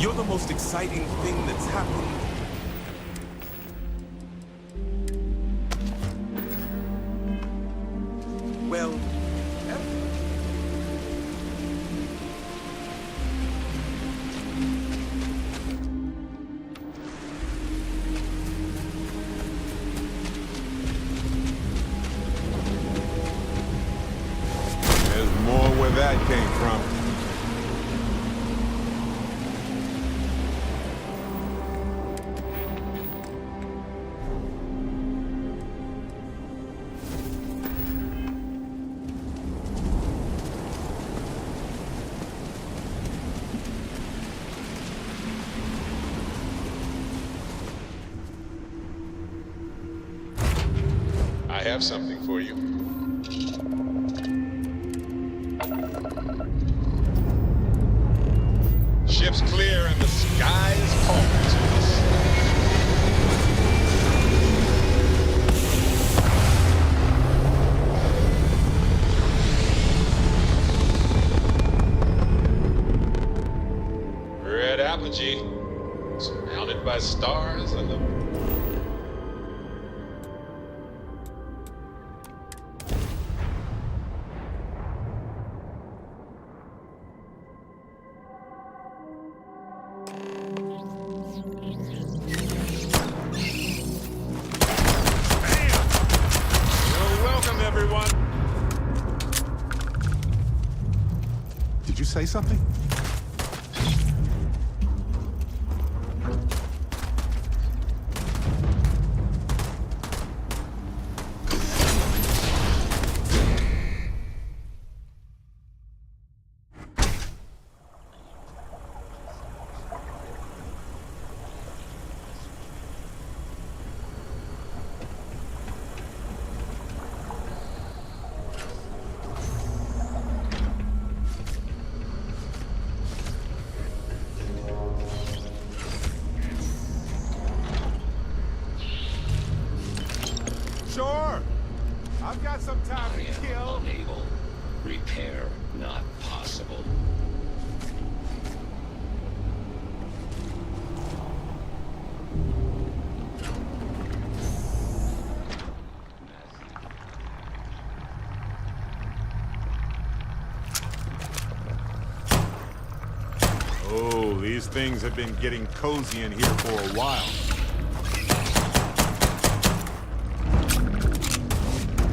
You're the most exciting thing that's happened. Well, there's more where that came from. I have something for you. Ship's clear and the sky is calling to us. Red apogee, surrounded by stars and the Did you say something? Sure. I've got some time to kill. Unable. Repair not possible. Oh, these things have been getting cozy in here for a while.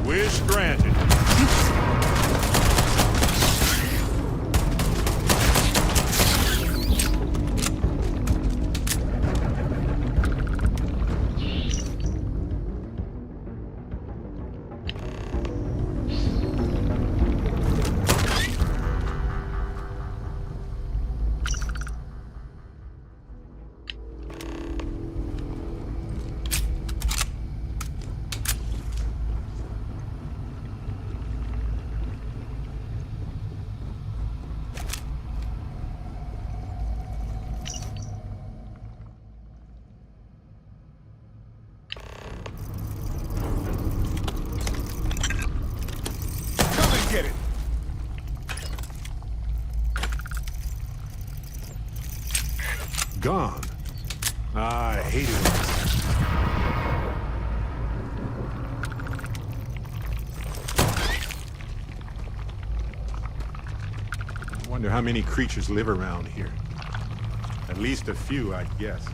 Wish granted. Get it. Gone. I hate it. I wonder how many creatures live around here. At least a few, I'd guess.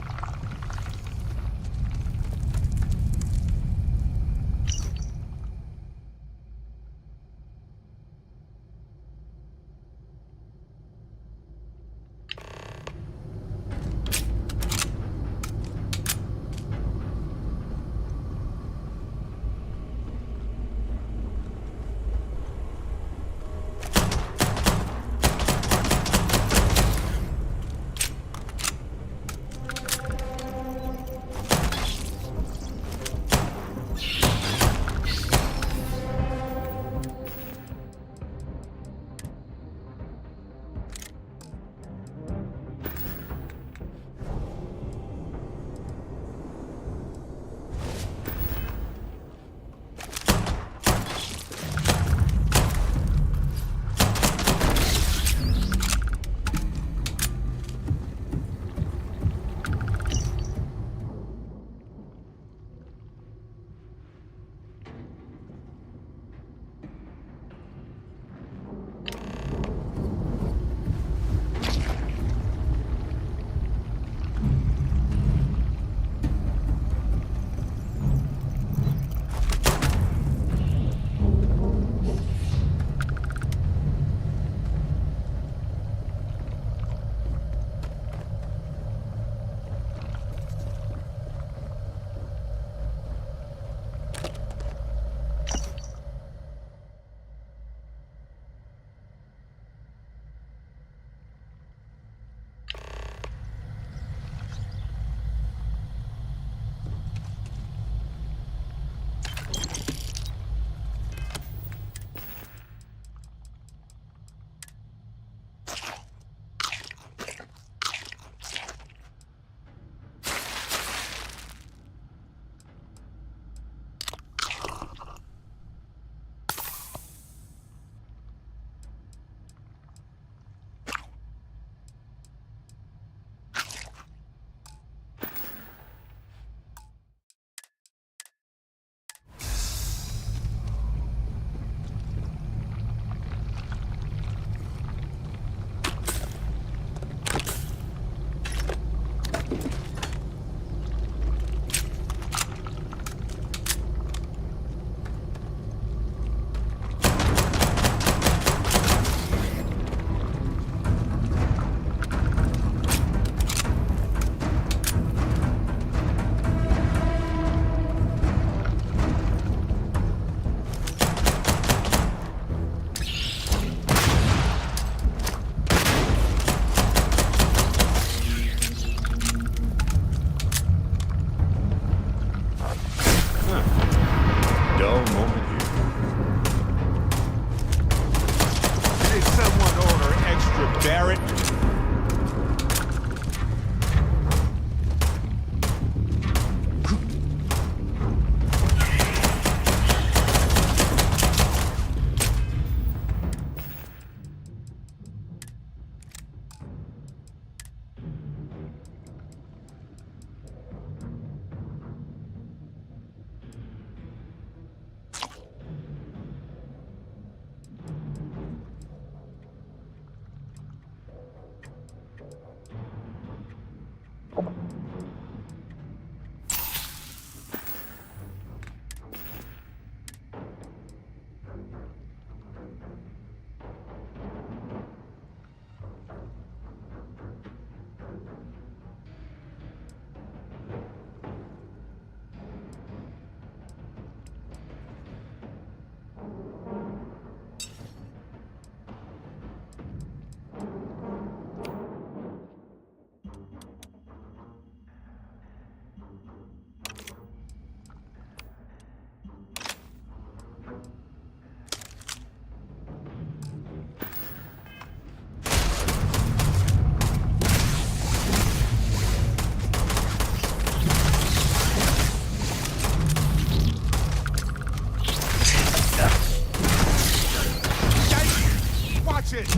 Watch it!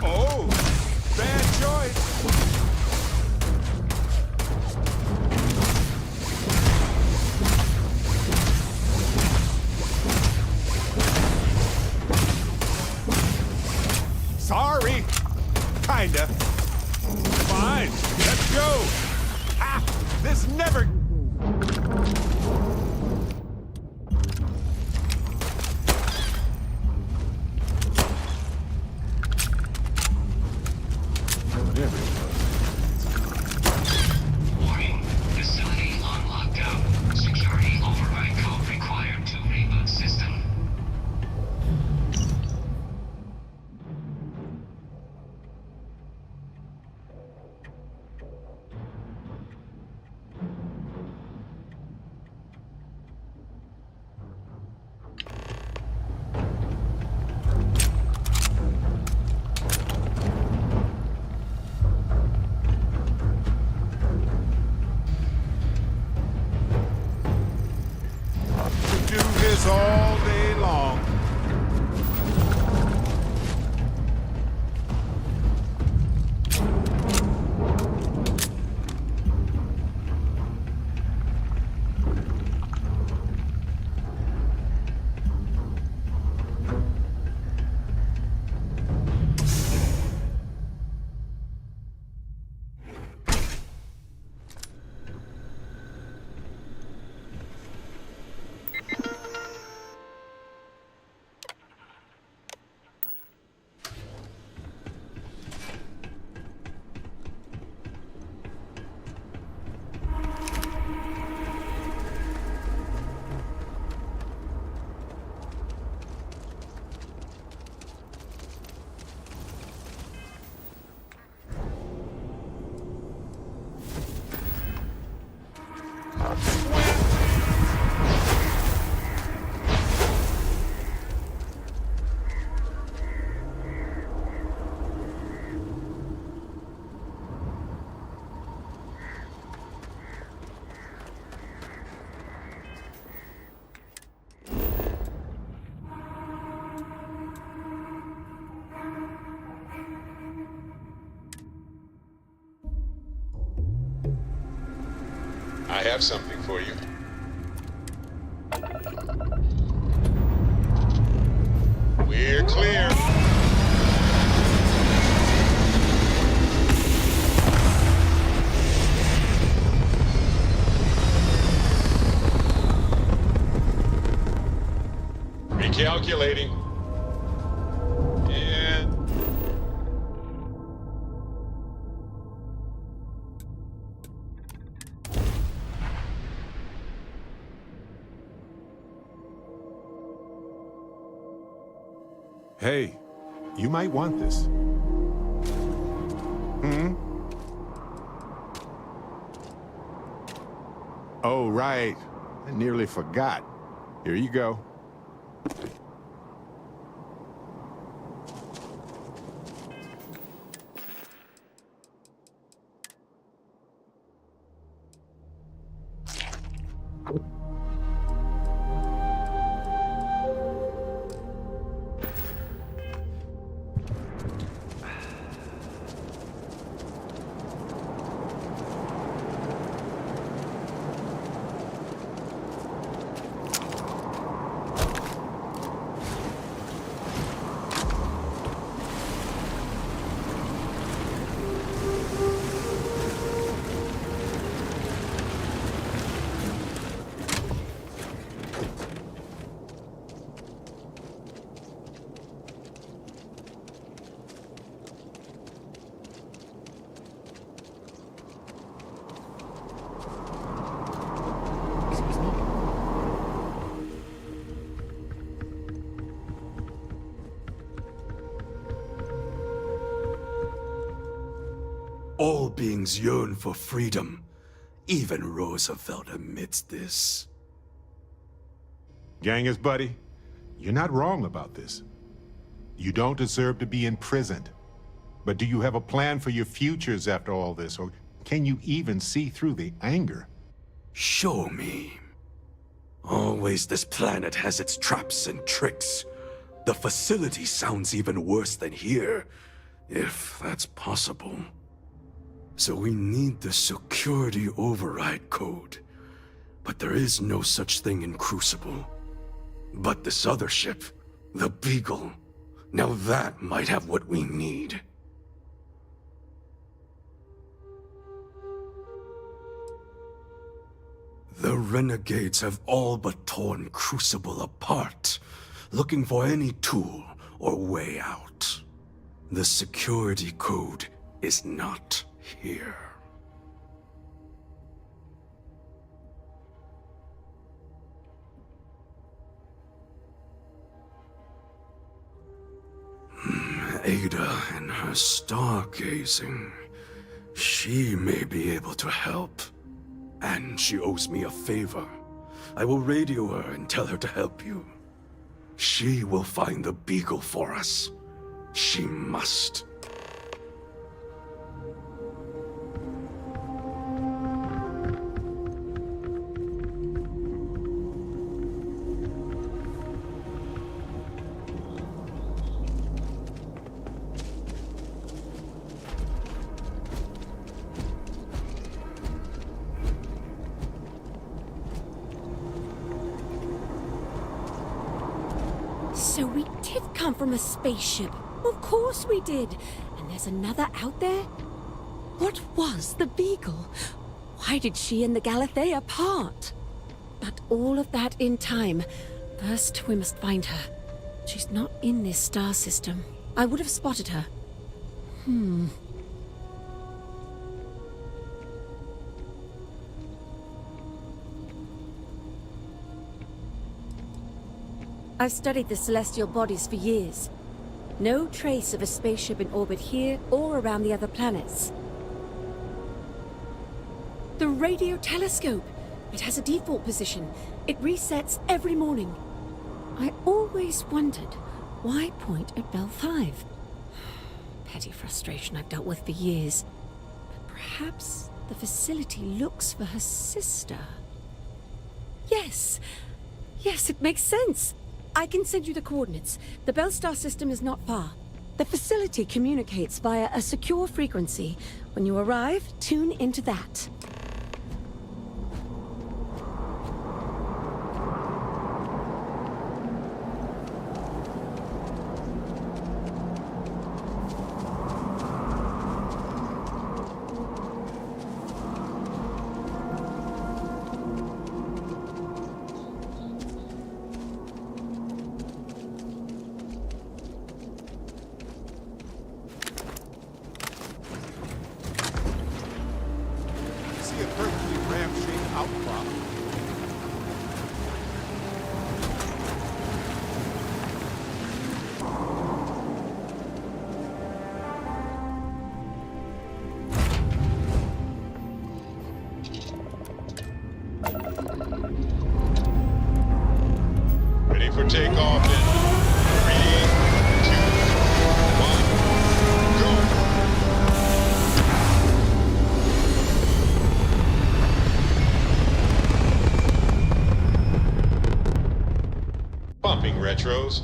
Oh, bad choice. Sorry. Kinda. Fine, let's go. Ah, this never... Whatever it was. Warning. Facility on lockdown. Security override code required to reboot system. Do this all day long. I have something for you. We're clear. Recalculating. And Hey, you might want this. Oh, right. I nearly forgot. Here you go. All beings yearn for freedom. Even Roosevelt admits this. Gangers, buddy, you're not wrong about this. You don't deserve to be imprisoned. But do you have a plan for your futures after all this, or can you even see through the anger? Show me. All always, this planet has its traps and tricks. The facility sounds even worse than here, if that's possible. So we need the security override code. But there is no such thing in Crucible. But this other ship, the Beagle, now that might have what we need. The renegades have all but torn Crucible apart, looking for any tool or way out. The security code is not here. Ada and her stargazing. She may be able to help. And she owes me a favor. I will radio her and tell her to help you. She will find the Beagle for us. She must. So we did come from a spaceship. Of course we did. And there's another out there? What was the Beagle? Why did she and the Galathea part? But all of that in time. First, we must find her. She's not in this star system. I would have spotted her. I've studied the celestial bodies for years. No trace of a spaceship in orbit here or around the other planets. The radio telescope! It has a default position. It resets every morning. I always wondered, why point at Bell 5? Petty frustration I've dealt with for years. But perhaps the facility looks for her sister. Yes! Yes, it makes sense! I can send you the coordinates. The Bell Star system is not far. The facility communicates via a secure frequency. When you arrive, tune into that. See a perfectly ramp-shaped outcrop. Ready for takeoff in 3, 2, 1, go! Pumping retros.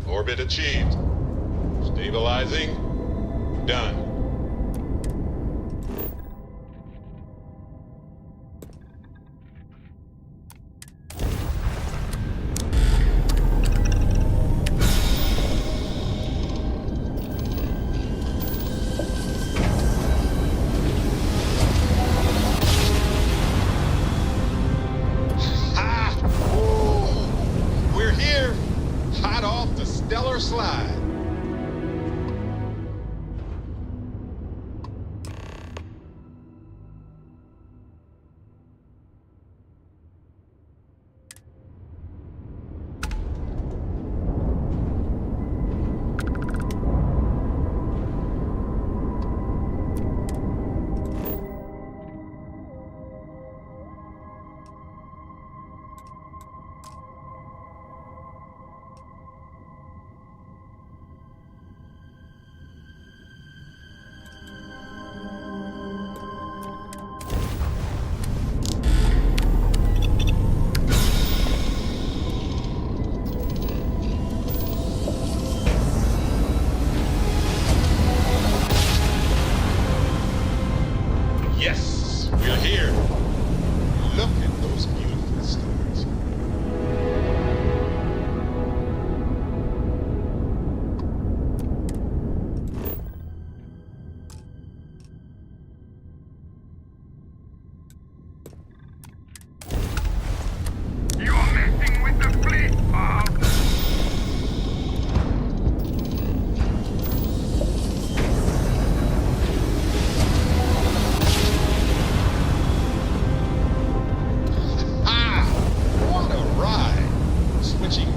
Orbit achieved. Stabilizing. Done. Ha! Ooh, we're here. Hot off the stellar slide.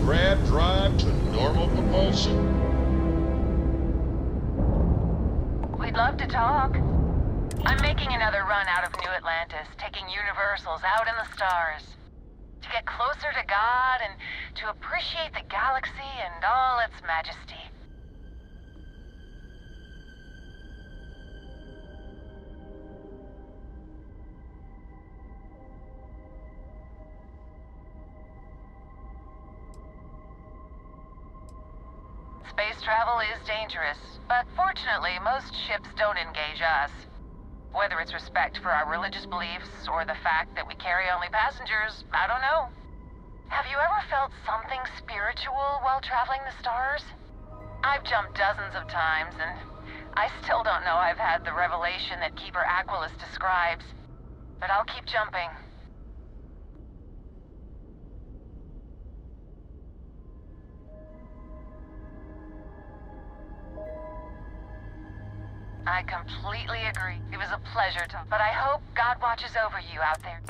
grab drive to normal propulsion? We'd love to talk. I'm making another run out of New Atlantis, taking universals out in the stars. To get closer to God and to appreciate the galaxy and all its majesty. Space travel is dangerous, but fortunately, most ships don't engage us. Whether it's respect for our religious beliefs or the fact that we carry only passengers, I don't know. Have you ever felt something spiritual while traveling the stars? I've jumped dozens of times, and I still don't know I've had the revelation that Keeper Aquilus describes. But I'll keep jumping. I completely agree. It was a pleasure to... But I hope God watches over you out there.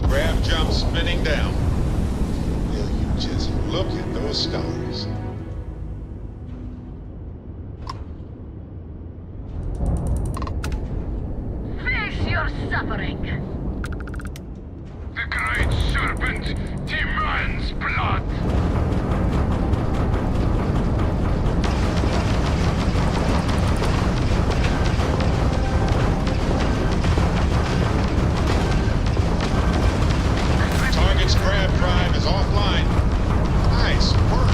Grab jump spinning down. Will you just look at those stars? Face your suffering! The great serpent demands blood! Target's grab drive is offline. Nice work.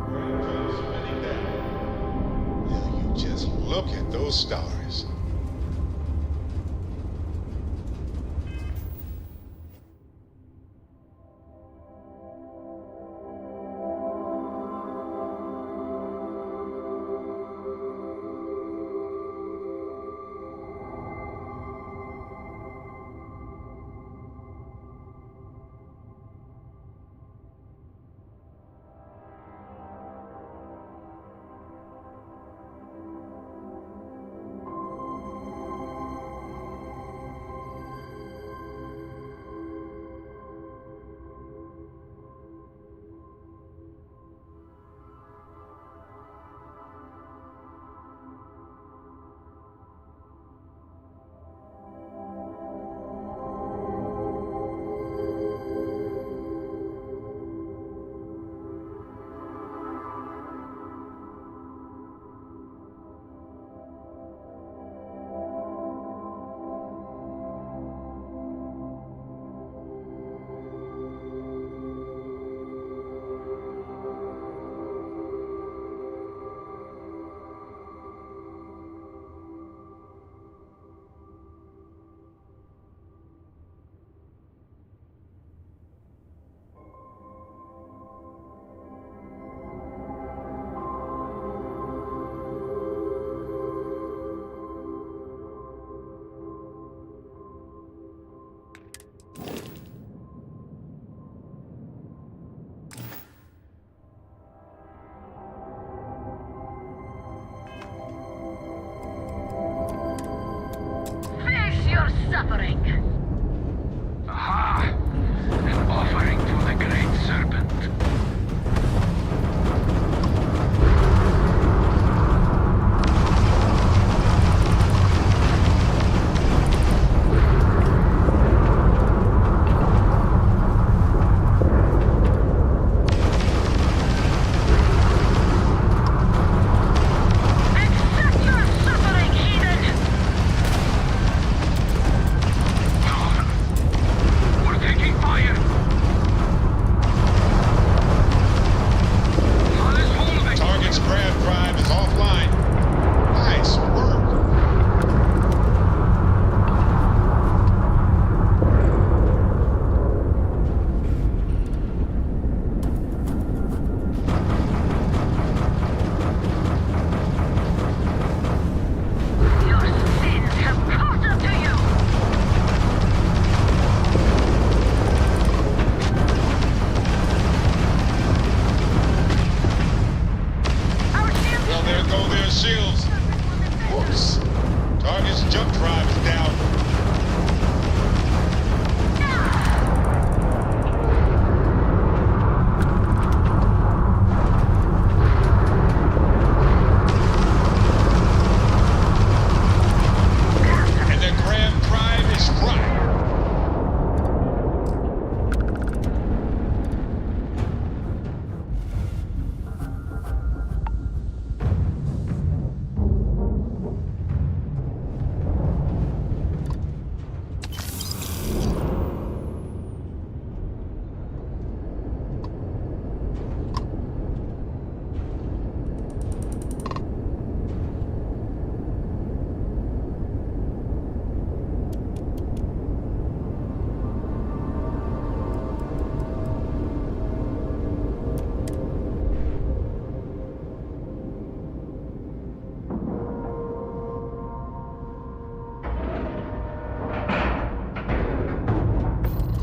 Grab jump spinning down. Will you just look at those stars?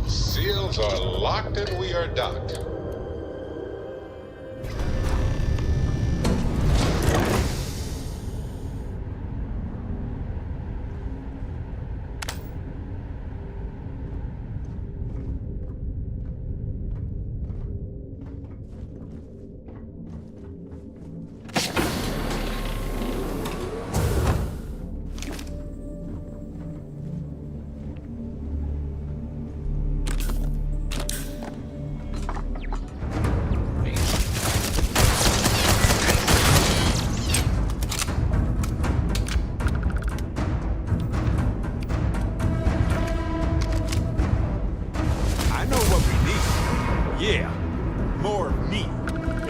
Seals are locked and we are docked. I know what we need. Yeah, more of me.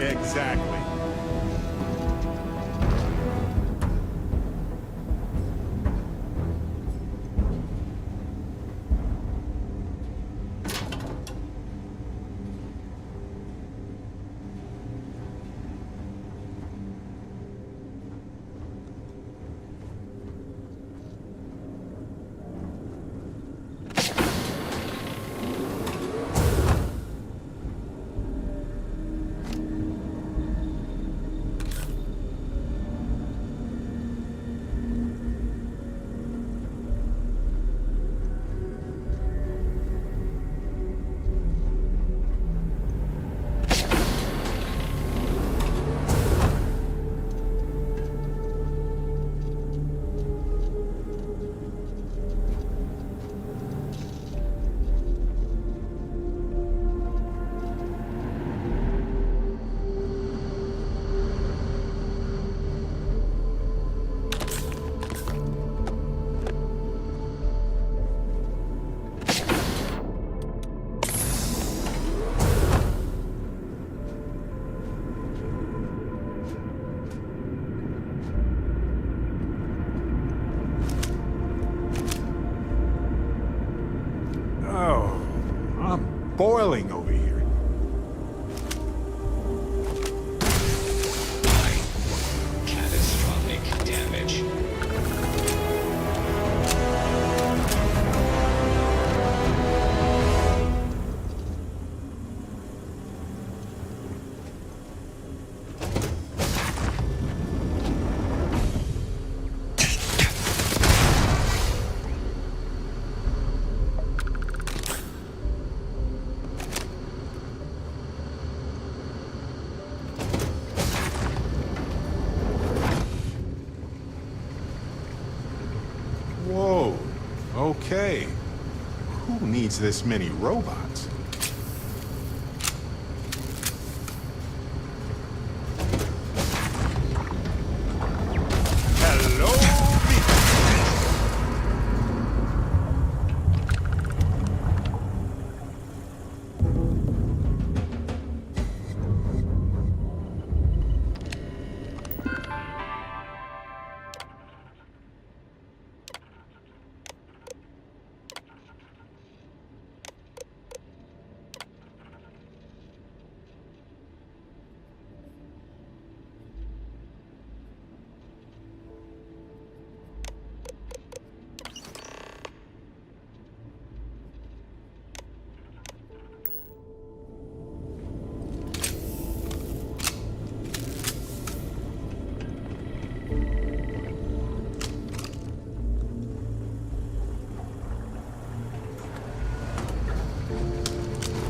Exactly. Oh, I'm boiling over here. Catastrophic damage. Whoa, okay. Who needs this many robots? Hello,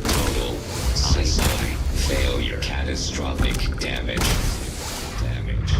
Total system failure. Catastrophic damage. Damage.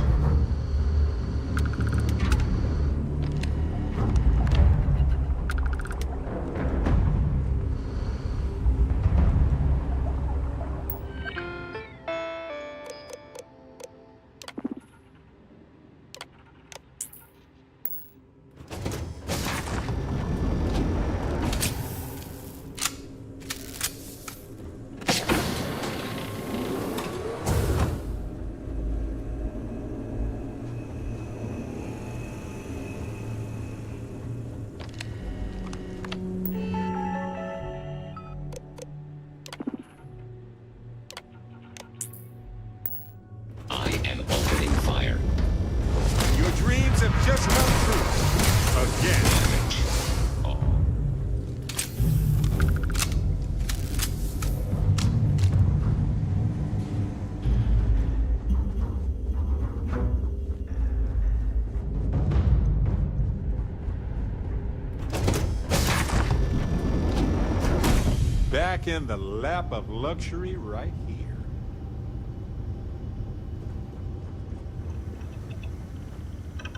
Back in the lap of luxury right here.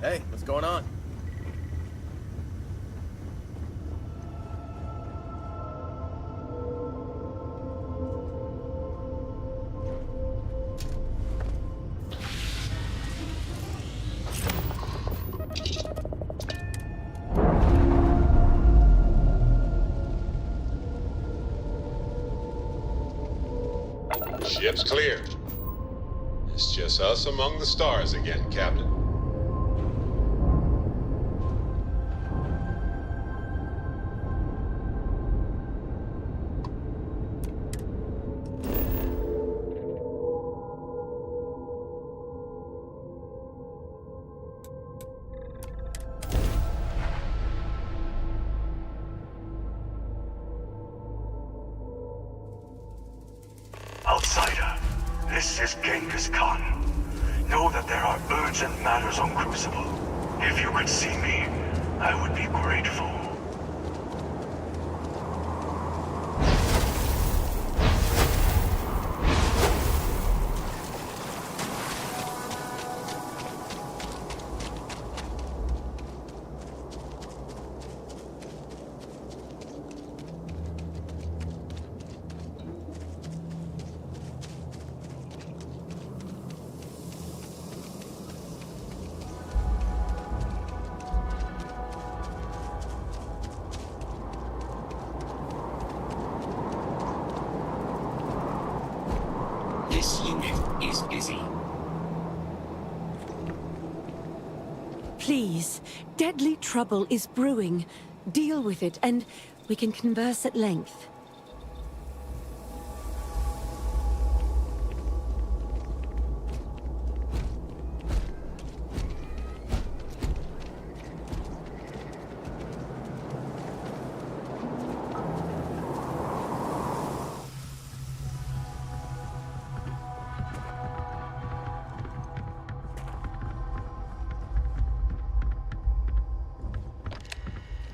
Hey, what's going on? Ship's clear. It's just us among the stars again, Captain. Outsider, this is Genghis Khan. Know that there are urgent matters on Crucible. If you could see me, I would be grateful. This unit is busy. Please, deadly trouble is brewing. Deal with it, and we can converse at length.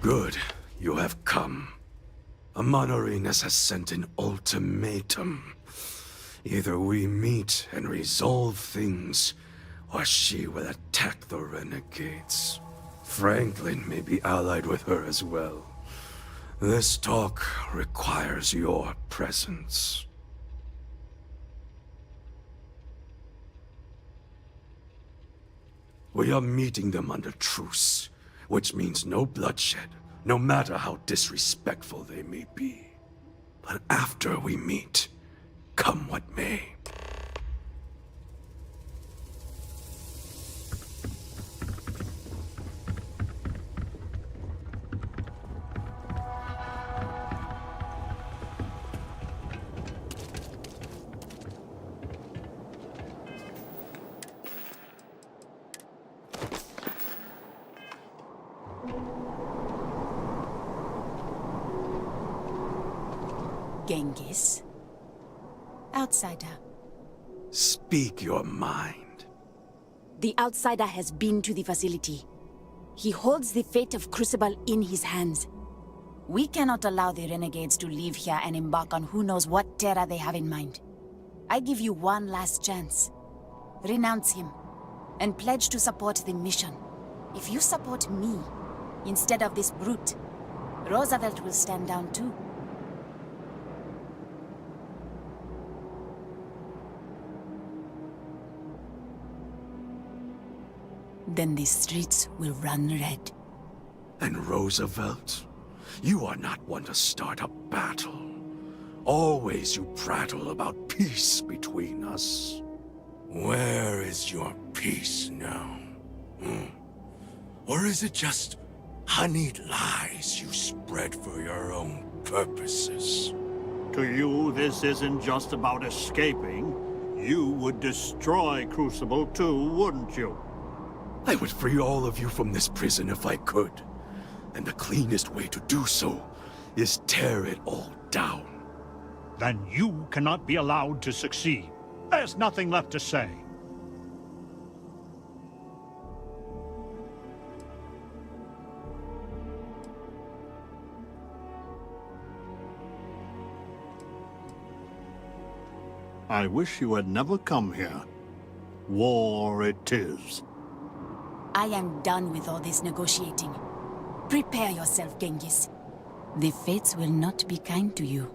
Good, you have come. Amanorenas has sent an ultimatum. Either we meet and resolve things, or she will attack the renegades. Franklin may be allied with her as well. This talk requires your presence. We are meeting them under truce, which means no bloodshed, no matter how disrespectful they may be. But after we meet, come what may. Genghis? Outsider. Speak your mind. The outsider has been to the facility. He holds the fate of Crucible in his hands. We cannot allow the renegades to leave here and embark on who knows what terror they have in mind. I give you one last chance. Renounce him, and pledge to support the mission. If you support me, instead of this brute, Roosevelt will stand down too. Then the streets will run red. And Roosevelt, you are not one to start a battle. Always you prattle about peace between us. Where is your peace now? Or is it just honeyed lies you spread for your own purposes? To you, this isn't just about escaping. You would destroy Crucible too, wouldn't you? I would free all of you from this prison if I could. And the cleanest way to do so is tear it all down. Then you cannot be allowed to succeed. There's nothing left to say. I wish you had never come here. War it is. I am done with all this negotiating. Prepare yourself, Genghis. The fates will not be kind to you.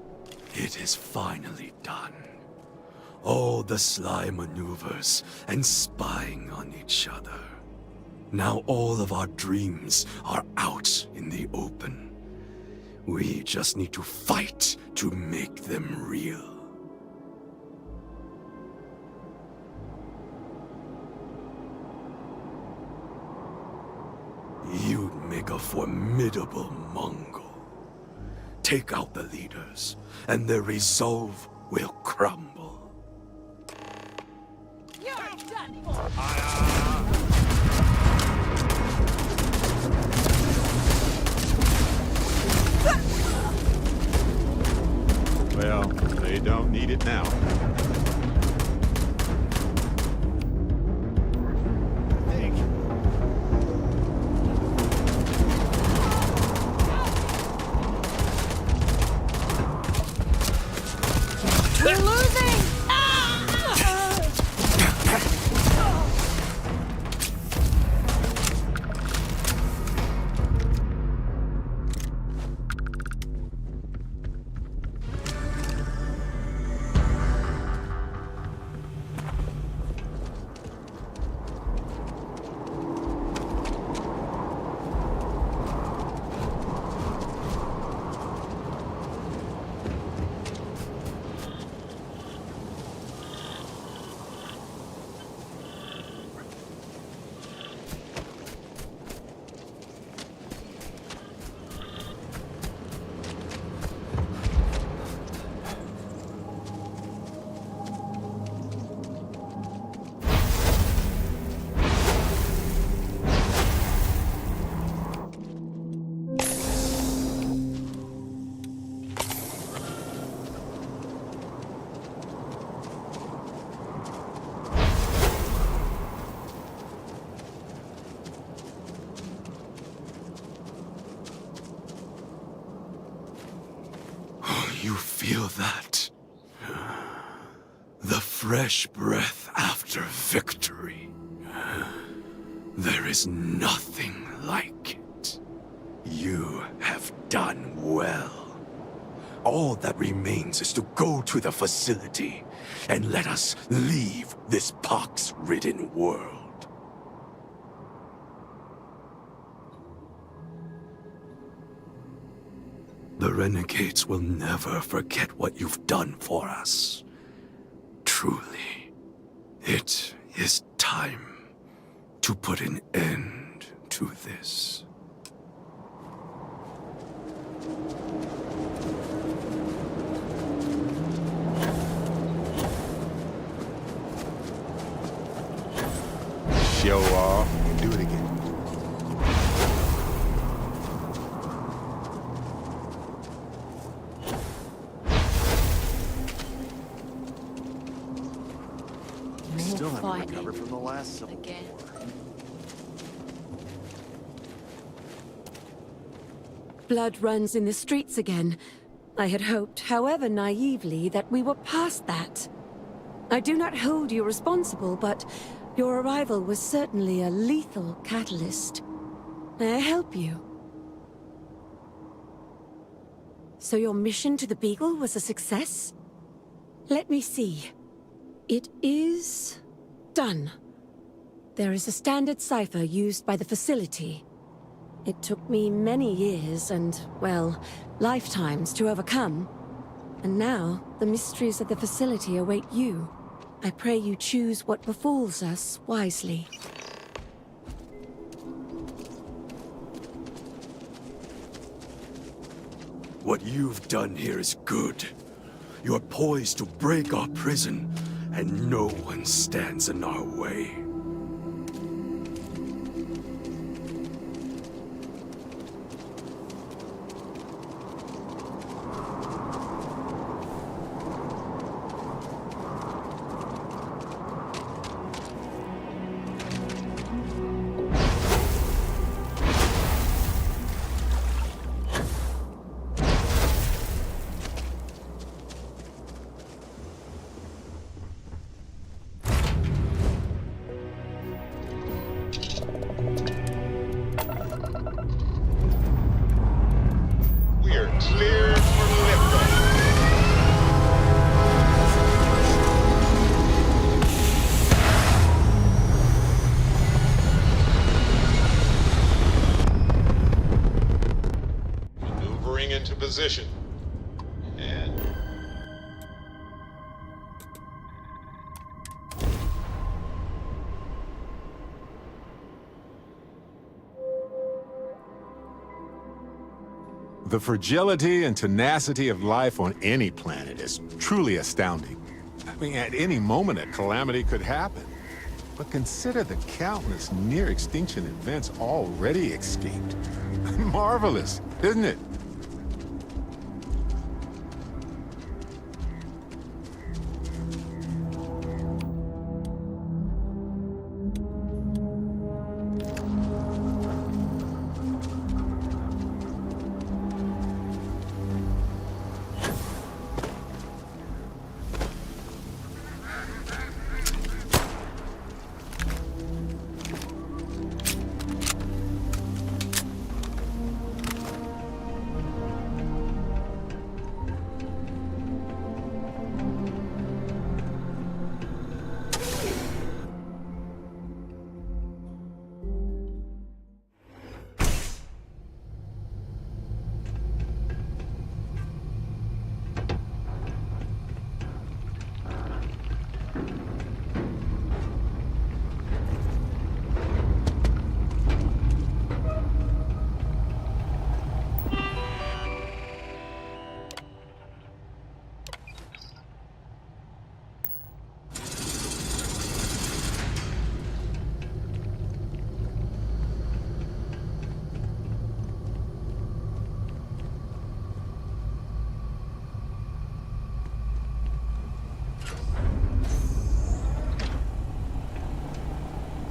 It is finally done. All the sly maneuvers and spying on each other. Now all of our dreams are out in the open. We just need to fight to make them real. You'd make a formidable Mongol. Take out the leaders, and their resolve will crumble. You're done for! Well, they don't need it now. We're losing! You feel that? The fresh breath after victory. There is nothing like it. You have done well. All that remains is to go to the facility and let us leave this pox-ridden world. The renegades will never forget what you've done for us. Truly, it is time to put an end to this. Show off. Do it again. Still haven't fighting. recovered from the last civil Again. war. Blood runs in the streets again. I had hoped, however naively, that we were past that. I do not hold you responsible, but your arrival was certainly a lethal catalyst. May I help you? So your mission to the Beagle was a success? Let me see. It is done. There is a standard cipher used by the facility. It took me many years and, well, lifetimes to overcome. And now, the mysteries of the facility await you. I pray you choose what befalls us wisely. What you've done here is good. You're poised to break our prison, and no one stands in our way. The fragility and tenacity of life on any planet is truly astounding. I mean, at any moment, a calamity could happen. But consider the countless near-extinction events already escaped. Marvelous, isn't it?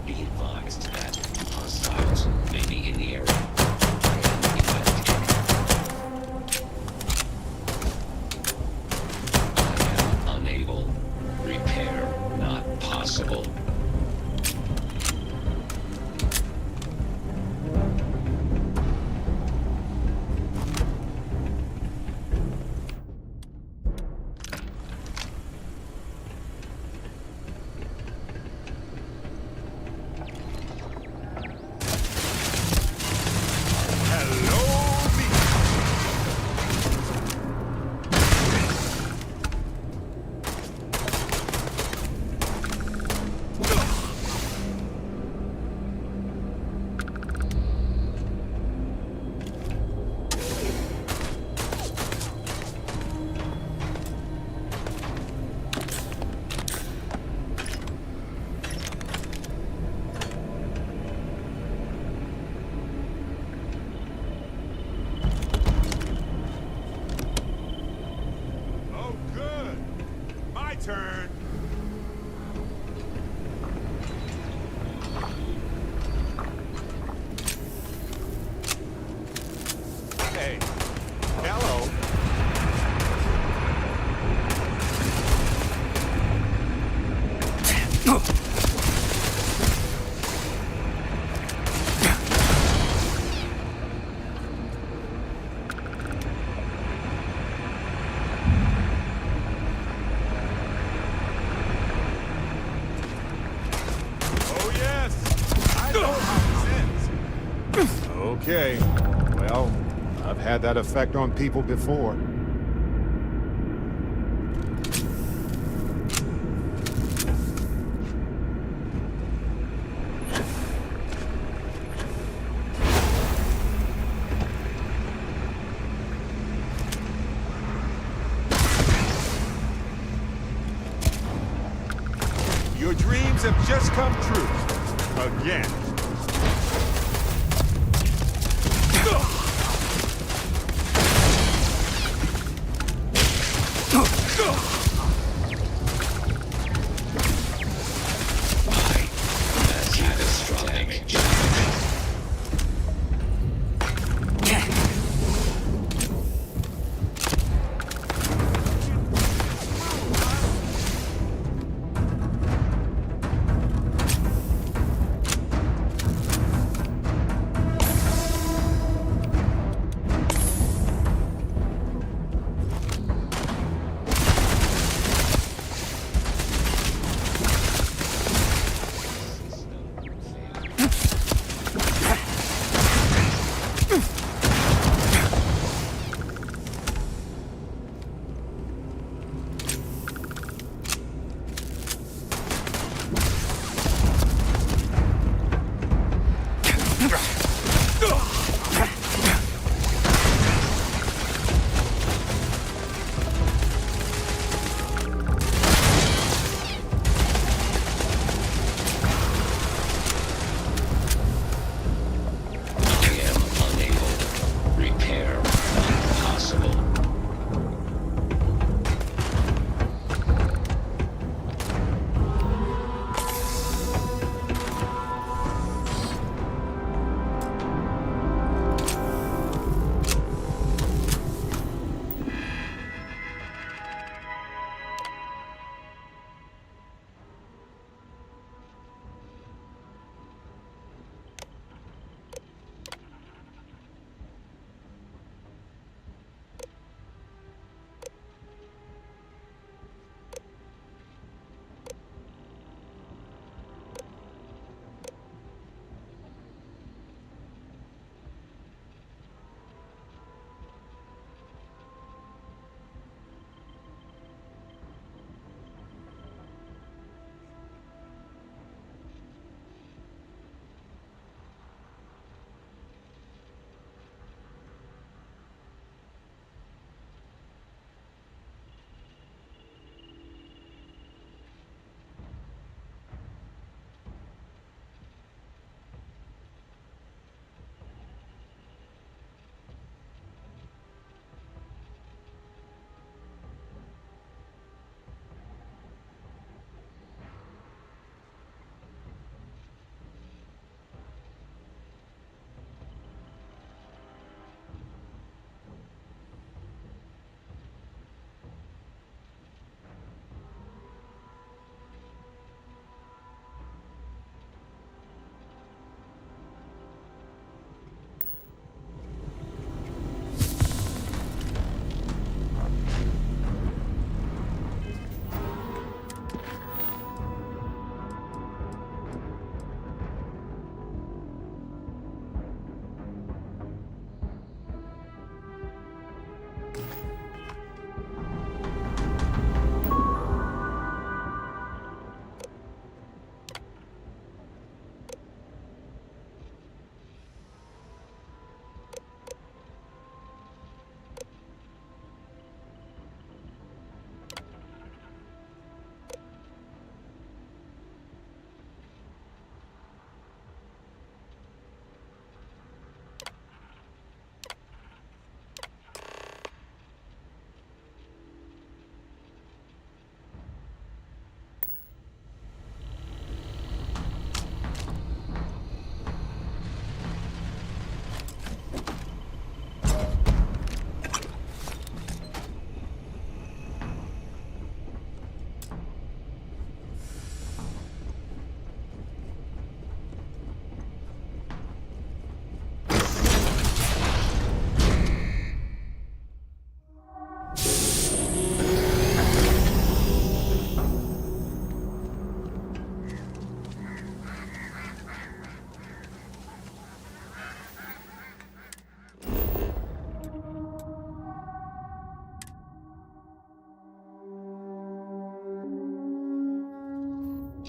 Be advised that hostiles may be in the area. I am unable. Repair not possible. Turn. Hey, hello. Okay, well, I've had that effect on people before. Your dreams have just come true. Again.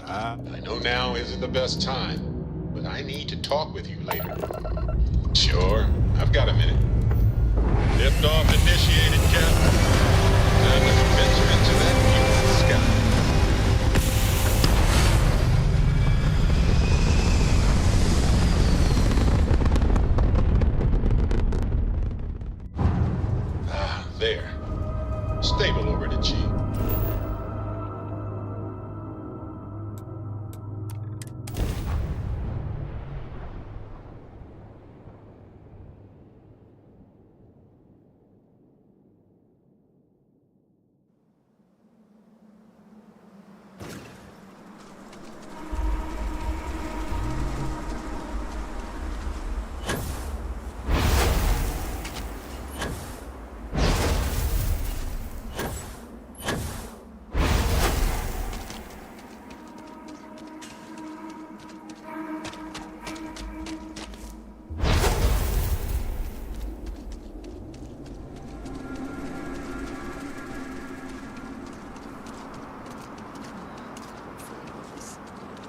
I know now isn't the best time, but I need to talk with you later. Sure, I've got a minute. Liftoff initiated, Captain. Time to venture into that beautiful sky. Ah, there. Stable over to G.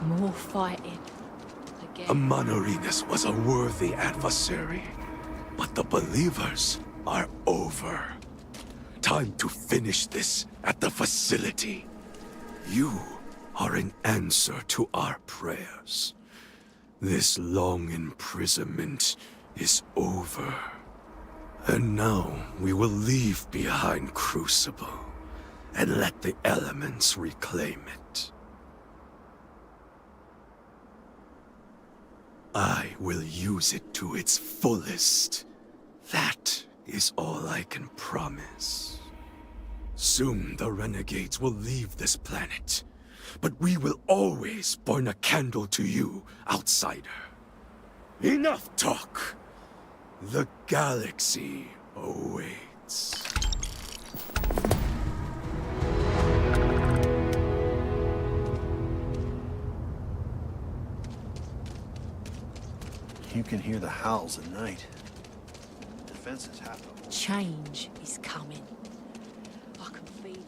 More fighting. Amanorinus was a worthy adversary, but the believers are over. Time to finish this at the facility. You are an answer to our prayers. This long imprisonment is over. And now we will leave behind Crucible and let the elements reclaim it. I will use it to its fullest. That is all I can promise. Soon the renegades will leave this planet, but we will always burn a candle to you, outsider. Enough talk. The galaxy awaits. You can hear the howls at night. Defenses have to hold. Change is coming. I can feel it.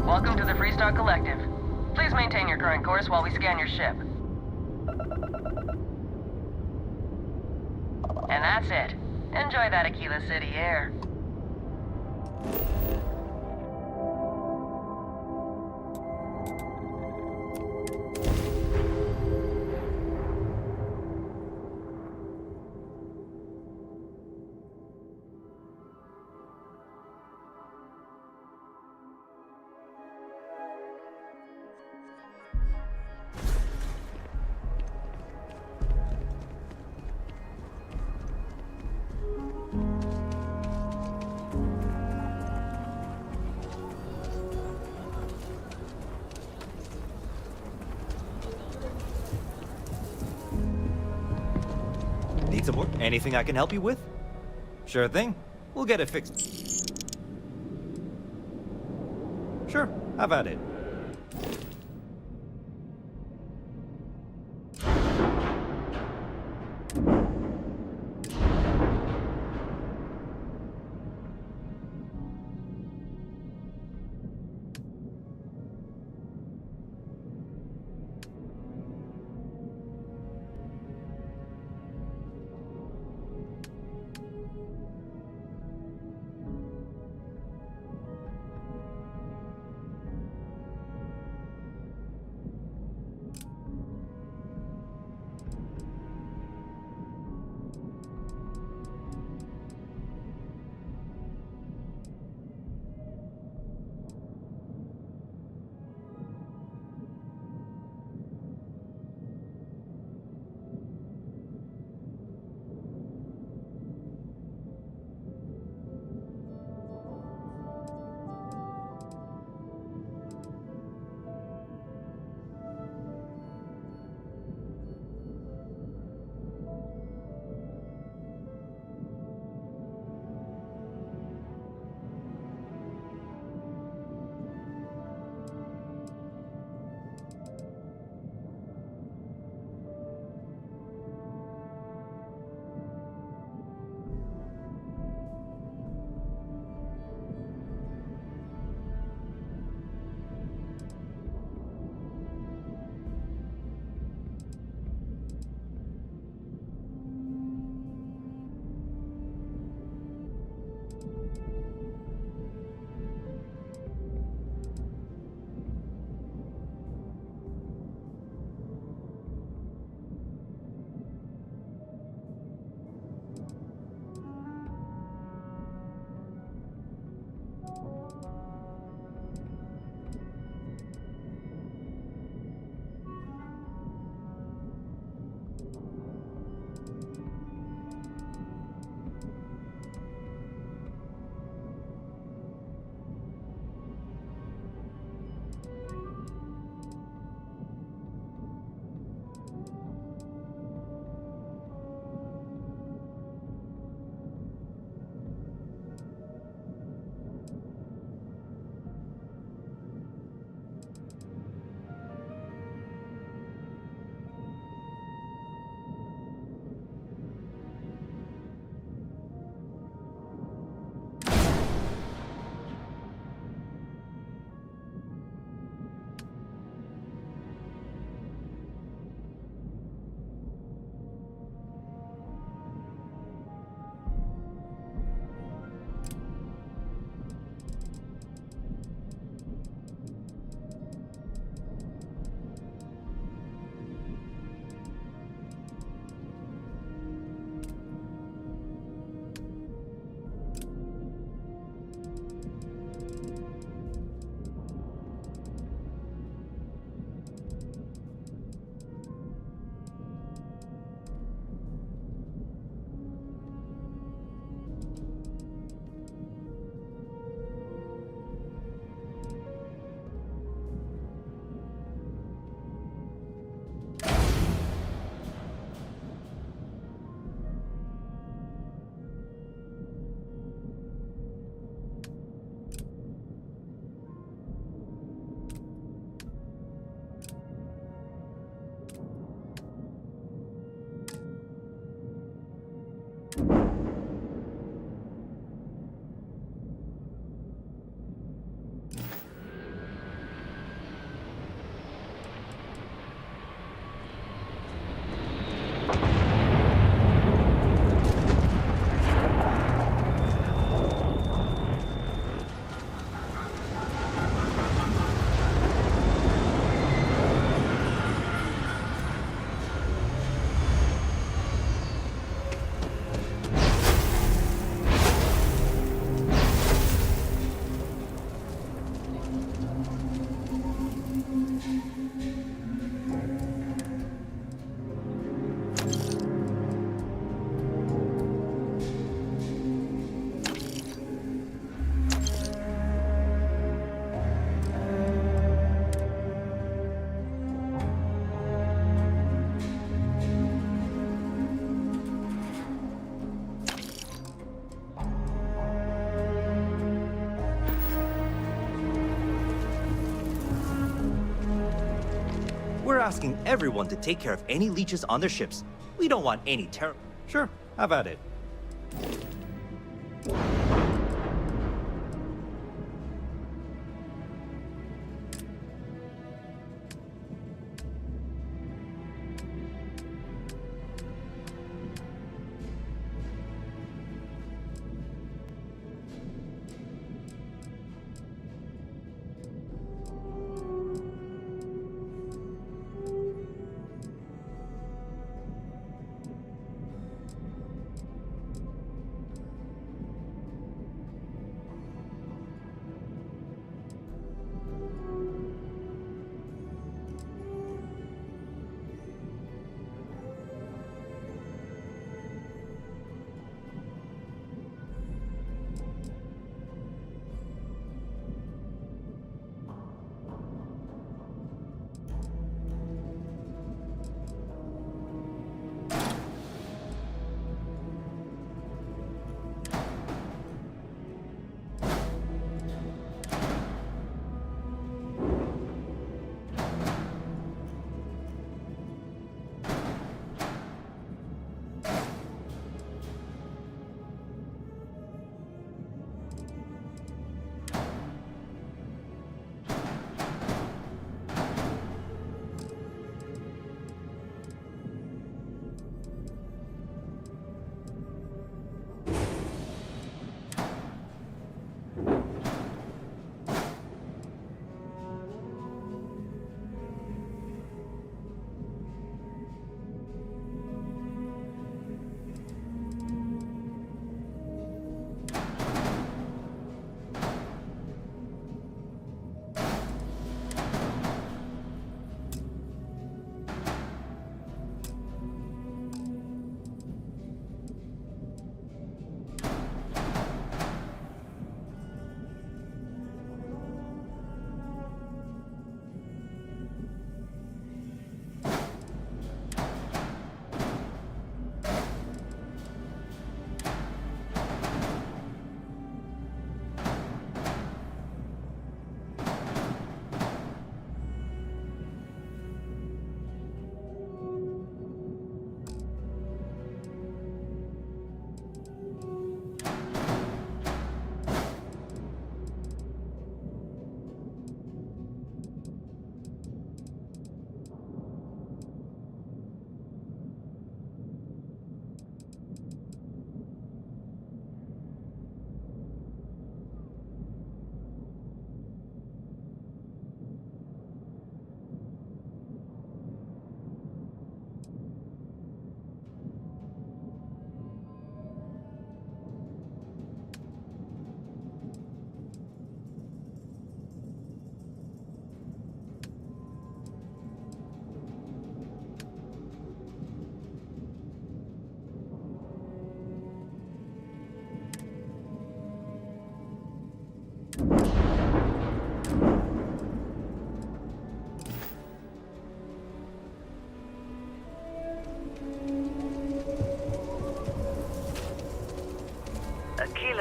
Welcome to the Freestar Collective. Please maintain your current course while we scan your ship. And that's it. Enjoy that Aquila City air. Need some work? Anything I can help you with? Sure thing. We'll get it fixed. Sure, have at it. We're asking everyone to take care of any leeches on their ships. We don't want any terror. Sure, have at it.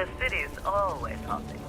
The city's always hopping.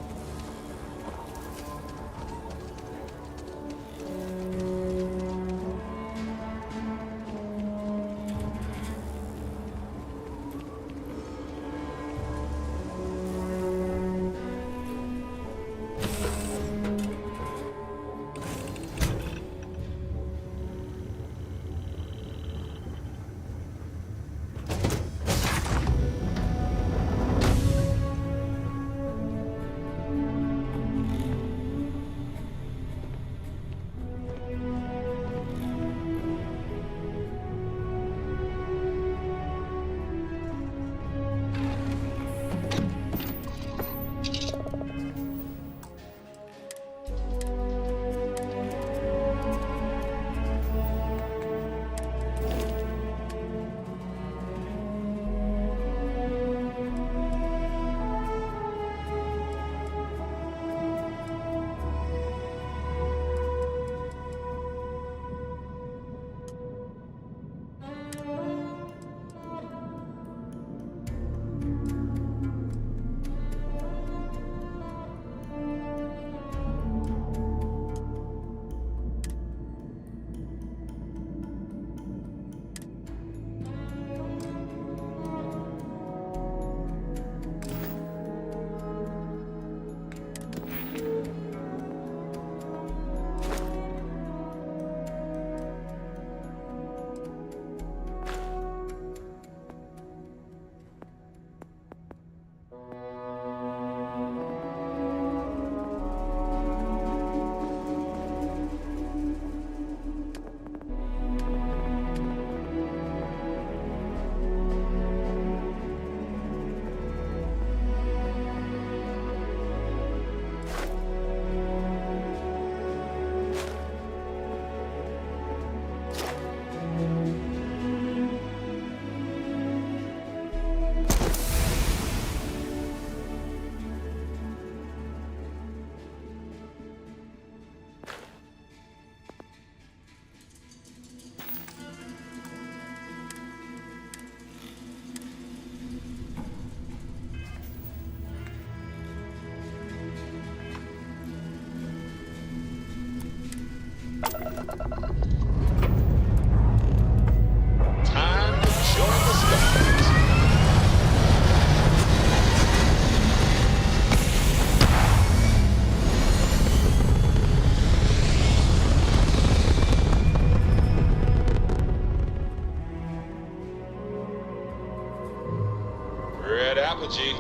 apogee,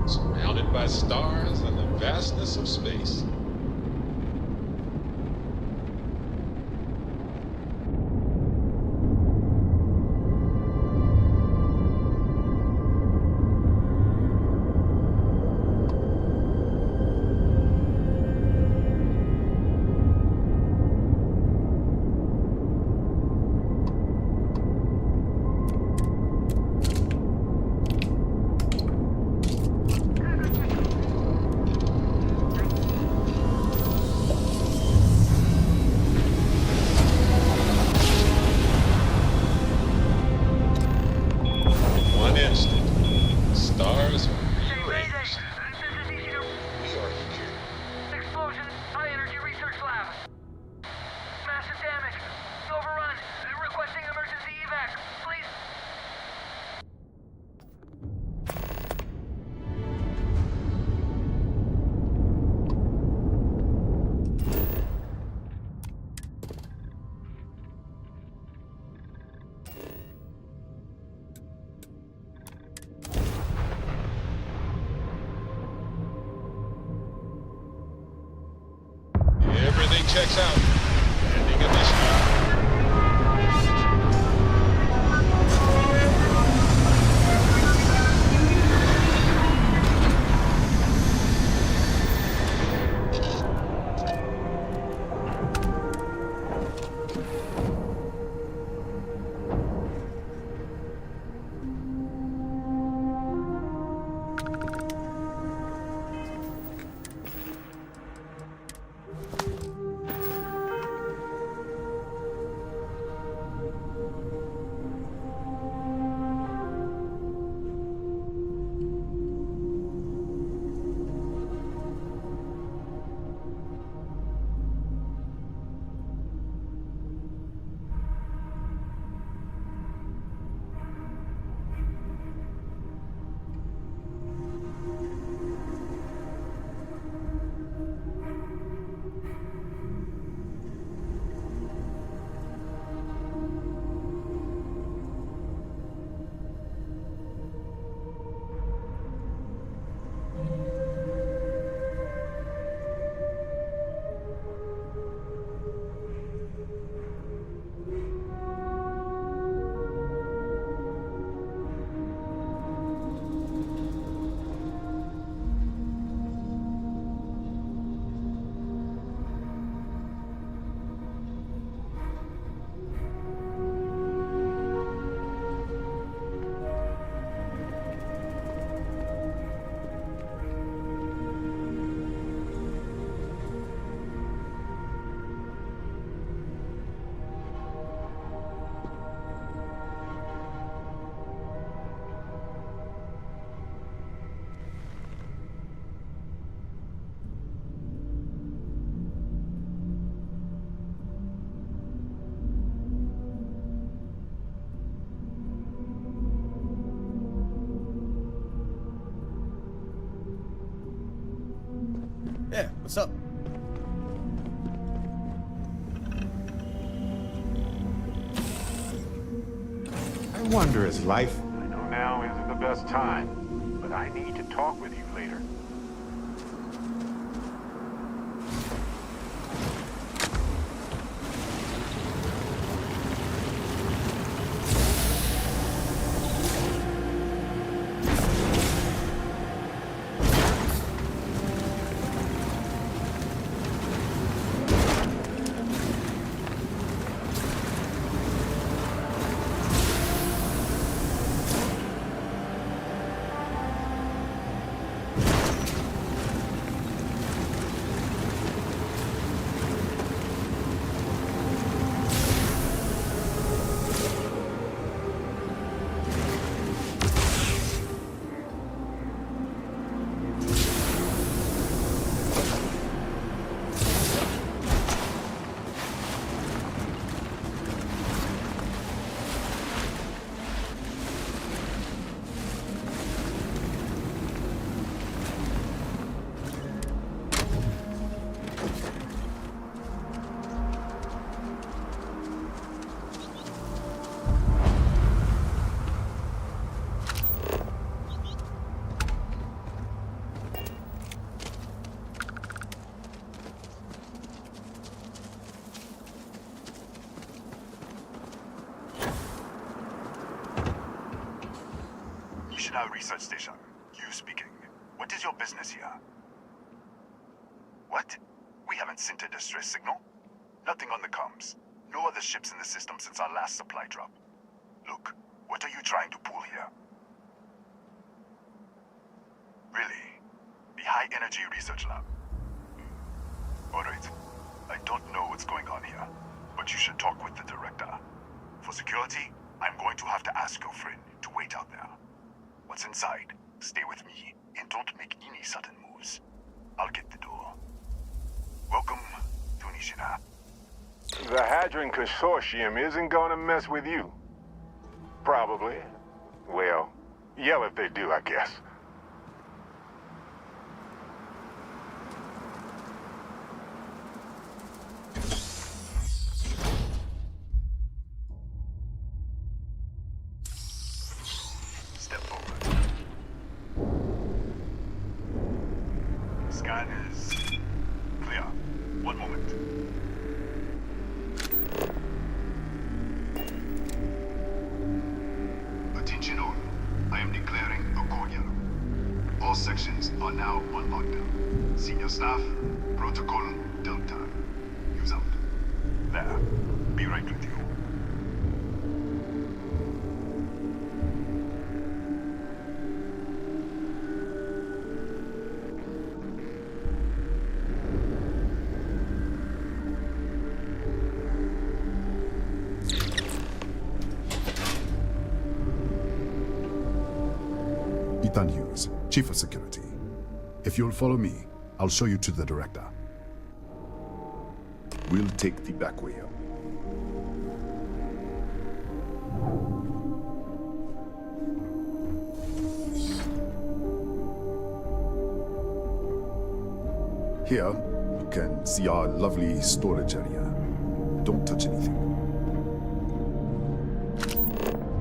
surrounded by stars and the vastness of space. Everything checks out. Ending initiative. Yeah, what's up? I wonder, is life... I know now isn't the best time, but I need to talk with you later. National Research Station. You speaking. What is your business here? What? We haven't sent a distress signal? Nothing on the comms. No other ships in the system since our last supply drop. Look, what are you trying to pull here? Really? The High Energy Research Lab? Alright. I don't know what's going on here, but you should talk with the director. For security, I'm going to have to ask your friend to wait out there. What's inside? Stay with me, and don't make any sudden moves. I'll get the door. Welcome to Nishina. The Hadron Consortium isn't gonna mess with you. Probably. Well, yell if they do, I guess. Step forward. Scan is clear. One moment. Attention all. I am declaring a cordial. All sections are now on lockdown. Senior staff, protocol Delta. Use out. There. Be right with you. Ethan Hughes, Chief of Security. If you'll follow me, I'll show you to the director. We'll take the back way up. Here, you can see our lovely storage area. Don't touch anything.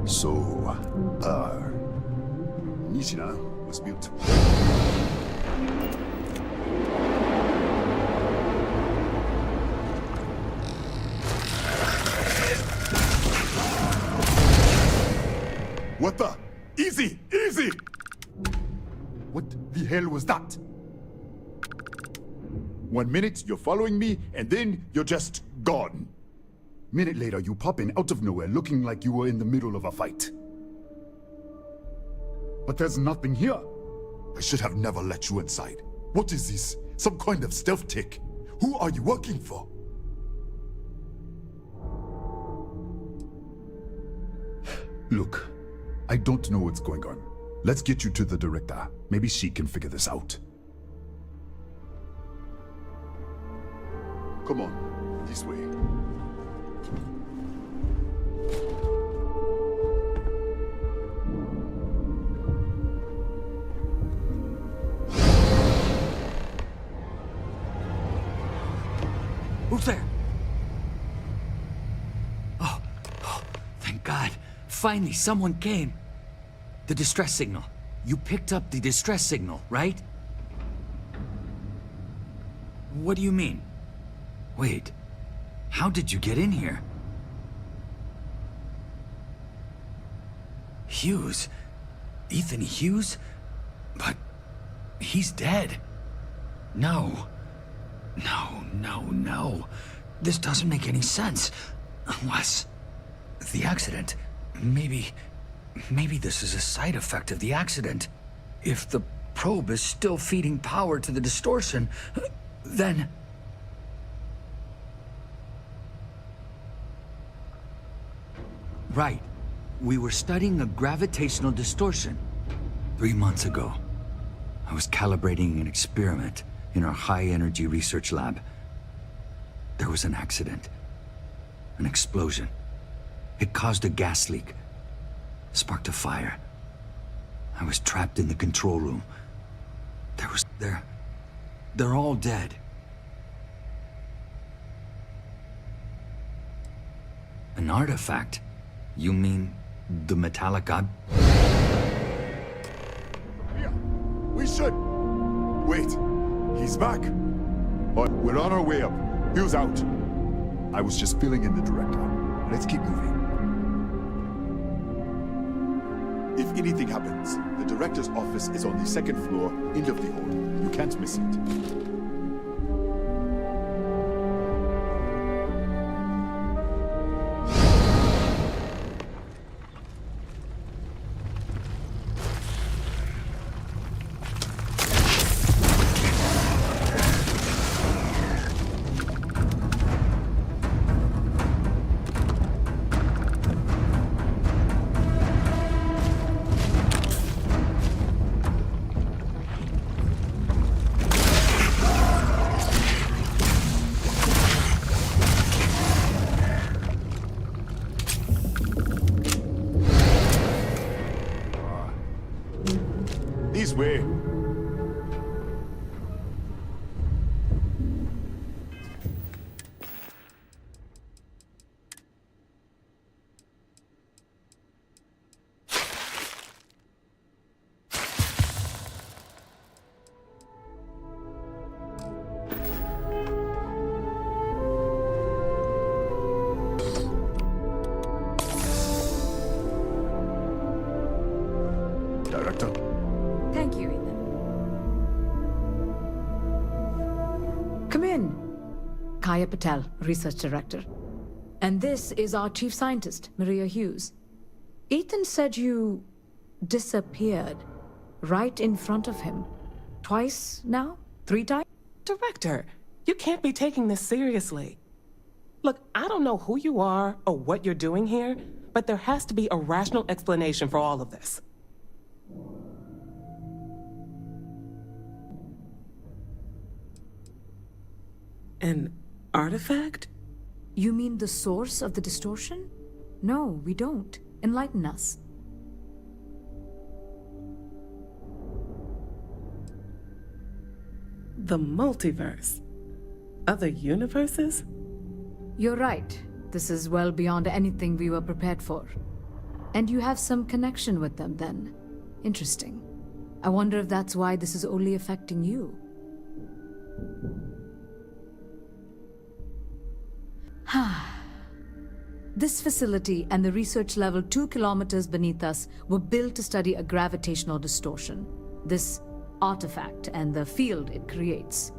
So, Nishina was built. What the? Easy! Easy! What the hell was that? 1 minute, you're following me, and then you're just gone. Minute later, you pop in out of nowhere looking like you were in the middle of a fight. But there's nothing here. I should have never let you inside. What is this? Some kind of stealth tech? Who are you working for? Look, I don't know what's going on. Let's get you to the director. Maybe she can figure this out. Come on, this way. Who's there? Oh, thank God. Finally, someone came. The distress signal. You picked up the distress signal, right? What do you mean? Wait, how did you get in here? Hughes? Ethan Hughes? But he's dead. No. No. This doesn't make any sense. Unless... the accident. Maybe this is a side effect of the accident. If the probe is still feeding power to the distortion, then... Right. We were studying a gravitational distortion. 3 months ago, I was calibrating an experiment in our high-energy research lab. There was an accident. An explosion. It caused a gas leak. Sparked a fire. I was trapped in the control room. They're all dead. An artifact? You mean the metallic ob... Yeah, we should... Wait, he's back. Oh, we're on our way up. Hughes out. I was just filling in the director. Let's keep moving. If anything happens, the director's office is on the second floor, end of the hall. You can't miss it. This way. Director. Thank you, Ethan. Come in. Kaya Patel, Research Director. And this is our Chief Scientist, Maria Hughes. Ethan said you disappeared right in front of him. Twice now? 3 times? Director, you can't be taking this seriously. Look, I don't know who you are or what you're doing here, but there has to be a rational explanation for all of this. An artifact? You mean the source of the distortion? No, we don't. Enlighten us. The multiverse? Other universes? You're right. This is well beyond anything we were prepared for. And you have some connection with them, then. Interesting. I wonder if that's why this is only affecting you. This facility and the research level 2 kilometers beneath us were built to study a gravitational distortion. This artifact and the field it creates.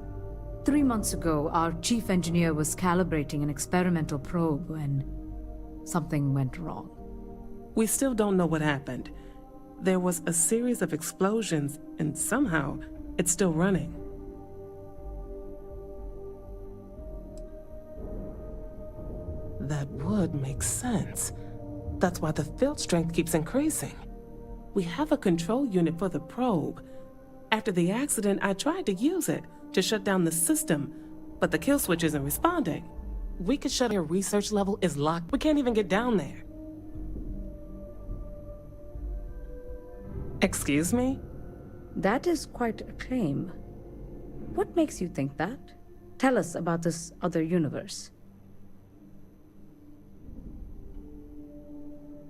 3 months ago, our chief engineer was calibrating an experimental probe when something went wrong. We still don't know what happened. There was a series of explosions, and somehow it's still running. That would make sense. That's why the field strength keeps increasing. We have a control unit for the probe. After the accident, I tried to use it to shut down the system, but the kill switch isn't responding. We could shut our research level is locked. We can't even get down there. Excuse me? That is quite a claim. What makes you think that? Tell us about this other universe.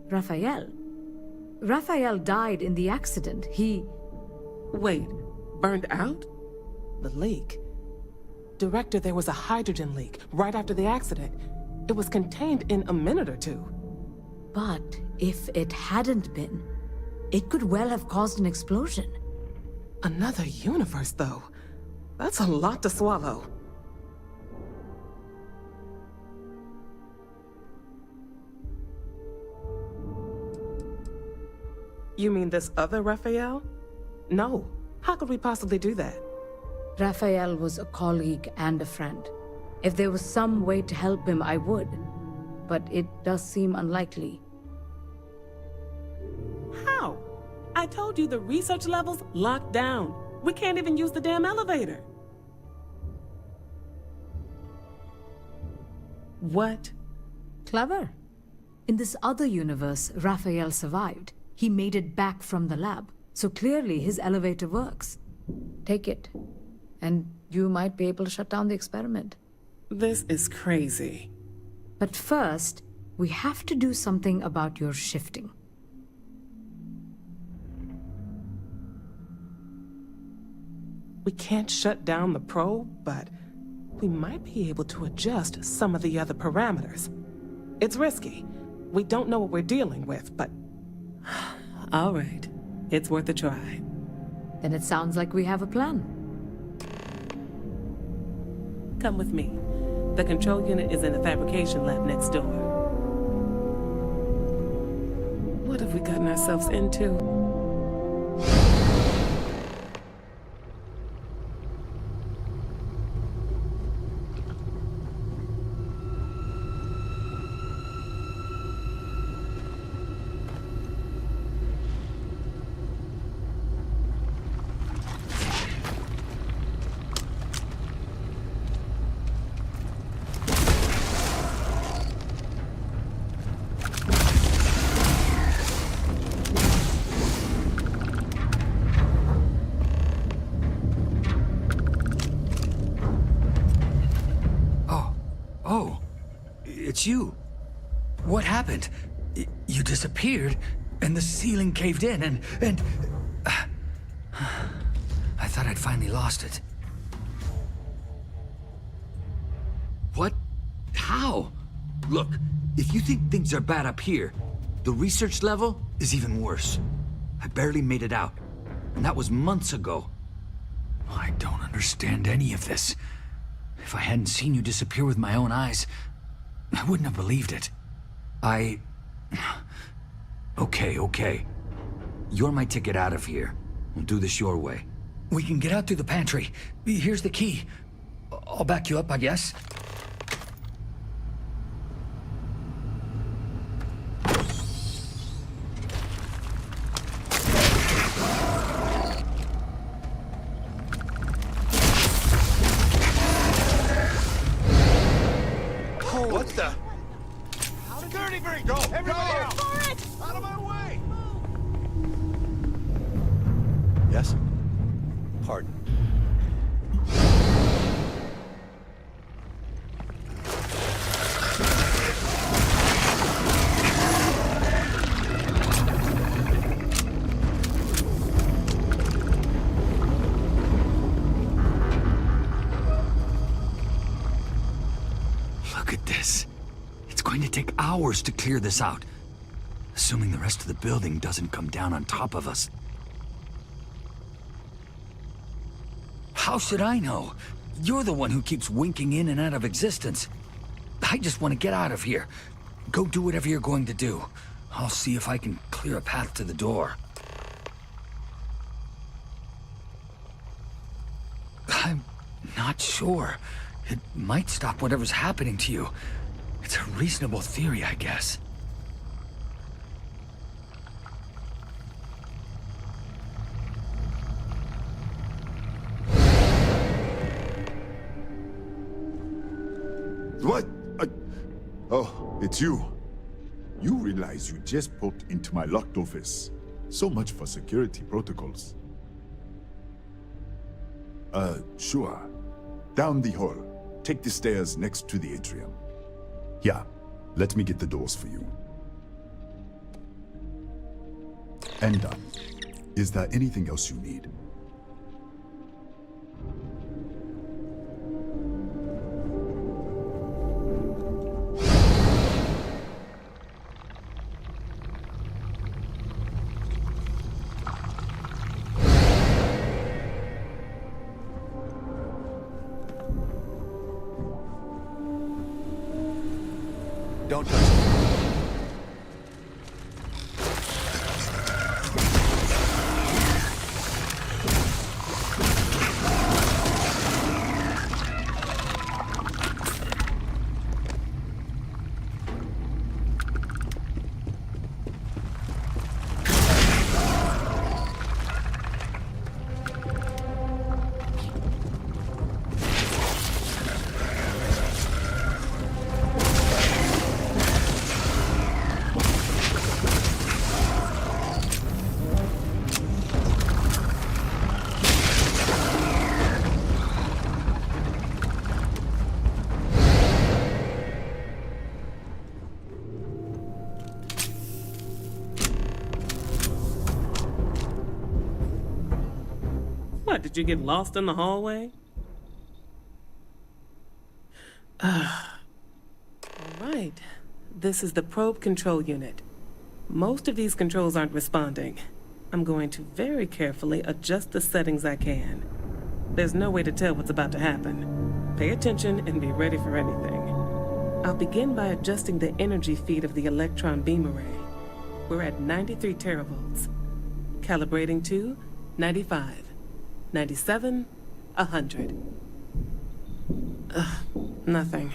Raphael? Raphael died in the accident. He... Wait, burned out? The leak. Director, there was a hydrogen leak right after the accident. It was contained in a minute or two. But if it hadn't been, it could well have caused an explosion. Another universe, though. That's a lot to swallow. You mean this other Raphael? No. How could we possibly do that? Raphael was a colleague and a friend. If there was some way to help him, I would. But it does seem unlikely. How? I told you the research level's locked down. We can't even use the damn elevator. What? Clever. In this other universe, Raphael survived. He made it back from the lab, so clearly his elevator works. Take it, and you might be able to shut down the experiment. This is crazy. But first, we have to do something about your shifting. We can't shut down the probe, but we might be able to adjust some of the other parameters. It's risky. We don't know what we're dealing with, but... All right. It's worth a try. Then it sounds like we have a plan. Come with me. The control unit is in the fabrication lab next door. What have we gotten ourselves into? Oh, it's you. What happened? You disappeared, and the ceiling caved in, and... I thought I'd finally lost it. What? How? Look, if you think things are bad up here, the research level is even worse. I barely made it out, and that was months ago. I don't understand any of this. If I hadn't seen you disappear with my own eyes, I wouldn't have believed it. Okay. You're my ticket out of here. We'll do this your way. We can get out through the pantry. Here's the key. I'll back you up, I guess. What the? Security breach! Go! Everybody out! For it! Out of my way! Yes? Pardon. Look at this. It's going to take hours to clear this out. Assuming the rest of the building doesn't come down on top of us. How should I know? You're the one who keeps winking in and out of existence. I just want to get out of here. Go do whatever you're going to do. I'll see if I can clear a path to the door. I'm not sure. It might stop whatever's happening to you. It's a reasonable theory, I guess. What? Oh, it's you. You realize you just poked into my locked office. So much for security protocols. Sure. Down the hall. take the stairs next to the atrium. Here, let me get the doors for you. And done. Is there anything else you need? Don't touch me. What, did you get lost in the hallway? All right. This is the probe control unit. Most of these controls aren't responding. I'm going to very carefully adjust the settings I can. There's no way to tell what's about to happen. Pay attention and be ready for anything. I'll begin by adjusting the energy feed of the electron beam array. We're at 93 teravolts. Calibrating to 95. 97, 100. Nothing.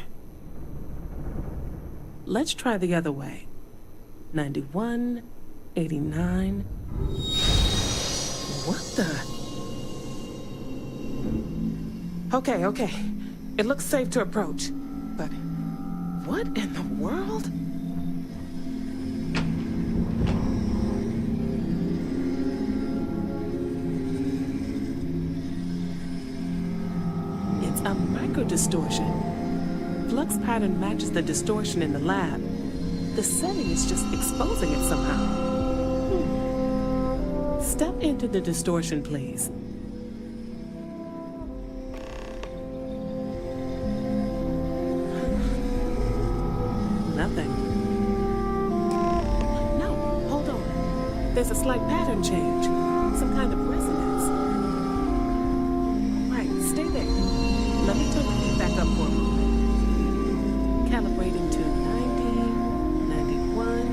Let's try the other way. 91, 89. What the? Okay. It looks safe to approach. But what in the world? A micro-distortion. Flux pattern matches the distortion in the lab. The setting is just exposing it somehow. Step into the distortion, please. Nothing. No, hold on. There's a slight pattern change. Some kind of resonance. Right, stay there. Let me turn the feed back up for a moment. Calibrating to 90, 91.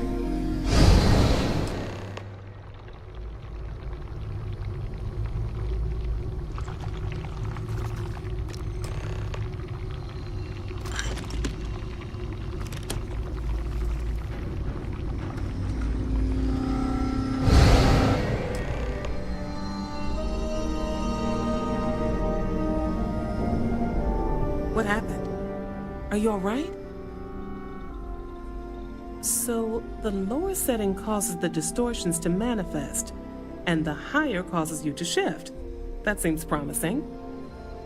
What happened? Are you all right? So, the lower setting causes the distortions to manifest, and the higher causes you to shift. That seems promising.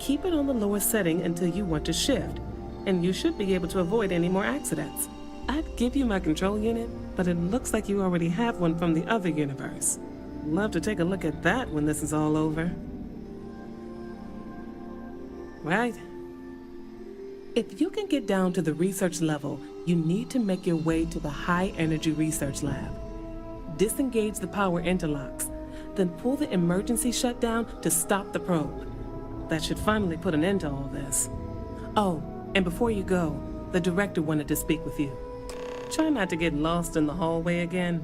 Keep it on the lower setting until you want to shift, and you should be able to avoid any more accidents. I'd give you my control unit, but it looks like you already have one from the other universe. Love to take a look at that when this is all over. Right. If you can get down to the research level, you need to make your way to the high-energy research lab. Disengage the power interlocks, then pull the emergency shutdown to stop the probe. That should finally put an end to all this. Oh, and before you go, the director wanted to speak with you. Try not to get lost in the hallway again.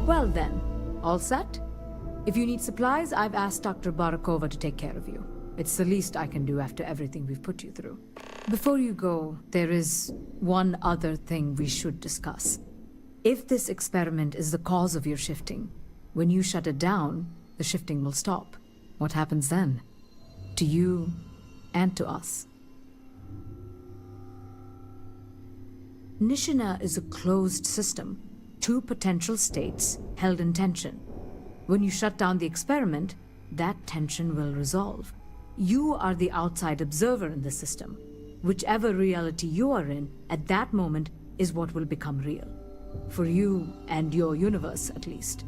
Well then, all set? If you need supplies, I've asked Dr. Barakova to take care of you. It's the least I can do after everything we've put you through. Before you go, there is one other thing we should discuss. If this experiment is the cause of your shifting, when you shut it down, the shifting will stop. What happens then? To you and to us. Nishina is a closed system. Two potential states held in tension. When you shut down the experiment, that tension will resolve. You are the outside observer in the system. Whichever reality you are in, at that moment, is what will become real. For you and your universe, at least.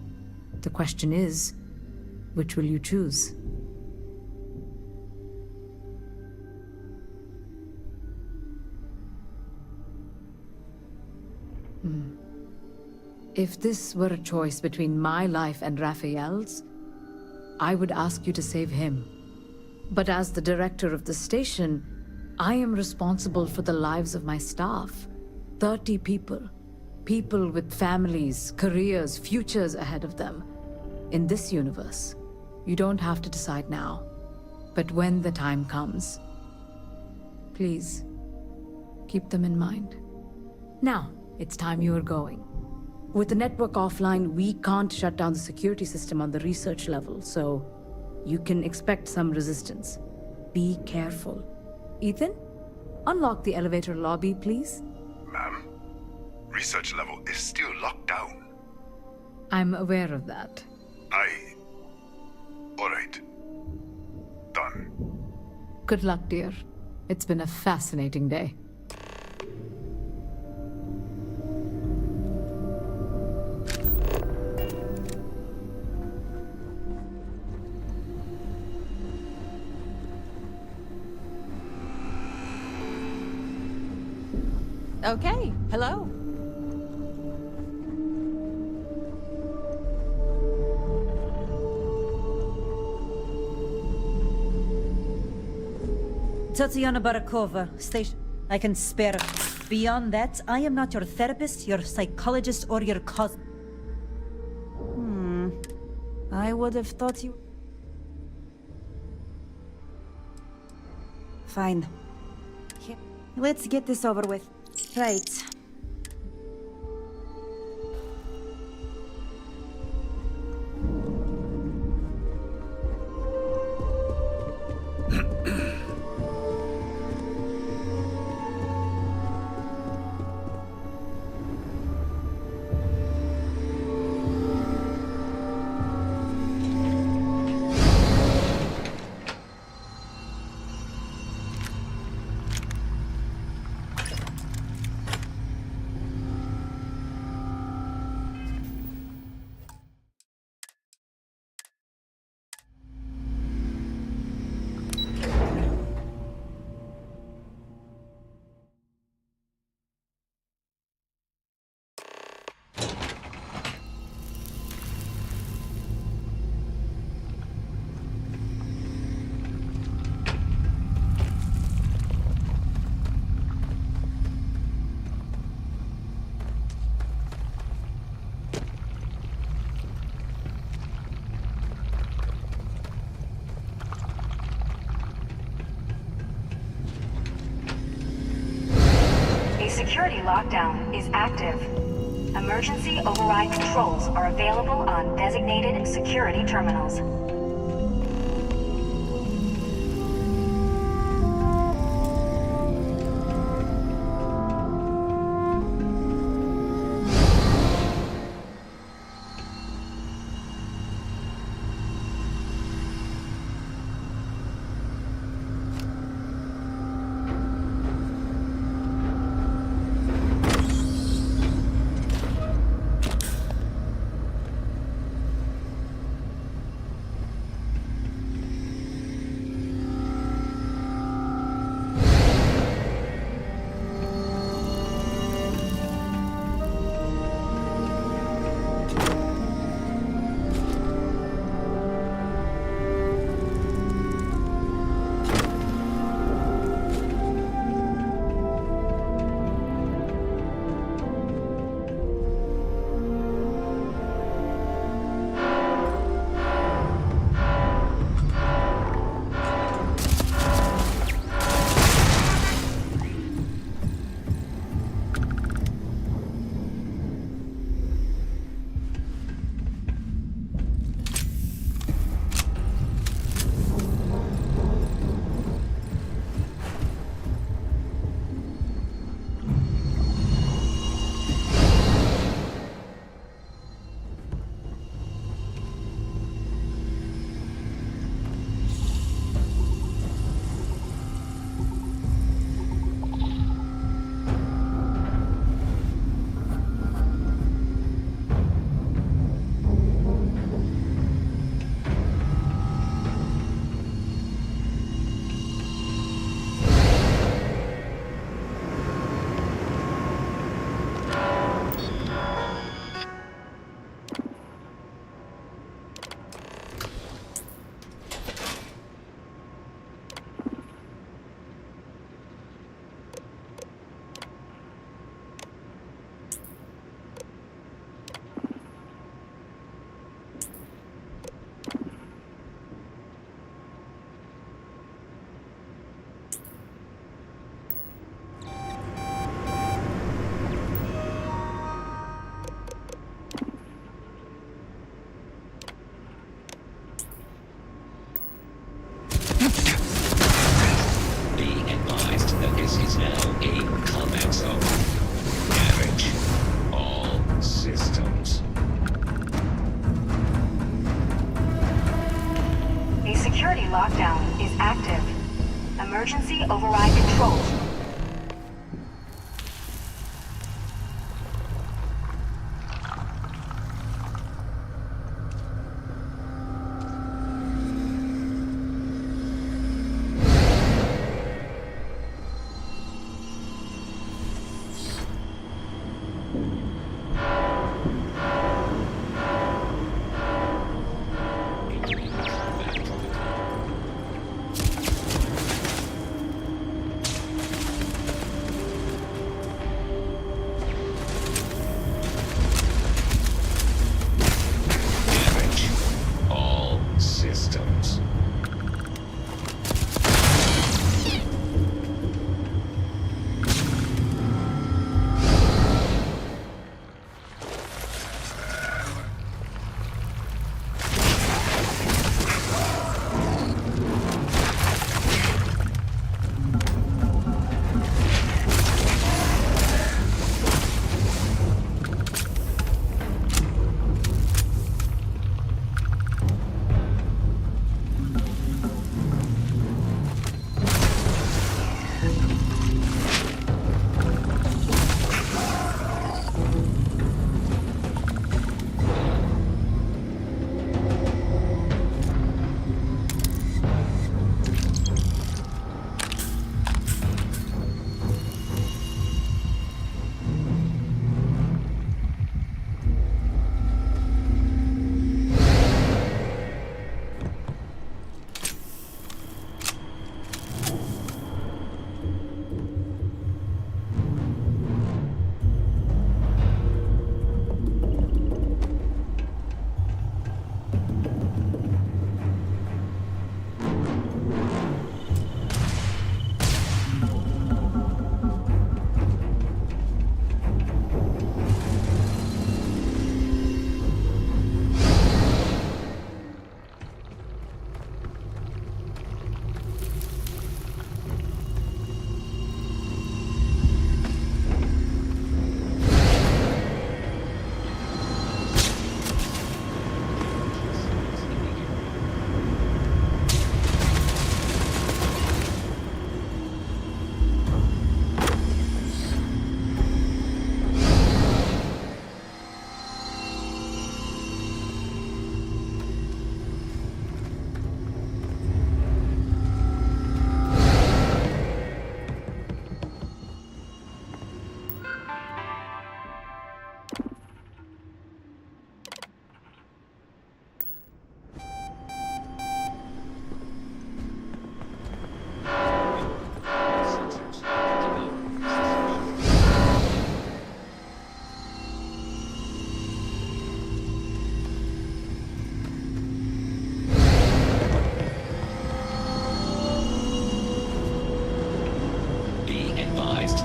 The question is, which will you choose? If this were a choice between my life and Raphael's, I would ask you to save him. But as the director of the station, I am responsible for the lives of my staff. 30 people. People with families, careers, futures ahead of them. In this universe, you don't have to decide now. But when the time comes, please, keep them in mind. Now, it's time you are going. With the network offline, we can't shut down the security system on the research level, so you can expect some resistance. Be careful. Ethan, unlock the elevator lobby, please. Ma'am, research level is still locked down. I'm aware of that. All right. Done. Good luck, dear. It's been a fascinating day. Okay, hello. Tatiana Barakova, station. I can spare. Beyond that, I am not your therapist, your psychologist, or your cos. I would have thought you. Fine. Here. Let's get this over with. Right. Security lockdown is active. Emergency override controls are available on designated security terminals. Emergency override controls. All systems.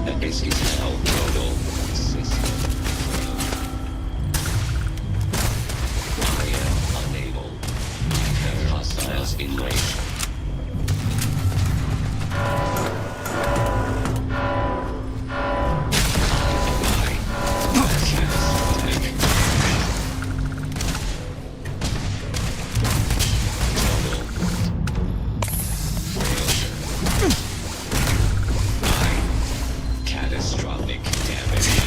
That this is now total system. I am unable. The hostiles in range. Catastrophic damage.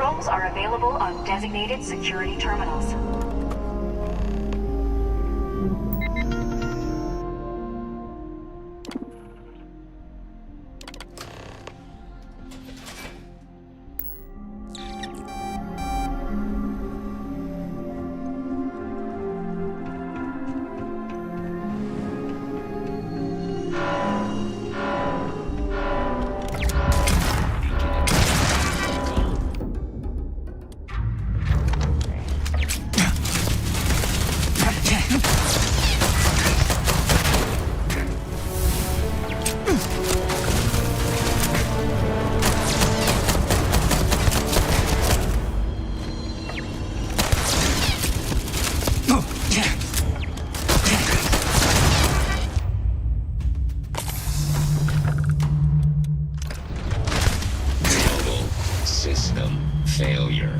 controls are available on designated security terminals. System failure.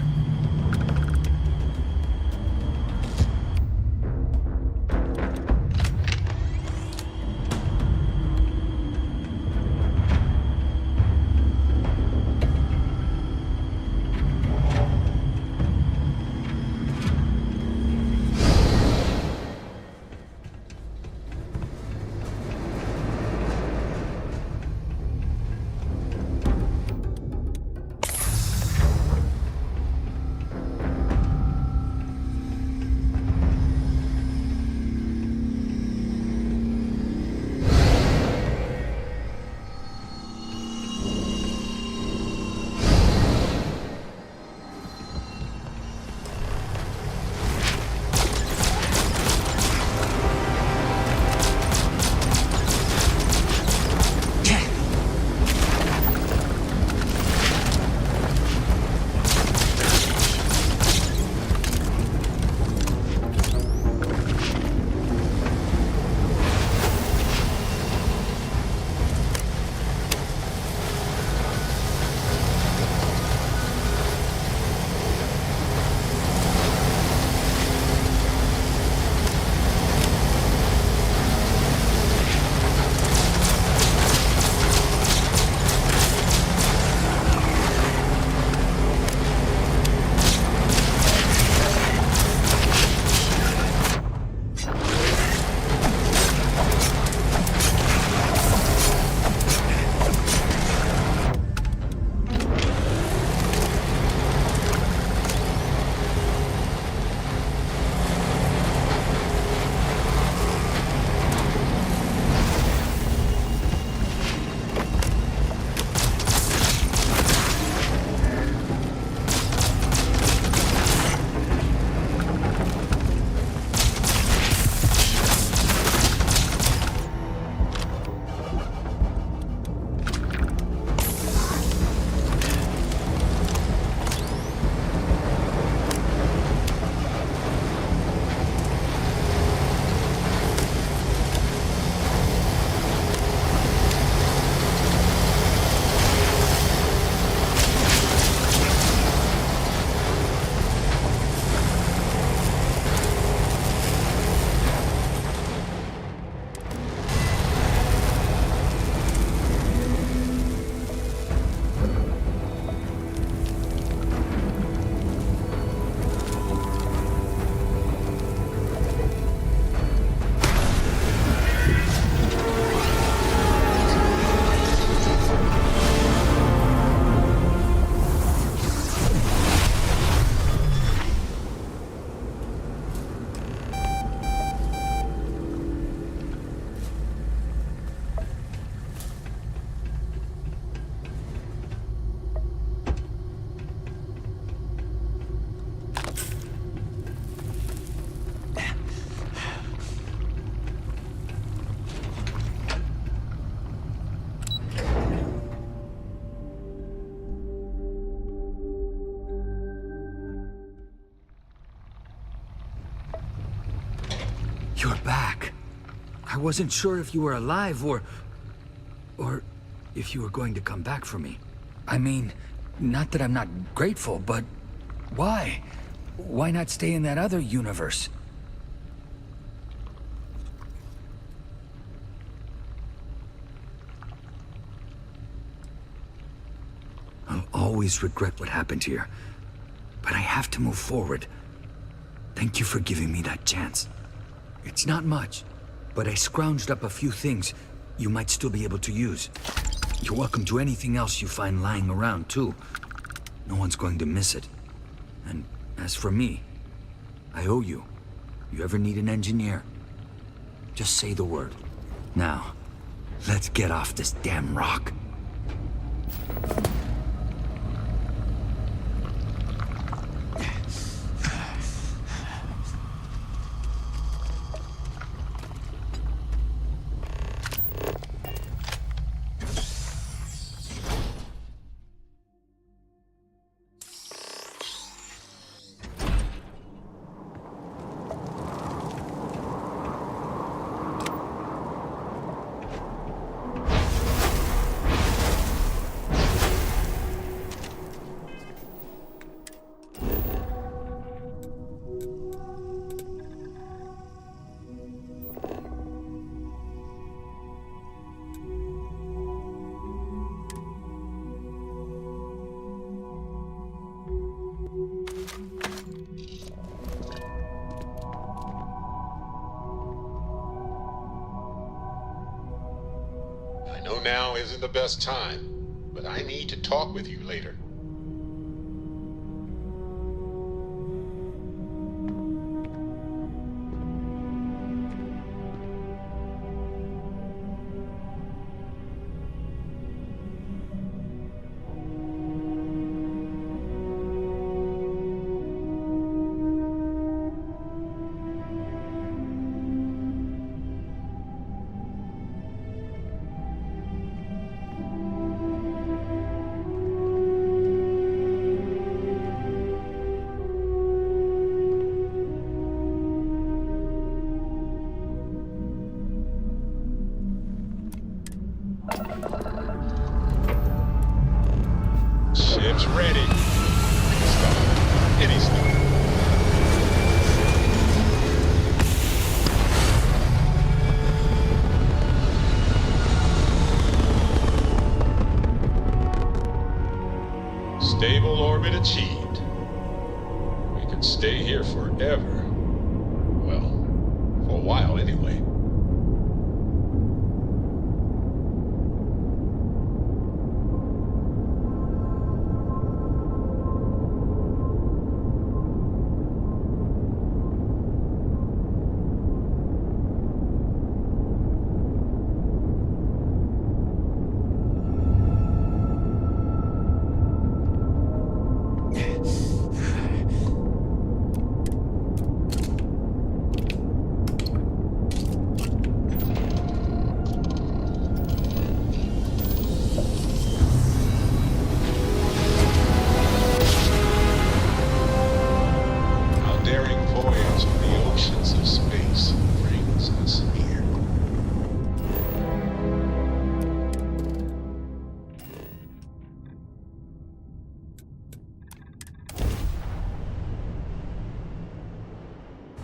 You're back. I wasn't sure if you were alive or if you were going to come back for me. I mean, not that I'm not grateful, but why? Why not stay in that other universe? I'll always regret what happened here. but I have to move forward. Thank you for giving me that chance. It's not much, but I scrounged up a few things you might still be able to use. You're welcome to anything else you find lying around, too. No one's going to miss it. And as for me, I owe you. You ever need an engineer, just say the word. Now, let's get off this damn rock. I know now isn't the best time, but I need to talk with you later. Ship's ready. Stop. Any stop. Stable orbit achieved. We could stay here forever. Well, for a while anyway.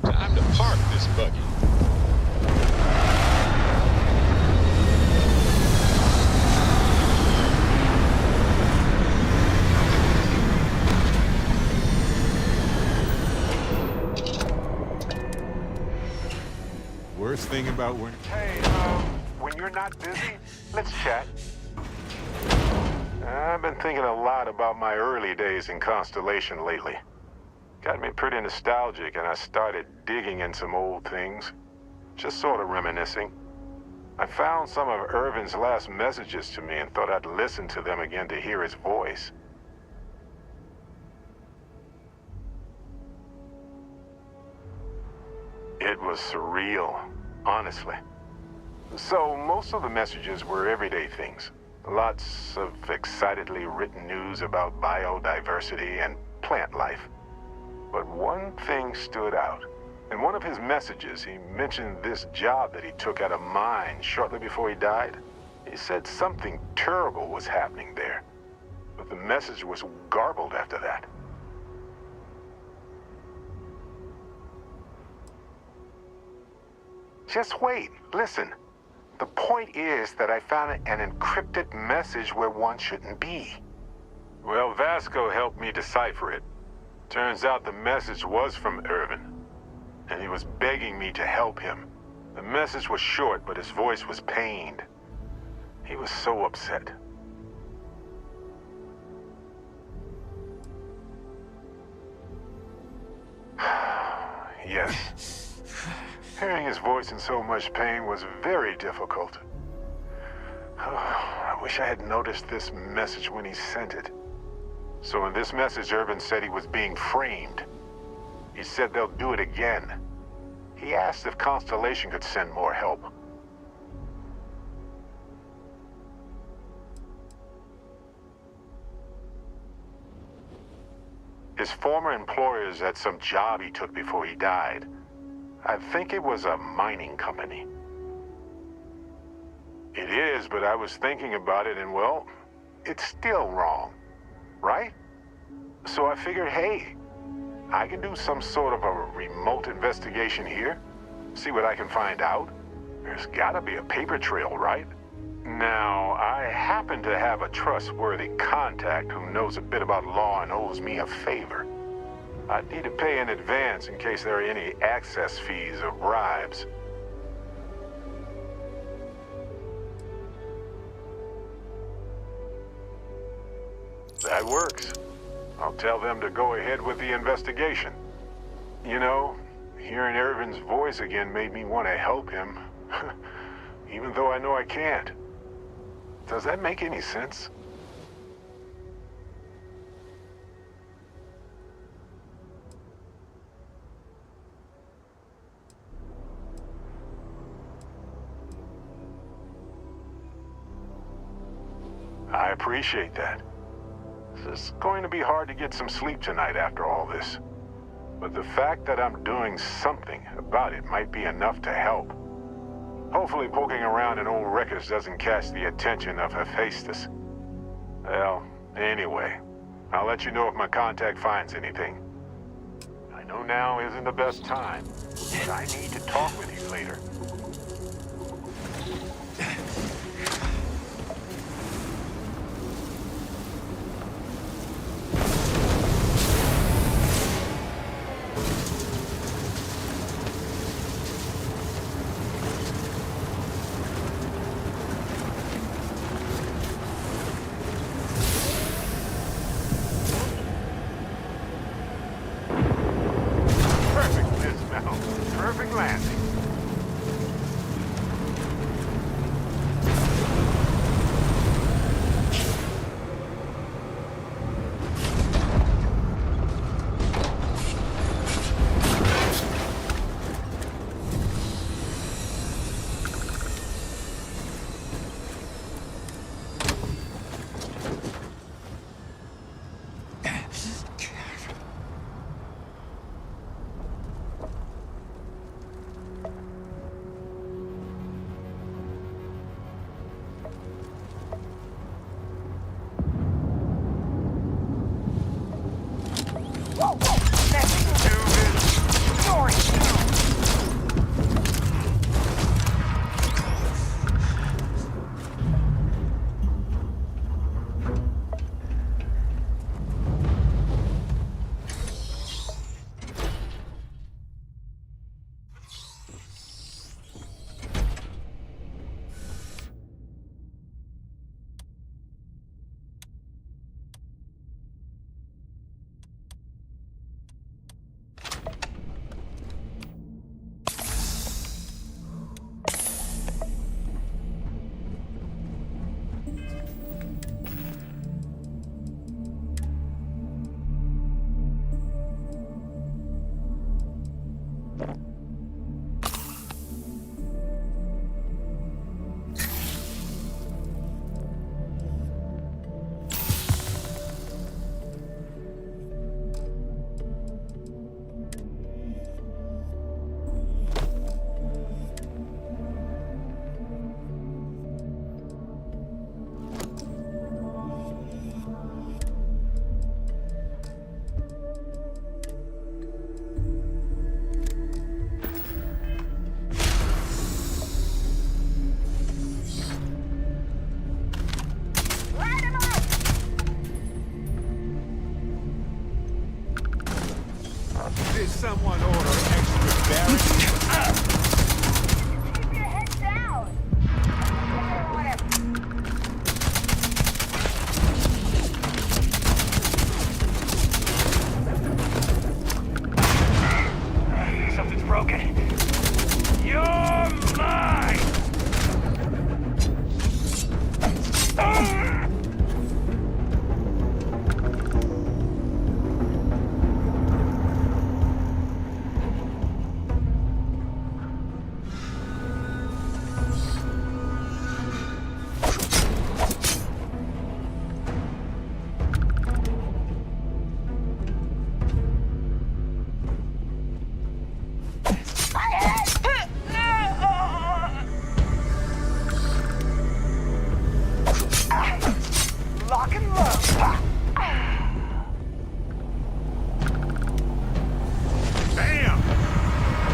Time to park this buggy. Worst thing about when... Hey, when you're not busy, let's chat. I've been thinking a lot about my early days in Constellation lately. Got me pretty nostalgic, and I started digging in some old things. Just sort of reminiscing. I found some of Irvin's last messages to me and thought I'd listen to them again to hear his voice. It was surreal, honestly. So, most of the messages were everyday things. Lots of excitedly written news about biodiversity and plant life. But one thing stood out. In one of his messages, he mentioned this job that he took at a mine shortly before he died. He said something terrible was happening there, but the message was garbled after that. Just wait, listen. The point is that I found an encrypted message where one shouldn't be. Well, Vasco helped me decipher it. Turns out the message was from Irvin, and he was begging me to help him. The message was short, but his voice was pained. He was so upset. Yes. Hearing his voice in so much pain was very difficult. I wish I had noticed this message when he sent it. So in this message, Irvin said he was being framed. He said they'll do it again. He asked if Constellation could send more help. His former employers had some job he took before he died. I think it was a mining company. It is, but I was thinking about it and, well, it's still wrong, right? So I figured, hey, I can do some sort of a remote investigation here, see what I can find out. There's gotta be a paper trail, right? Now, I happen to have a trustworthy contact who knows a bit about law and owes me a favor. I'd need to pay in advance in case there are any access fees or bribes. That works. I'll tell them to go ahead with the investigation. You know, hearing Irvin's voice again made me want to help him, even though I know I can't. Does that make any sense? I appreciate that. It's going to be hard to get some sleep tonight after all this. But the fact that I'm doing something about it might be enough to help. Hopefully poking around in old records doesn't catch the attention of Hephaestus. Well, anyway, I'll let you know if my contact finds anything. I know now isn't the best time, but I need to talk with you later. Perfect landing. did someone order extra barrels? Keep your head down. Something's broken. You're mine! Lock and load. Bam!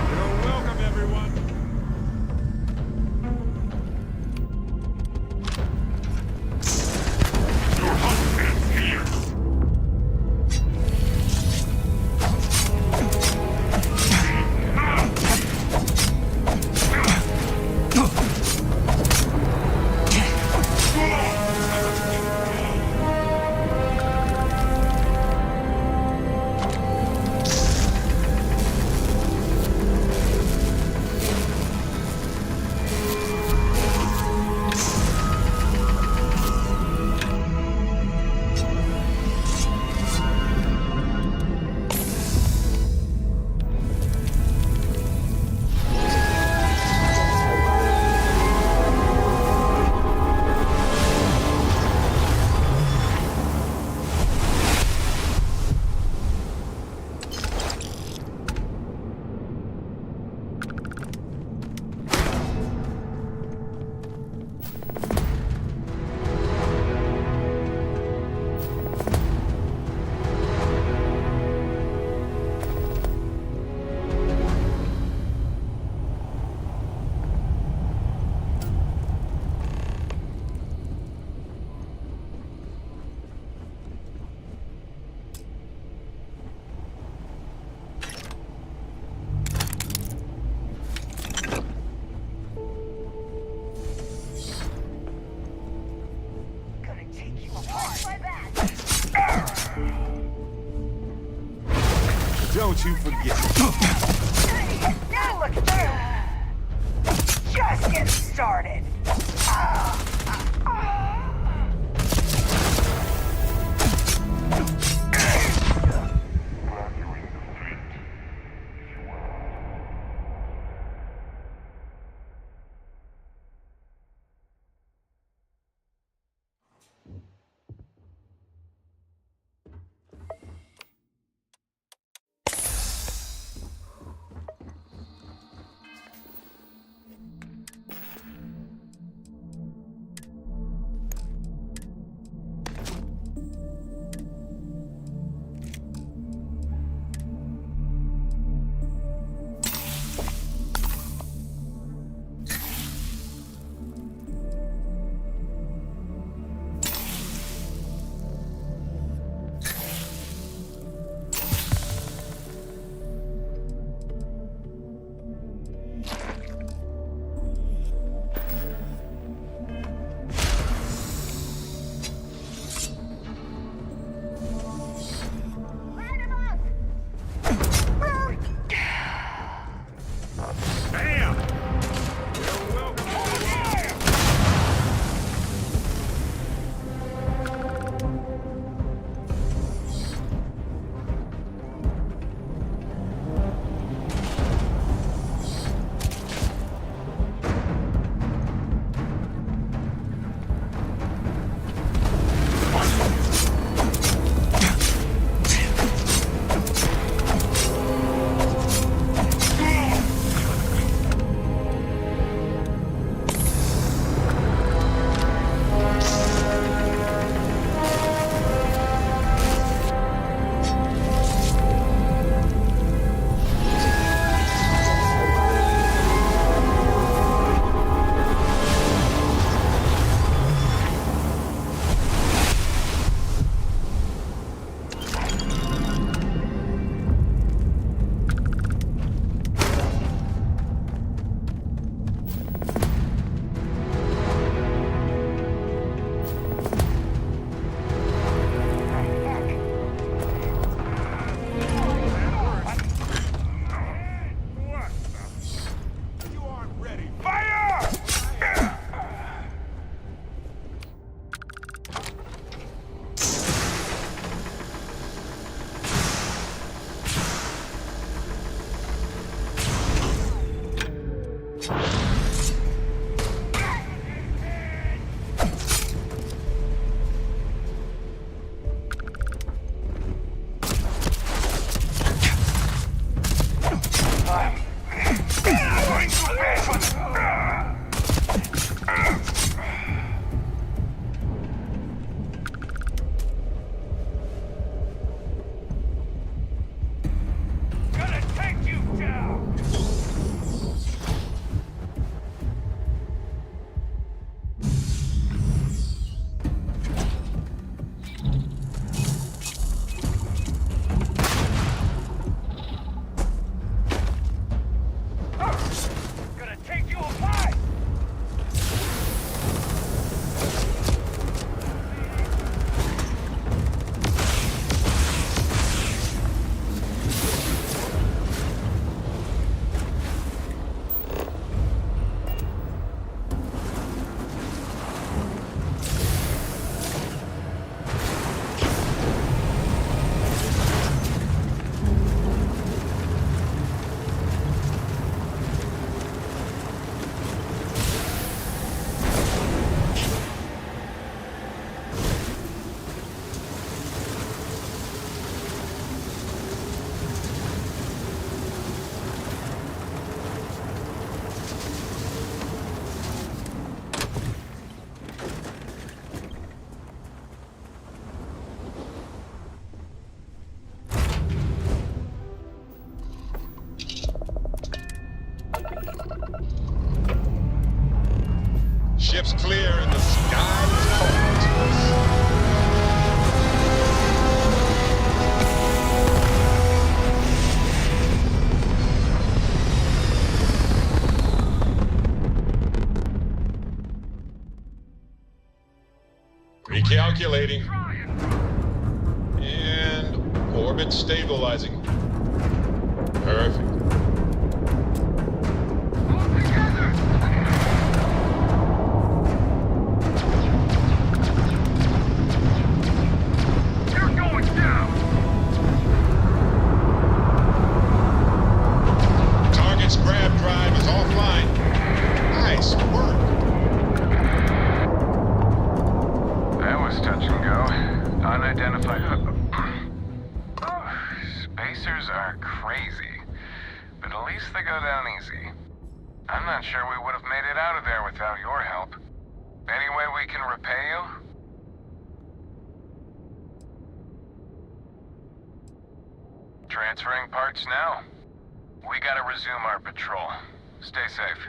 You're welcome, everyone. Don't you forget. Now look at you! Just getting started! Orbit stabilizing. Perfect. Target's grab drive is offline. Nice work. That was touch and go. Unidentified. Spacers are crazy, but at least they go down easy. I'm not sure we would have made it out of there without your help. Any way we can repay you? Transferring parts now. We gotta resume our patrol. Stay safe.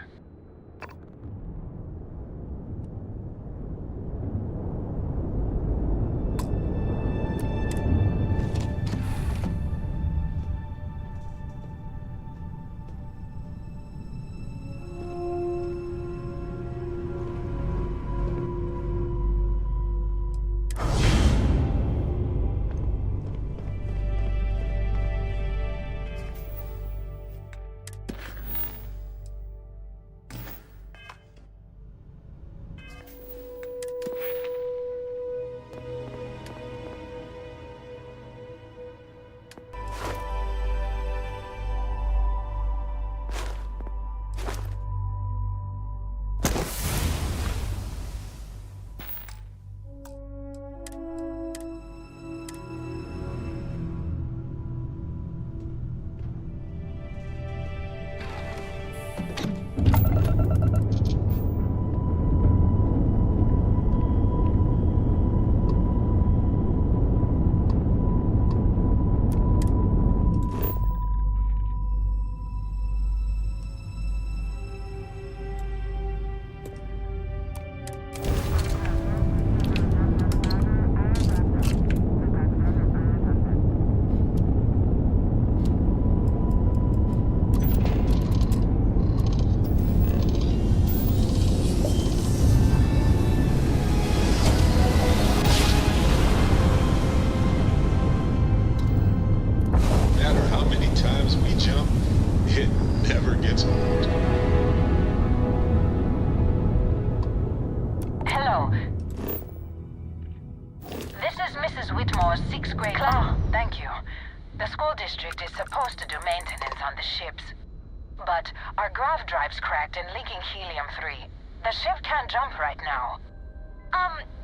But our grav drive's cracked and leaking helium-3. The ship can't jump right now.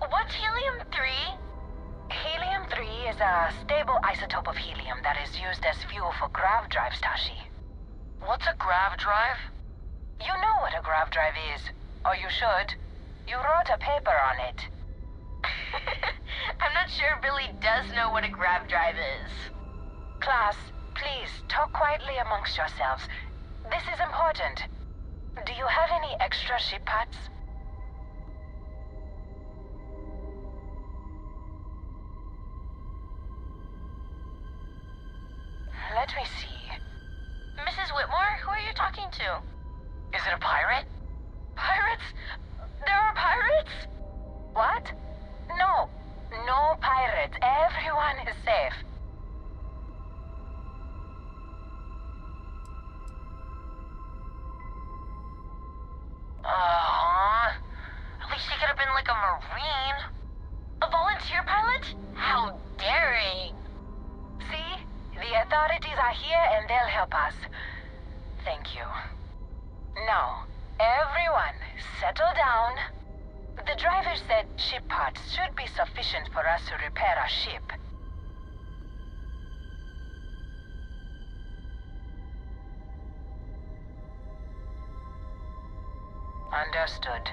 What's helium-3? Helium-3 is a stable isotope of helium that is used as fuel for grav drives, Tashi. What's a grav drive? You know what a grav drive is. Or you should. You wrote a paper on it. I'm not sure Billy does know what a grav drive is. Class, please, talk quietly amongst yourselves. This is important. Do you have any extra ship parts? Let me see. Mrs. Whitmore, who are you talking to? Is it a pirate? Pirates? There are pirates? What? No. No pirates. Everyone is safe. At least he could have been like a Marine. A volunteer pilot? How daring. See? The authorities are here and they'll help us. Thank you. Now, everyone, settle down. The driver said ship parts should be sufficient for us to repair our ship. Understood.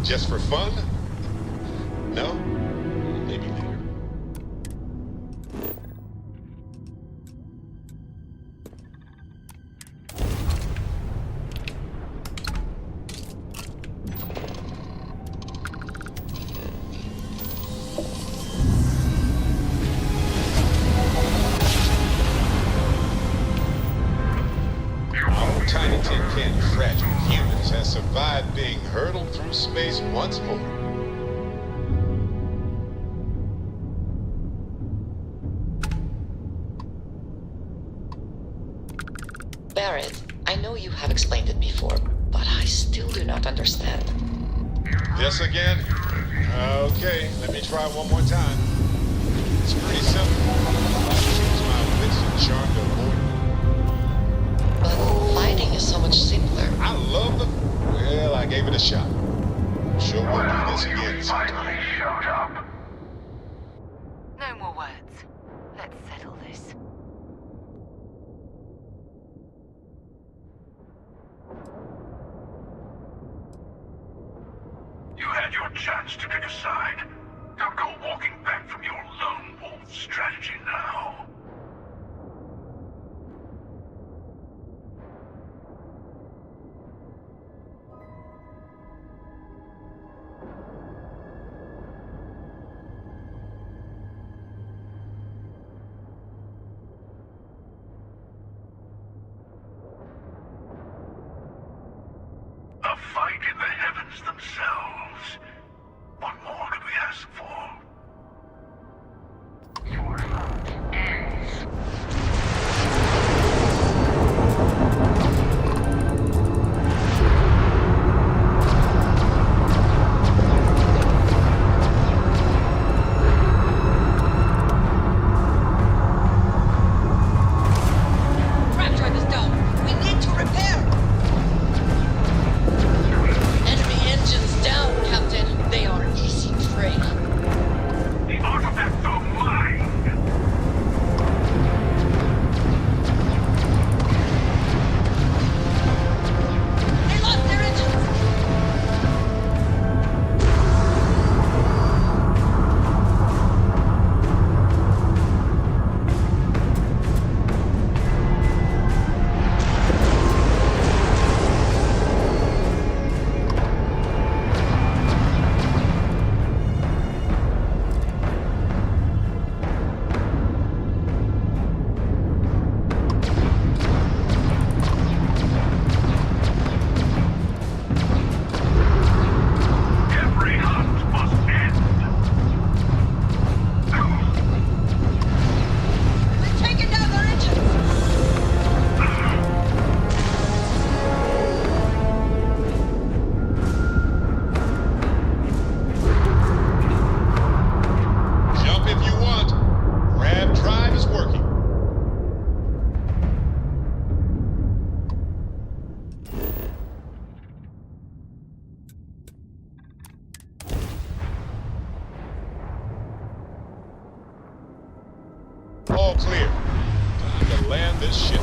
Just for fun? No? Maybe later. hurtle through space once more. Barrett, I know you have explained it before, but I still do not understand. This again? Okay, let me try one more time. It's pretty simple. I use my wits and charm to avoid it. But fighting is so much simpler. I love the... Well, I gave it a shot. Sure we'll do this again sometime. Showed up. No more words. Let's settle this. You had your chance to pick a side. Don't go walking back from your lone wolf strategy now. A fight in the heavens themselves. What more could we ask for? Your vote ends. Trap drive is down. We need to repair. Enemy engines down, Captain. They are easy prey. The artifacts are mine. They lost their engines. Every hunt must end. We've taken down their engines. Jump if you want. Grab drive is working. All clear. Time to land this ship.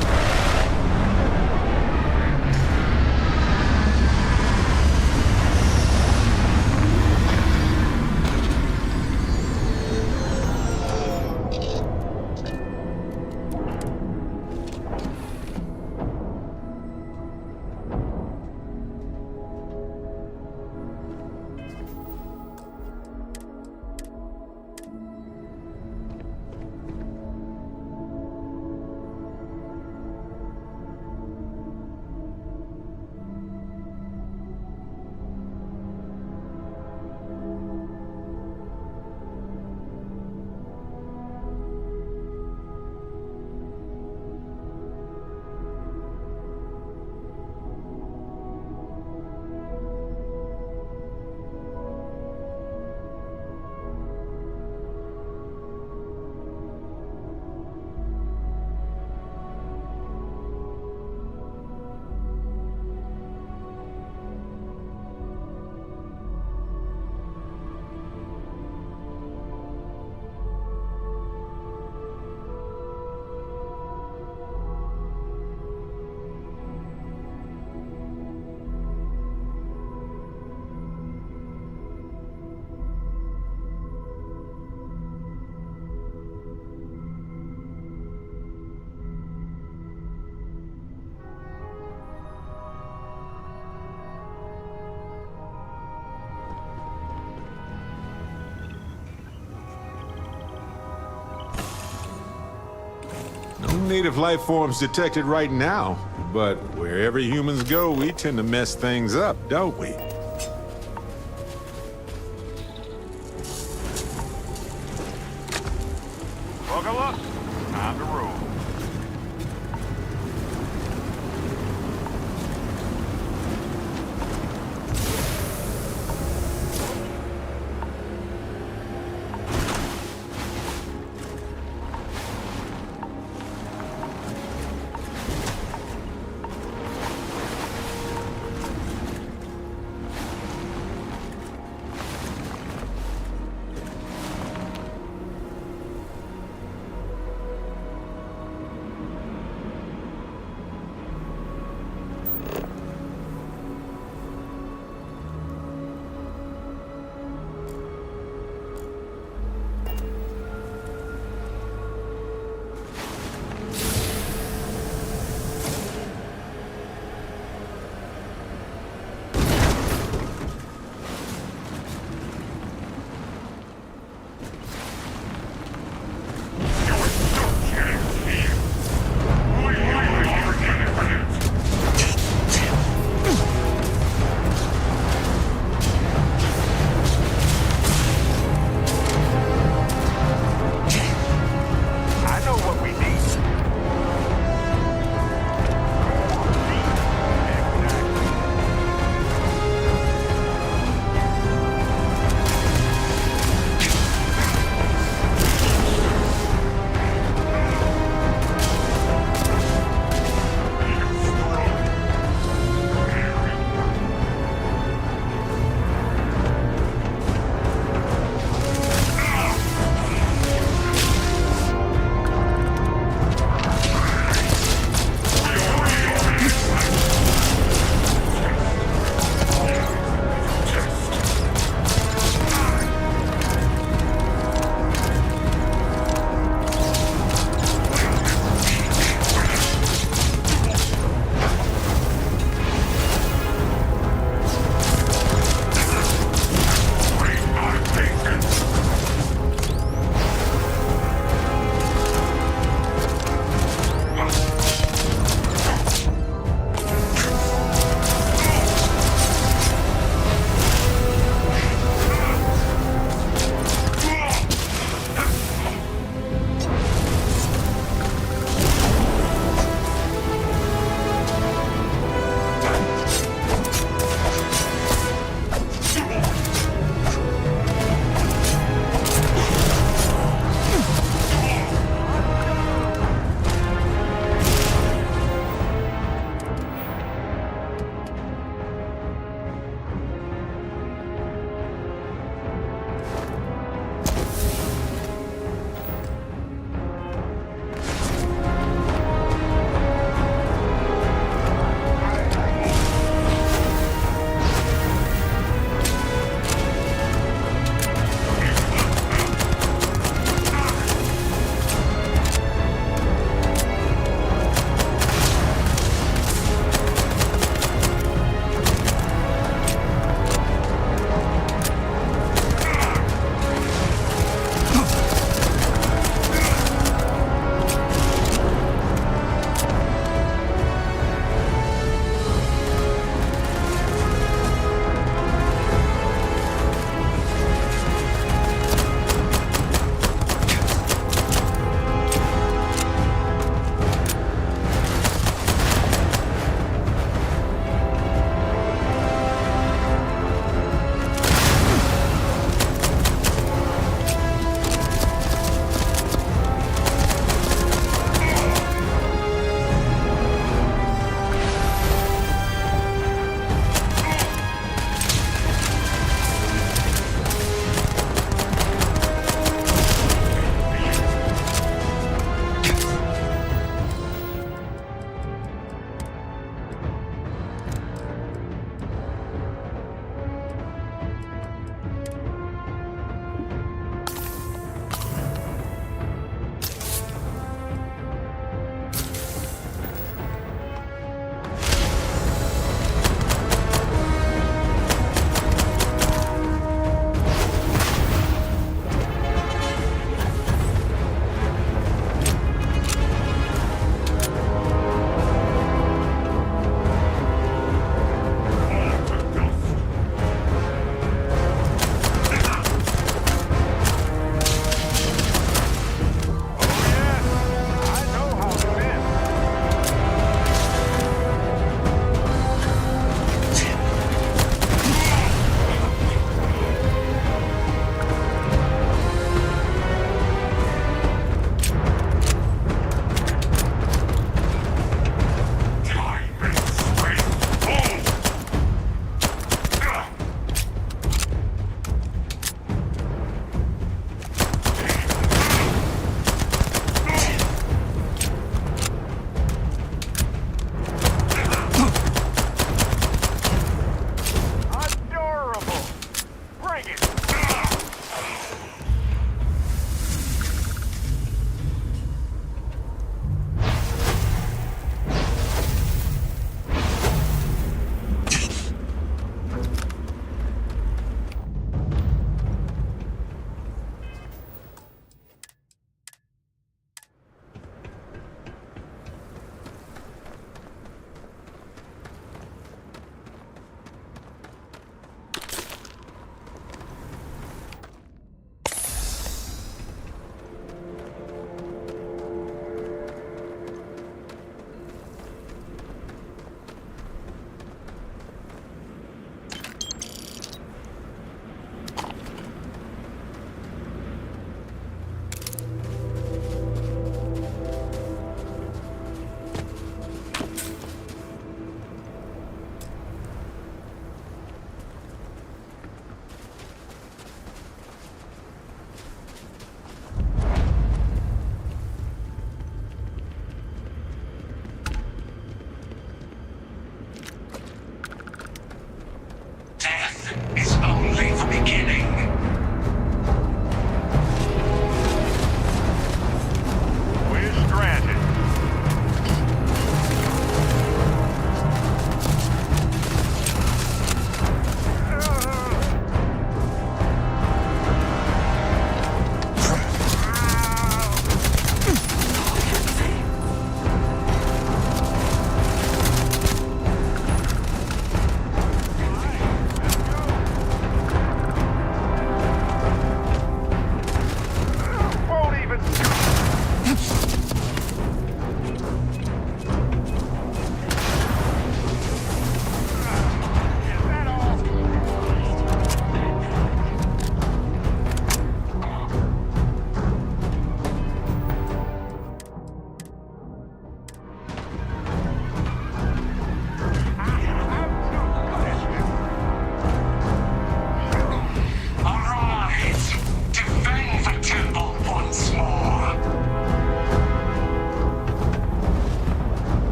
No native life forms detected right now, but wherever humans go, we tend to mess things up, don't we? Buckle up. Time to roll.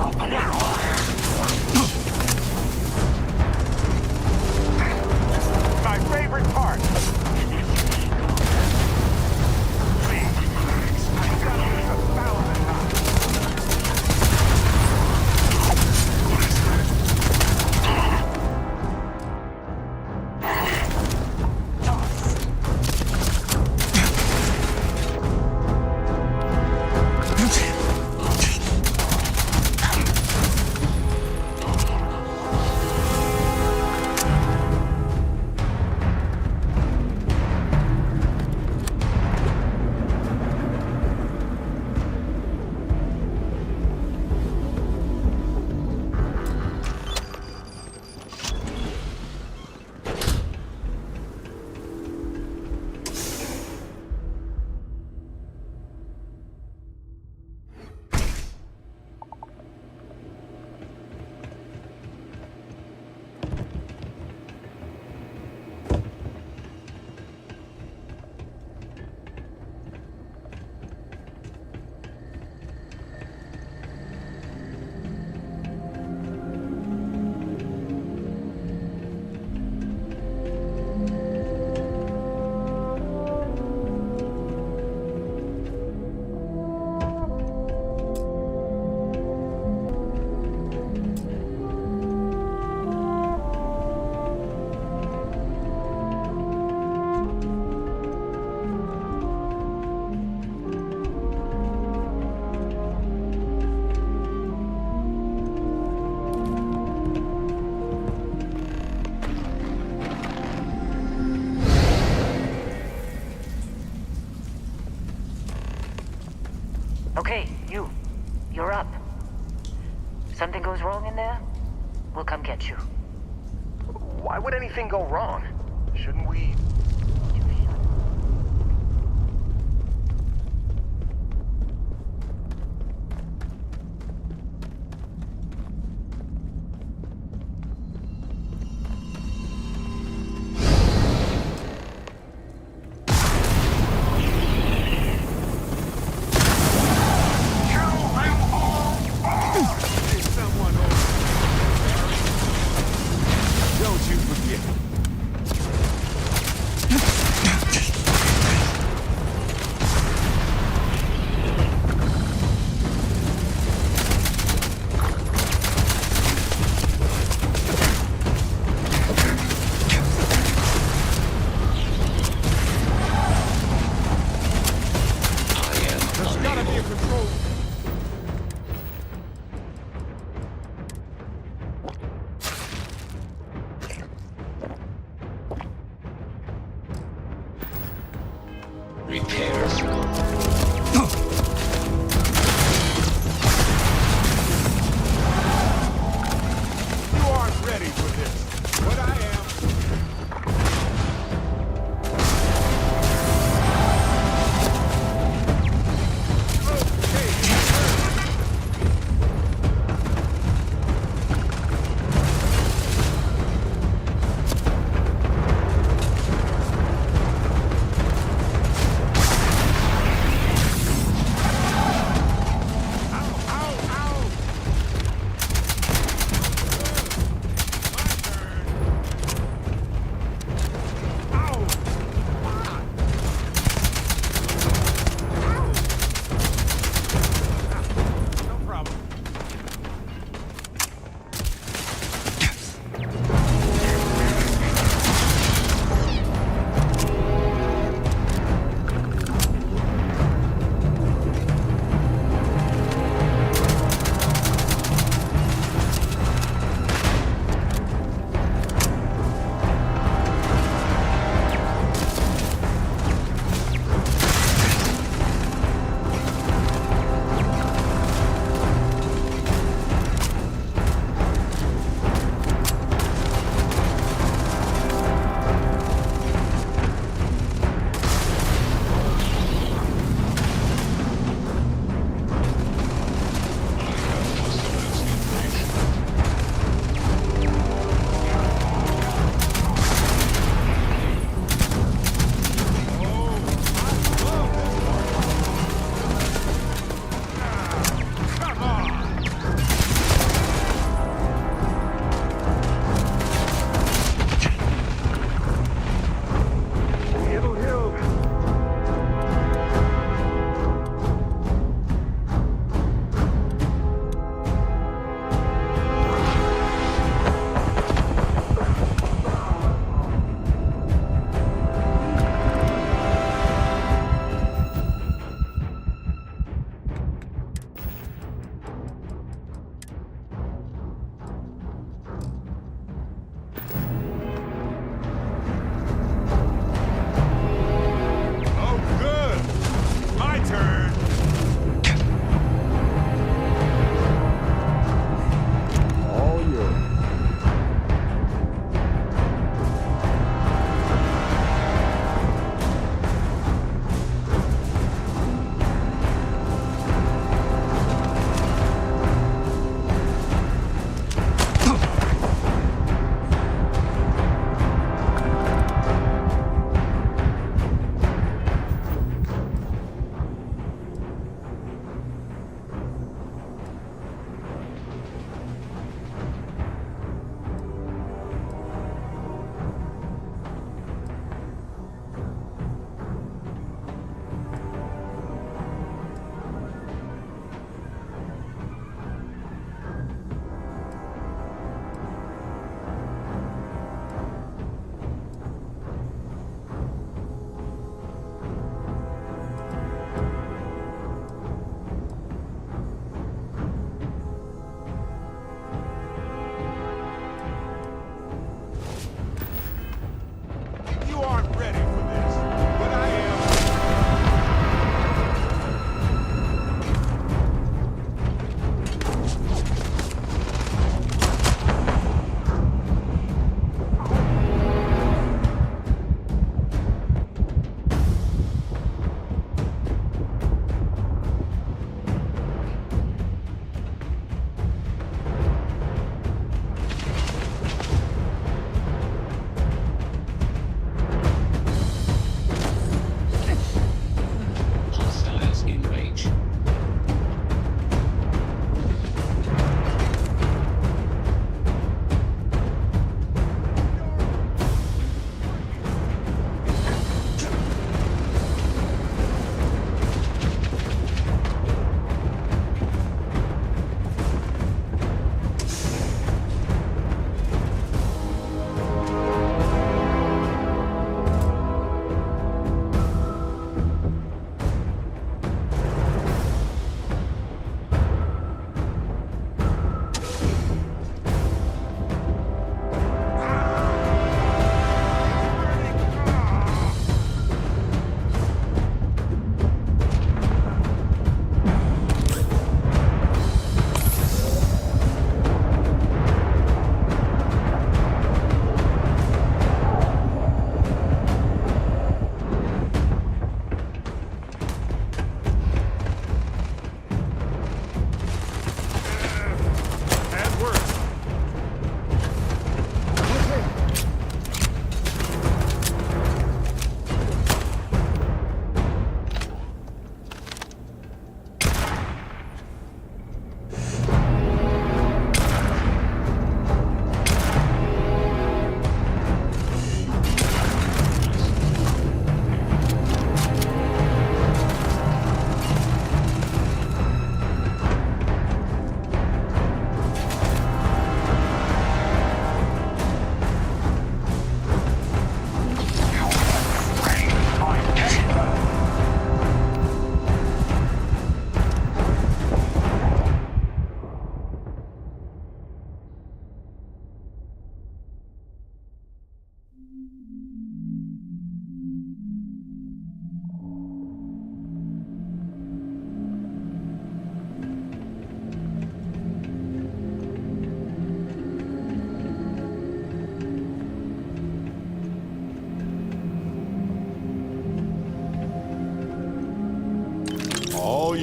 My favorite part. I've done this 1,000 times. Okay, you're up. Something goes wrong in there, we'll come get you. Why would anything go wrong? Shouldn't we... Don't you forget.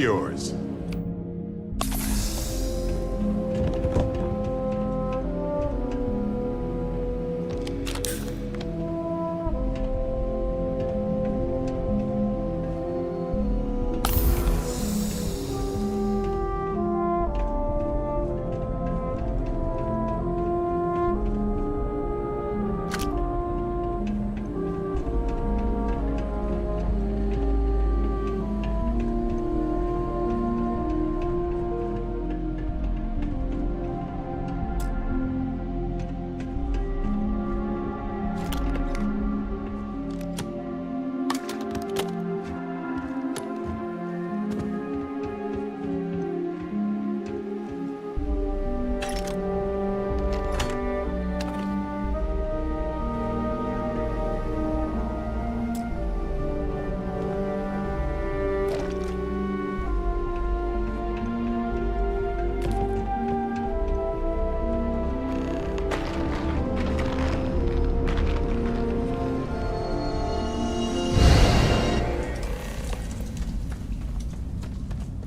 yours.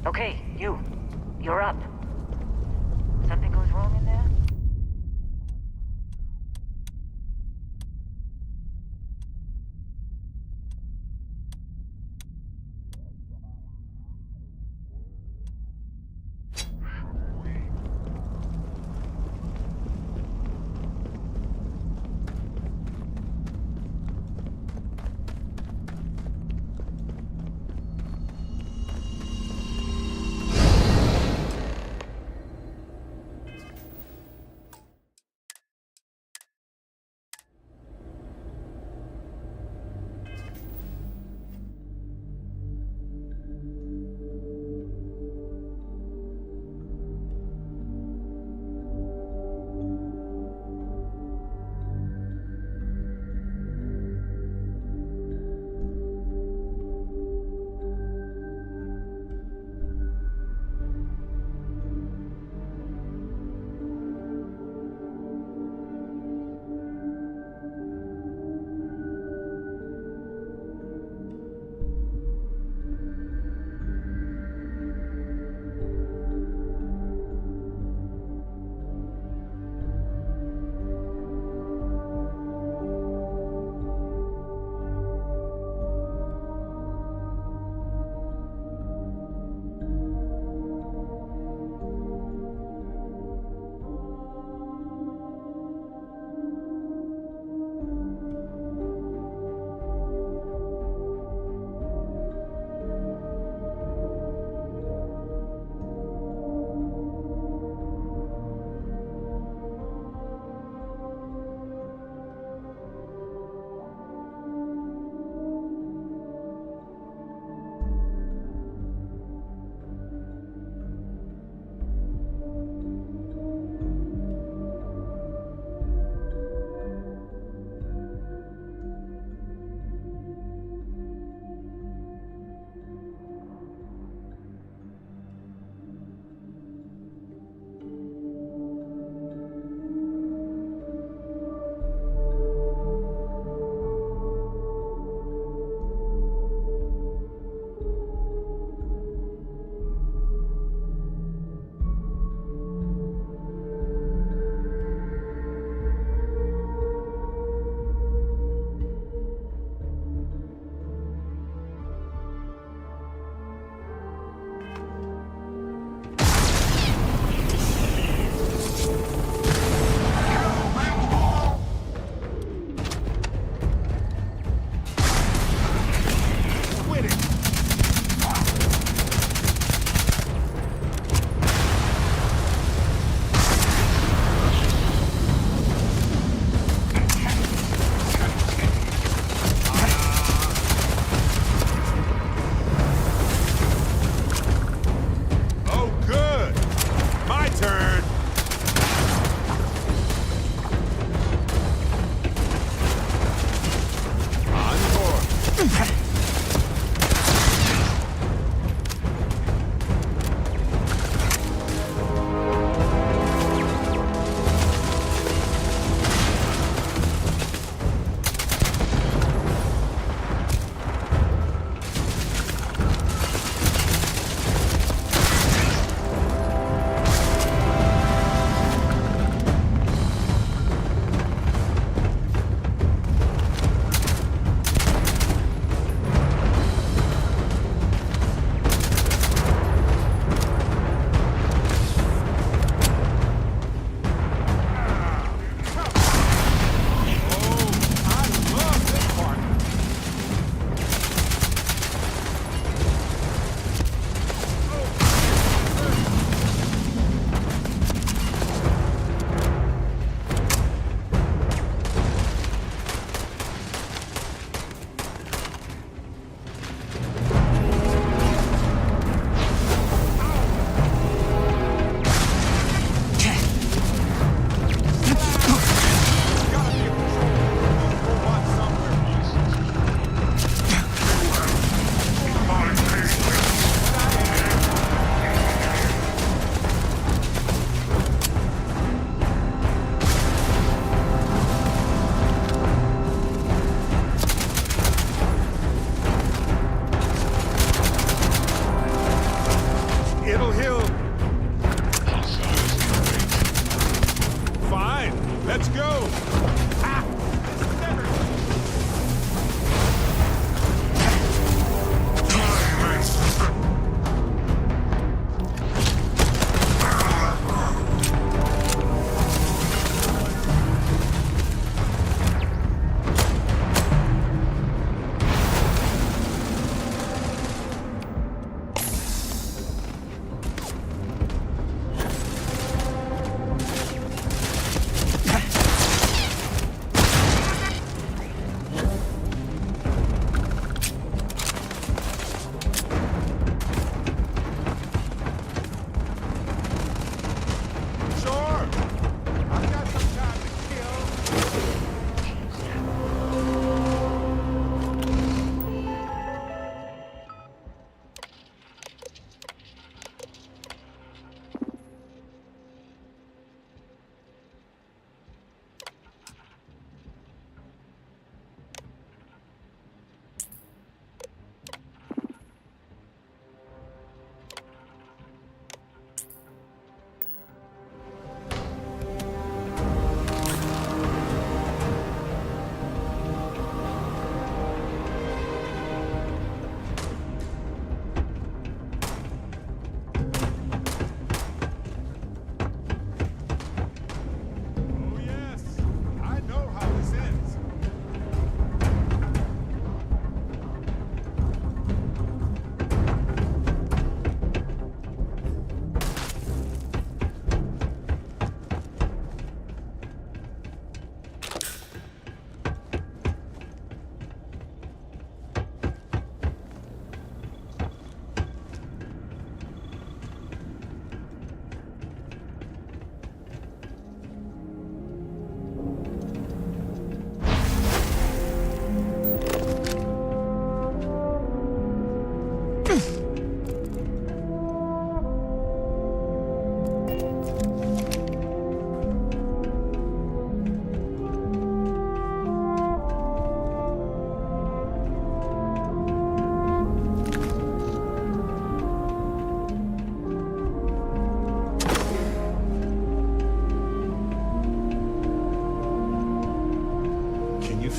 Okay, you're up. Something goes wrong in there?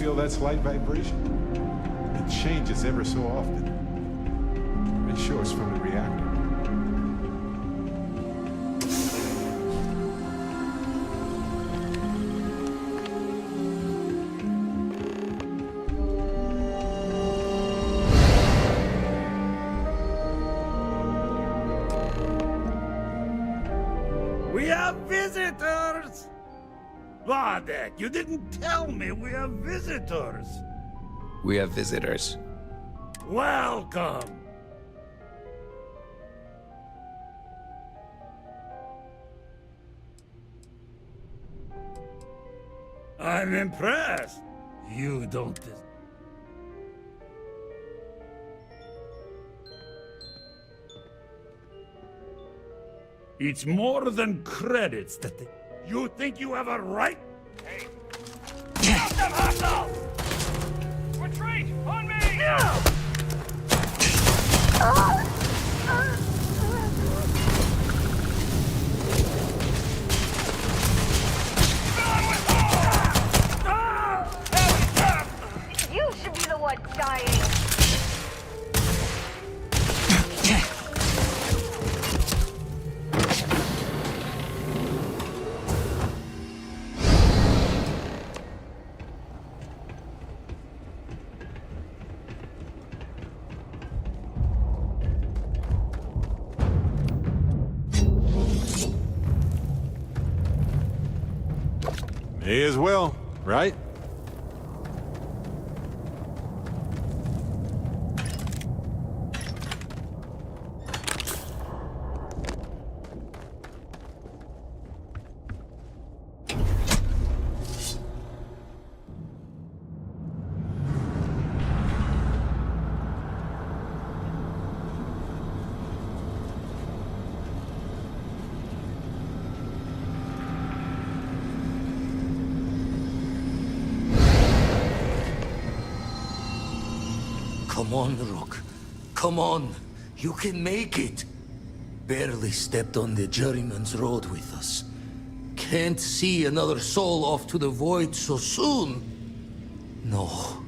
feel that slight vibration? It changes ever so often. Pretty sure it's from the reactor. We have visitors! Wadek, you didn't tell me we have visitors! We have visitors. Welcome! I'm impressed. You don't... It's more than credits that they... You think you have a right? Hey! Stop them hostiles! Retreat! On me! You should be the one dying. May as well, right? Come on, Rook. Come on. You can make it. Barely stepped on the juryman's road with us. Can't see another soul off to the void so soon. No.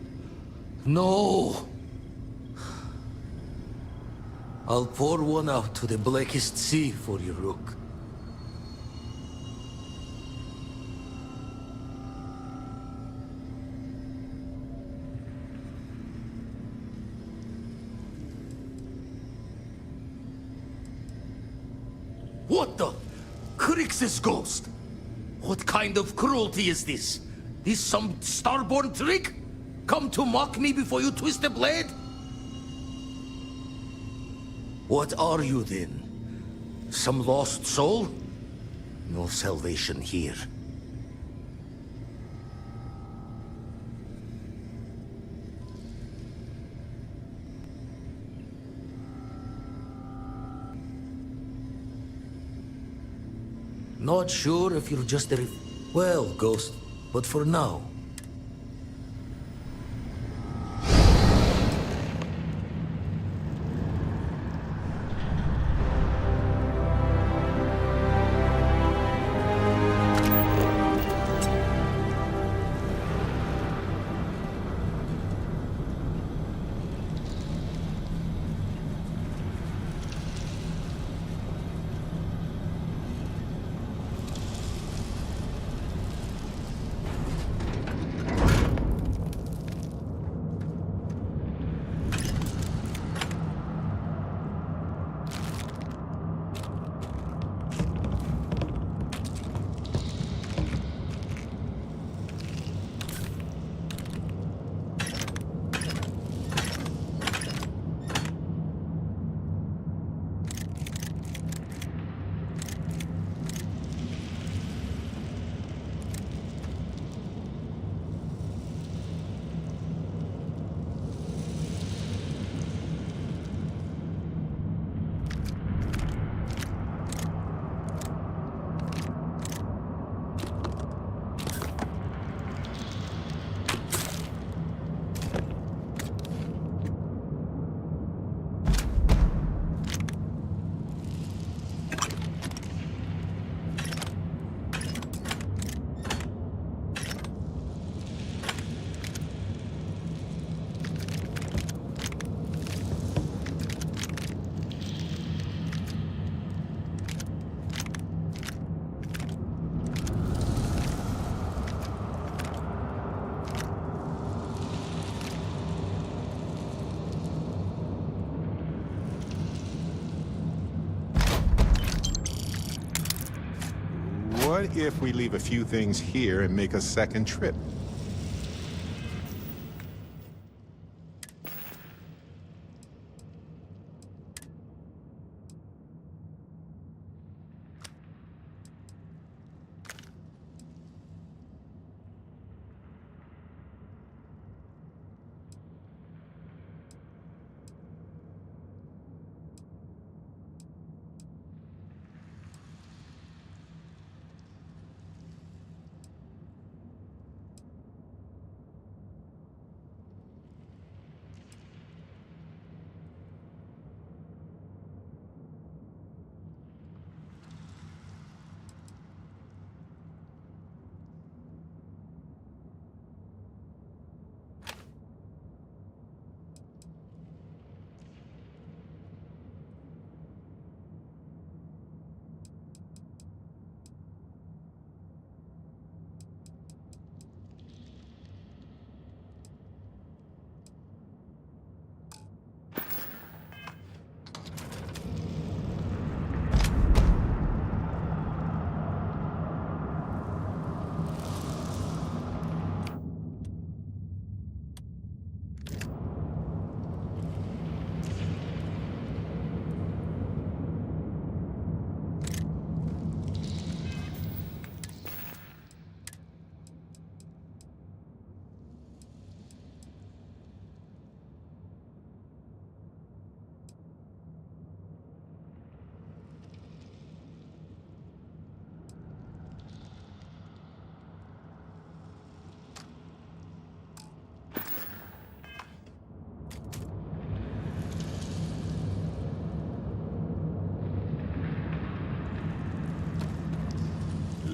No. I'll pour one out to the blackest sea for you, Rook. What the? Crix's ghost? What kind of cruelty is this? Is some Starborn trick? Come to mock me before you twist the blade? What are you then? Some lost soul? No salvation here. Not sure if you're just a... Well, Ghost, but for now... What if we leave a few things here and make a second trip?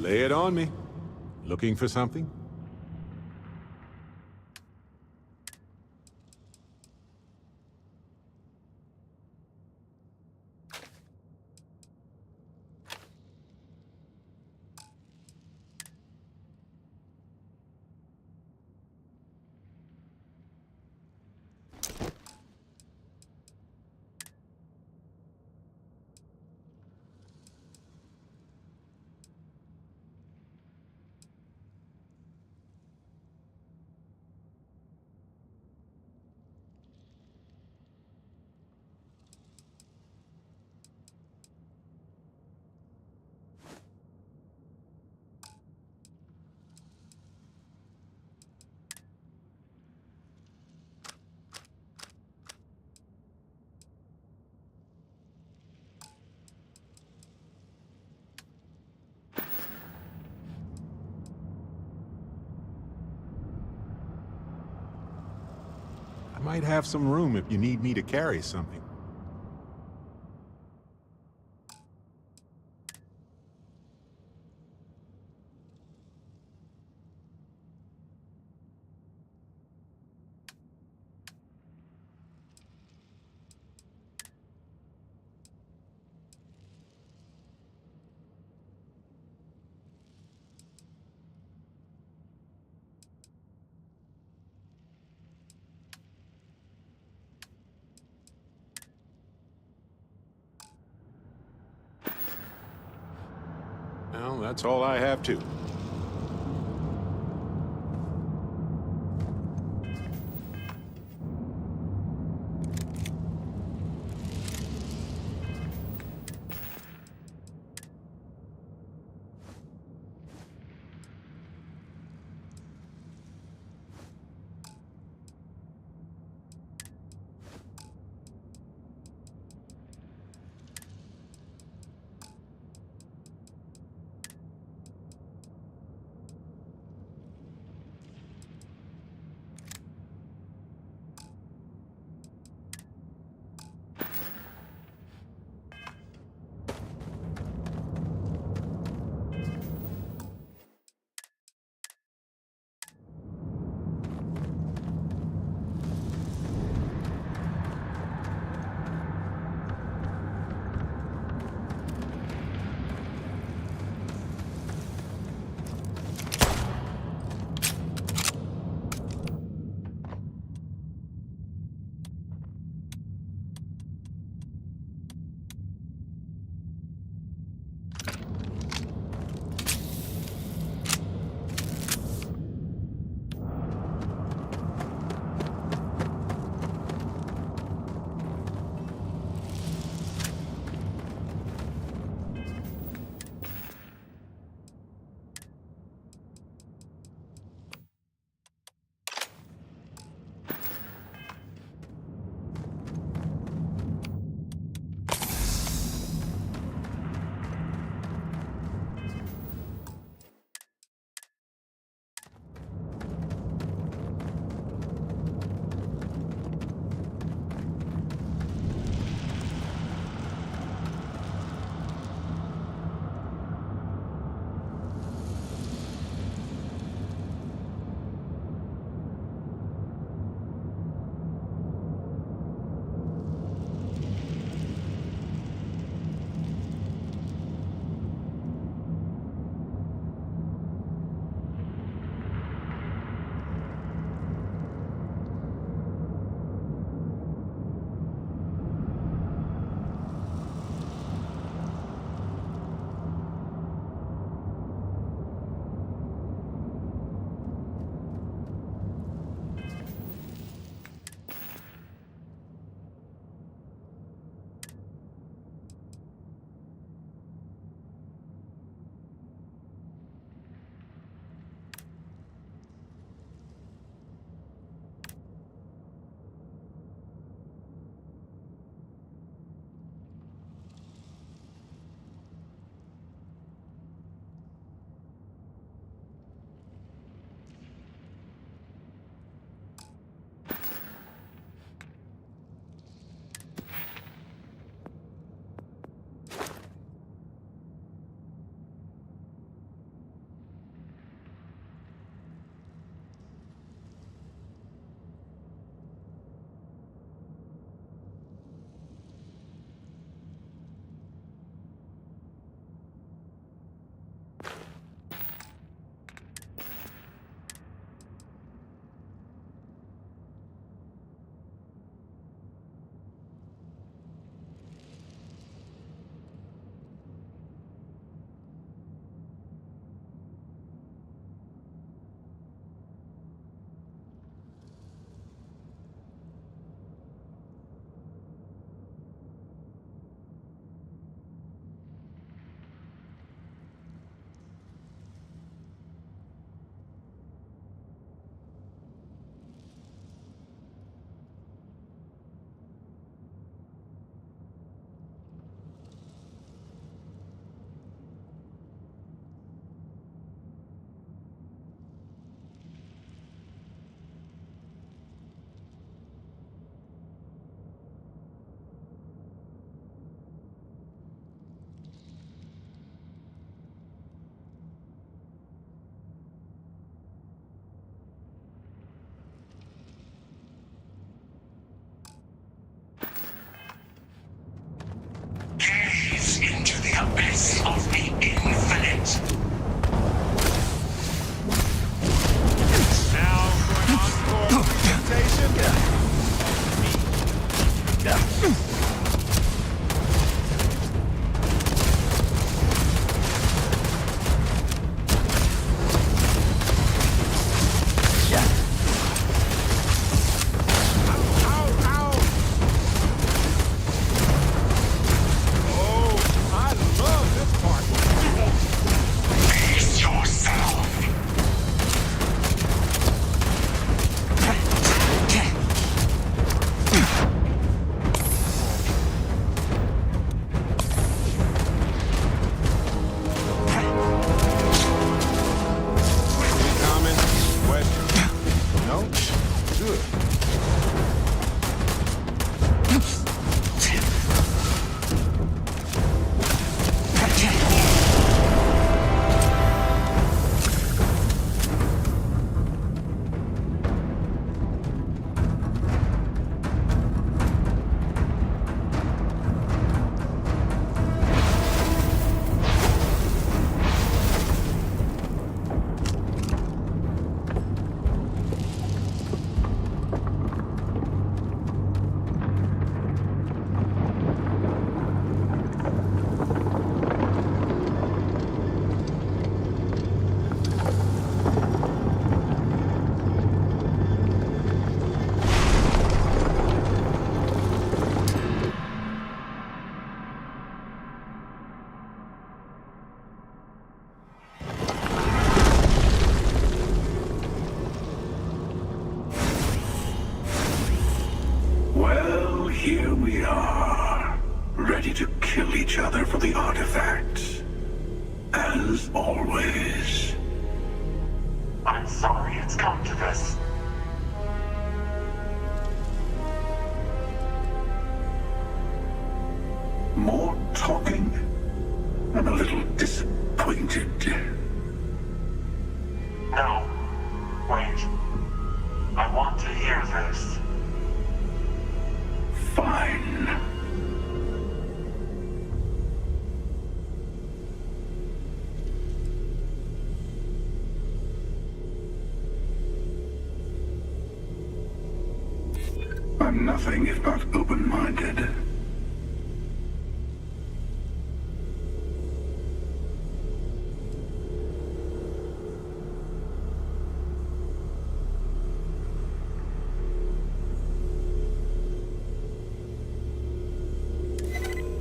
Lay it on me. Looking for something? I might have some room if you need me to carry something. Well, that's all I have too. Gaze into the abyss of the infinite. Now going on for presentation. Face yourself. Any comments? Questions? No? Good. Well, here we are, ready to kill each other for the artifacts. As always. I'm sorry it's come to this. More talking. I'm a little disappointed. No. Wait. I want to hear this. Fine. I'm nothing if not open-minded.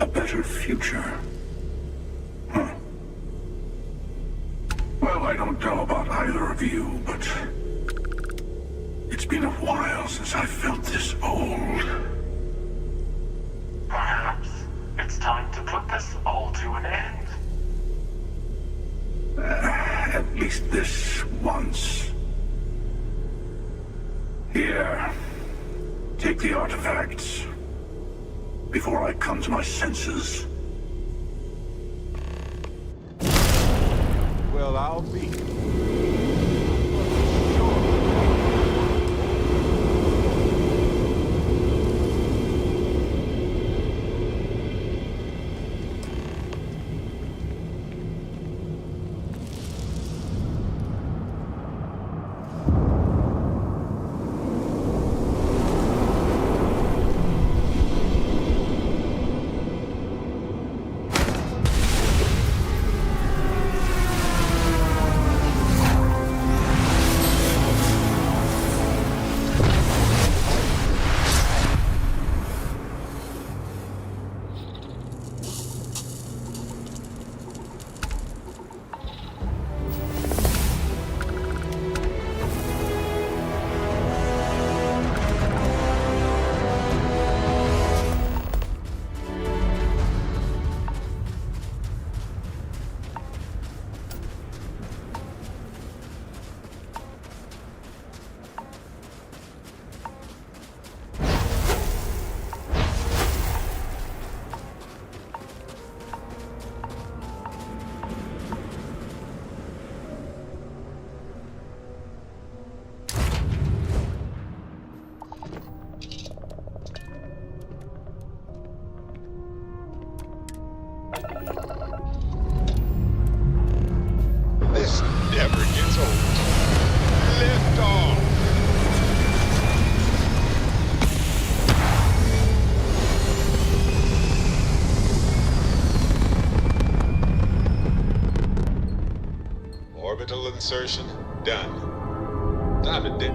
A better future. Huh. Well, I don't know about either of you, but it's been a while since I felt this old. Perhaps it's time to put this all to an end. At least this once. Here, take the artifacts. Before I come to my senses. Well, I'll be. Orbital insertion done. Time to dip.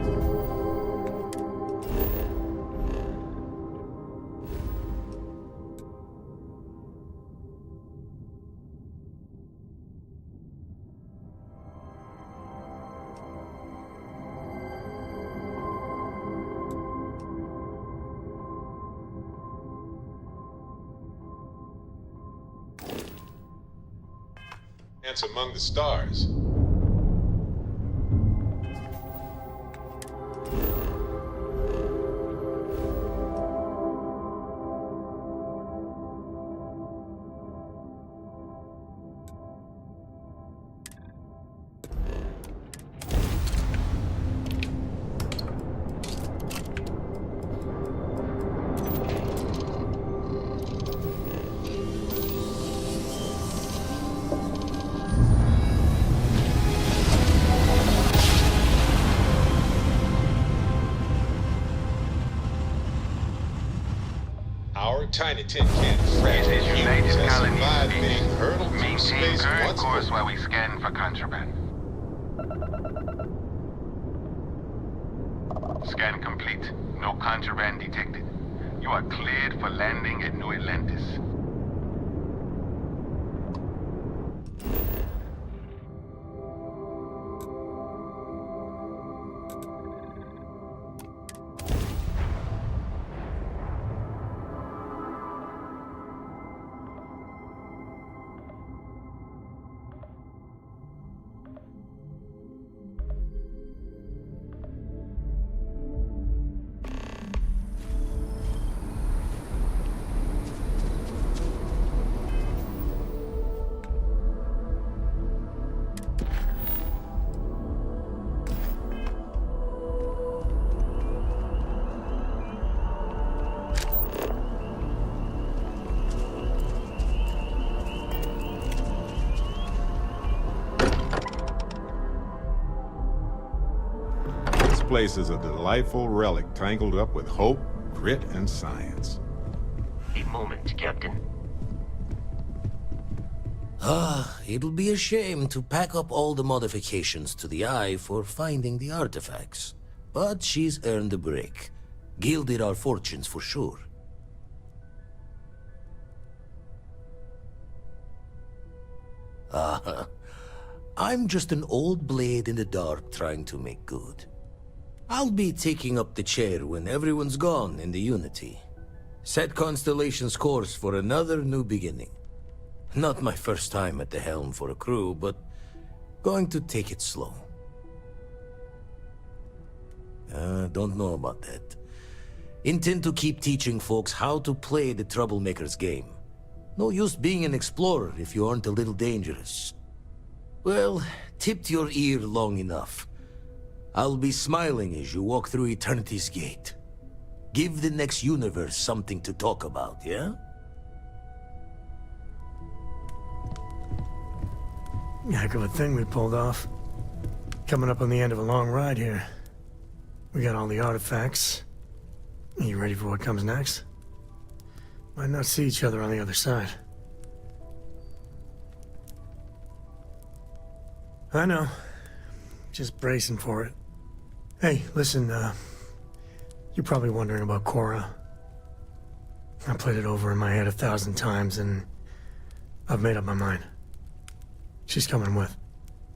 Dance among the stars. Our tiny tin can fragile humans has survived being hurtled through space once course while we scan for contraband. Scan complete. No contraband detected. You are cleared for landing at New Atlantis. This place is a delightful relic tangled up with hope, grit, and science. A moment, Captain. It'll be a shame to pack up all the modifications to the Eye for finding the artifacts. But she's earned a break. Gilded our fortunes for sure. I'm just an old blade in the dark trying to make good. I'll be taking up the chair when everyone's gone in the Unity. Set Constellation's course for another new beginning. Not my first time at the helm for a crew, but going to take it slow. Don't know about that. Intend to keep teaching folks how to play the Troublemaker's game. No use being an explorer if you aren't a little dangerous. Well, tipped your ear long enough. I'll be smiling as you walk through Eternity's gate. Give the next universe something to talk about, yeah? Heck of a thing we pulled off. Coming up on the end of a long ride here. We got all the artifacts. Are you ready for what comes next? Might not see each other on the other side. I know. Just bracing for it. Hey, listen, you're probably wondering about Cora. I played it over in my head 1,000 times, and I've made up my mind. She's coming with.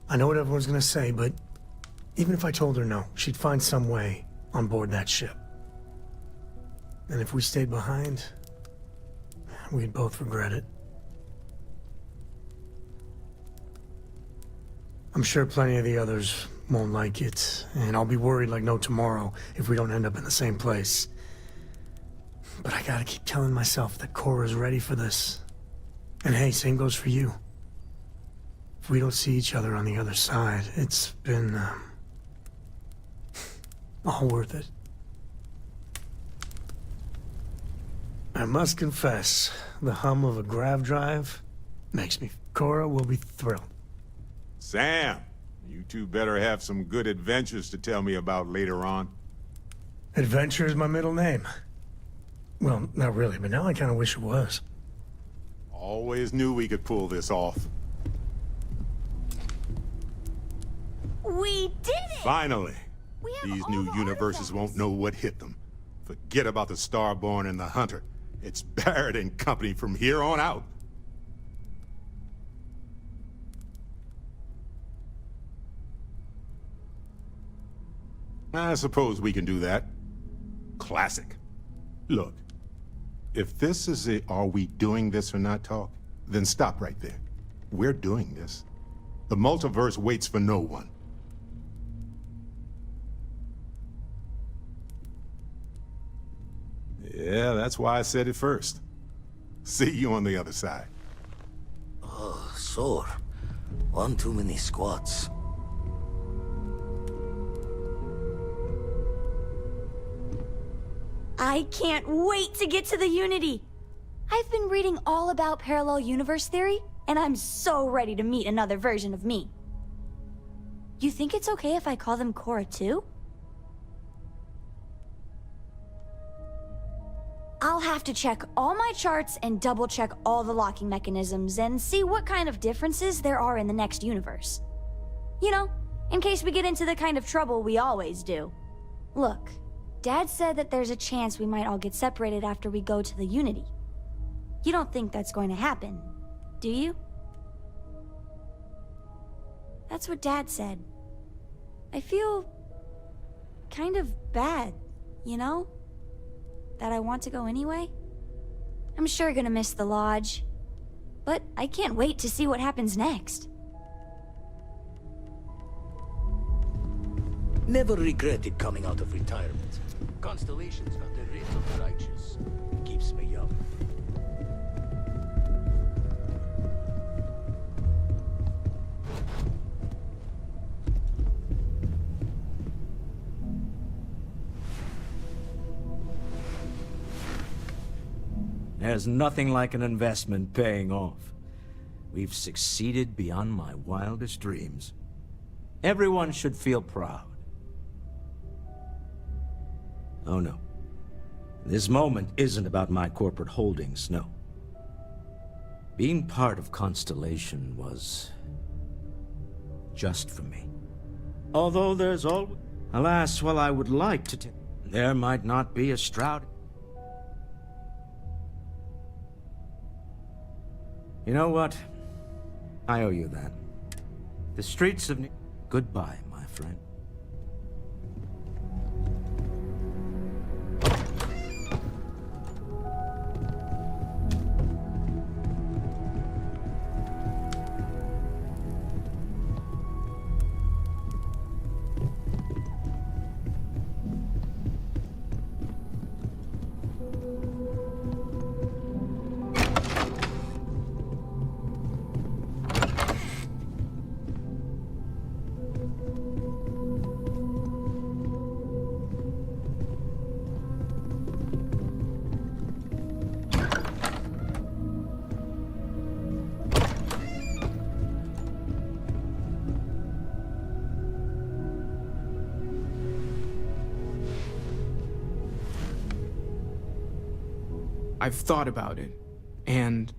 I know what everyone's gonna say, but even if I told her no, she'd find some way on board that ship. And if we stayed behind, we'd both regret it. I'm sure plenty of the others won't like it, and I'll be worried like no tomorrow if we don't end up in the same place. But I gotta keep telling myself that Cora's ready for this. And hey, same goes for you. If we don't see each other on the other side, it's been, all worth it. I must confess, the hum of a grav drive makes me... Cora will be thrilled. Sam, you two better have some good adventures to tell me about later on. Adventure is my middle name. Well, not really, but now I kind of wish it was. Always knew we could pull this off. We did it! Finally! These new universes won't know what hit them. Forget about the Starborn and the Hunter. It's Barrett and company from here on out. I suppose we can do that. Classic. Look, if this is a are we doing this or not talk, then stop right there. We're doing this. The multiverse waits for no one. Yeah, that's why I said it first. See you on the other side. Oh, sore. One too many squats. I can't wait to get to the Unity! I've been reading all about parallel universe theory, and I'm so ready to meet another version of me. You think it's okay if I call them Cora too? I'll have to check all my charts and double-check all the locking mechanisms and see what kind of differences there are in the next universe. You know, in case we get into the kind of trouble we always do. Look, Dad said that there's a chance we might all get separated after we go to the Unity. You don't think that's going to happen, do you? That's what Dad said. I feel kind of bad, you know? That I want to go anyway. I'm sure gonna miss the lodge, but I can't wait to see what happens next. Never regretted coming out of retirement. Constellation's got the writ of the righteous. Keeps me young. There's nothing like an investment paying off. We've succeeded beyond my wildest dreams. Everyone should feel proud. Oh no. This moment isn't about my corporate holdings, no. Being part of Constellation was just for me. Although there's always... Alas, while I would like to there might not be a Stroud. You know what? I owe you that. The streets of Goodbye, my friend. I've thought about it, and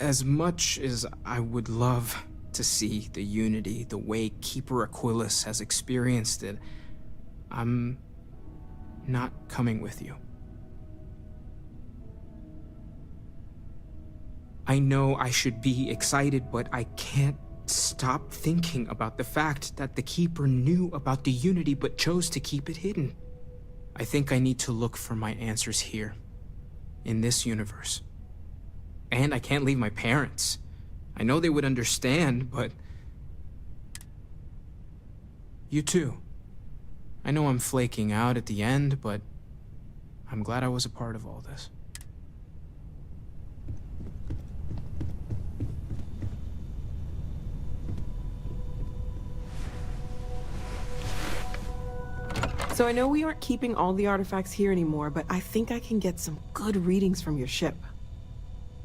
as much as I would love to see the Unity the way Keeper Aquilus has experienced it, I'm not coming with you. I know I should be excited, but I can't stop thinking about the fact that the Keeper knew about the Unity but chose to keep it hidden. I think I need to look for my answers here. In this universe. And I can't leave my parents. I know they would understand, but... You too. I know I'm flaking out at the end, but I'm glad I was a part of all this. So I know we aren't keeping all the artifacts here anymore, but I think I can get some good readings from your ship.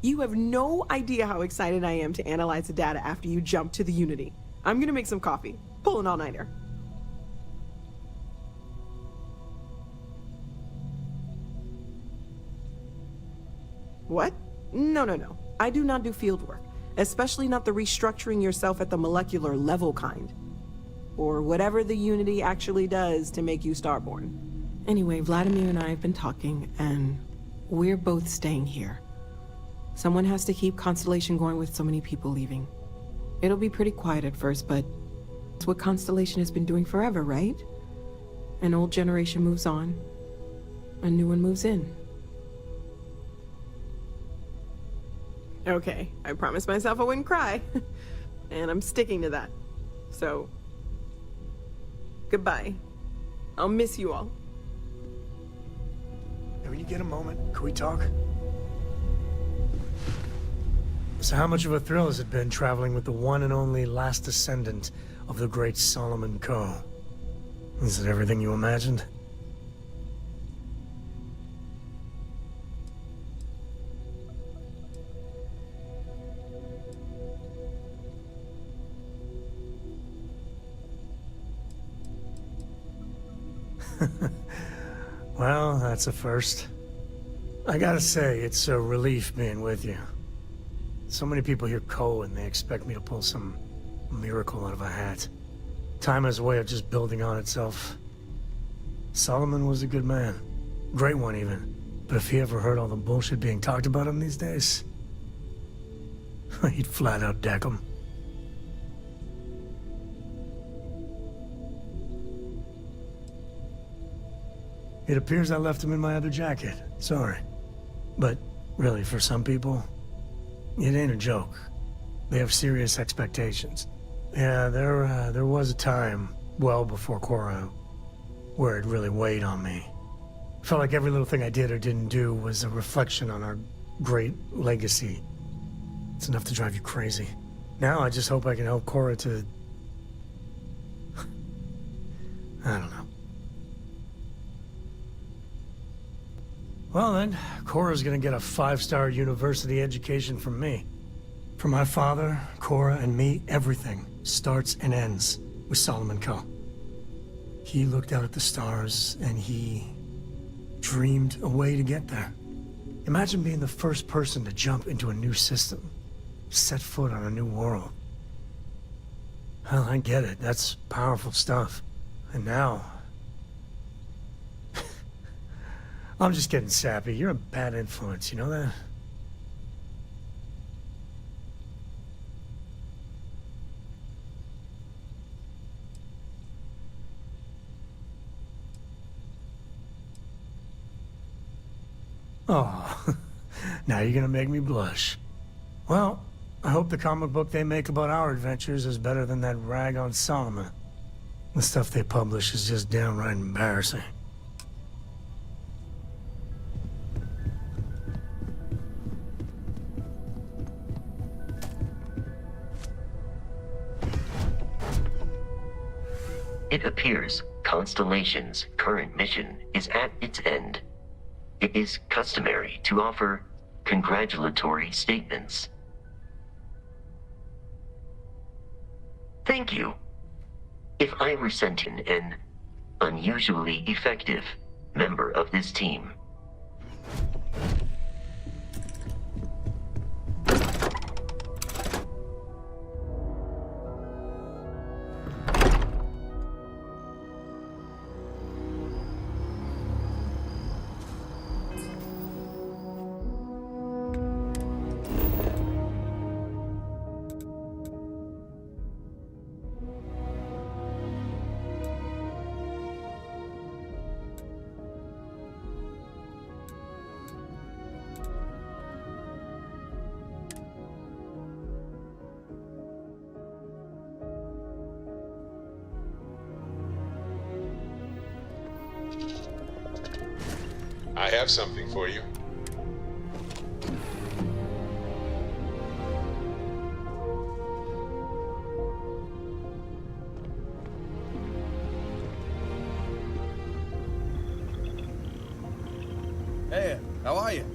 You have no idea how excited I am to analyze the data after you jump to the Unity. I'm gonna make some coffee. Pull an all-nighter. What? No. I do not do field work, especially not the restructuring yourself at the molecular level kind. or whatever the Unity actually does to make you Starborn. Anyway, Vladimir and I have been talking, and we're both staying here. Someone has to keep Constellation going with so many people leaving. It'll be pretty quiet at first, but it's what Constellation has been doing forever, right? An old generation moves on, a new one moves in. Okay, I promised myself I wouldn't cry. And I'm sticking to that. So, goodbye. I'll miss you all. Hey, when you get a moment, can we talk? So how much of a thrill has it been traveling with the one and only last descendant of the great Solomon Coe? Is it everything you imagined? Well, that's a first. I gotta say, it's a relief being with you. So many people hear Coe and they expect me to pull some miracle out of a hat. Time has a way of just building on itself. Solomon was a good man. Great one, even. But if he ever heard all the bullshit being talked about him these days, he'd flat out deck him. It appears I left him in my other jacket. Sorry. But really, for some people, it ain't a joke. They have serious expectations. Yeah, there was a time, well before Cora, where it really weighed on me. Felt like every little thing I did or didn't do was a reflection on our great legacy. It's enough to drive you crazy. Now I just hope I can help Cora to... I don't know. Well then, Cora's gonna get a 5-star university education from me. For my father, Cora, and me, everything starts and ends with Solomon Coe. He looked out at the stars, and he dreamed a way to get there. Imagine being the first person to jump into a new system, set foot on a new world. Well, I get it. That's powerful stuff. And now... I'm just getting sappy. You're a bad influence, you know that? Oh, now you're gonna make me blush. Well, I hope the comic book they make about our adventures is better than that rag on Solomon. The stuff they publish is just downright embarrassing. It appears Constellation's current mission is at its end. It is customary to offer congratulatory statements. Thank you. If I were sent in an unusually effective member of this team. I have something for you. Hey, how are you?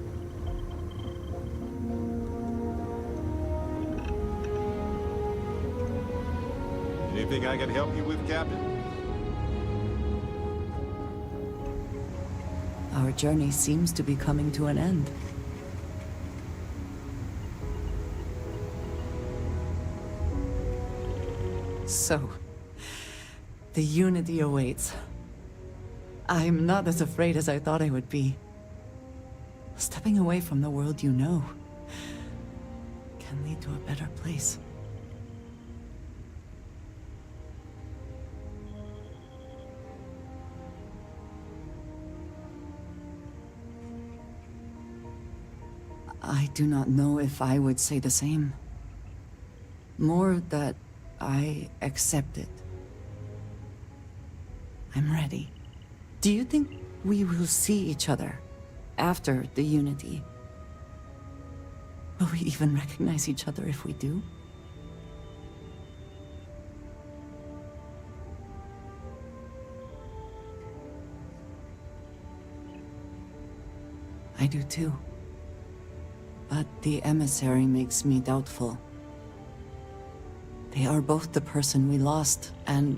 Anything I can help you with, Captain? Our journey seems to be coming to an end. So, The Unity awaits. I'm not as afraid as I thought I would be. Stepping away from the world you know can lead to a better place. I do not know if I would say the same. More that I accept it. I'm ready. Do you think we will see each other after the Unity? Will we even recognize each other if we do? I do too. But the emissary makes me doubtful. They are both the person we lost and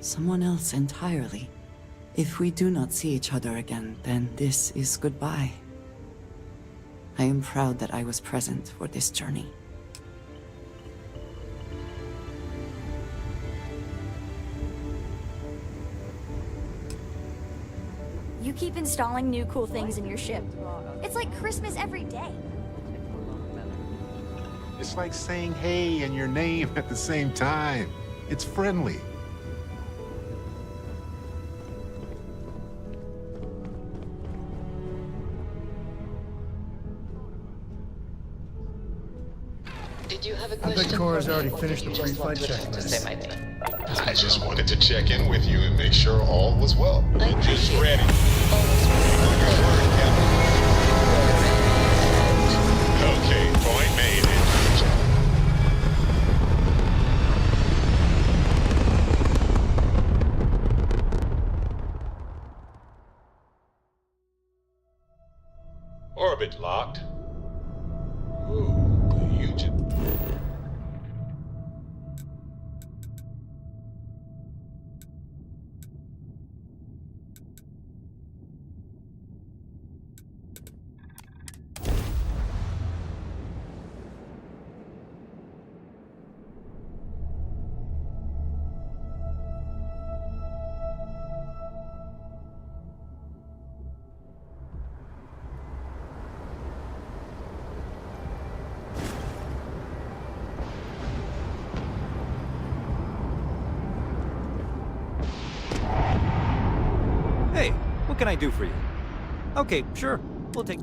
someone else entirely. If we do not see each other again, then this is goodbye. I am proud that I was present for this journey. You keep installing new cool things in your ship. It's like Christmas every day. It's like saying hey and your name at the same time. It's friendly. Did you have a I question? bet Cora's for me, already or finished did the you just pre-flight want to checklist. say my name? I just wanted to check in with you and make sure all was well. I Just appreciate ready. Always ready. On your word, Captain. Okay, point made. Orbit locked. Ooh, you just... Hey, what can I do for you? Okay, sure. We'll take...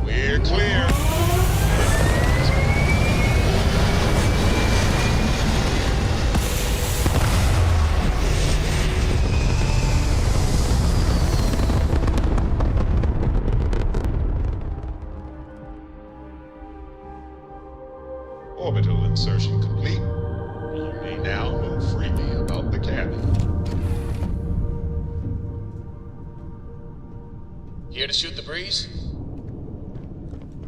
We're clear. Orbital insertion complete. You may now move freely about the cabin. Here to shoot the breeze?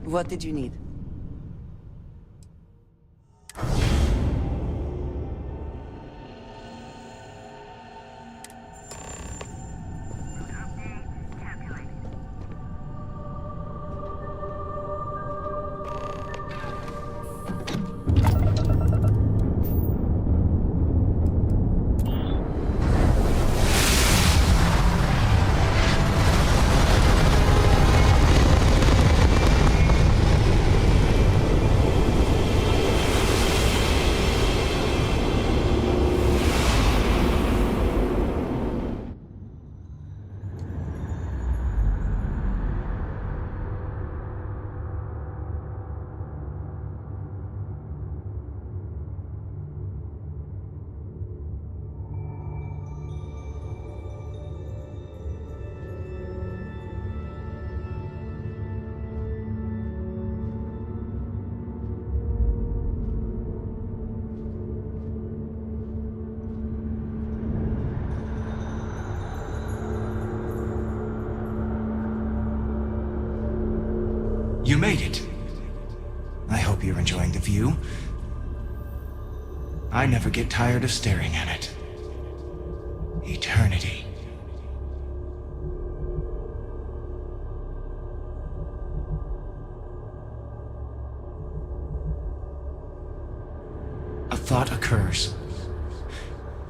What did you need? You made it. I hope you're enjoying the view. I never get tired of staring at it. Eternity. A thought occurs.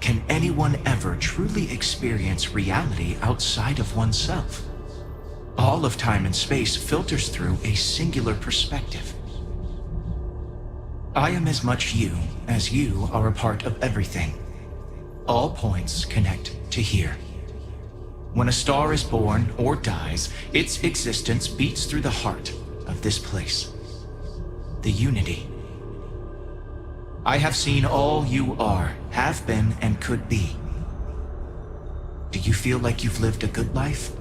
Can anyone ever truly experience reality outside of oneself? All of time and space filters through a singular perspective. I am as much you as you are a part of everything. All points connect to here. When a star is born or dies, its existence beats through the heart of this place. The unity. I have seen all you are, have been, and could be. Do you feel like you've lived a good life?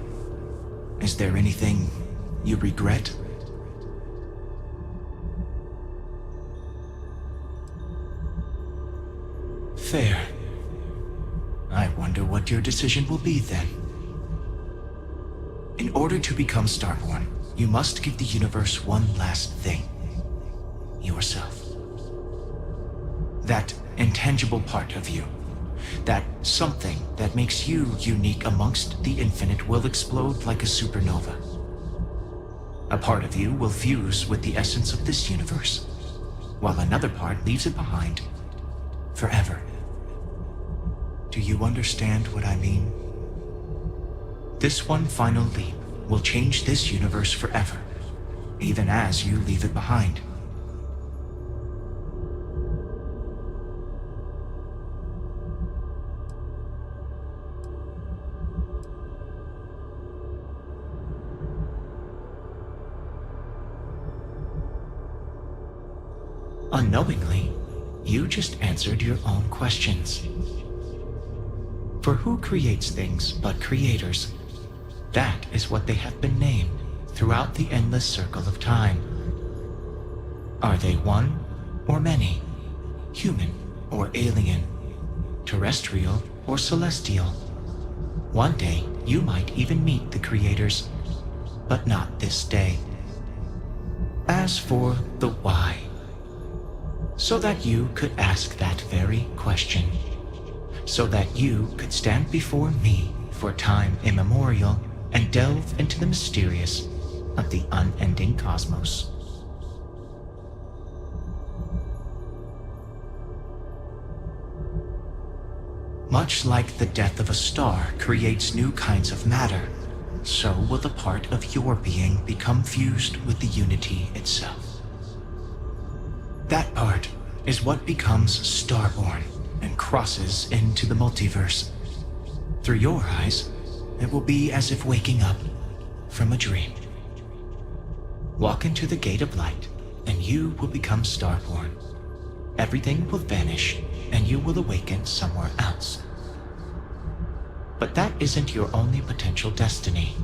Is there anything you regret? Fair. I wonder what your decision will be then. In order to become Starborn, you must give the universe one last thing. Yourself. That intangible part of you. That something that makes you unique amongst the infinite will explode like a supernova. A part of you will fuse with the essence of this universe, while another part leaves it behind forever. Do you understand what I mean? This one final leap will change this universe forever, even as you leave it behind. Unknowingly, you just answered your own questions. For who creates things but creators? That is what they have been named throughout the endless circle of time. Are they one or many? Human or alien? Terrestrial or celestial? One day, you might even meet the creators, but not this day. As for the why, so that you could ask that very question. So that you could stand before me for time immemorial and delve into the mysterious of the unending cosmos. Much like the death of a star creates new kinds of matter, so will a part of your being become fused with the unity itself. That part is what becomes Starborn and crosses into the multiverse. Through your eyes, it will be as if waking up from a dream. Walk into the gate of light, and you will become Starborn. Everything will vanish, and you will awaken somewhere else. But that isn't your only potential destiny.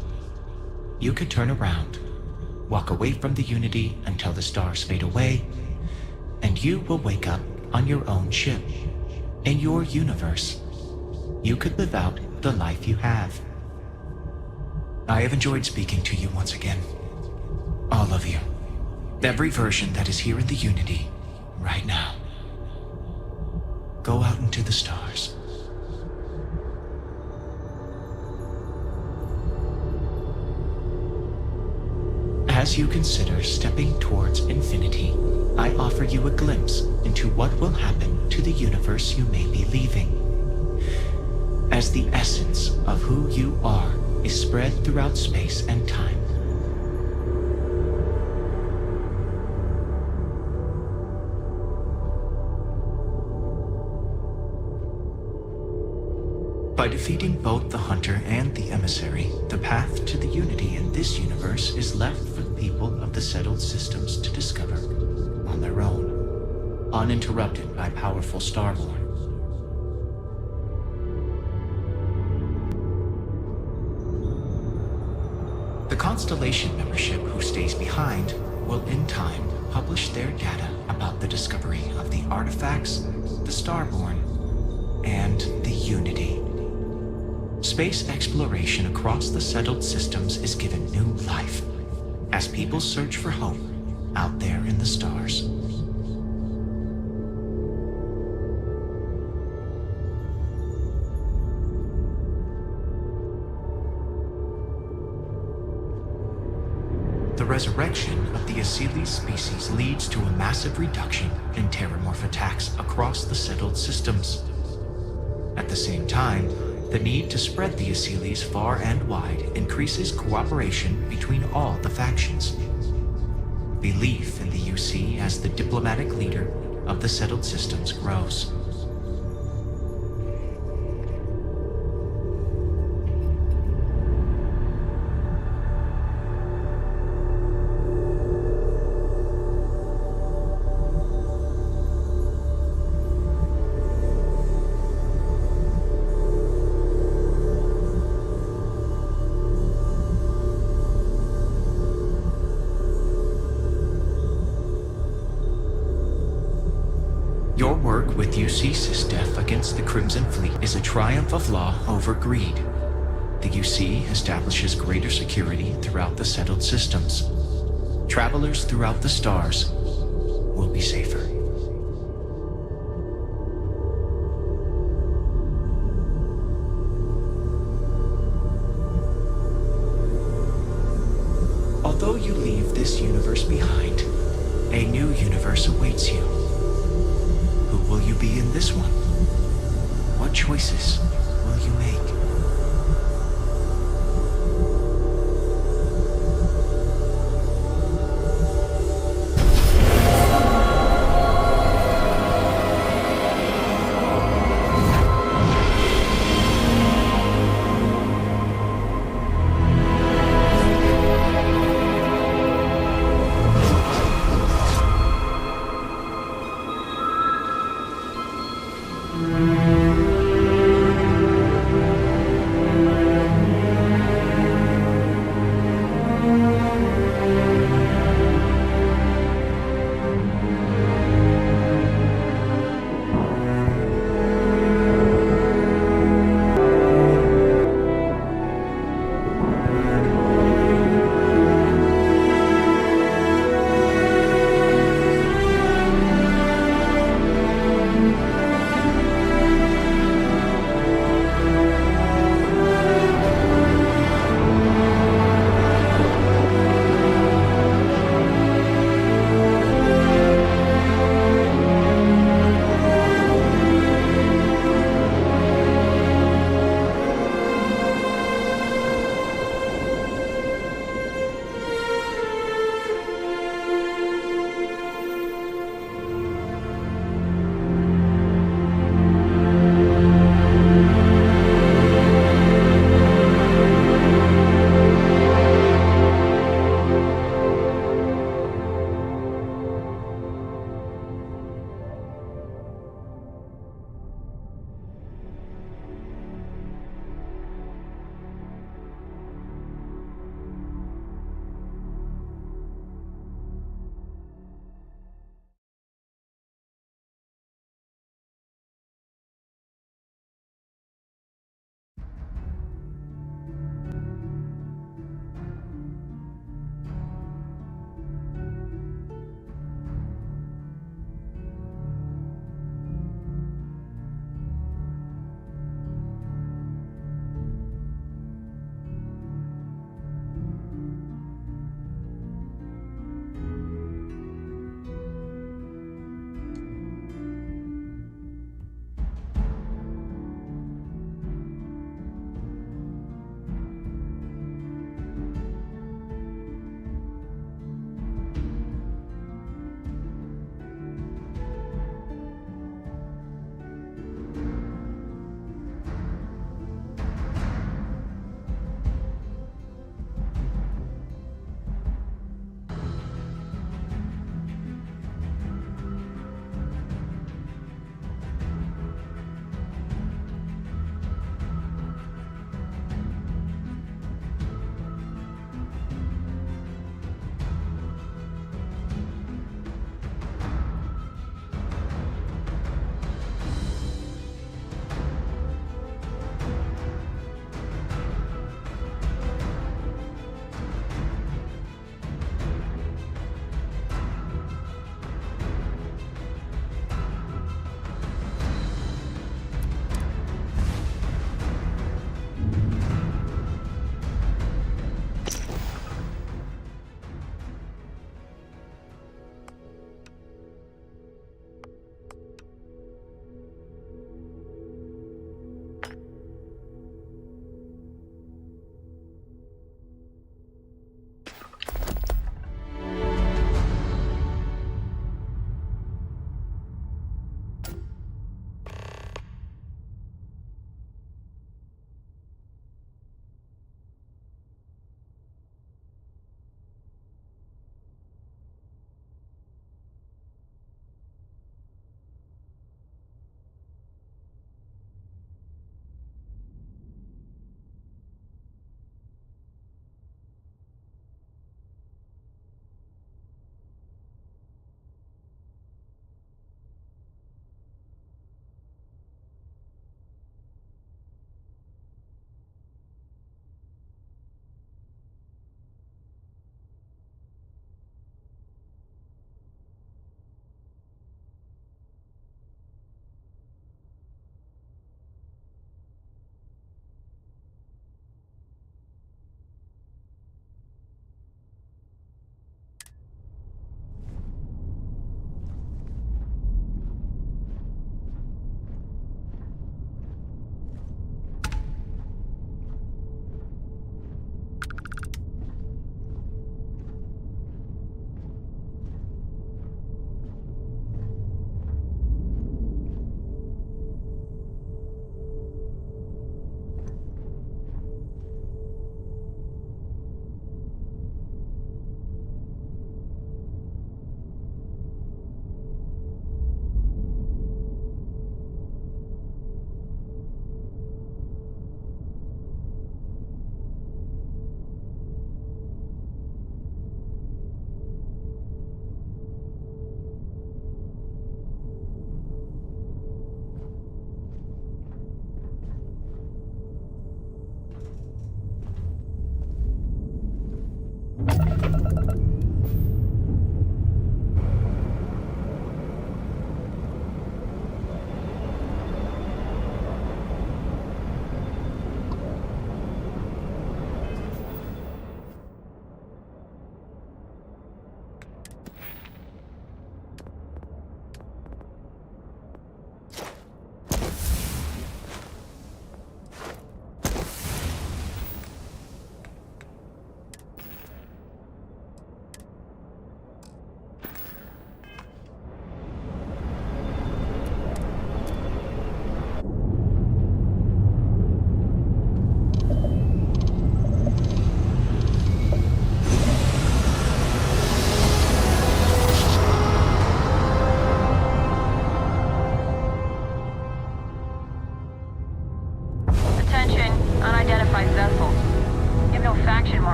You could turn around, walk away from the unity until the stars fade away, and you will wake up on your own ship, in your universe. You could live out the life you have. I have enjoyed speaking to you once again. All of you. Every version that is here in the Unity, right now. Go out into the stars. As you consider stepping towards infinity, I offer you a glimpse into what will happen to the universe you may be leaving. As the essence of who you are is spread throughout space and time. By defeating both the Hunter and the Emissary, the path to the unity in this universe is left for the people of the settled systems to discover on their own, uninterrupted by powerful Starborn. The Constellation membership who stays behind will in time publish their data about the discovery of the artifacts, the Starborn, and the Unity. Space exploration across the settled systems is given new life as people search for home out there in the stars. resurrection of the Asili species leads to a massive reduction in terramorph attacks across the settled systems. At the same time, the need to spread the Asilis far and wide increases cooperation between all the factions. Belief in the UC as the diplomatic leader of the settled systems grows. Your work with UC Sysdef against the Crimson Fleet is a triumph of law over greed. The UC establishes greater security throughout the settled systems. Travelers throughout the stars will be safer. Although you leave this universe behind, a new universe awaits you. Who will you be in this one? What choices will you make?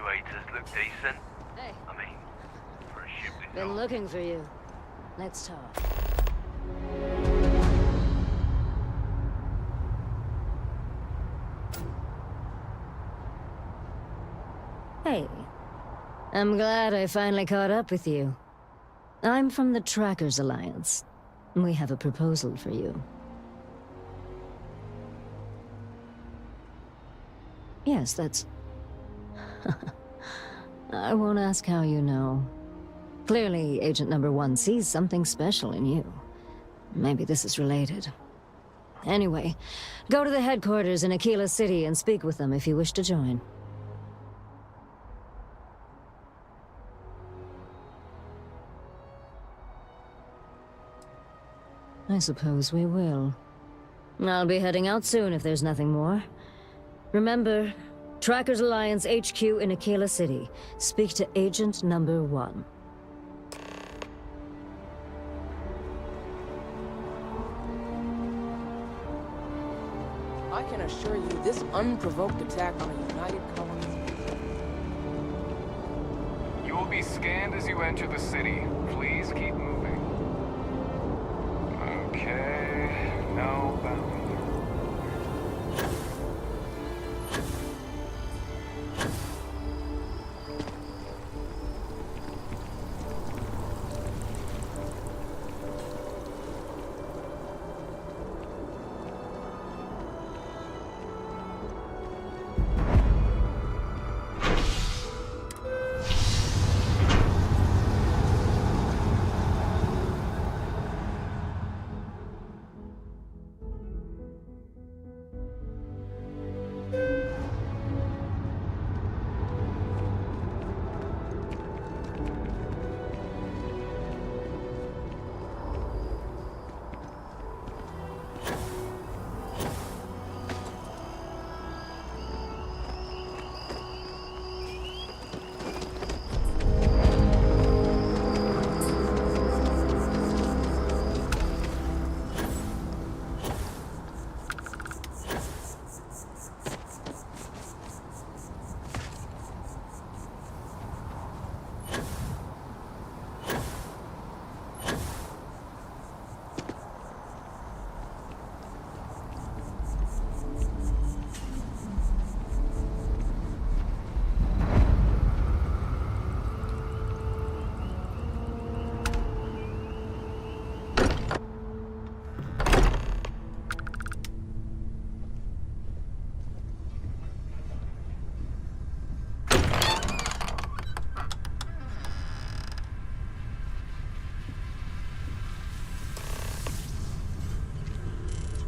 actuators look decent. Hey. I mean, for a ship this Been old. looking for you. Let's talk. Hey. I'm glad I finally caught up with you. I'm from the Trackers Alliance. We have a proposal for you. Yes, that's... I won't ask how you know. Clearly, Agent Number 1 sees something special in you. Maybe this is related. Anyway, go to the headquarters in Aquila City and speak with them if you wish to join. I suppose we will. I'll be heading out soon if there's nothing more. Remember, Trackers Alliance HQ in Aquila City. Speak to Agent Number 1. I can assure you this unprovoked attack on a united colony. You will be scanned as you enter the city. Please keep moving. Okay, no bounds.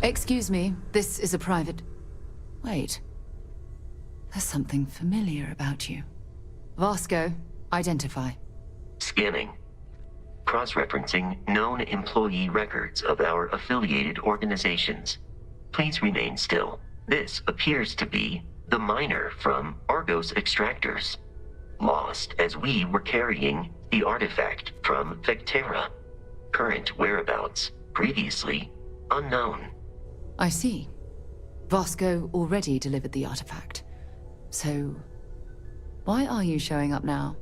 Excuse me, this is a private... Wait. There's something familiar about you. Vasco, identify. Scanning. Cross-referencing known employee records of our affiliated organizations. Please remain still. This appears to be the miner from Argos Extractors. Lost as we were carrying the artifact from Vectera. Current whereabouts, previously unknown. I see. Vasco already delivered the artifact. So, why are you showing up now?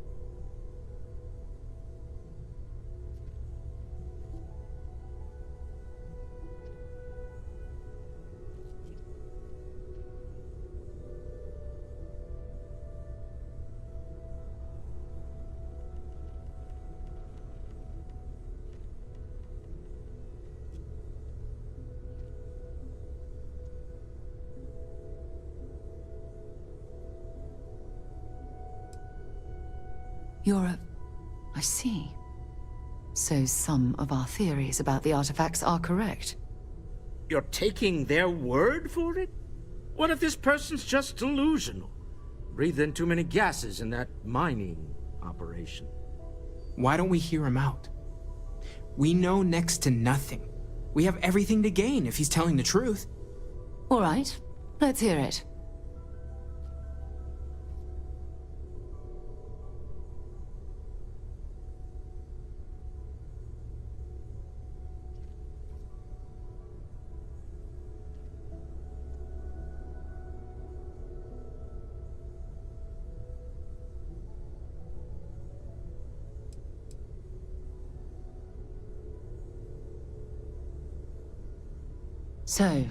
I see. So some of our theories about the artifacts are correct. You're taking their word for it? What if this person's just delusional? Breathed in too many gases in that mining operation. Why don't we hear him out? We know next to nothing. We have everything to gain if he's telling the truth. All right, let's hear it. So,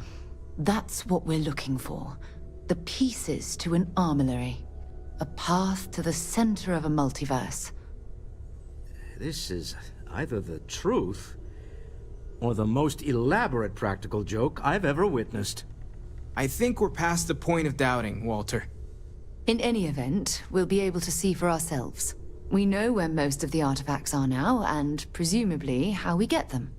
that's what we're looking for. The pieces to an armillary. A path to the center of a multiverse. This is either the truth, or the most elaborate practical joke I've ever witnessed. I think we're past the point of doubting, Walter. In any event, we'll be able to see for ourselves. We know where most of the artifacts are now, and presumably how we get them.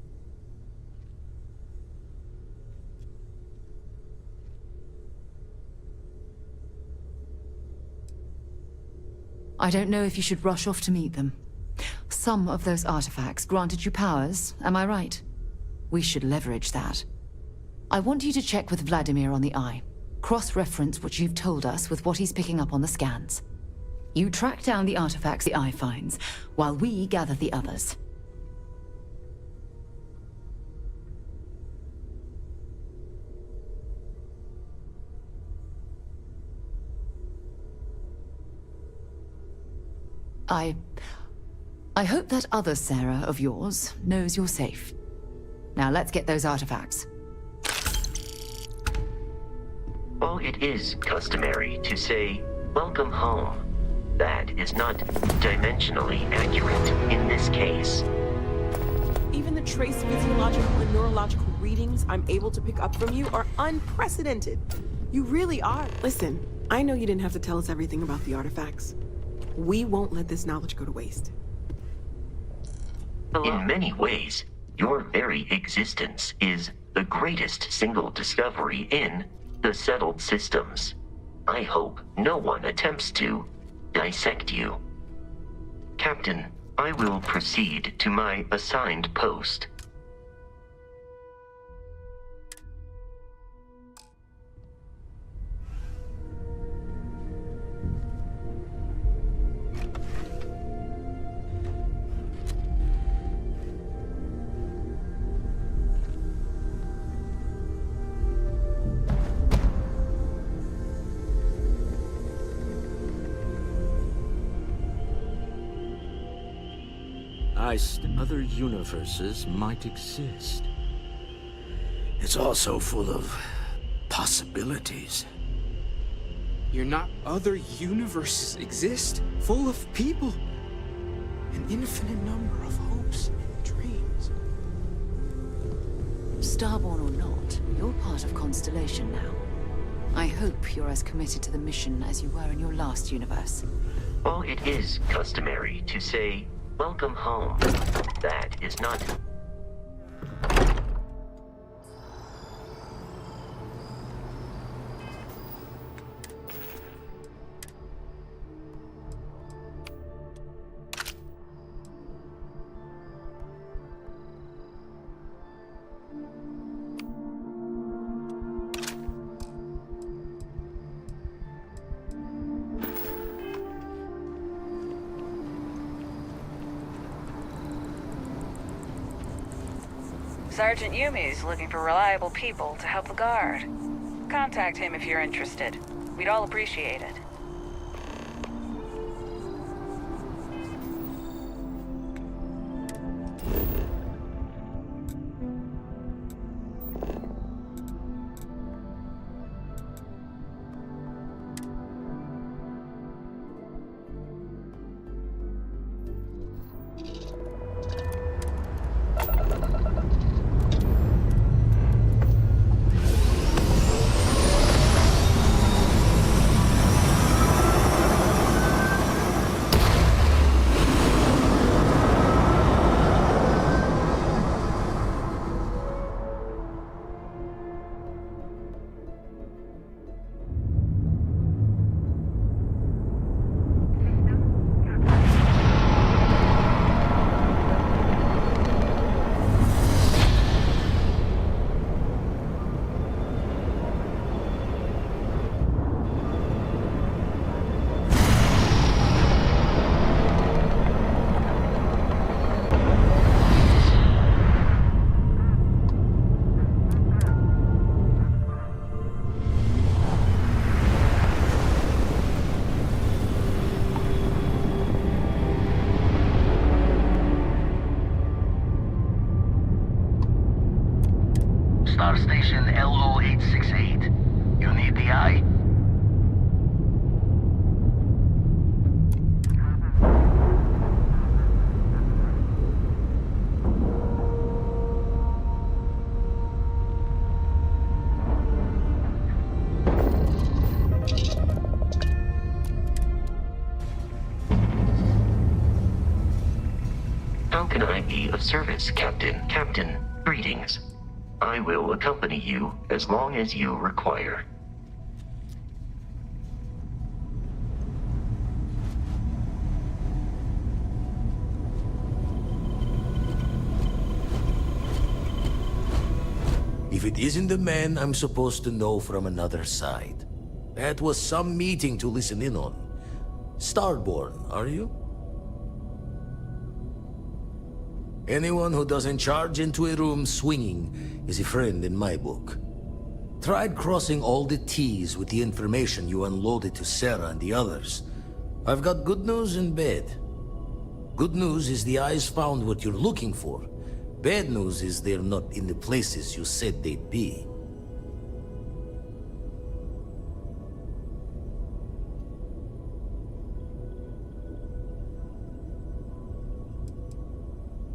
I don't know if you should rush off to meet them. Some of those artifacts granted you powers, am I right? We should leverage that. I want you to check with Vladimir on the Eye. Cross-reference what you've told us with what he's picking up on the scans. You track down the artifacts the Eye finds, while we gather the others. I hope that other Sarah of yours knows you're safe. Now let's get those artifacts. While it is customary to say, "Welcome home," that is not dimensionally accurate in this case. Even the trace physiological and neurological readings I'm able to pick up from you are unprecedented. You really are. Listen, I know you didn't have to tell us everything about the artifacts. We won't let this knowledge go to waste. In many ways, your very existence is the greatest single discovery in the settled systems. I hope no one attempts to dissect you. Captain, I will proceed to my assigned post. Other universes might exist. It's also full of possibilities. You're not other universes exist, full of people. An infinite number of hopes and dreams. Starborn or not, you're part of Constellation now. I hope you're as committed to the mission as you were in your last universe. While it is customary to say, "Welcome home," that is not... Sergeant Yumi's looking for reliable people to help the guard. Contact him if you're interested. We'd all appreciate it. Star Station LO868. You need the eye? How can I be of service, Captain? Captain, greetings. I will accompany you as long as you require. If it isn't the man I'm supposed to know from another side. That was some meeting to listen in on. Starborn, are you? Anyone who doesn't charge into a room swinging is a friend in my book. Tried crossing all the T's with the information you unloaded to Sarah and the others. I've got good news and bad. Good news is the eyes found what you're looking for. Bad news is they're not in the places you said they'd be.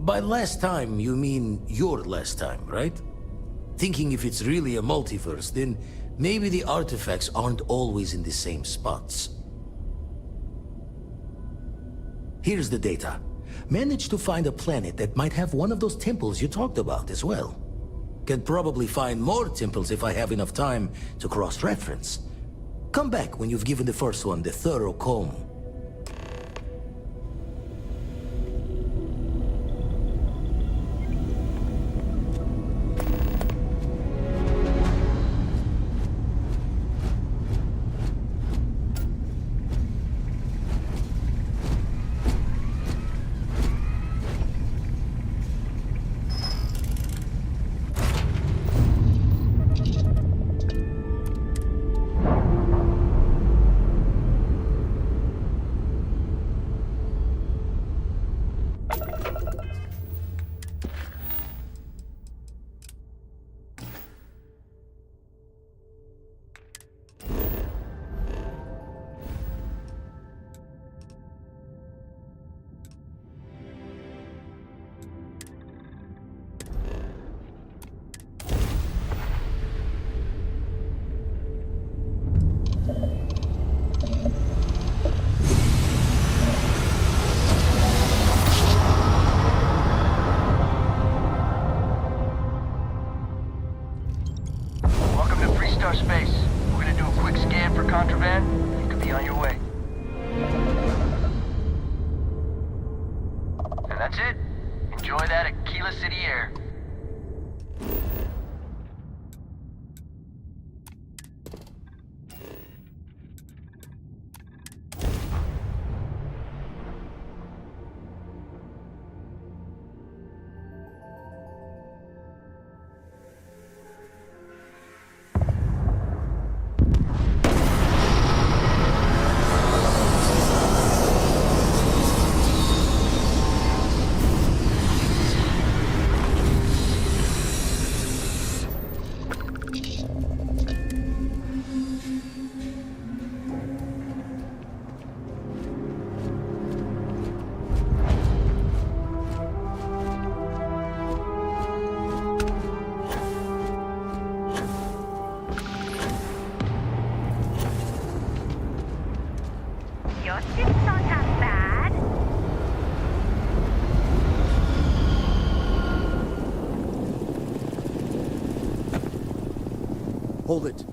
By last time, you mean your last time, right? Thinking if it's really a multiverse, then maybe the artifacts aren't always in the same spots. Here's the data. Managed to find a planet that might have one of those temples you talked about as well. Can probably find more temples if I have enough time to cross-reference. Come back when you've given the first one the thorough comb. Hold it.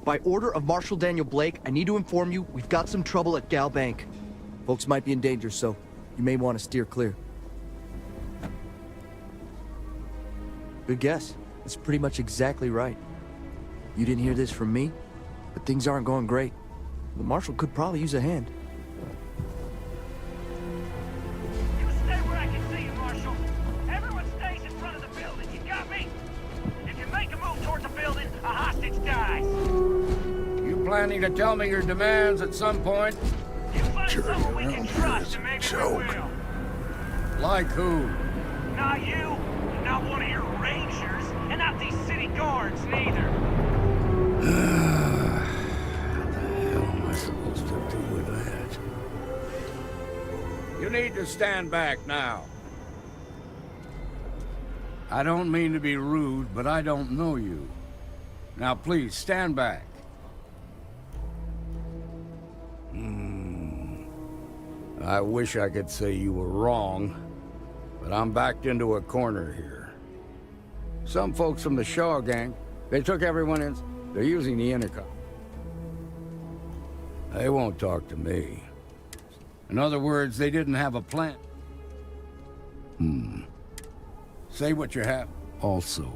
By order of Marshal Daniel Blake, I need to inform you we've got some trouble at Gal Bank. Folks might be in danger, so you may want to steer clear. Good guess. That's pretty much exactly right. You didn't hear this from me, but things aren't going great. The Marshal could probably use a hand. You stay where I can see you, Marshal. Everyone stays in front of the building. You got me? If you make a move towards the building, a hostage dies. You planning to tell me your demands at some point? You find someone we can trust and maybe we will. Like who? Not you, not one of your rangers, and not these city any guards, neither. How am I supposed to do with that? You need to stand back now. I don't mean to be rude, but I don't know you. Now please, stand back. I wish I could say you were wrong, but I'm backed into a corner here. Some folks from the Shaw gang, they took everyone in. They're using the intercom. They won't talk to me. In other words, they didn't have a plan. Say what you have. Also,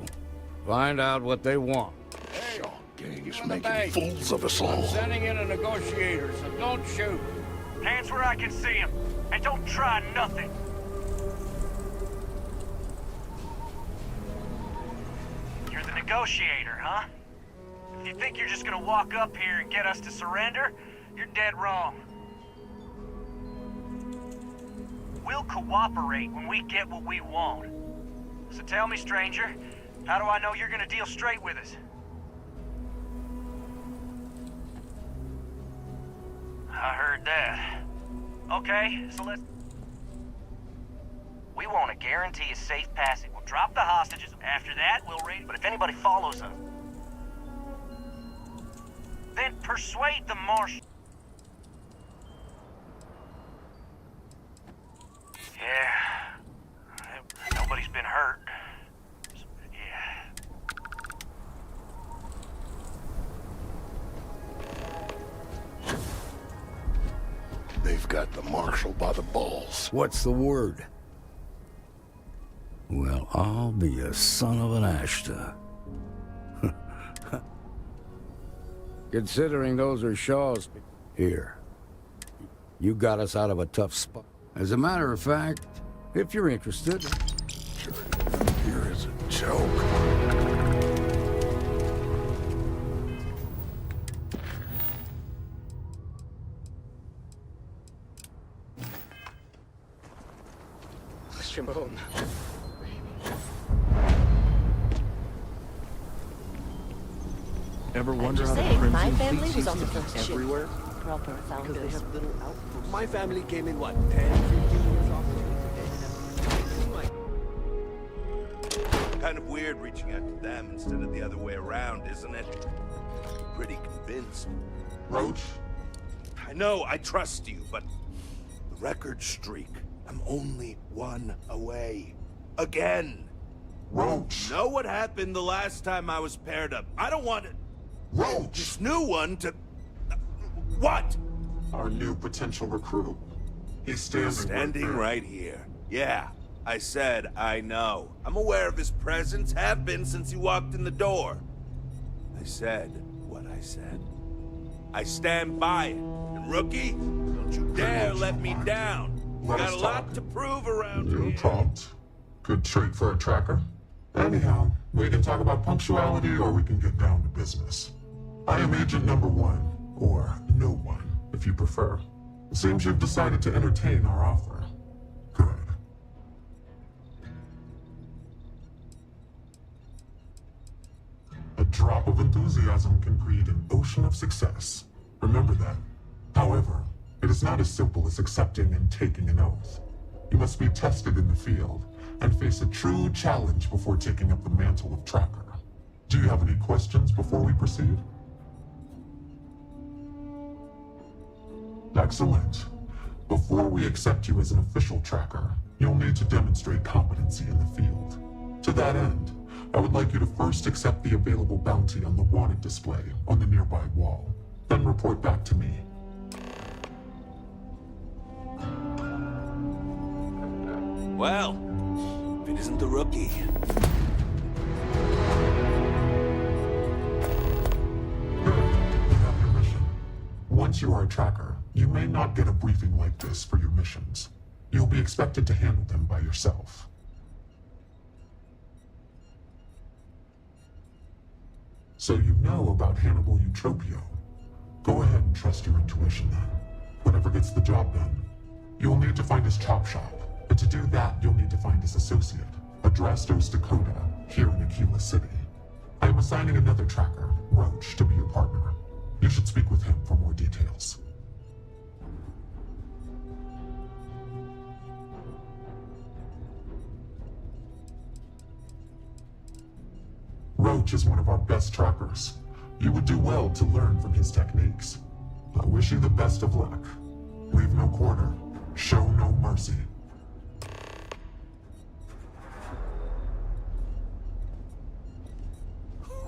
find out what they want. Hey, gang is making fools of us all. I'm sending in a negotiator, so don't shoot. Hands where I can see him, and don't try nothing. You're the negotiator, huh? If you think you're just gonna walk up here and get us to surrender, you're dead wrong. We'll cooperate when we get what we want. So tell me, stranger, how do I know you're gonna deal straight with us? I heard that. Okay, so let's... We want to guarantee a safe passage. We'll drop the hostages. After that, we'll raid. But if anybody follows us, then persuade the marshal. Yeah. Nobody's been hurt. Yeah. They've got the marshal by the balls. What's the word? Well, I'll be a son of an Ashta. Considering those are Shaw's... Here. You got us out of a tough spot. As a matter of fact, if you're interested... Here is a joke. Shimon. Ever wonder how saying, the my Crimson family Fleet was seems on the to be first ship. everywhere? Proper Because founders. they have little outposts. My family came in, what, 10, 15 years off? Kind of weird reaching out to them instead of the other way around, isn't it? Pretty convinced. Roach? I know, I trust you, but the record streak, I'm only one away. Again. Roach! Know what happened the last time I was paired up? I don't want it. Roach! This new one to... What? Our new potential recruit. He's standing right here. Yeah, I said I know. I'm aware of his presence, have been since he walked in the door. I said what I said. I stand by it. And rookie, don't you dare let me down. Got a lot to prove around here. Prompt. Good trait for a tracker. Anyhow, we can talk about punctuality or we can get down to business. I am Agent Number 1, or No One, if you prefer. It seems you've decided to entertain our offer. Good. A drop of enthusiasm can create an ocean of success. Remember that. However, it is not as simple as accepting and taking an oath. You must be tested in the field and face a true challenge before taking up the mantle of tracker. Do you have any questions before we proceed? Excellent. Before we accept you as an official tracker, you'll need to demonstrate competency in the field. To that end, I would like you to first accept the available bounty on the wanted display on the nearby wall, then report back to me. Well, if it isn't the rookie. Once you are a tracker, you may not get a briefing like this for your missions. You'll be expected to handle them by yourself. So you know about Hannibal Eutropio. Go ahead and trust your intuition then. Whatever gets the job done, you'll need to find his chop shop. And to do that, you'll need to find his associate, Adrastos Dakota, here in Aquila City. I I am assigning another tracker, Roach, to be your partner. You should speak with him for more details. Roach is one of our best trackers. You would do well to learn from his techniques. I wish you the best of luck. Leave no quarter. Show no mercy.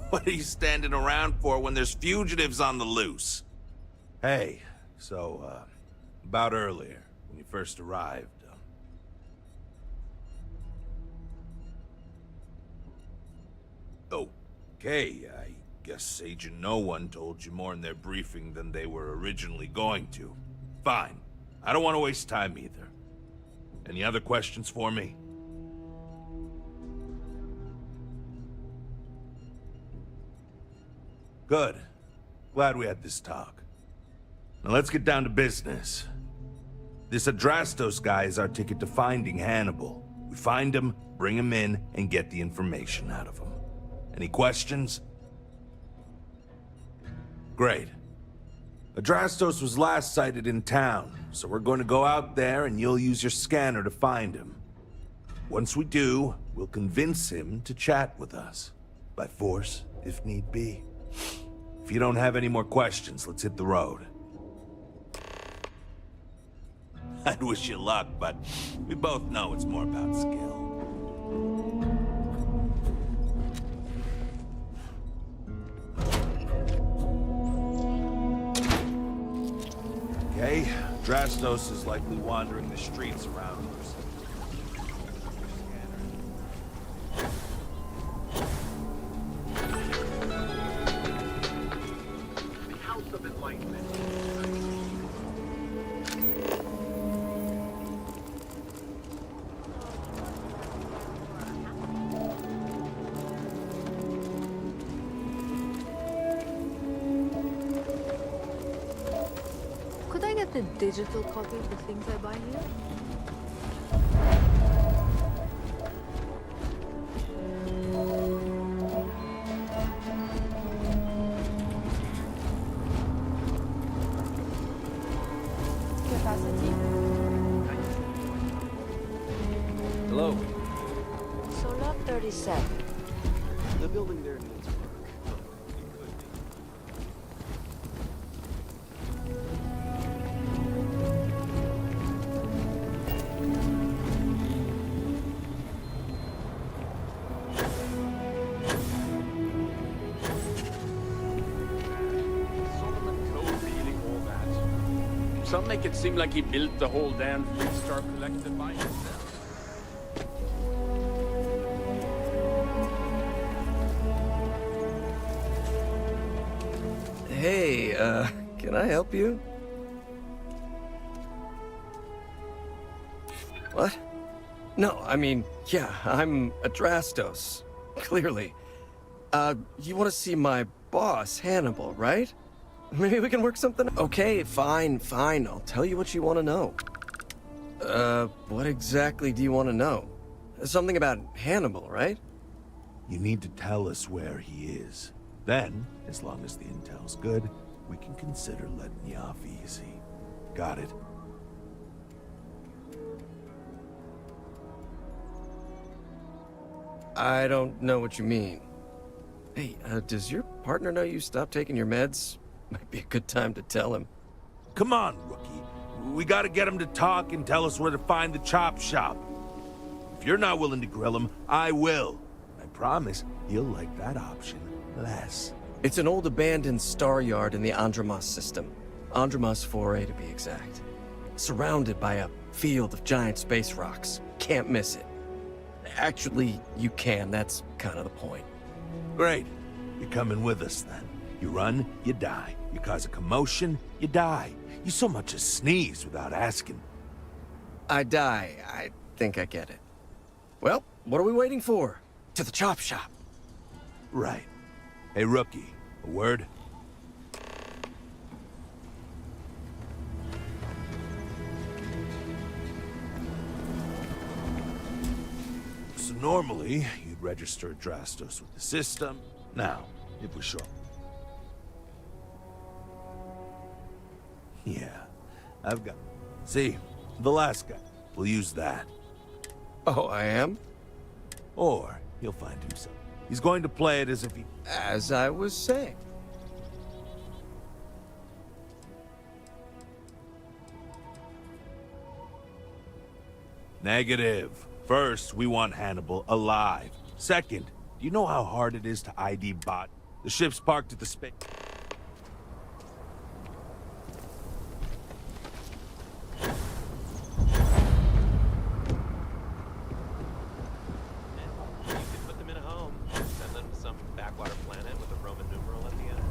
What are you standing around for when there's fugitives on the loose? Hey, so, about earlier, when you first arrived, Okay, I guess Agent No One told you more in their briefing than they were originally going to. Fine. I don't want to waste time either. Any other questions for me? Good. Glad we had this talk. Now let's get down to business. This Adrastos guy is our ticket to finding Hannibal. We find him, bring him in, and get the information out of him. Any questions? Great. Adrastos was last sighted in town, so we're going to go out there and you'll use your scanner to find him. Once we do, we'll convince him to chat with us. By force, if need be. If you don't have any more questions, let's hit the road. I'd wish you luck, but we both know it's more about skill. Okay, Adrastos is likely wandering the streets around us. House of Enlightenment. Could I get a digital copy of the things I buy here? Capacity? Hello. Solar 37. The building there needs work. Some make it seem like he built the whole damn three-star collective by himself. Hey, can I help you? What? No, I mean, yeah, I'm Adrastos. Clearly. You want to see my boss, Hannibal, right? Maybe we can work something. Okay, fine. I'll tell you what you want to know. What exactly do you want to know? Something about Hannibal, right? You need to tell us where he is. Then, as long as the intel's good, we can consider letting you off easy. Got it? I don't know what you mean. Hey, does your partner know you stopped taking your meds? Might be a good time to tell him. Come on, rookie. We gotta get him to talk and tell us where to find the chop shop. If you're not willing to grill him, I will. I promise you'll like that option less. It's an old abandoned star yard in the Andromos system. Andromos 4A to be exact. Surrounded by a field of giant space rocks. Can't miss it. Actually, you can. That's kind of the point. Great. You're coming with us then. You run, you die. You cause a commotion, you die. You so much as sneeze without asking. I die. I think I get it. Well, what are we waiting for? To the chop shop. Right. Hey, rookie, a word? So normally, you'd register Adrastos with the system, Now, if we're sure. Yeah, I've got... See, the last guy. We'll use that. Oh, I am? Or he'll find himself. He's going to play it as if he... As I was saying. Negative. First, we want Hannibal alive. Second, do you know how hard it is to ID bot? The ship's parked at the space... Put them in a home. Send them to some backwater planet with a Roman numeral at the end.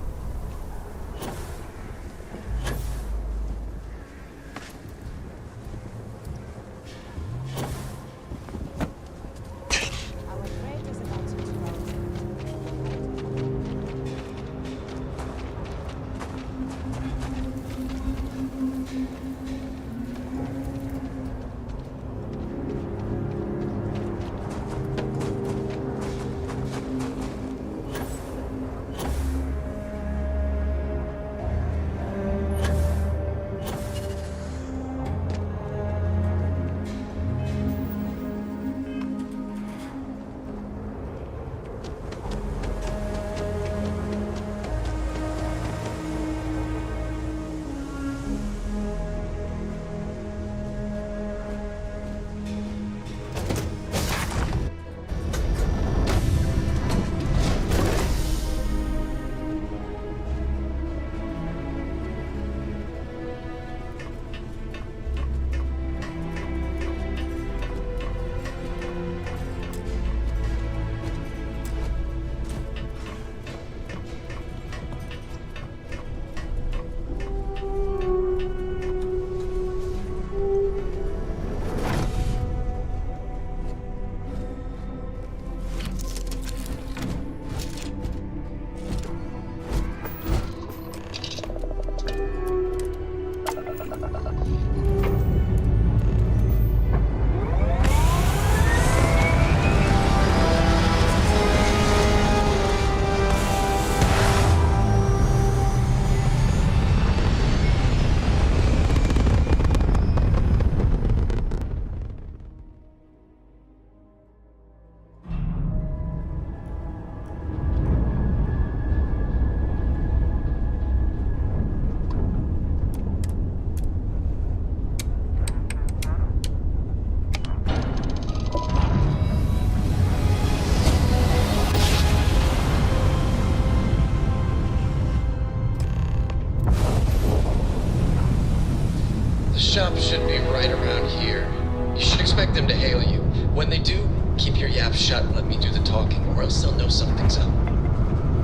The shop should be right around here. You should expect them to hail you. When they do, keep your yap shut and let me do the talking, or else they'll know something's up.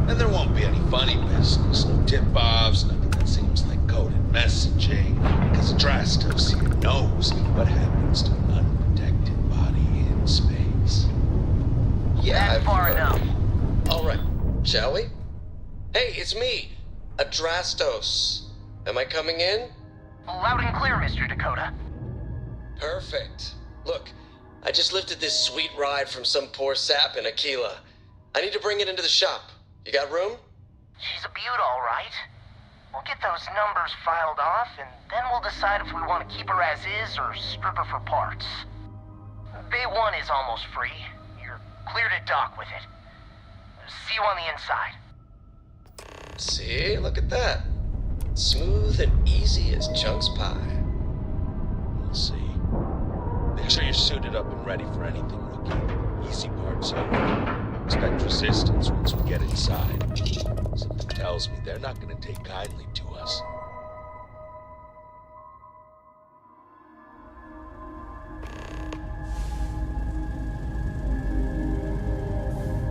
And there won't be any funny business, no tip-offs, nothing that seems like coded messaging, because Drastos here knows what happens to an unprotected body in space. Yeah, That's far enough. All right, shall we? Hey, it's me, Adrastos. Am I coming in? Loud and clear, Mr. Dakota. Perfect. Look, I just lifted this sweet ride from some poor sap in Aquila. I need to bring it into the shop. You got room? She's a beaut, all right. We'll get those numbers filed off, and then we'll decide if we want to keep her as is or strip her for parts. Bay 1 is almost free. You're clear to dock with it. See you on the inside. See, look at that. Smooth and easy as Chunk's pie. We'll see. Make sure you're suited up and ready for anything, rookie. Easy part's over. Expect resistance once we get inside. Something tells me they're not going to take kindly to us.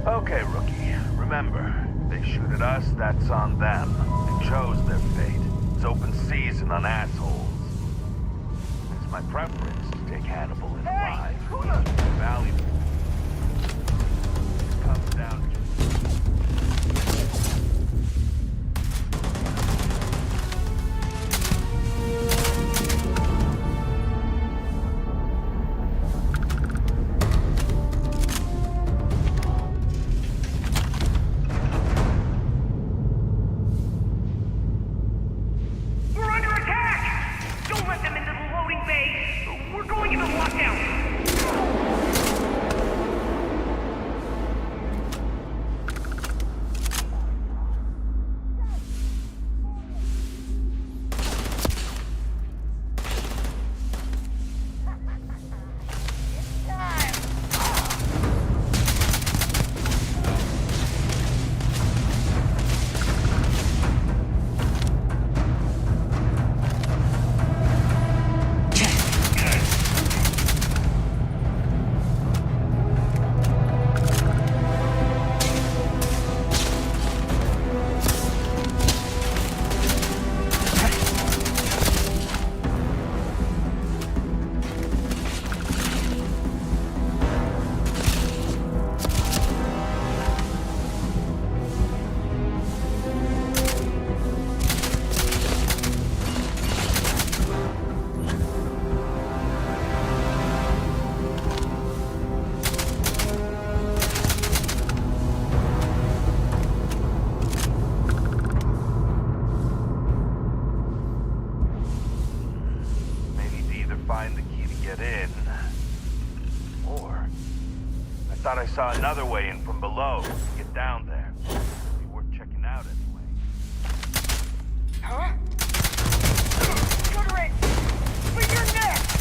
Okay, rookie. Remember, they shoot at us, that's on them. They chose their fate. It's open season on assholes. It's my preference to take Hannibal in alive. He's valuable. It comes down to... find the key to get in. Or I thought I saw another way in from below to get down there. Be worth checking out anyway. Huh? Sugar it! For your neck!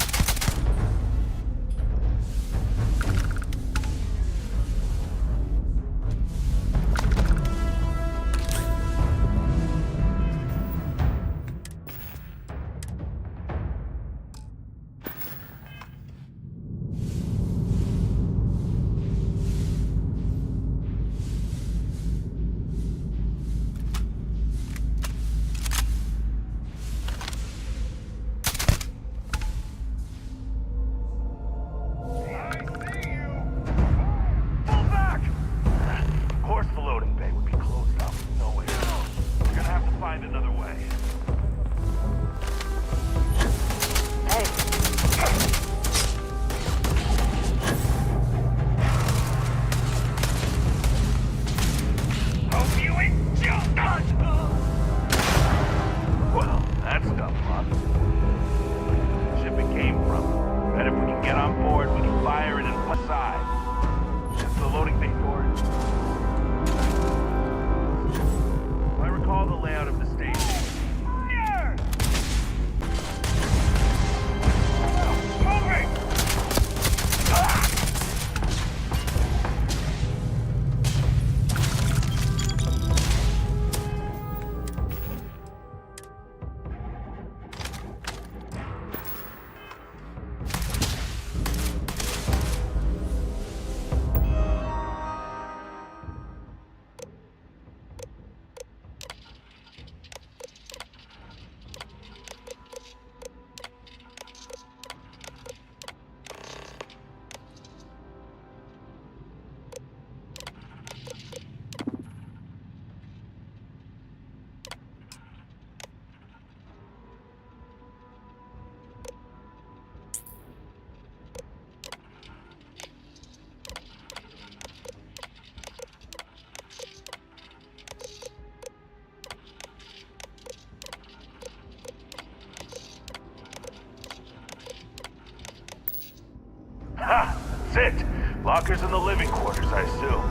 Ha! That's it! Lockers in the living quarters, I assume.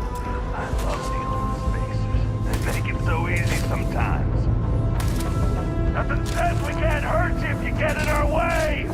I love dealing with spacers. They make it so easy sometimes. Nothing says we can't hurt you if you get in our way!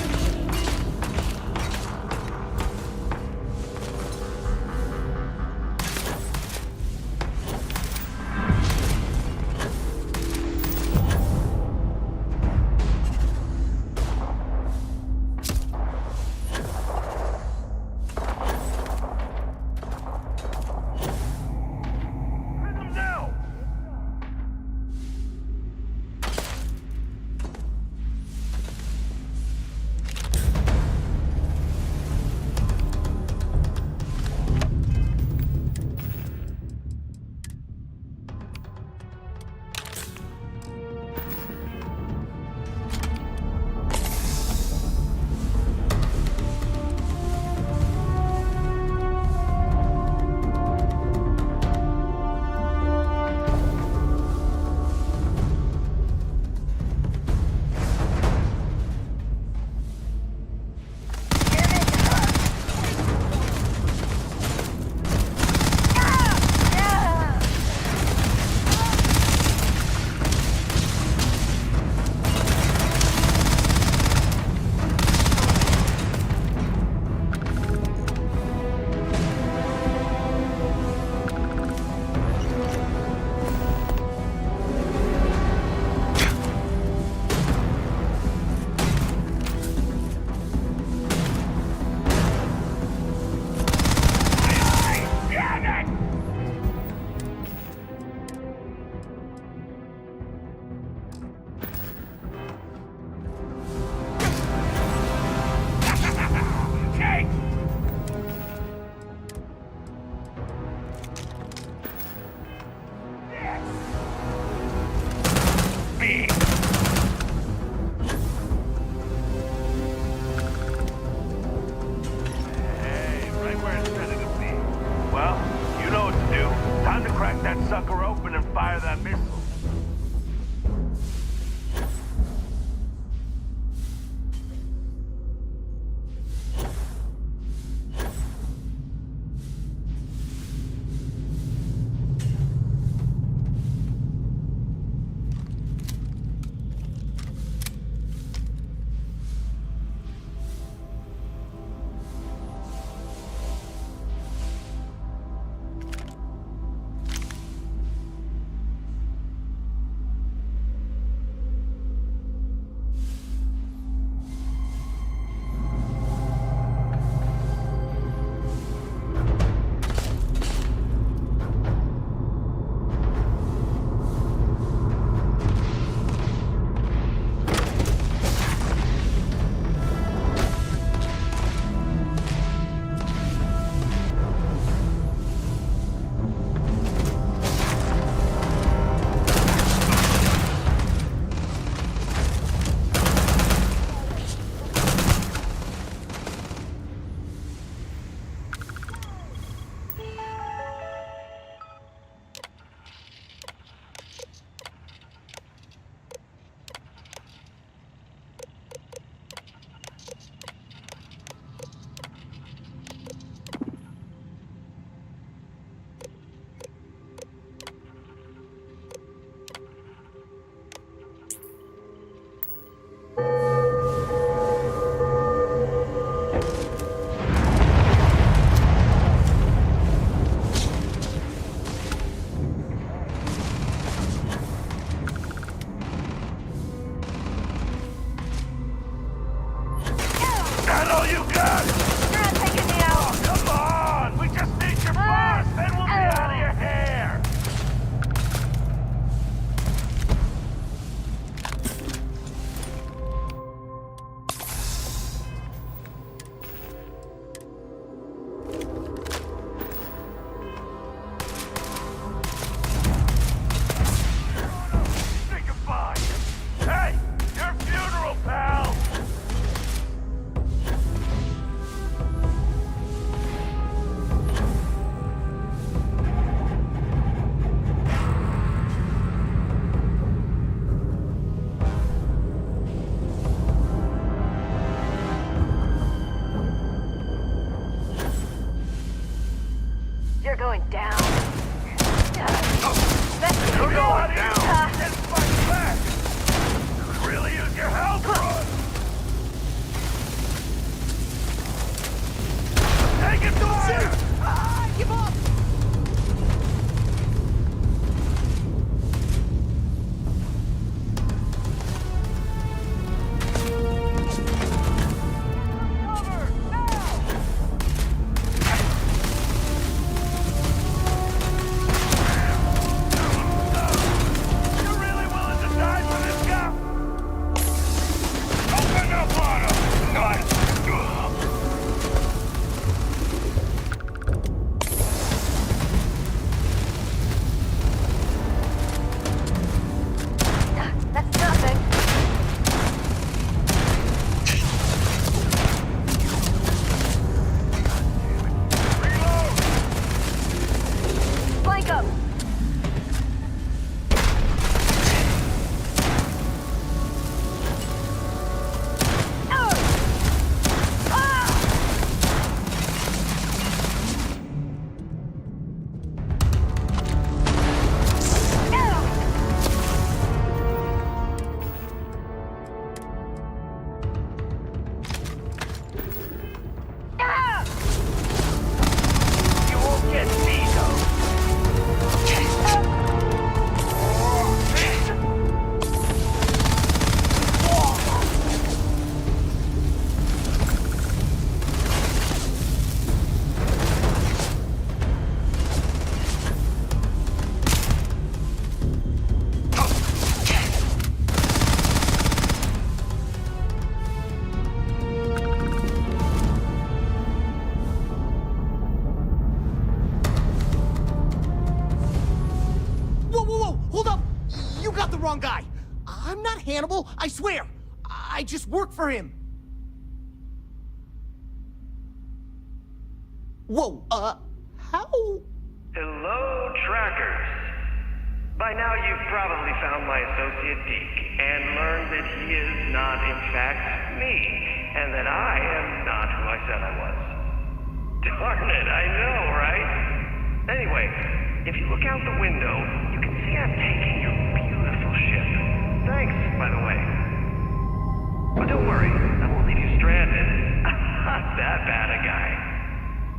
You're not taking me out! Oh, come on! We just need your boss, then we'll be out of your hair! Say goodbye! Hey! Your funeral, pal! You're going down. You're going down! Get fight back! Could really use your help, bro! Take it fire! Give up! You're really willing to die for this guy? Open up on him! Nice. That's nothing. Flank him! You won't get me, though. Whoa, whoa, whoa! Hold up! You got the wrong guy! I'm not Hannibal, I swear! I just work for him! Whoa, how? Hello, trackers. By now you've probably found my associate Deke and learned that he is not, in fact, me, and that I am not who I said I was. Darn it, I know, right? Anyway, if you look out the window, you can see I'm taking your beautiful ship. Thanks, by the way. But don't worry, I won't leave you stranded. I'm not that bad a guy.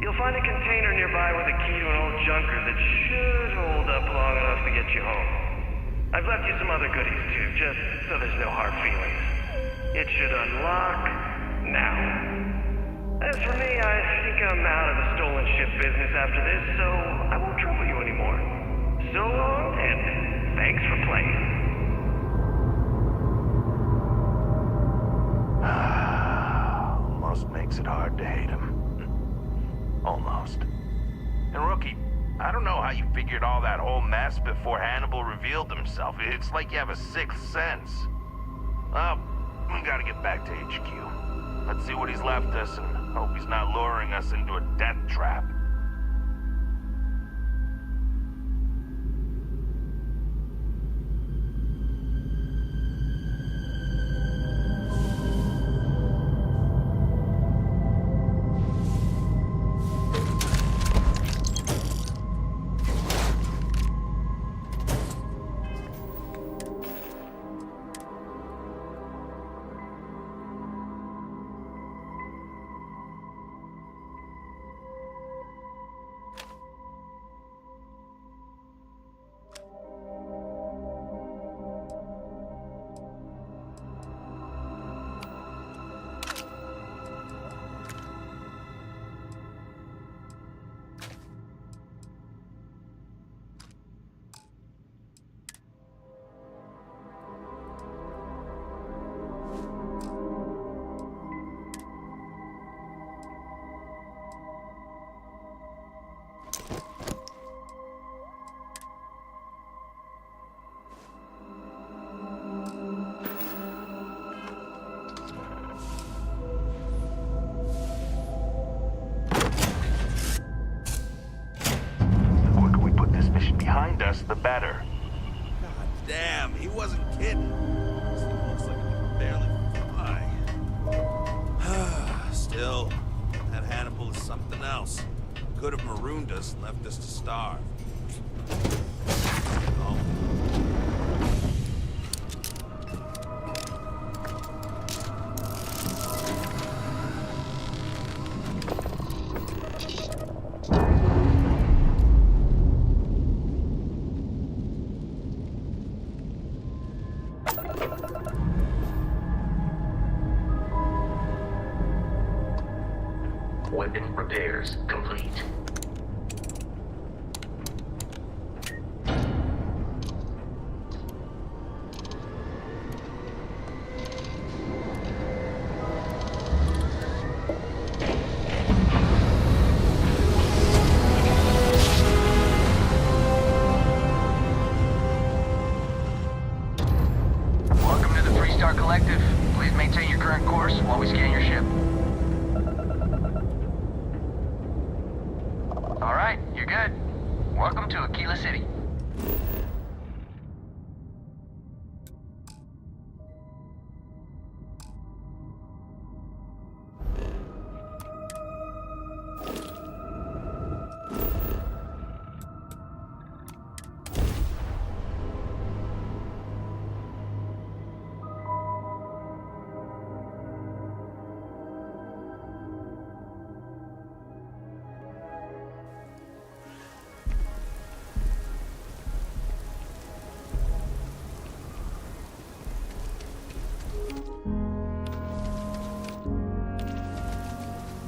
You'll find a container nearby with a key to an old junker that should hold up long enough to get you home. I've left you some other goodies too, just so there's no hard feelings. It should unlock now. As for me, I think I'm out of the stolen ship business after this, so I won't trouble you anymore. So long, and thanks for playing. Almost makes it hard to hate him. Almost. And Rookie, I don't know how you figured all that whole mess before Hannibal revealed himself. It's like you have a sixth sense. Well, we gotta get back to HQ. Let's see what he's left us and hope he's not luring us into a death trap. something else. Could have marooned us and left us to starve. Oh. Weapon repairs complete. Welcome to the Freestar Collective. Please maintain your current course while we scan your ship. All right, you're good. Welcome to Aquila City.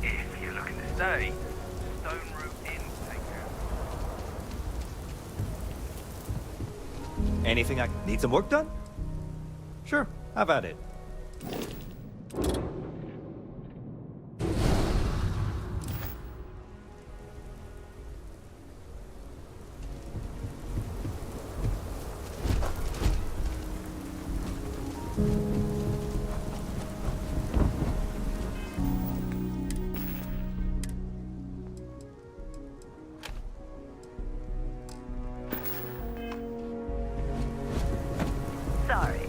If you're looking to stay, Stone Route Inn will take care of Anything I need some work done? Sure, have at it. Sorry.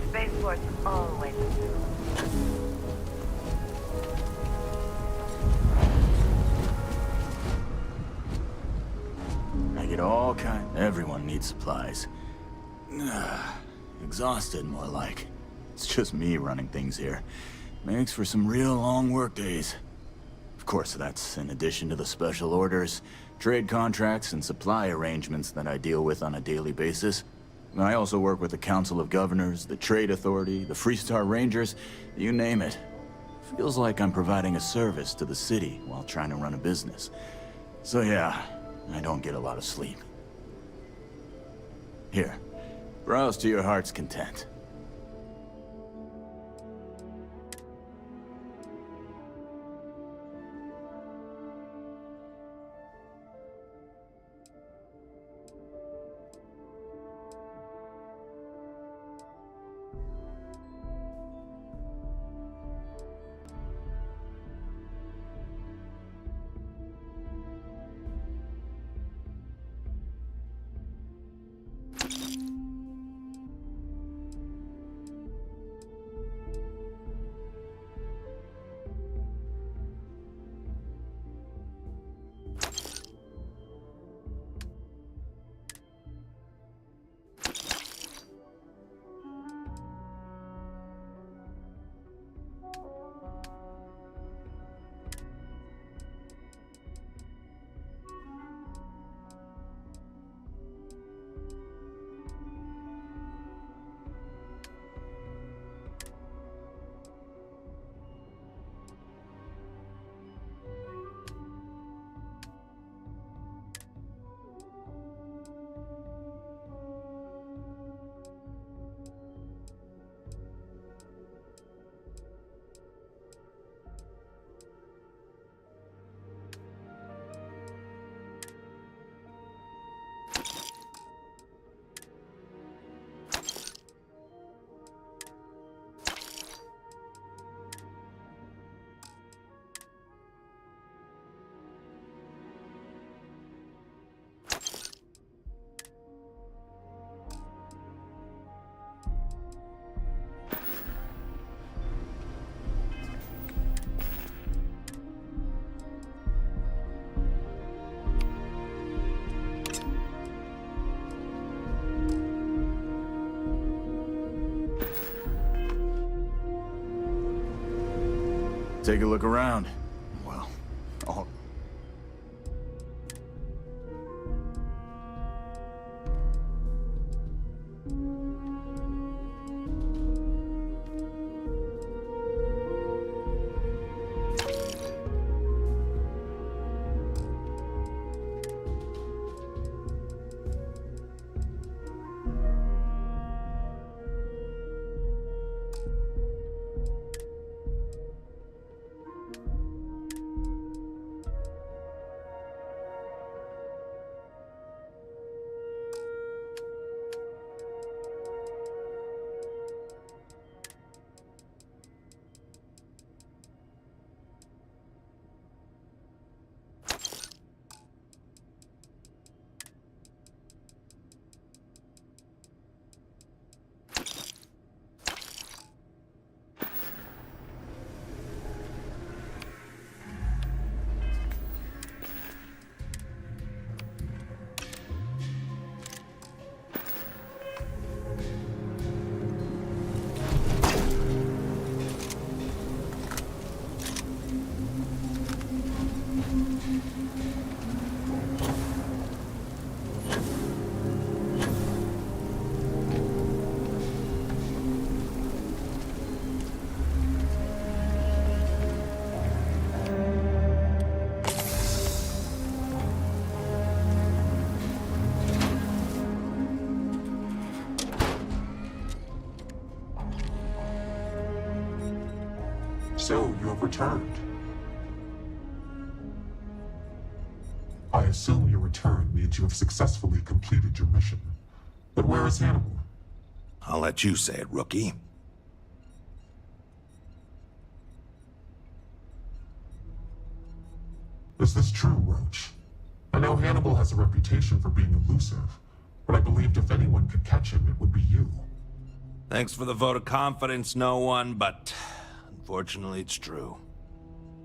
Spaceport's always... I get all kind. Everyone needs supplies. Exhausted, more like. It's just me running things here. Makes for some real long work days. Of course, that's in addition to the special orders, trade contracts, and supply arrangements that I deal with on a daily basis. I also work with the Council of Governors, the Trade Authority, the Freestar Rangers, you name it. Feels like I'm providing a service to the city while trying to run a business. So yeah, I don't get a lot of sleep. Here, browse to your heart's content. take a look around. Well, all... So, you have returned. I assume your return means you have successfully completed your mission. But where is Hannibal? I'll let you say it, rookie. Is this true, Roach? I know Hannibal has a reputation for being elusive, but I believed if anyone could catch him, it would be you. Thanks for the vote of confidence, no one, but unfortunately it's true.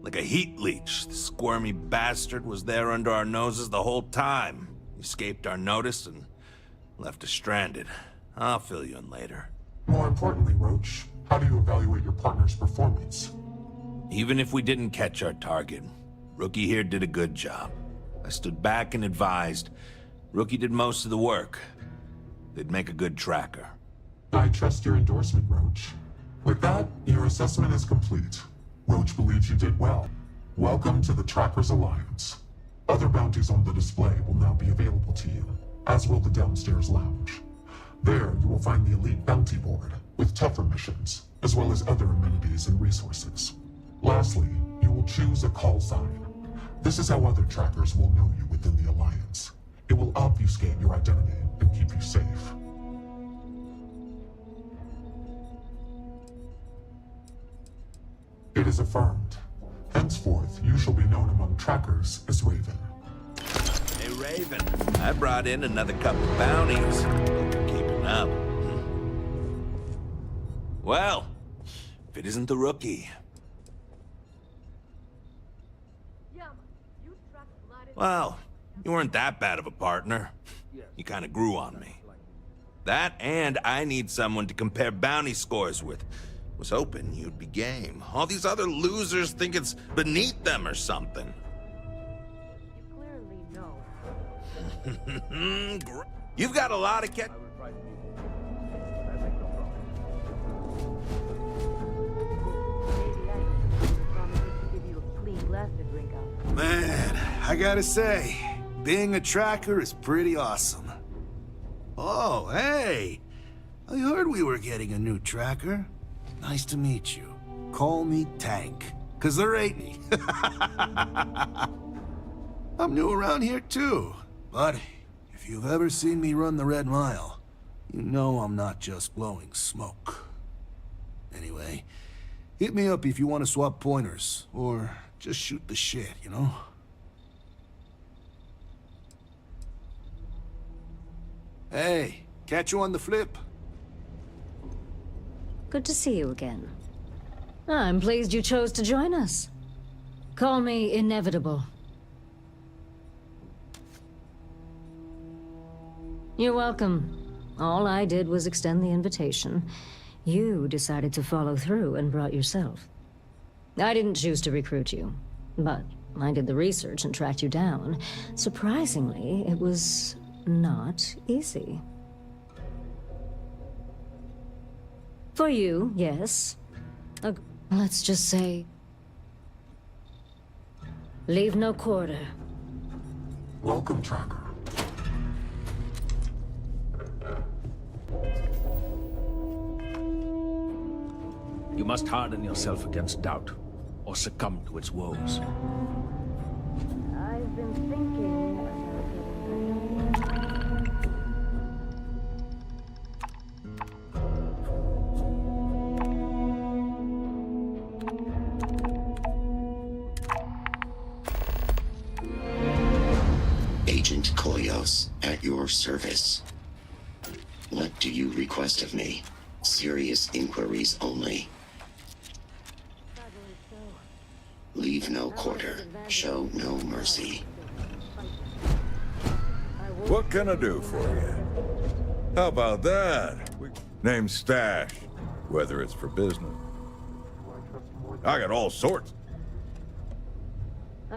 Like a heat leech, the squirmy bastard was there under our noses the whole time. He escaped our notice and left us stranded. I'll fill you in later. More importantly, Roach, how do you evaluate your partner's performance? Even if we didn't catch our target, Rookie here did a good job. I stood back and advised. Rookie did most of the work. They'd make a good tracker. I trust your endorsement, Roach. With that, your assessment is complete. Roach believes you did well. Welcome to the Trackers Alliance. Other bounties on the display will now be available to you, as will the downstairs lounge. There, you will find the elite bounty board, with tougher missions, as well as other amenities and resources. Lastly, you will choose a call sign. This is how other trackers will know you within the Alliance. It will obfuscate your identity and keep you safe. It is affirmed. Henceforth, you shall be known among trackers as Raven. Hey, Raven. I brought in another couple bounties. Hope you're keeping up. Well, if it isn't the Rookie. Well, you weren't that bad of a partner. You kind of grew on me. That and I need someone to compare bounty scores with. Was hoping you'd be game. All these other losers think it's beneath them or something. You clearly know. You've got a lot of Man, I gotta say, being a tracker is pretty awesome. Oh, hey! I heard we were getting a new tracker. Nice to meet you. Call me Tank, 'cause there ain't any. I'm new around here too, but if you've ever seen me run the Red Mile, you know I'm not just blowing smoke. Anyway, hit me up if you want to swap pointers, or just shoot the shit, you know? Hey, catch you on the flip. Good to see you again. I'm pleased you chose to join us. Call me Inevitable. You're welcome. All I did was extend the invitation. You decided to follow through and brought yourself. I didn't choose to recruit you, but I did the research and tracked you down. Surprisingly, it was not easy. For you, yes. Let's just say... leave no quarter. Welcome, Tracker. You must harden yourself against doubt, or succumb to its woes. I've been thinking Agent Koyos, at your service. What do you request of me? Serious inquiries only. Leave no quarter. Show no mercy. What can I do for you? How about that? Name's Stash, whether it's for business. I got all sorts.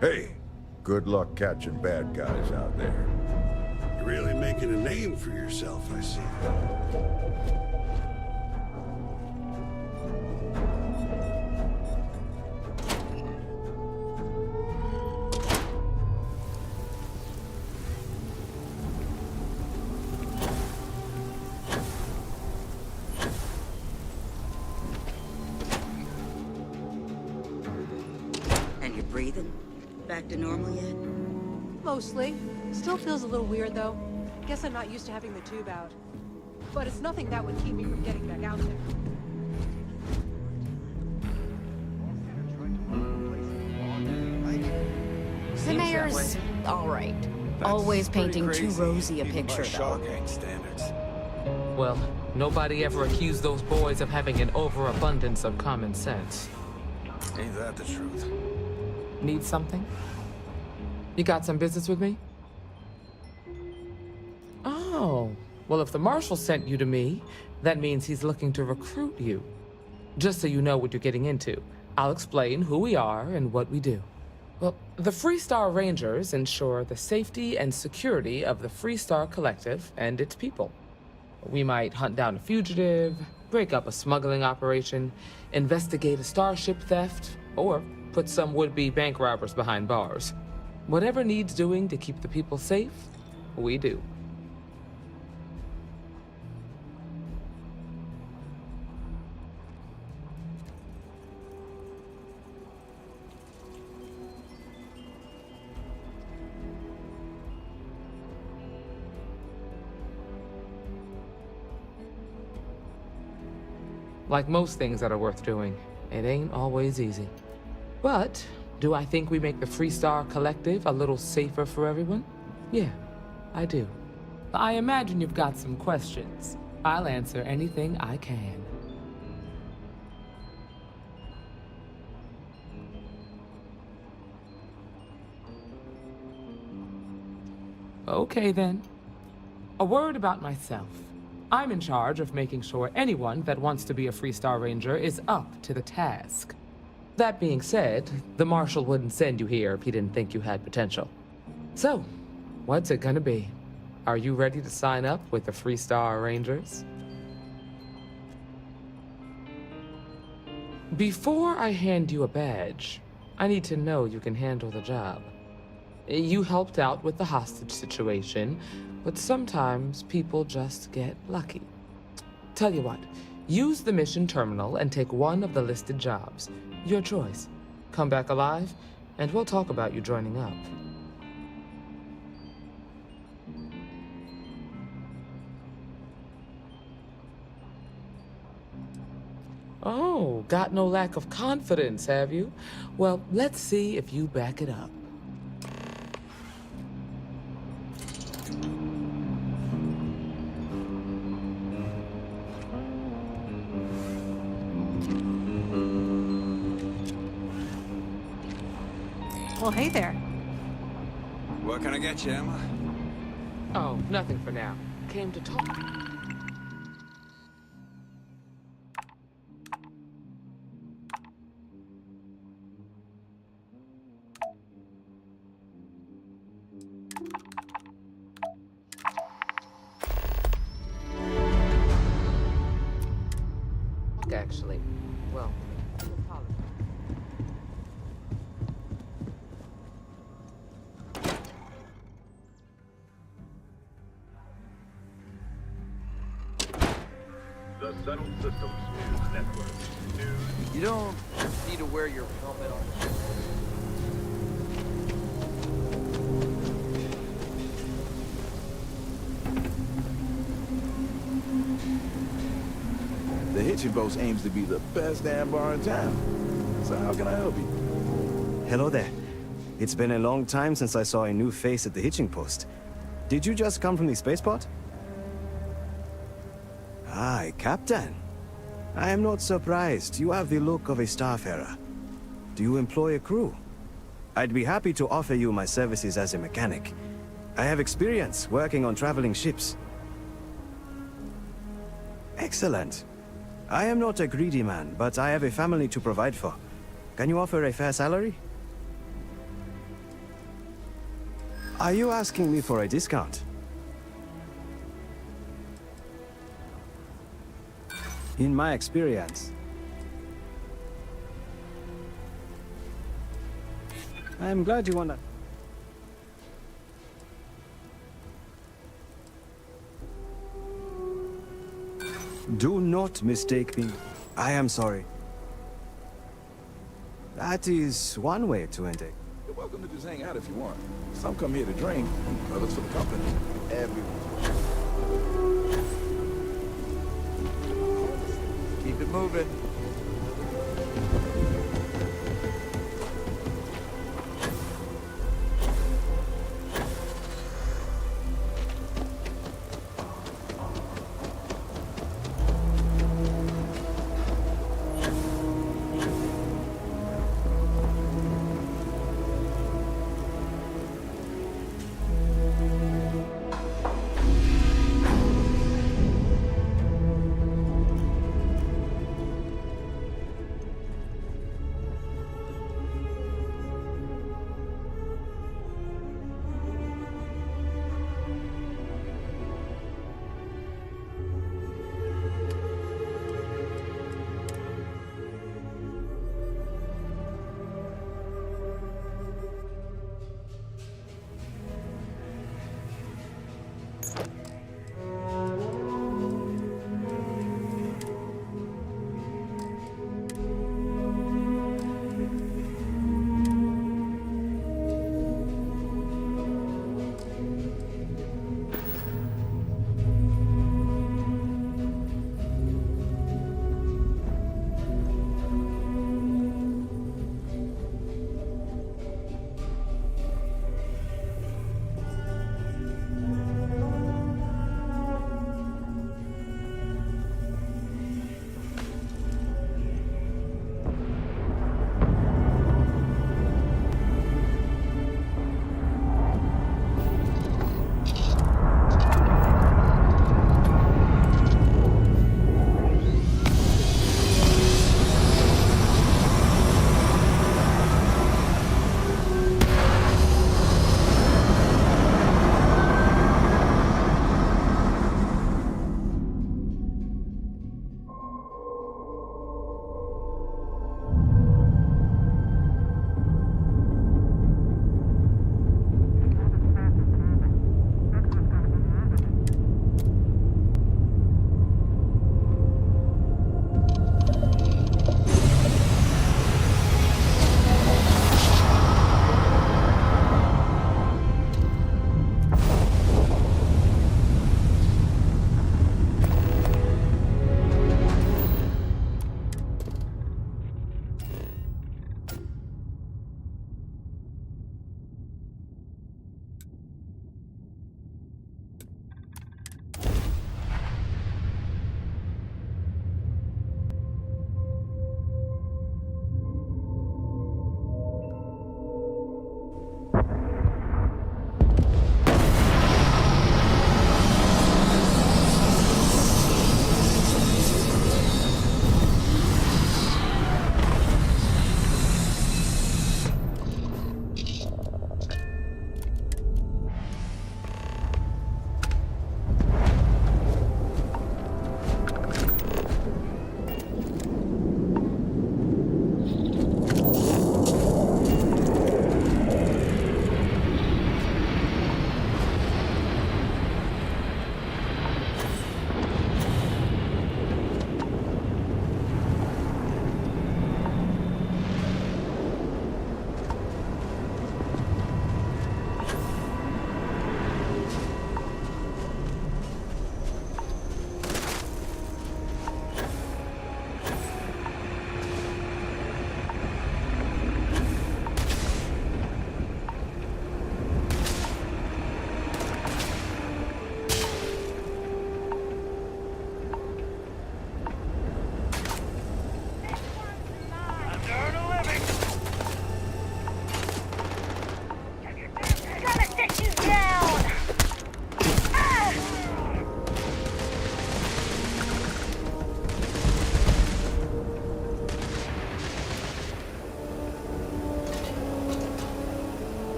Hey, good luck catching bad guys out there. You're really making a name for yourself, I see. And you're breathing? Back to normal yet? Mostly. Still feels a little weird, though. Guess I'm not used to having the tube out. But it's nothing that would keep me from getting back out there. The mayor's all right. Always painting too rosy a picture, though. Well, nobody ever accused those boys of having an overabundance of common sense. Ain't that the truth? Need something? You got some business with me? Oh, well, if the marshal sent you to me, that means he's looking to recruit you. Just so you know what you're getting into, I'll explain who we are and what we do. Well, the Freestar Rangers ensure the safety and security of the Freestar Collective and its people. We might hunt down a fugitive, break up a smuggling operation, investigate a starship theft, or put some would-be bank robbers behind bars. Whatever needs doing to keep the people safe, we do. Like most things that are worth doing, it ain't always easy. But do I think we make the Freestar Collective a little safer for everyone? Yeah, I do. I imagine you've got some questions. I'll answer anything I can. Okay then. A word about myself. I'm in charge of making sure anyone that wants to be a Freestar Ranger is up to the task. That being said, the Marshal wouldn't send you here if he didn't think you had potential. So, what's it gonna be? Are you ready to sign up with the Freestar Rangers? Before I hand you a badge, I need to know you can handle the job. You helped out with the hostage situation, but sometimes people just get lucky. Tell you what, use the mission terminal and take one of the listed jobs. Your choice. Come back alive, and we'll talk about you joining up. Oh, got no lack of confidence, have you? Well, let's see if you back it up. Well, hey there. What can I get you, Emma? Oh, nothing for now. Came to talk. actually. Well, I apologize. The Settled Systems News Network. News. You don't need to wear your helmet on. The Hitching Post aims to be the best damn bar in town. So how can I help you? Hello there. It's been a long time since I saw a new face at the Hitching Post. Did you just come from the spaceport? Aye, Captain. I am not surprised. You have the look of a starfarer. Do you employ a crew? I'd be happy to offer you my services as a mechanic. I have experience working on traveling ships. Excellent. I am not a greedy man, but I have a family to provide for. Can you offer a fair salary? Are you asking me for a discount? In my experience, I'm glad you wanna... Do not mistake me. I am sorry. That is one way to end it. You're welcome to just hang out if you want. Some come here to drink, and others for the company. Everyone. Keep it moving.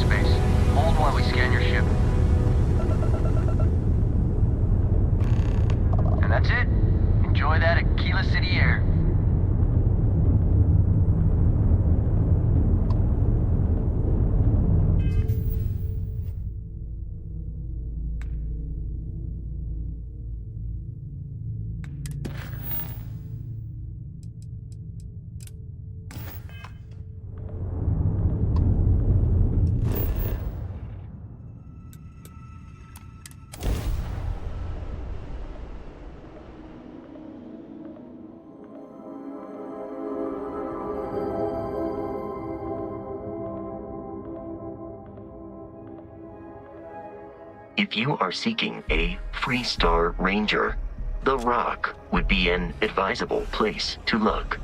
space. Hold while we scan your ship. And that's it. Enjoy that Aquila City air. If you are seeking a Freestar Ranger, the Rock would be an advisable place to look.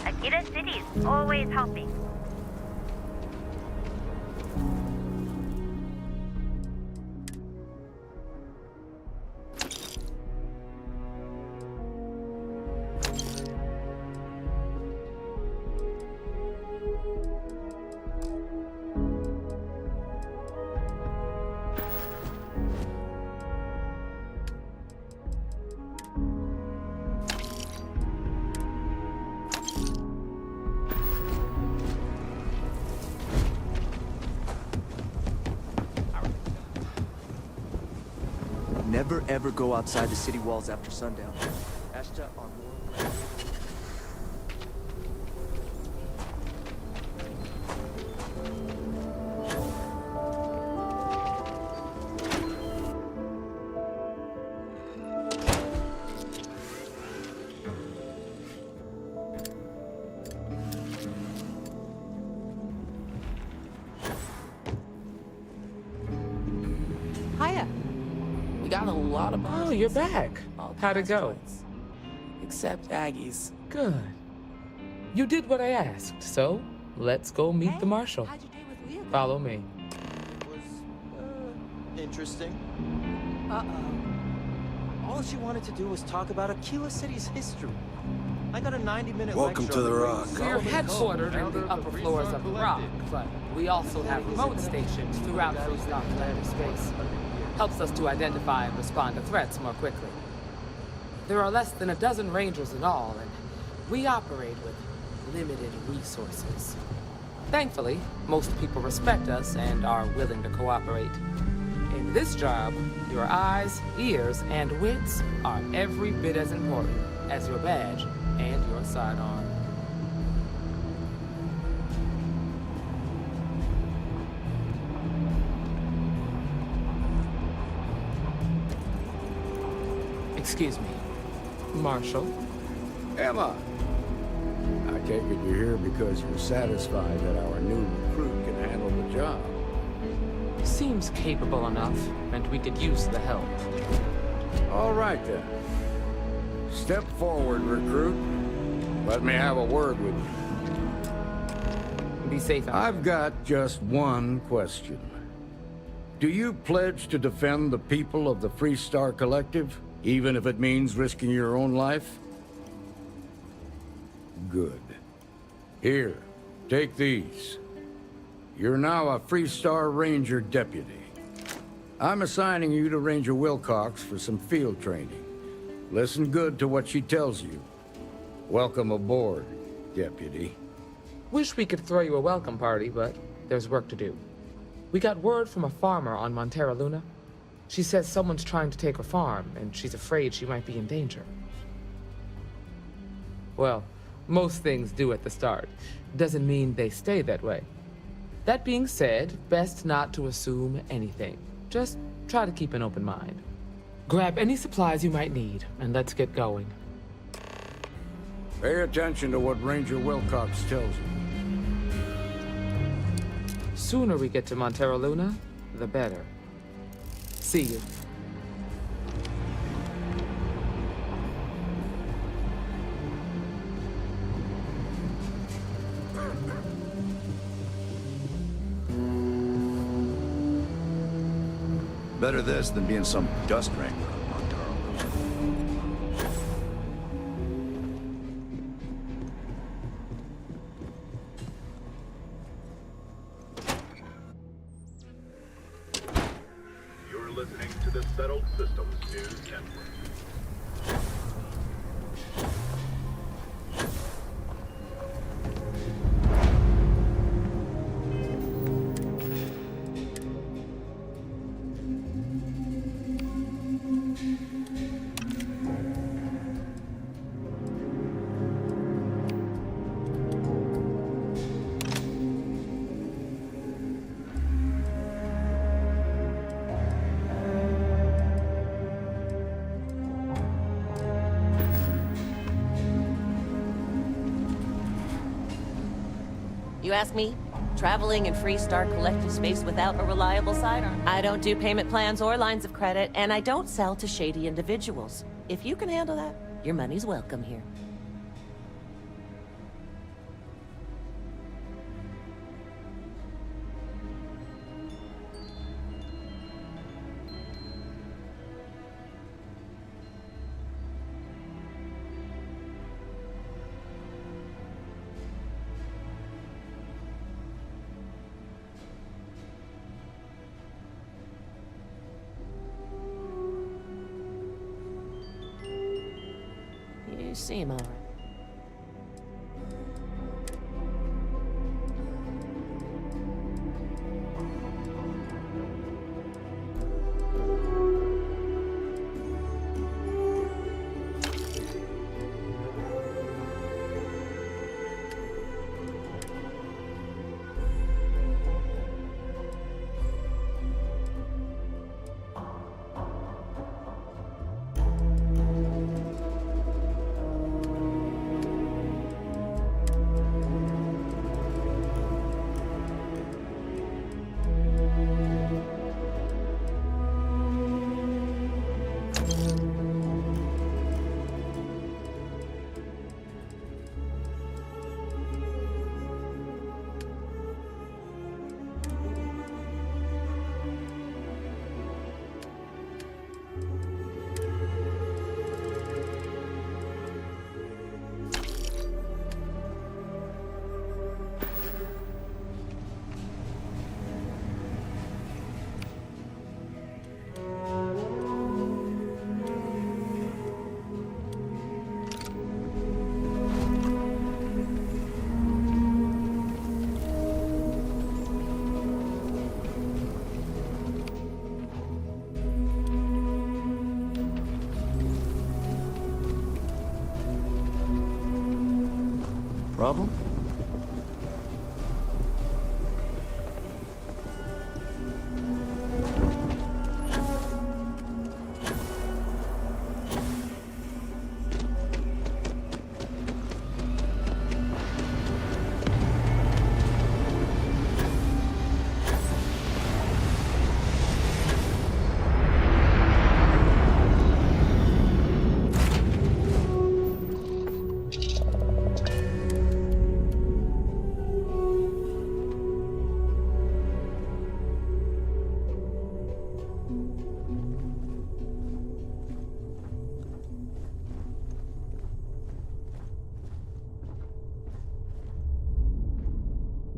Aquila City's always helping. Never ever go outside the city walls after sundown. Ashta on more. Hiya. We got a lot of... Oh, you're back. How'd it go? Except Aggie's. Good. You did what I asked, so let's go meet the Marshal. Follow me. Interesting. Uh-oh. All she wanted to do was talk about Aquila City's history. I got a 90-minute Welcome lecture to the on Rock. We're headquartered in the upper floors of the Rock, but we also have remote stations throughout Freestar Collective space. Helps us to identify and respond to threats more quickly. There are less than a dozen Rangers in all, and we operate with limited resources. Thankfully, most people respect us and are willing to cooperate. In this job, your eyes, ears, and wits are every bit as important as your badge and your sidearm. Excuse me, Marshal. Emma! I take it you're here because you're satisfied that our new recruit can handle the job. Seems capable enough, and we could use the help. All right, then. Step forward, recruit. Let me have a word with you. Be safe out I've got just one question. Do you pledge to defend the people of the Freestar Collective, even if it means risking your own life? Good. Here, take these. You're now a Freestar Ranger deputy. I'm assigning you to Ranger Wilcox for some field training. Listen good to what she tells you. Welcome aboard, deputy. Wish we could throw you a welcome party, but there's work to do. We got word from a farmer on Montera Luna. She says someone's trying to take her farm, and she's afraid she might be in danger. Well, most things do at the start. Doesn't mean they stay that way. That being said, best not to assume anything. Just try to keep an open mind. Grab any supplies you might need, and let's get going. Pay attention to what Ranger Wilcox tells you. Sooner we get to Montera Luna, the better. See you. Better this than being some dust wrangler. You're listening to the Settled Systems News Network. You ask me? Traveling in Freestar collective space without a reliable sidearm. I don't do payment plans or lines of credit, and I don't sell to shady individuals. If you can handle that, your money's welcome here. You seem all right. Problem?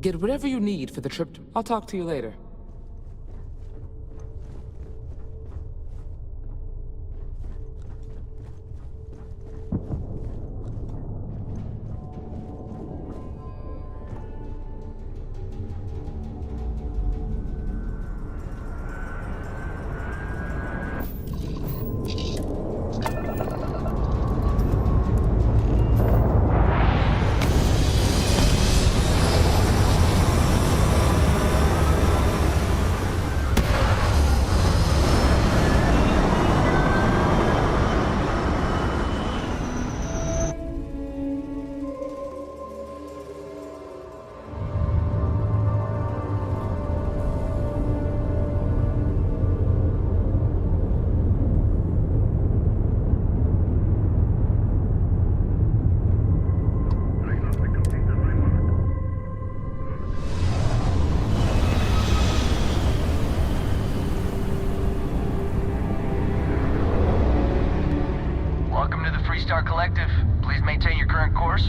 Get whatever you need for the trip. I'll talk to you later.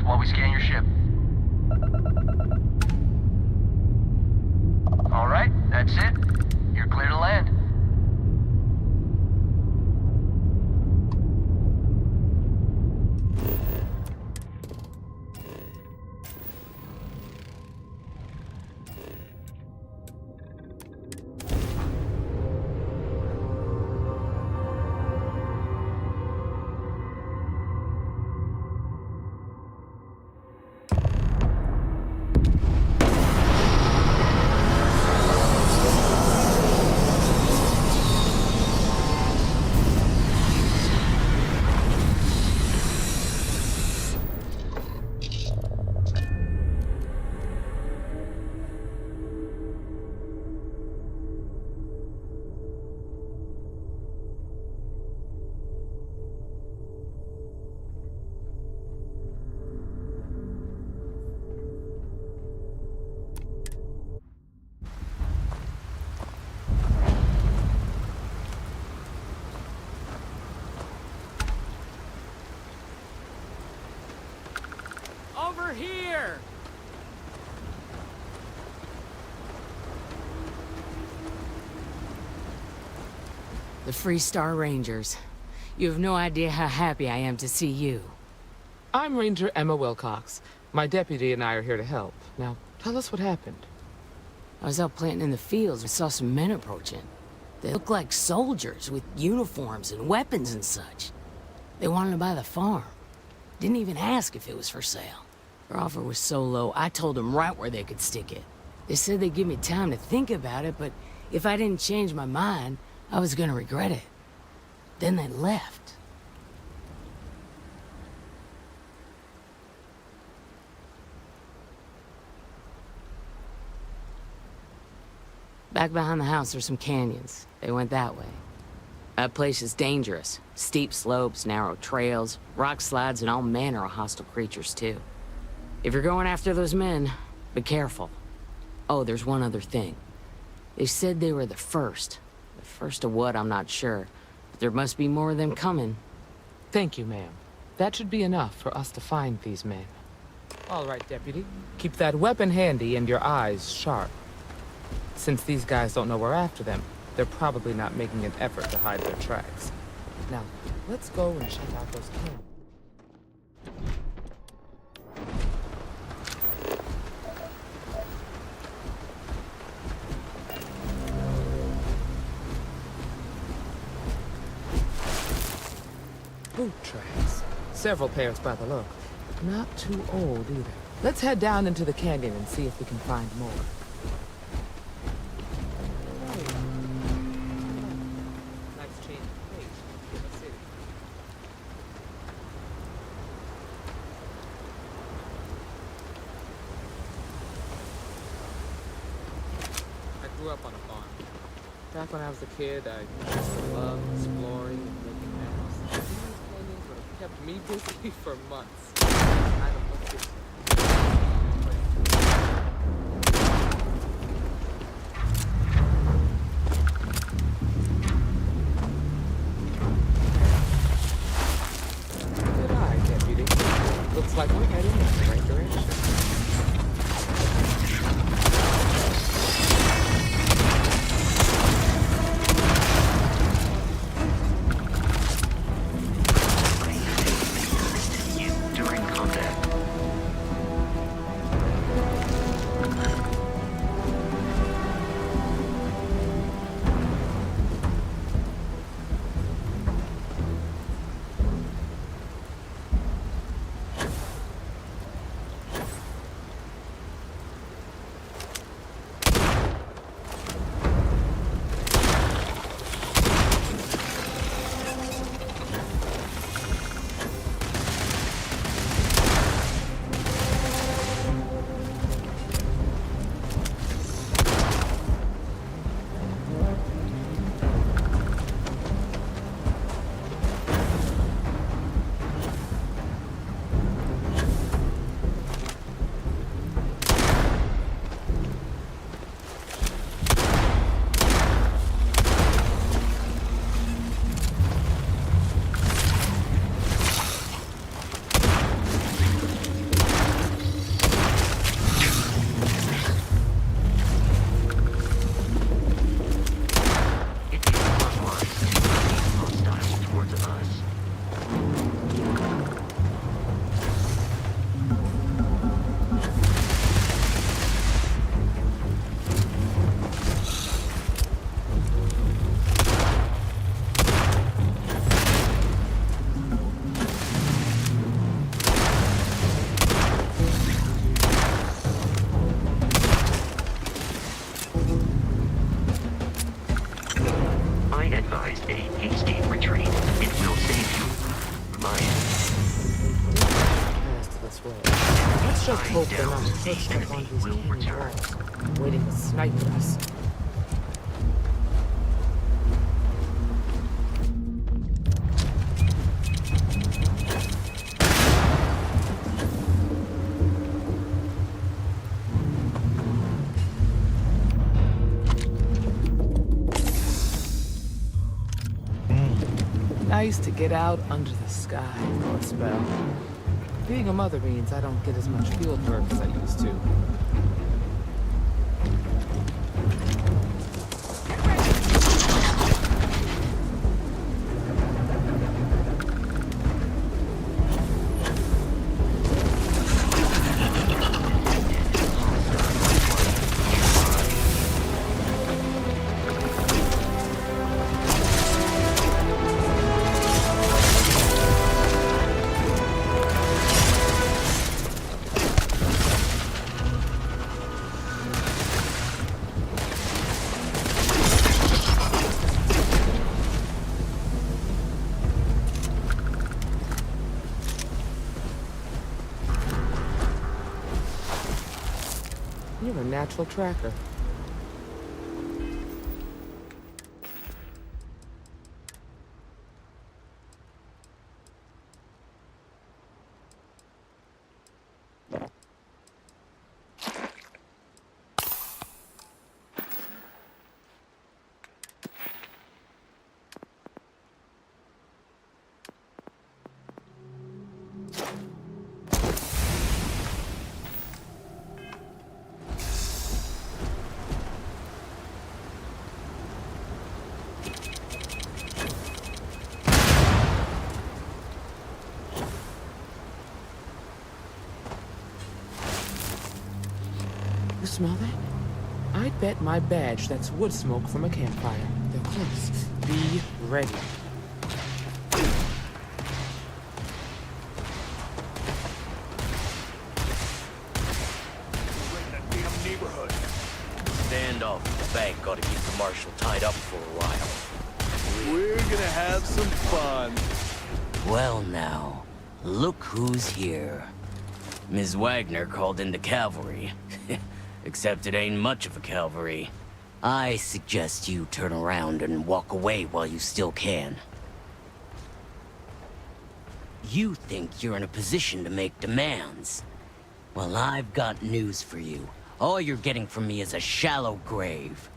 while we scan your ship. All right, that's it. You're clear to land. Over here! The Free Star Rangers. You have no idea how happy I am to see you. I'm Ranger Emma Wilcox. My deputy and I are here to help. Now, tell us what happened. I was out planting in the fields and saw some men approaching. They looked like soldiers with uniforms and weapons and such. They wanted to buy the farm. Didn't even ask if it was for sale. Their offer was so low, I told them right where they could stick it. They said they'd give me time to think about it, but if I didn't change my mind, I was gonna regret it. Then they left. Back behind the house are some canyons. They went that way. That place is dangerous. Steep slopes, narrow trails, rock slides, and all manner of hostile creatures, too. If you're going after those men, be careful. Oh, there's one other thing. They said they were the first. The first of what, I'm not sure. But there must be more of them coming. Thank you, ma'am. That should be enough for us to find these men. All right, Deputy. Keep that weapon handy and your eyes sharp. Since these guys don't know we're after them, they're probably not making an effort to hide their tracks. Now, let's go and check out those canyons. Boot tracks. Several pairs by the look. Not too old either. Let's head down into the canyon and see if we can find more. Nice change of pace in the city. I grew up on a farm. Back when I was a kid, I used to love exploring and making maps. These canyons would have kept me busy for months. I don't look good. Good eye, Deputy. Looks like we're heading in the right direction. During combat. a hasty retreat. It will save you. This way. Let's just hope they're not perched up on these canyon walls, waiting to snipe us. Nice to get out under the sky for a spell. Being a mother means I don't get as much field work as I used to. You're a natural tracker. You smell that? I'd bet my badge that's wood smoke from a campfire. They're close. Be ready. Standoff at the bank ought to keep the marshal tied up for a while. We're gonna have some fun. Well now, look who's here. Ms. Wagner called in the cavalry. Except it ain't much of a cavalry. I suggest you turn around and walk away while you still can. You think you're in a position to make demands. Well, I've got news for you. All you're getting from me is a shallow grave.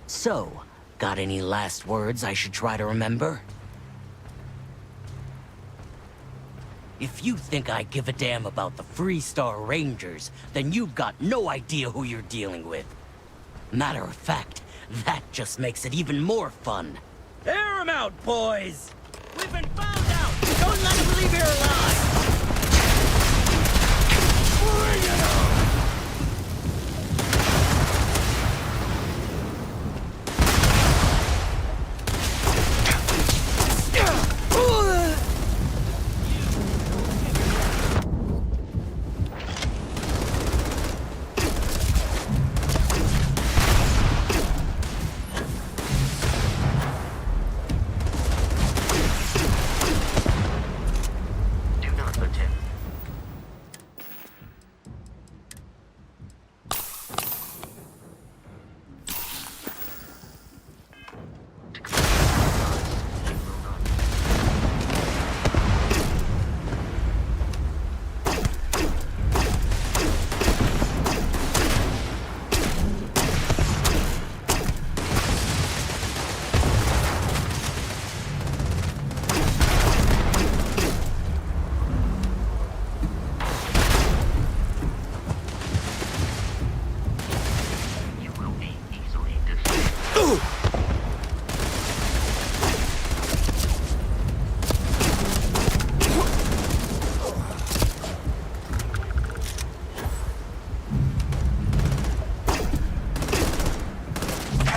So, got any last words I should try to remember? If you think I give a damn about the Freestar Rangers, then you've got no idea who you're dealing with. Matter of fact, that just makes it even more fun. Air 'em out, boys! We've been found out! Don't let them leave here alive! Bring it on!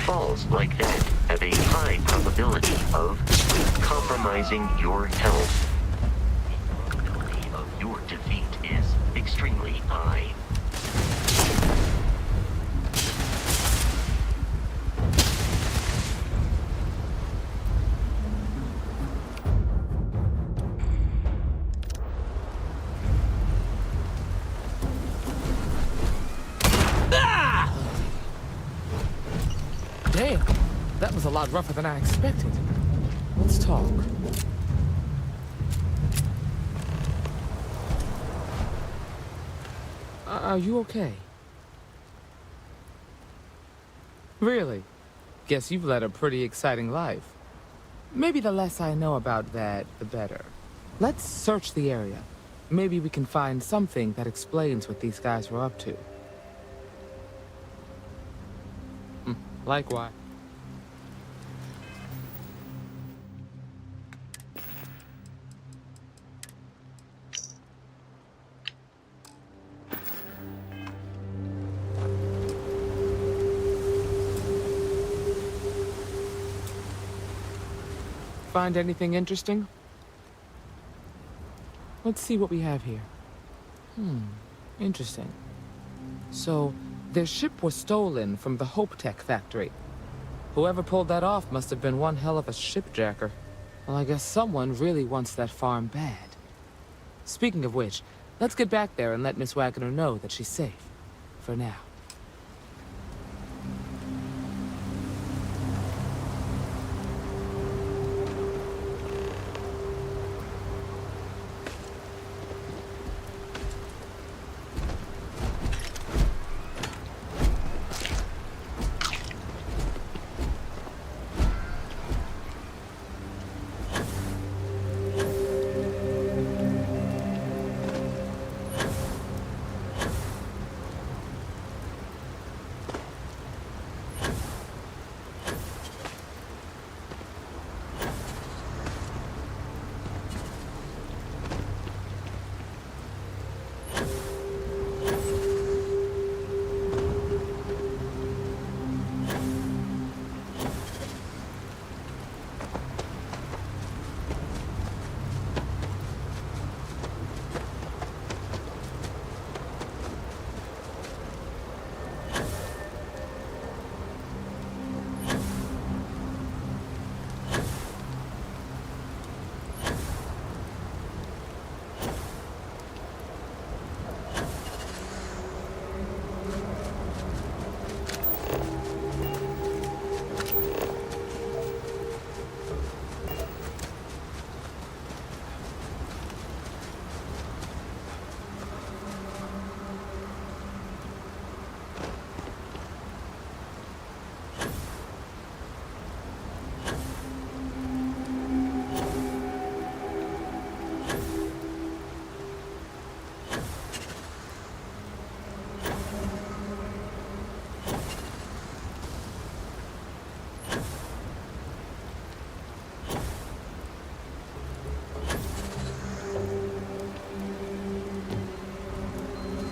Falls like that have a high probability of compromising your health. The probability of your defeat is extremely high. Damn, that was a lot rougher than I expected. Let's talk. Are you okay? Really? Guess you've led a pretty exciting life. Maybe the less I know about that, the better. Let's search the area. Maybe we can find something that explains what these guys were up to. Likewise. Find anything interesting? Let's see what we have here. Interesting. So, their ship was stolen from the Hope Tech factory. Whoever pulled that off must have been one hell of a shipjacker. Well, I guess someone really wants that farm bad. Speaking of which, let's get back there and let Miss Wagner know that she's safe. For now.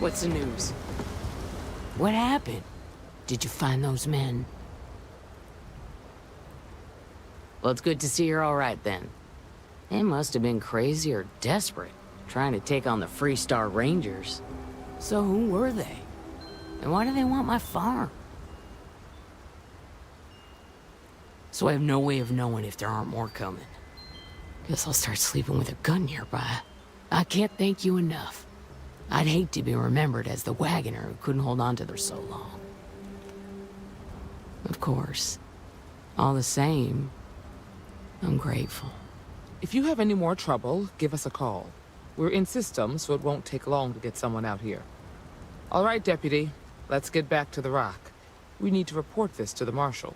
What's the news? What happened? Did you find those men? Well, it's good to see you're all right then. They must have been crazy or desperate, trying to take on the Freestar Rangers. So who were they? And why do they want my farm? So I have no way of knowing if there aren't more coming. Guess I'll start sleeping with a gun nearby. I can't thank you enough. I'd hate to be remembered as the wagoner who couldn't hold on to them so long. Of course. All the same, I'm grateful. If you have any more trouble, give us a call. We're in system, so it won't take long to get someone out here. All right, Deputy. Let's get back to the Rock. We need to report this to the Marshal.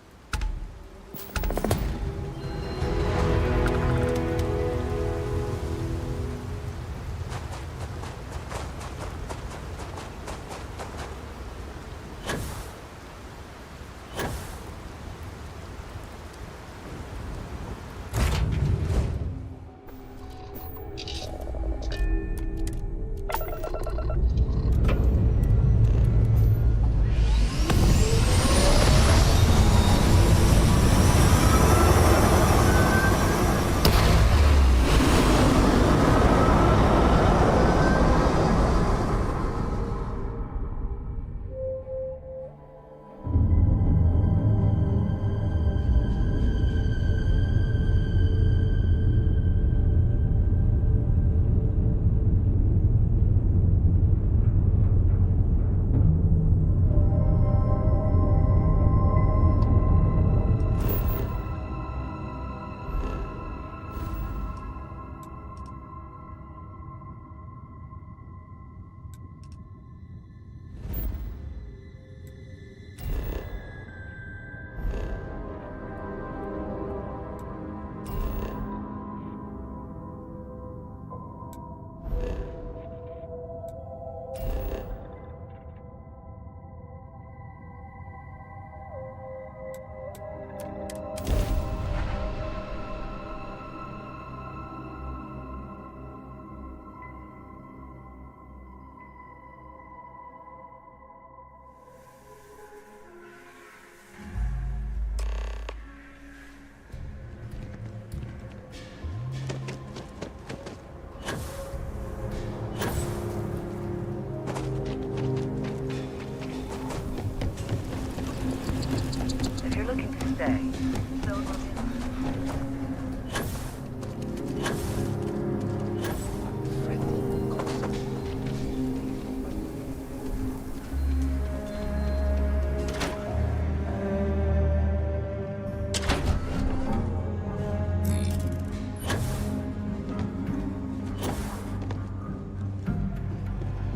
day.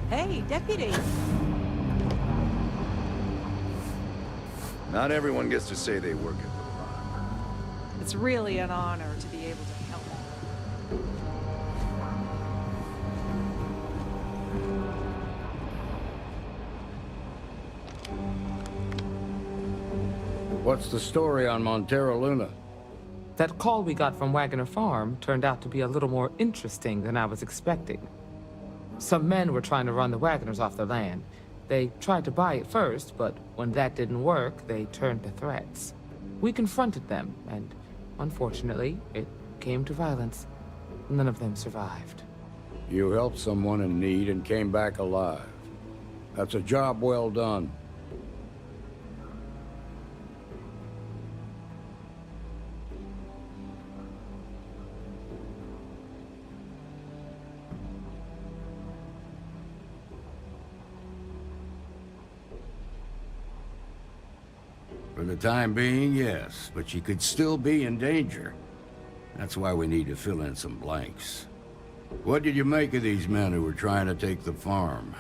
Hey, deputy. Not everyone gets to say they work at the It's really an honor to be able to help. What's the story on Montero Luna? That call we got from Wagoner Farm turned out to be a little more interesting than I was expecting. Some men were trying to run the Wagoners off their land. They tried to buy it first, but when that didn't work, they turned to threats. We confronted them, and unfortunately, it came to violence. None of them survived. You helped someone in need and came back alive. That's a job well done. For the time being, yes, but you could still be in danger. That's why we need to fill in some blanks. What did you make of these men who were trying to take the farm?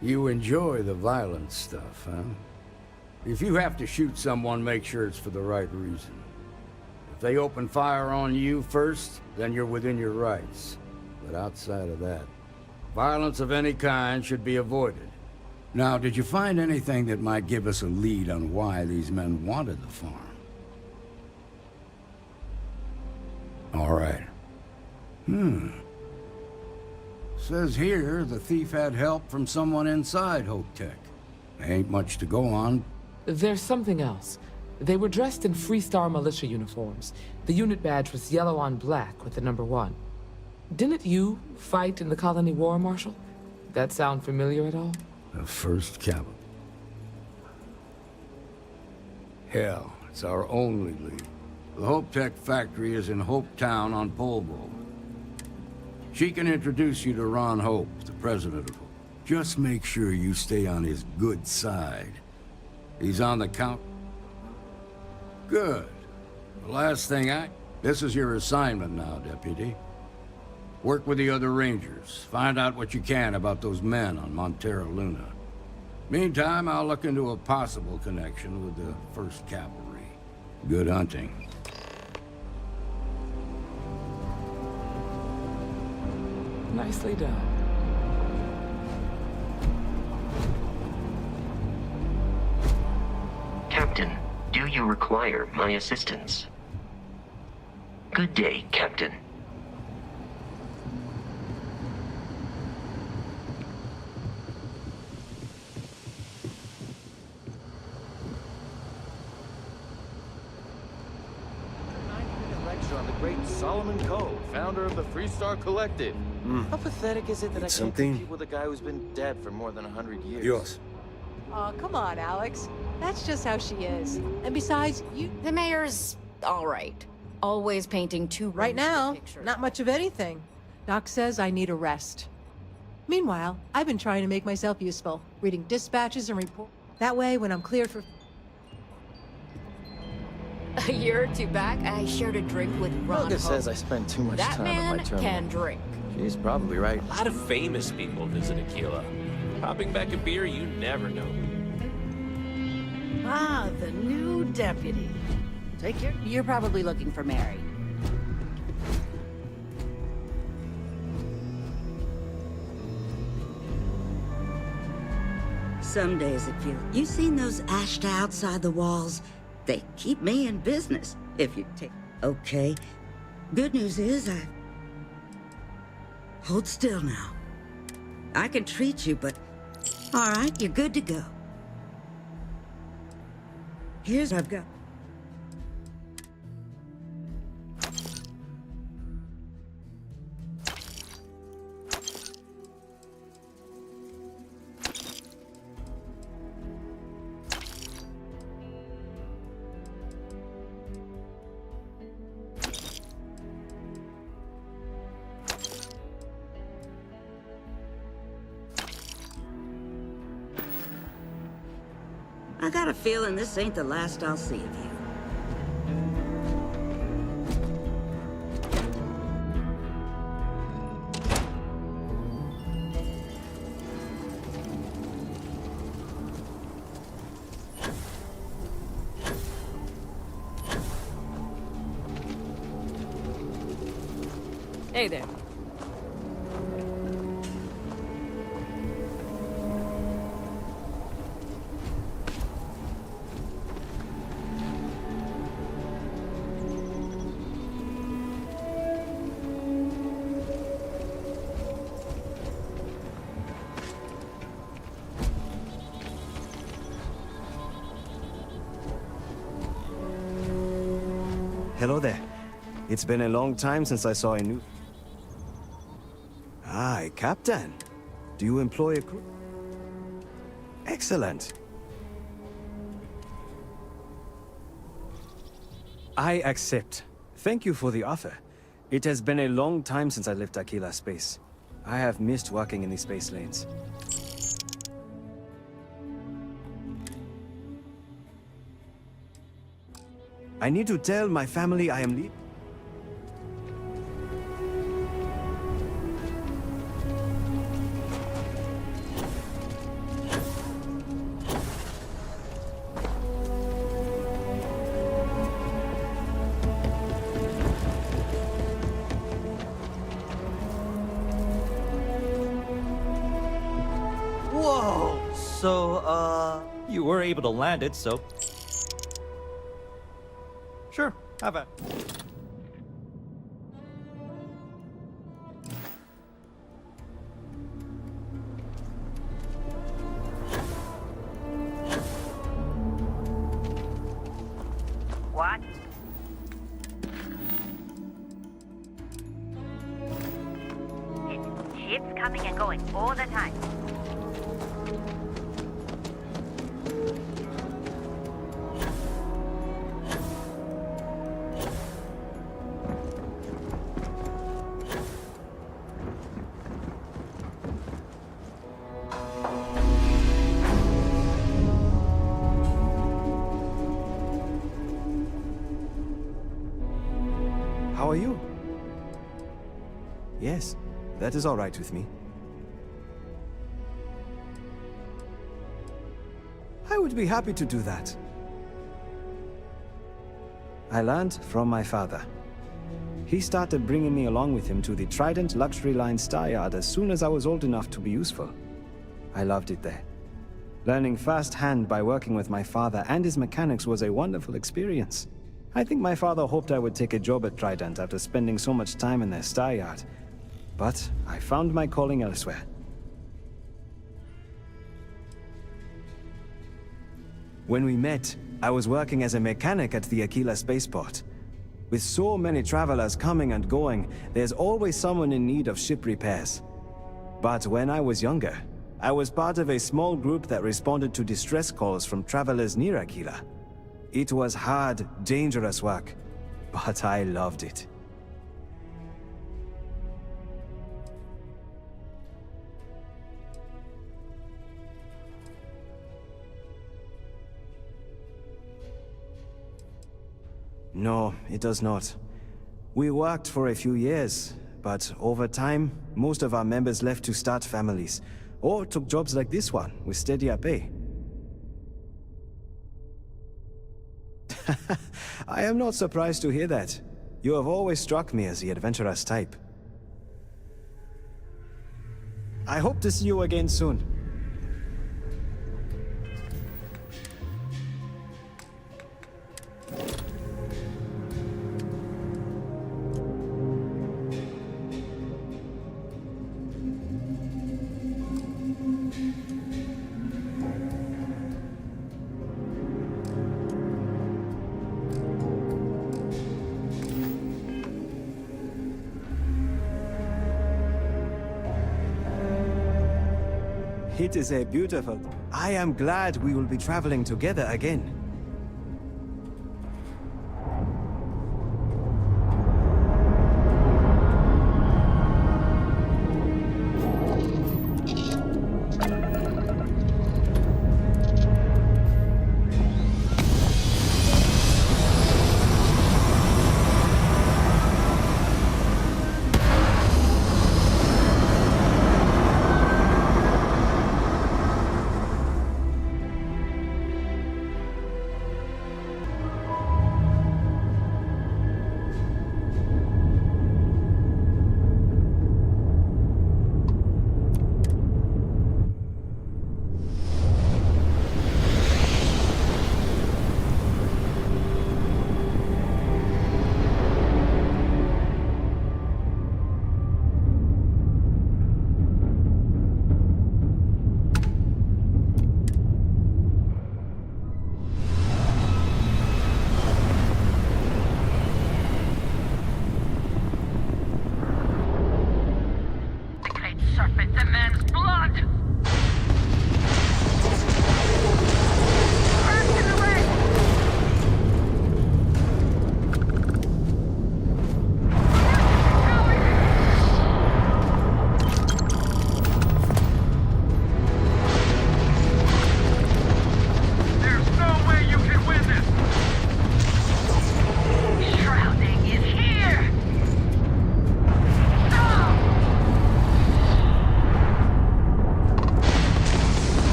You enjoy the violent stuff, huh? If you have to shoot someone, make sure it's for the right reason. If they open fire on you first, then you're within your rights. But outside of that, violence of any kind should be avoided. Now, did you find anything that might give us a lead on why these men wanted the farm? All right. Says here the thief had help from someone inside Hope Tech. Ain't much to go on. There's something else. They were dressed in Freestar militia uniforms. The unit badge was yellow on black with the number 1. Didn't you fight in the Colony War, Marshal? That sound familiar at all? The 1st Cavalry. Hell, it's our only lead. The Hope Tech factory is in Hope Town on Polvo. She can introduce you to Ron Hope, the president of Hope. Just make sure you stay on his good side. He's on the count. Good. The last thing This is your assignment now, Deputy. Work with the other Rangers. Find out what you can about those men on Montero Luna. Meantime, I'll look into a possible connection with the 1st Cavalry. Good hunting. Nicely done. Captain, do you require my assistance? Good day, Captain. On the great Solomon Coe, founder of the Freestar Collective. How pathetic is it that I can't compete with a guy who's been dead for more than 100 years? Yours. Oh, come on, Alex. That's just how she is. And besides, The mayor's all right. Always painting too right rosy a now, picture. not much of anything. Doc says I need a rest. Meanwhile, I've been trying to make myself useful, reading dispatches and reports. That way, when I'm cleared for... A year or two back, I shared a drink with Ron Helga Hope. says I spend too much That time at man my terminal. can drink. She's probably right. A lot of famous people visit Aquila. Popping back a beer, you never know. Ah, the new deputy. Take care. You're probably looking for Mary. Some days it feels... You seen those ashta outside the walls? They keep me in business, if you take... Okay. Good news is Hold still now. I can treat you, but... All right, you're good to go. Here's what I've got. I got a feeling this ain't the last I'll see of you. Hey there. Hello there. It's been a long time since I saw a new... Hi, Captain. Do you employ a crew? Excellent. I accept. Thank you for the offer. It has been a long time since I left Aquila space. I have missed working in the space lanes. I need to tell my family I am leaving. Whoa! So, you were able to land it, so... Sure, have at it. What? It's ships coming and going all the time. How are you? Yes, that is all right with me. I would be happy to do that. I learned from my father. He started bringing me along with him to the Trident Luxury Line Star Yard as soon as I was old enough to be useful. I loved it there. Learning firsthand by working with my father and his mechanics was a wonderful experience. I think my father hoped I would take a job at Trident after spending so much time in their Star Yard. But I found my calling elsewhere. When we met, I was working as a mechanic at the Aquila spaceport. With so many travelers coming and going, there's always someone in need of ship repairs. But when I was younger, I was part of a small group that responded to distress calls from travelers near Aquila. It was hard, dangerous work, but I loved it. No, it does not. We worked for a few years, but over time, most of our members left to start families, or took jobs like this one, with steadier pay. I am not surprised to hear that. You have always struck me as the adventurous type. I hope to see you again soon. It is a beautiful... I am glad we will be traveling together again.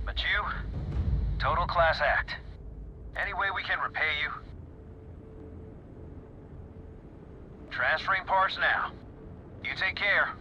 But you? Total class act. Any way we can repay you? Transferring parts now. You take care.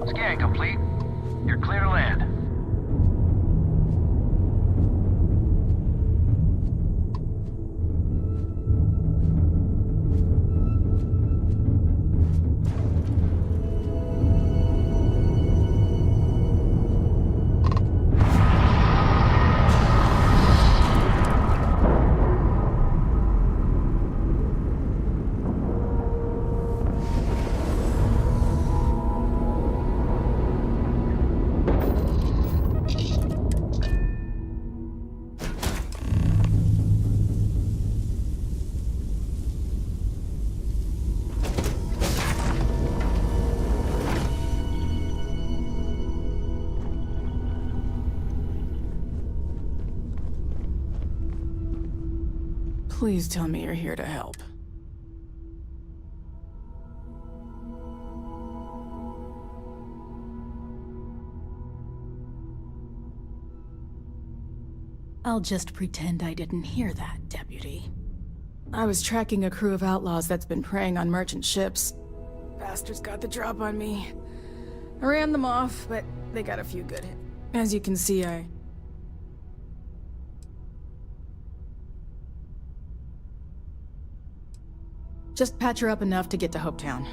Scan complete. You're clear to land. Please tell me you're here to help. I'll just pretend I didn't hear that, Deputy. I was tracking a crew of outlaws that's been preying on merchant ships. Bastards got the drop on me. I ran them off, but they got a few good hits. As you can see, just patch her up enough to get to Hopetown.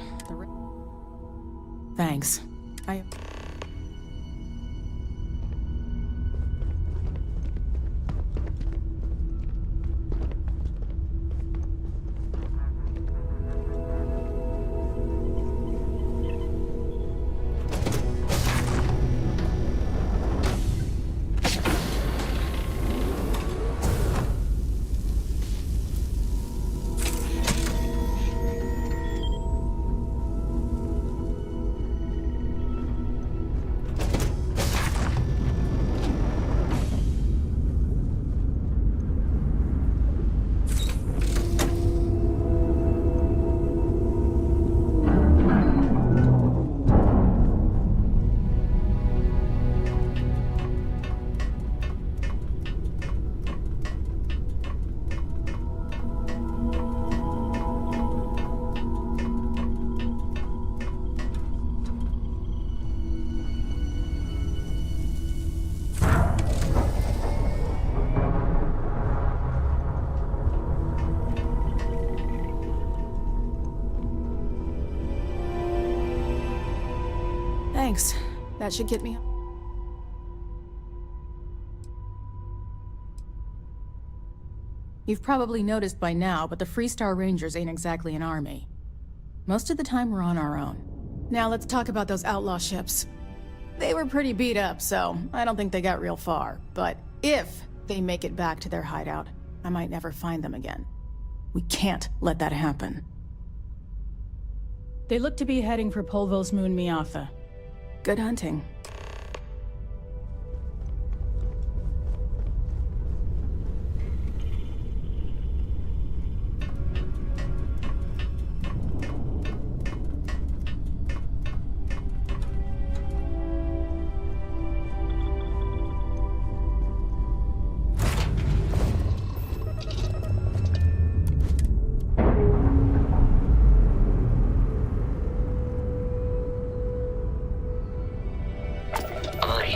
Thanks. Thanks. That should get me. You've probably noticed by now, but the Freestar Rangers ain't exactly an army. Most of the time we're on our own. Now let's talk about those outlaw ships. They were pretty beat up, so I don't think they got real far. But if they make it back to their hideout, I might never find them again. We can't let that happen. They look to be heading for Polvo's moon Miatha. Good hunting.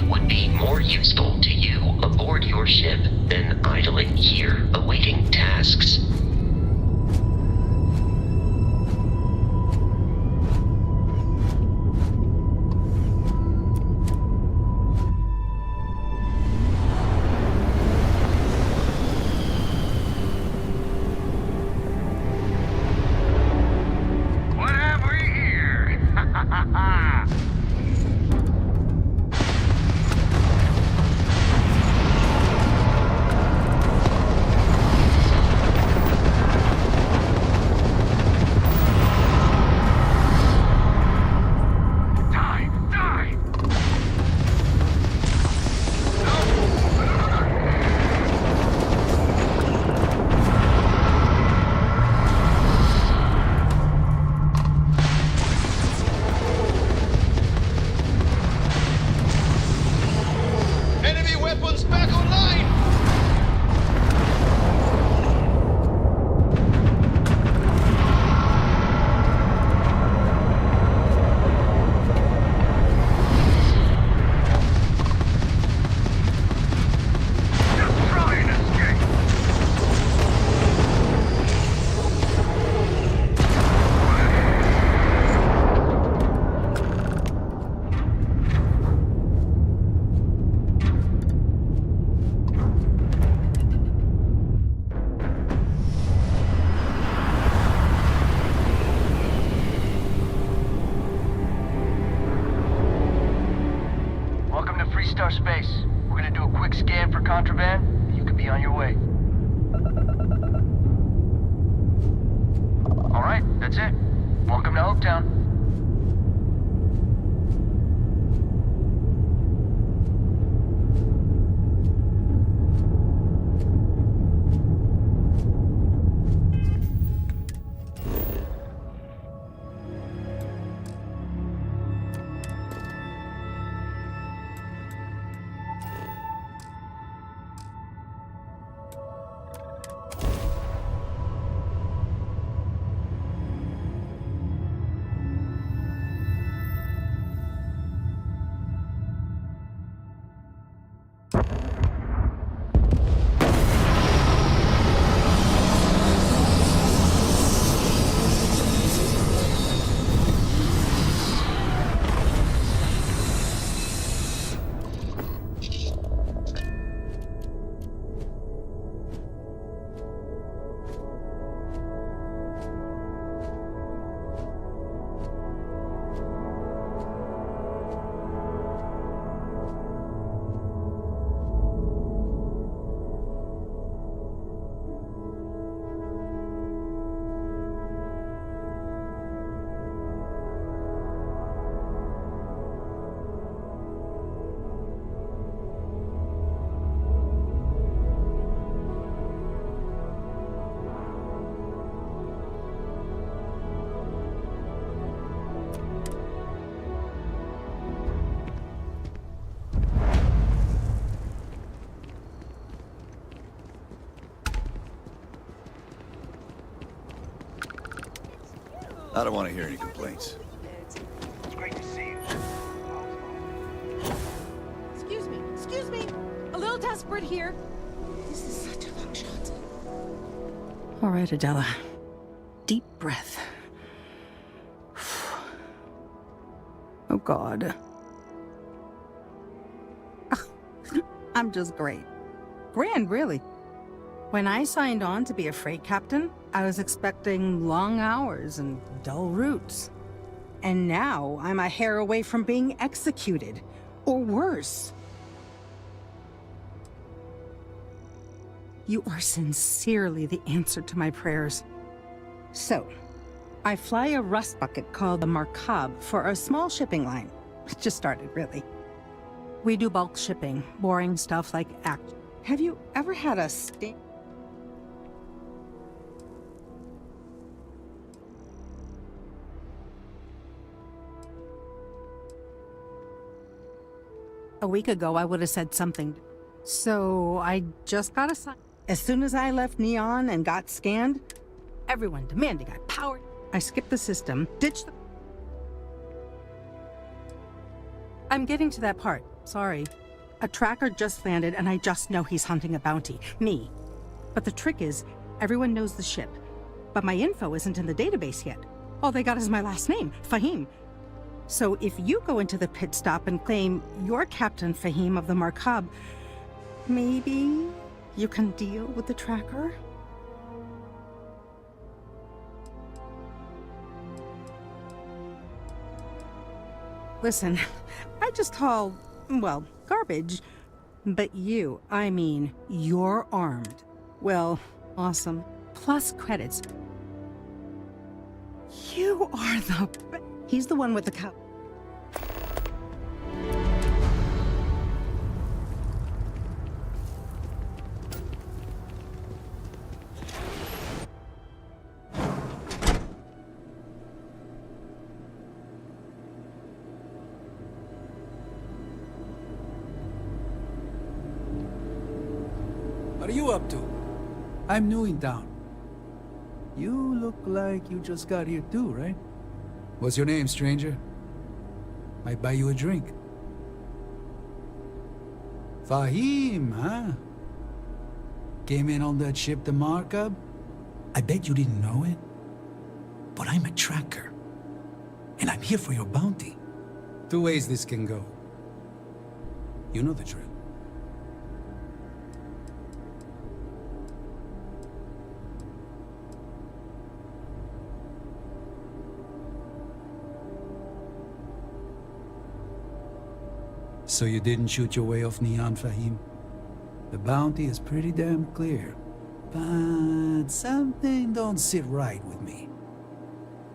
Would be more useful to you aboard your ship than idling here awaiting tasks. heavy weapons back online! Welcome to Freestar Space. We're gonna do a quick scan for contraband, and you can be on your way. All right, that's it. Welcome to Hopetown. I don't want to hear any complaints. It's great to see you. Excuse me. A little desperate here. This is such a long shot. All right, Adela. Deep breath. Oh, God. I'm just great. Grand, really. When I signed on to be a freight captain, I was expecting long hours and dull routes. And now I'm a hair away from being executed. Or worse. You are sincerely the answer to my prayers. So, I fly a rust bucket called the Markab for a small shipping line. It just started, really. We do bulk shipping, boring stuff like act. Have you ever had a A week ago, I would have said something. So I just got a sign. As soon as I left Neon and got scanned, everyone demanding I powered. I skipped the system, ditched the... I'm getting to that part. Sorry. A tracker just landed and I just know he's hunting a bounty. Me. But the trick is, everyone knows the ship. But my info isn't in the database yet. All they got is my last name, Fahim. So if you go into the pit stop and claim you're Captain Fahim of the Markab, maybe you can deal with the tracker? Listen, I just haul, well, garbage. But you, I mean, you're armed. Well, awesome. Plus credits. You are the best. He's the one with the cup. What are you up to? I'm new in town. You look like you just got here too, right? What's your name, stranger? Might buy you a drink. Fahim, huh? Came in on that ship to Markup? I bet you didn't know it. But I'm a tracker. And I'm here for your bounty. Two ways this can go. You know the drill. So you didn't shoot your way off Neon, Fahim? The bounty is pretty damn clear. But something don't sit right with me.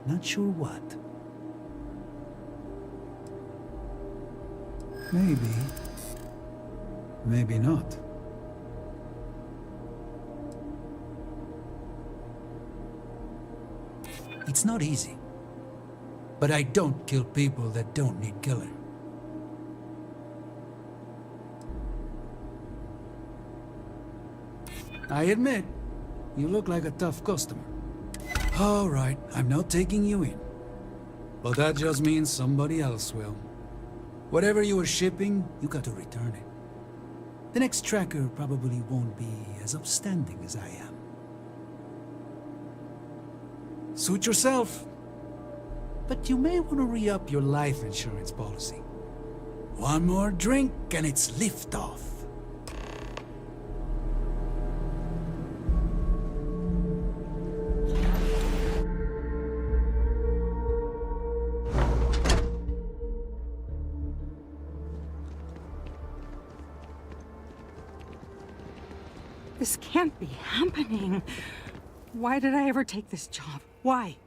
Not sure what. Maybe. Maybe not. It's not easy. But I don't kill people that don't need killing. I admit, you look like a tough customer. All right, I'm not taking you in. But that just means somebody else will. Whatever you were shipping, you got to return it. The next tracker probably won't be as upstanding as I am. Suit yourself. But you may want to re-up your life insurance policy. One more drink and it's liftoff. This can't be happening. Why did I ever take this job? Why?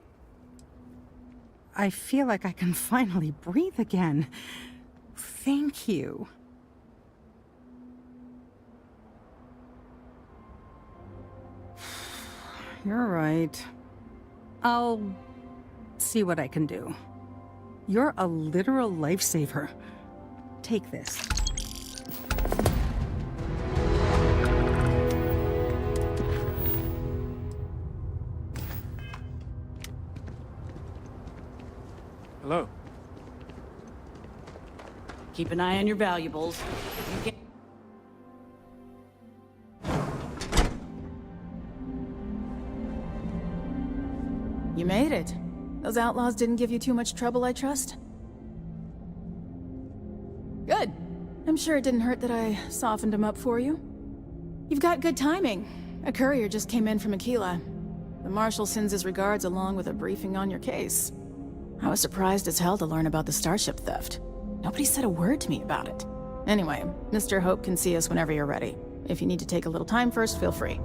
I feel like I can finally breathe again. Thank you. You're right. I'll see what I can do. You're a literal lifesaver. Take this. Hello. Keep an eye on your valuables. You can... You made it. Those outlaws didn't give you too much trouble, I trust? Good. I'm sure it didn't hurt that I softened them up for you. You've got good timing. A courier just came in from Aquila. The Marshal sends his regards along with a briefing on your case. I was surprised as hell to learn about the starship theft. Nobody said a word to me about it. Anyway, Mr. Hope can see us whenever you're ready. If you need to take a little time first, feel free.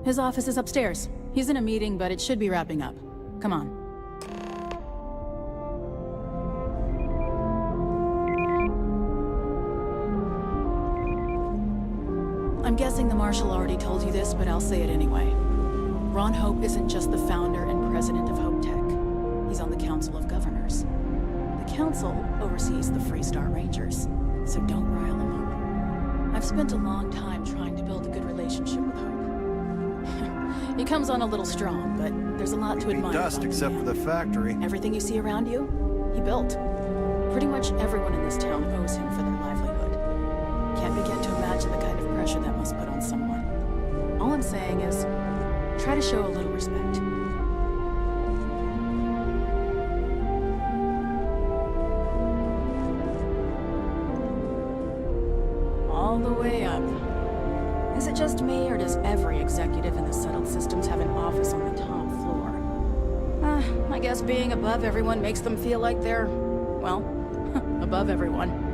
His office is upstairs. He's in a meeting, but it should be wrapping up. Come on. I'm guessing the Marshal already told you this, but I'll say it anyway. Ron Hope isn't just the founder and president of Hope Tech. He's on the Council of Governors. The Council oversees the Freestar Rangers, so don't rile him up. I've spent a long time trying to build a good relationship with Hope. He comes on a little strong, but there's a lot to admire Dust except for the factory. Everything you see around you, he built. Pretty much everyone in this town owes him for their livelihood. Can't begin to imagine the kind of pressure that must put on someone. All I'm saying is, try to show a little respect. All the way up. Is it just me, or does every executive in the settled systems have an office on the top floor? I guess being above everyone makes them feel like they're, well, above everyone.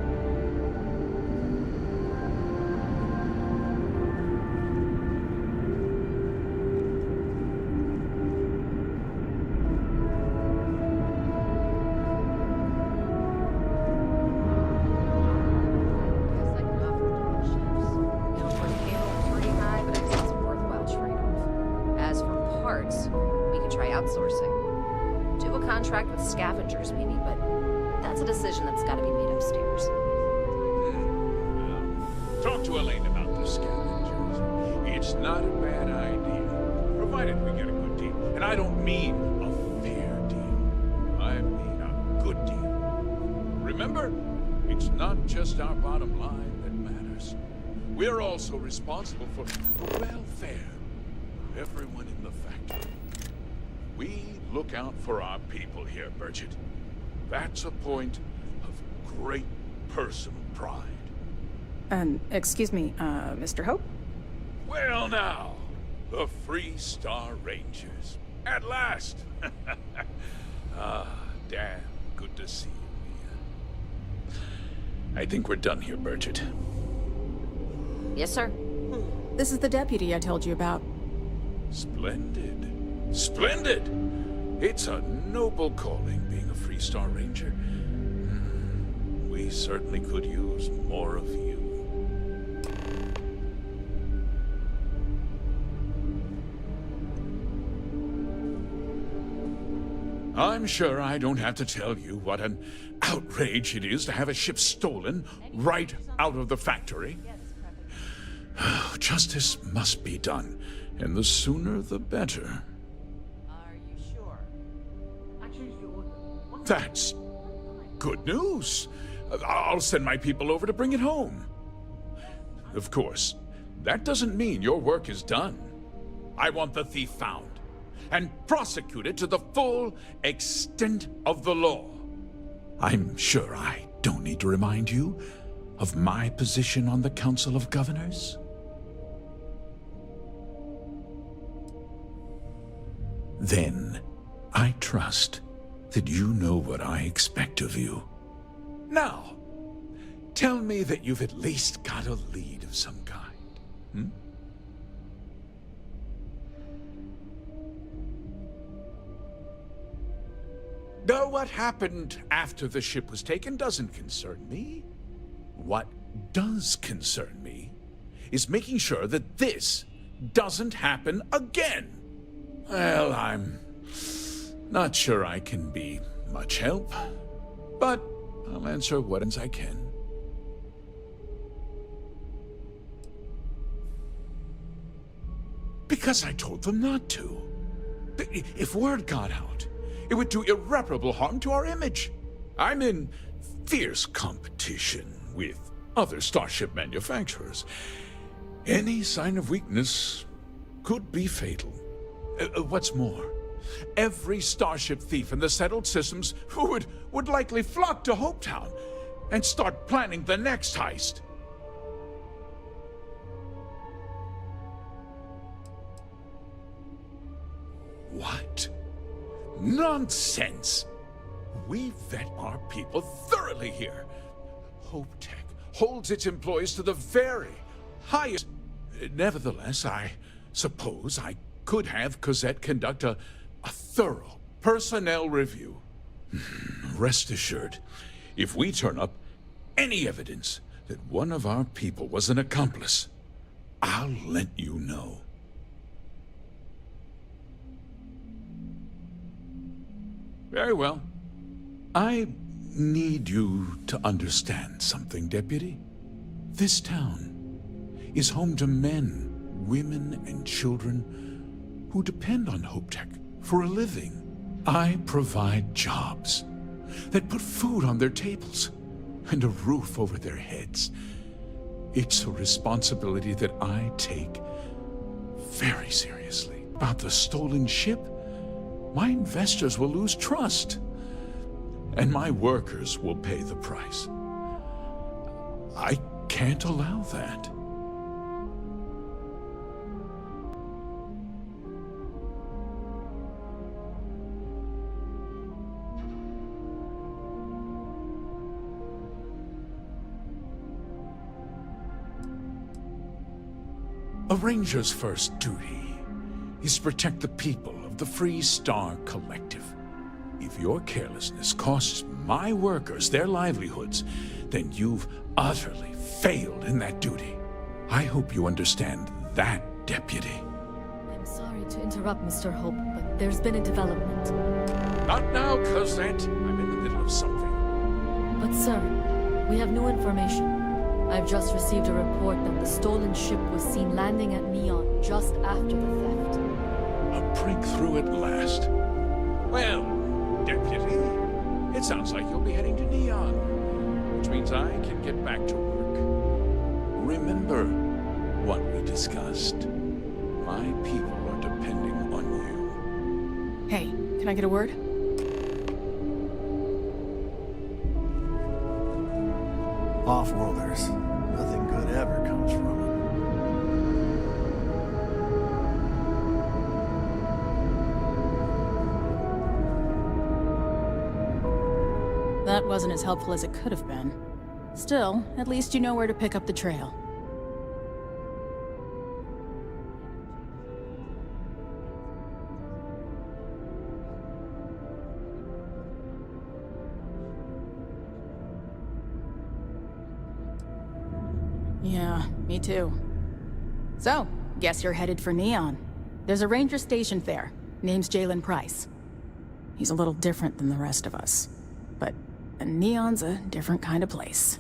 Scavengers, maybe, but that's a decision that's got to be made upstairs. Talk to It's not a bad idea, provided we get a good deal. And I don't mean a fair deal. I mean a good deal. Remember, it's not just our bottom line that matters. We're also responsible for the welfare of everyone in the factory. We look out for our people here, Bridget. That's a point of great personal pride. Excuse me, Mr. Hope? Well now, the Free Star Rangers. At last! Damn good to see you, Mia. I think we're done here, Bridget. Yes, sir. This is the deputy I told you about. Splendid. Splendid! It's a noble calling, being a Free Star Ranger. We certainly could use more of you. I'm sure I don't have to tell you what an outrage it is to have a ship stolen right out of the factory. Justice must be done, and the sooner the better. Are you sure? That's good news. I'll send my people over to bring it home. Of course, that doesn't mean your work is done. I want the thief found and prosecuted to the full extent of the law. I'm sure I don't need to remind you of my position on the Council of Governors. Then, I trust that you know what I expect of you. Now, tell me that you've at least got a lead of some kind, Though what happened after the ship was taken doesn't concern me. What does concern me is making sure that this doesn't happen again. Well, I'm not sure I can be much help, but I'll answer what I can. Because I told them not to. If word got out, it would do irreparable harm to our image. I'm in fierce competition with other starship manufacturers. Any sign of weakness could be fatal. What's more, every starship thief in the settled systems would likely flock to Hopetown and start planning the next heist. What? Nonsense! We vet our people thoroughly here. HopeTech holds its employees to the very highest. Nevertheless, I suppose I could have Cosette conduct a thorough personnel review. Rest assured, if we turn up any evidence that one of our people was an accomplice, I'll let you know. Very well. I need you to understand something, Deputy. This town is home to men, women, and children who depend on HopeTech for a living. I provide jobs that put food on their tables and a roof over their heads. It's a responsibility that I take very seriously. About the stolen ship, my investors will lose trust, and my workers will pay the price. I can't allow that. A ranger's first duty is to protect the people of the Free Star Collective. If your carelessness costs my workers their livelihoods, then you've utterly failed in that duty. I hope you understand that, Deputy. I'm sorry to interrupt, Mr. Hope, but there's been a development. Not now, Cosette. I'm in the middle of something. But sir, we have new information. I've just received a report that the stolen ship was seen landing at Neon just after the theft. A breakthrough at last. Well, Deputy, it sounds like you'll be heading to Neon, which means I can get back to work. Remember what we discussed. My people are depending on you. Hey, can I get a word? Off-worlders. Nothing good ever comes from them. That wasn't as helpful as it could have been. Still, at least you know where to pick up the trail. Yeah, me too. So, guess you're headed for Neon. There's a ranger stationed there. Name's Jalen Price. He's a little different than the rest of us. But Neon's a different kind of place.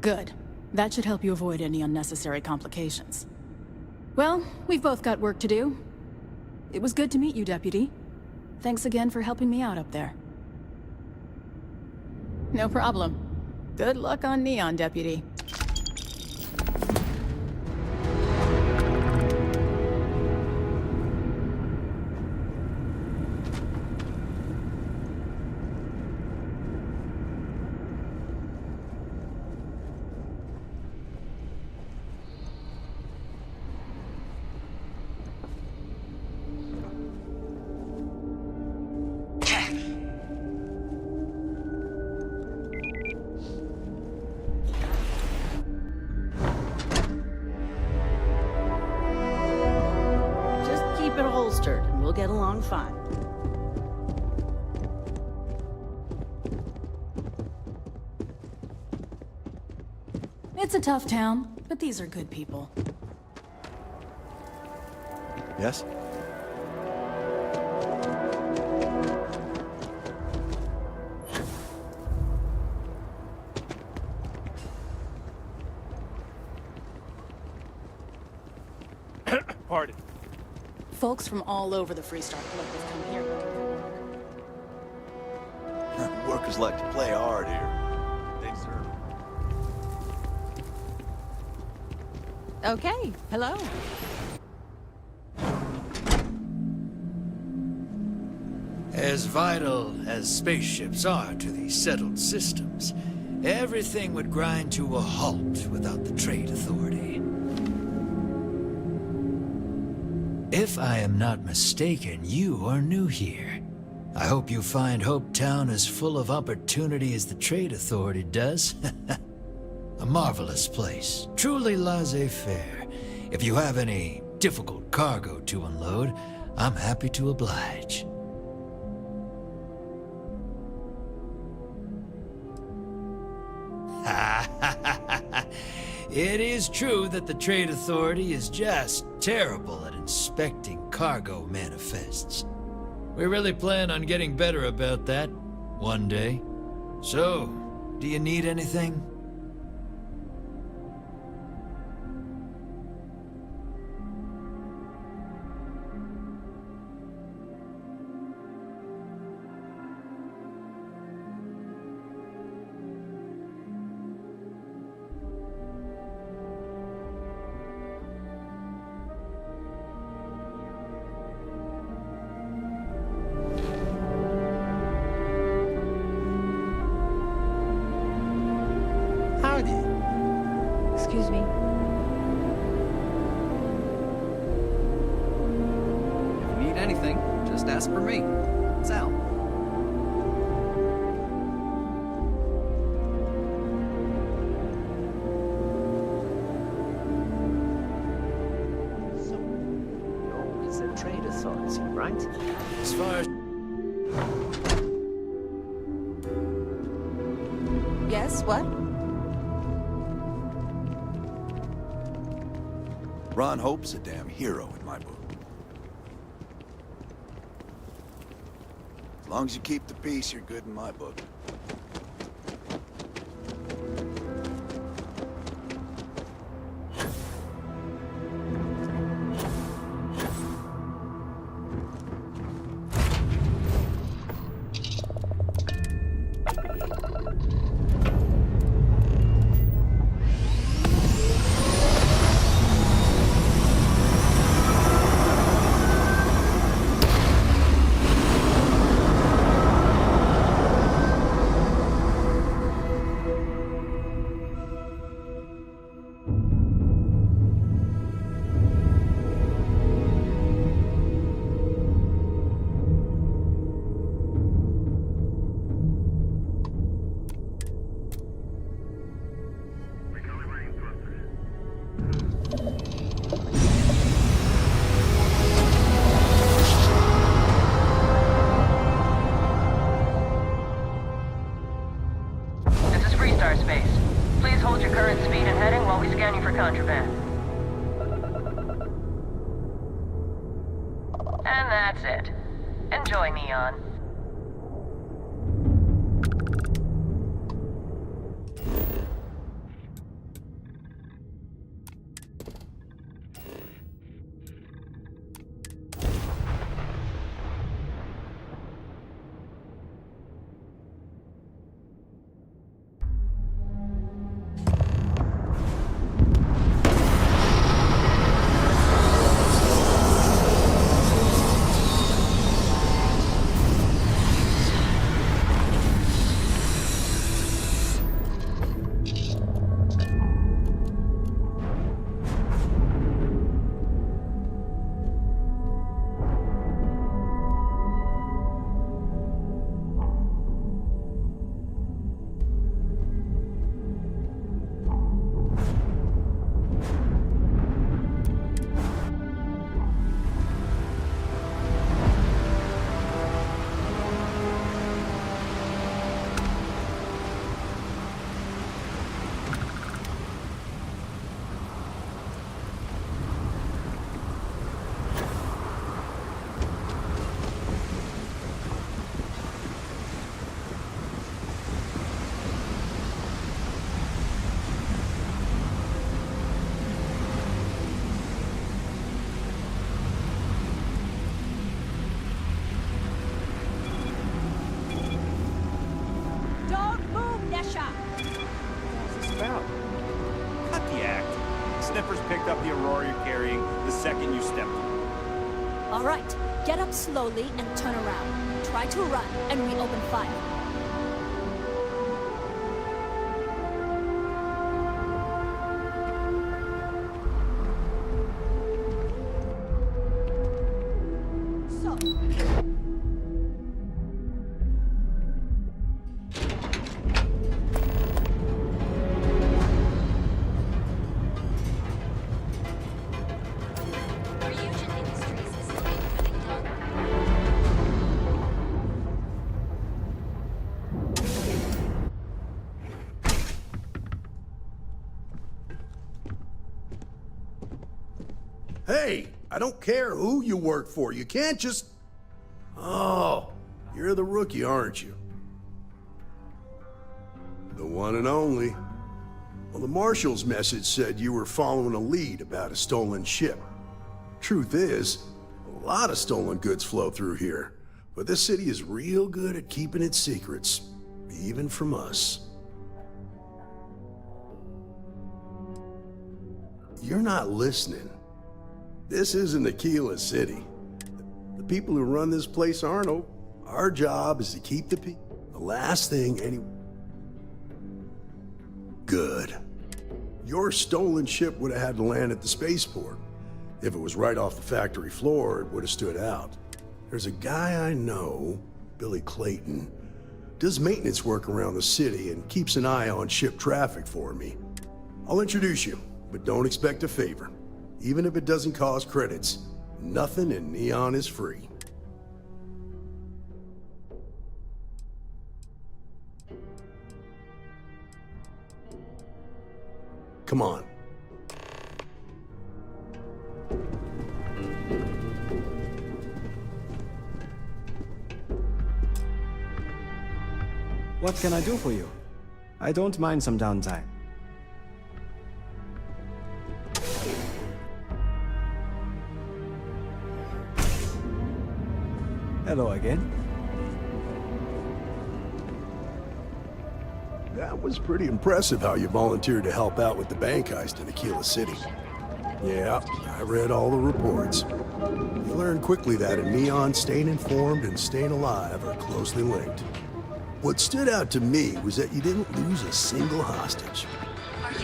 Good. That should help you avoid any unnecessary complications. Well, we've both got work to do. It was good to meet you, Deputy. Thanks again for helping me out up there. No problem. Good luck on Neon, Deputy. And we'll get along fine. It's a tough town, but these are good people. Yes? Pardon. Folks from all over the Freestar Collective come here looking for work. Workers like to play hard here. They deserve it. Okay, hello. As vital as spaceships are to the settled systems, everything would grind to a halt without the Trade Authority. If I am not mistaken, you are new here. I hope you find Hope Town as full of opportunity as the Trade Authority does. A marvelous place, truly laissez-faire. If you have any difficult cargo to unload, I'm happy to oblige. It is true that the Trade Authority is just terrible at inspecting cargo manifests. We really plan on getting better about that one day. So, do you need anything? Excuse me. If you need anything, just ask for me. Sal. So, you're with the Trade Authority, right? As far as... Yes, what? Ron Hope's a damn hero in my book. long as you keep the peace, you're good in my book. And that's it. Enjoy, Neon. All right, get up slowly and turn around. Try to run, and we open fire. Hey, I don't care who you work for. You can't just... Oh, you're the rookie, aren't you? The one and only. Well, the Marshal's message said you were following a lead about a stolen ship. Truth is, a lot of stolen goods flow through here, but this city is real good at keeping its secrets, even from us. You're not listening. This isn't Aquila City. The people who run this place aren't. Our job is to keep the people. The last thing any... Good. Your stolen ship would have had to land at the spaceport. If it was right off the factory floor, it would have stood out. There's a guy I know, Billy Clayton, does maintenance work around the city and keeps an eye on ship traffic for me. I'll introduce you, but don't expect a favor. Even if it doesn't cost credits, nothing in Neon is free. Come on. What can I do for you? I don't mind some downtime. Hello again. That was pretty impressive how you volunteered to help out with the bank heist in Aquila City. Yeah, I read all the reports. You learned quickly that in Neon, staying informed and staying alive are closely linked. What stood out to me was that you didn't lose a single hostage.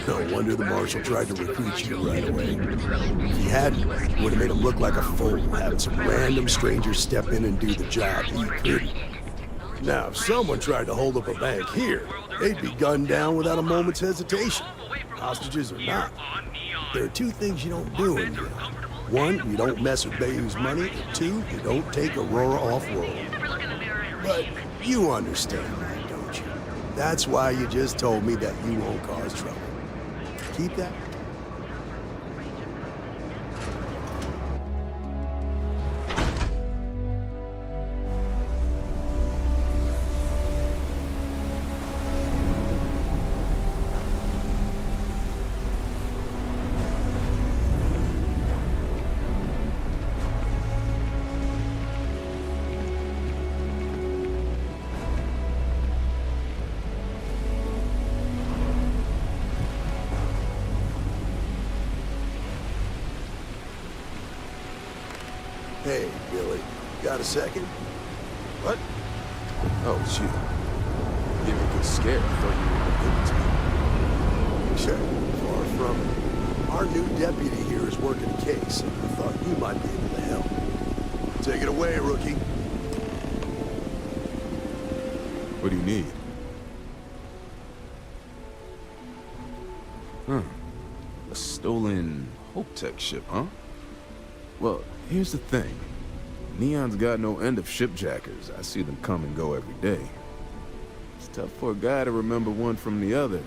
No wonder the marshal tried to recruit you right away. If he hadn't, it would have made him look like a fool, having some random stranger step in and do the job he couldn't. Now, if someone tried to hold up a bank here, they'd be gunned down without a moment's hesitation. Hostages or not. There are two things you don't do in here. One, you don't mess with Bayou's money. And two, you don't take Aurora off-world. But you understand that, don't you? That's why you just told me that you won't cause trouble. Keep that. Hey, Billy, got a second? What? Oh, it's you. You gave me a good scare. I thought you were good to me. Sure, far from it. Our new deputy here is working a case, and I thought you might be able to help. Take it away, rookie. What do you need? A stolen Hope Tech ship, huh? Well, here's the thing. Neon's got no end of shipjackers. I see them come and go every day. It's tough for a guy to remember one from the other. You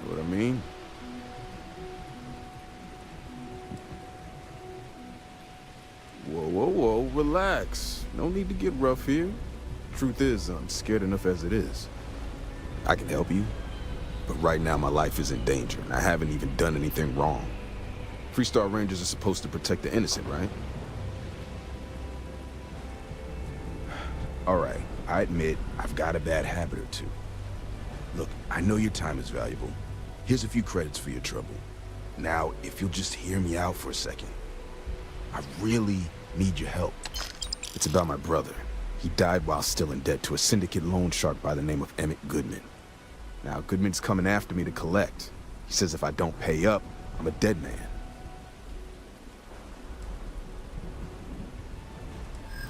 know what I mean? Whoa, relax. No need to get rough here. Truth is, I'm scared enough as it is. I can help you, but right now my life is in danger, and I haven't even done anything wrong. Freestar Rangers are supposed to protect the innocent, right? All right, I admit I've got a bad habit or two. Look, I know your time is valuable. Here's a few credits for your trouble. Now, if you'll just hear me out for a second. I really need your help. It's about my brother. He died while still in debt to a syndicate loan shark by the name of Emmett Goodman. Now, Goodman's coming after me to collect. He says if I don't pay up, I'm a dead man.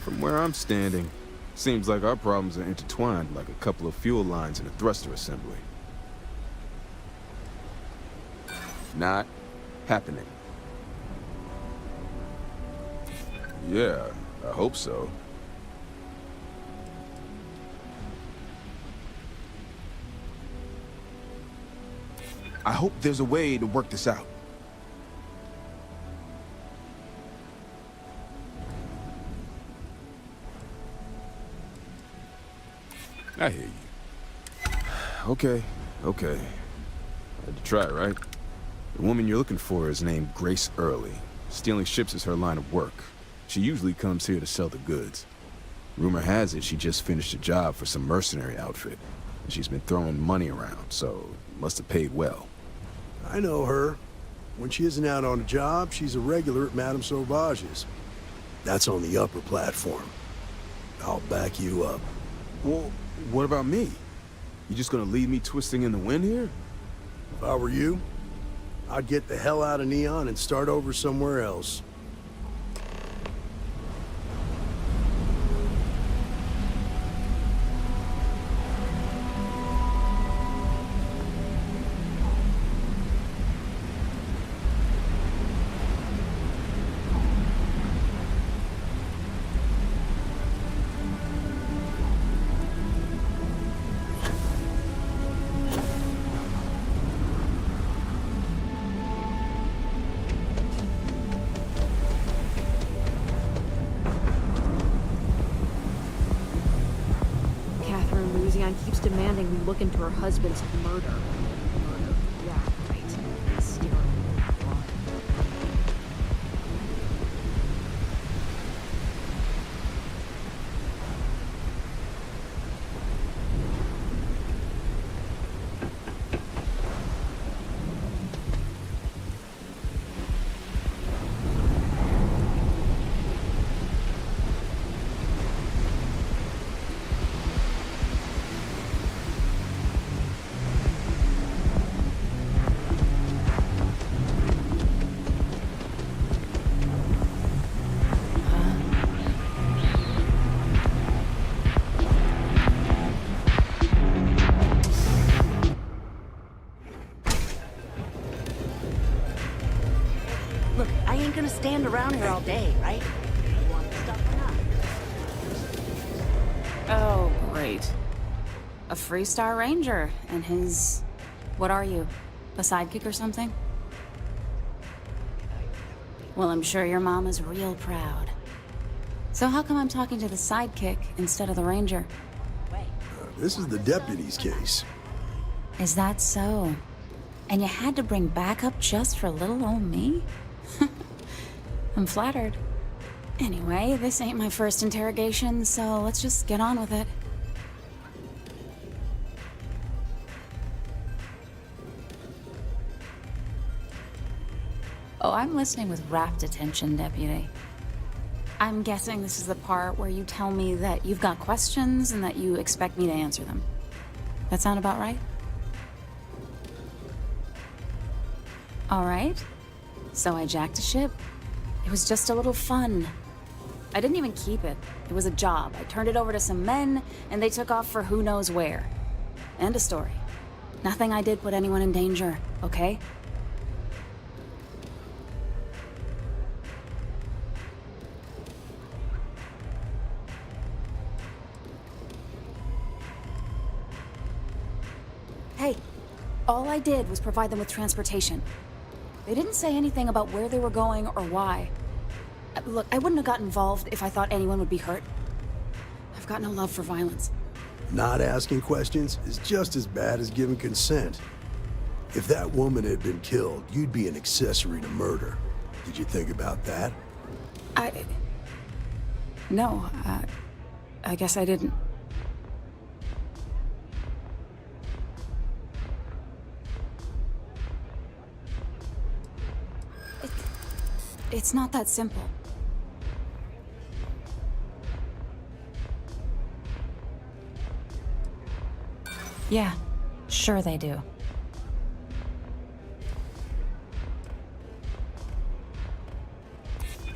From where I'm standing, seems like our problems are intertwined like a couple of fuel lines in a thruster assembly. Not happening. Yeah, I hope so. I hope there's a way to work this out. I hear you. Okay. Had to try, right? The woman you're looking for is named Grace Early. Stealing ships is her line of work. She usually comes here to sell the goods. Rumor has it she just finished a job for some mercenary outfit. And she's been throwing money around, so must have paid well. I know her. When she isn't out on a job, she's a regular at Madame Sauvage's. That's on the upper platform. I'll back you up. Well, what about me? You just gonna leave me twisting in the wind here? If I were you, I'd get the hell out of Neon and start over somewhere else. demanding we look into her husband's murder. Murder. Yeah, right. Hysterical. Look, I ain't gonna stand around here all day, right? You want the stuff or not? Oh, great. A Freestar Ranger and his... What are you? A sidekick or something? Well, I'm sure your mom is real proud. So how come I'm talking to the sidekick instead of the ranger? This is the deputy's case. Is that so? And you had to bring backup just for little old me? I'm flattered. Anyway, this ain't my first interrogation, so let's just get on with it. Oh, I'm listening with rapt attention, Deputy. I'm guessing this is the part where you tell me that you've got questions and that you expect me to answer them. That sound about right? All right. So I jacked a ship. It was just a little fun. I didn't even keep it. It was a job. I turned it over to some men, and they took off for who knows where. End of story. Nothing I did put anyone in danger, okay? Hey, all I did was provide them with transportation. They didn't say anything about where they were going or why. Look, I wouldn't have got involved if I thought anyone would be hurt. I've got no love for violence. Not asking questions is just as bad as giving consent. If that woman had been killed, you'd be an accessory to murder. Did you think about that? No, I guess I didn't. It's not that simple. Yeah, sure they do.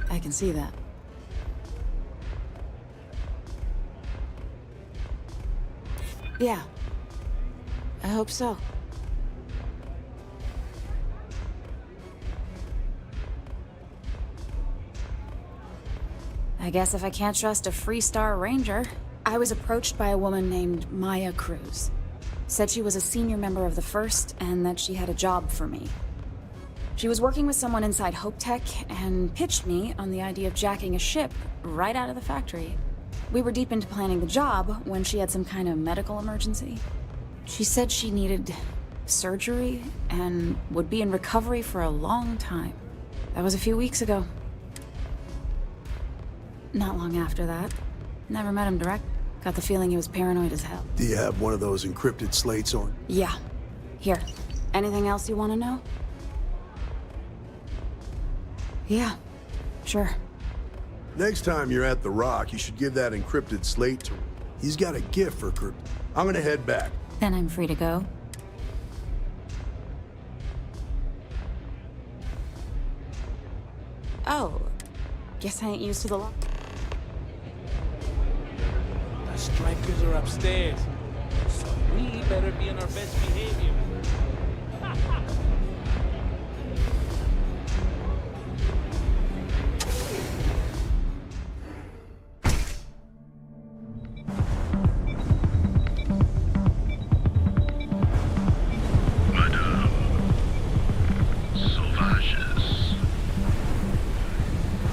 I can see that. Yeah, I hope so. I guess if I can't trust a Freestar Ranger... I was approached by a woman named Maya Cruz. Said she was a senior member of the First and that she had a job for me. She was working with someone inside Hope Tech and pitched me on the idea of jacking a ship right out of the factory. We were deep into planning the job when she had some kind of medical emergency. She said she needed surgery and would be in recovery for a long time. That was a few weeks ago. Not long after that. Never met him direct. Got the feeling he was paranoid as hell. Do you have one of those encrypted slates on? Yeah. Here. Anything else you want to know? Yeah. Sure. Next time you're at the Rock, you should give that encrypted slate to him. He's got a gift for crypt. I'm gonna head back. Then I'm free to go. Oh. Guess I ain't used to the lock. The strikers are upstairs, so we better be on our best behavior.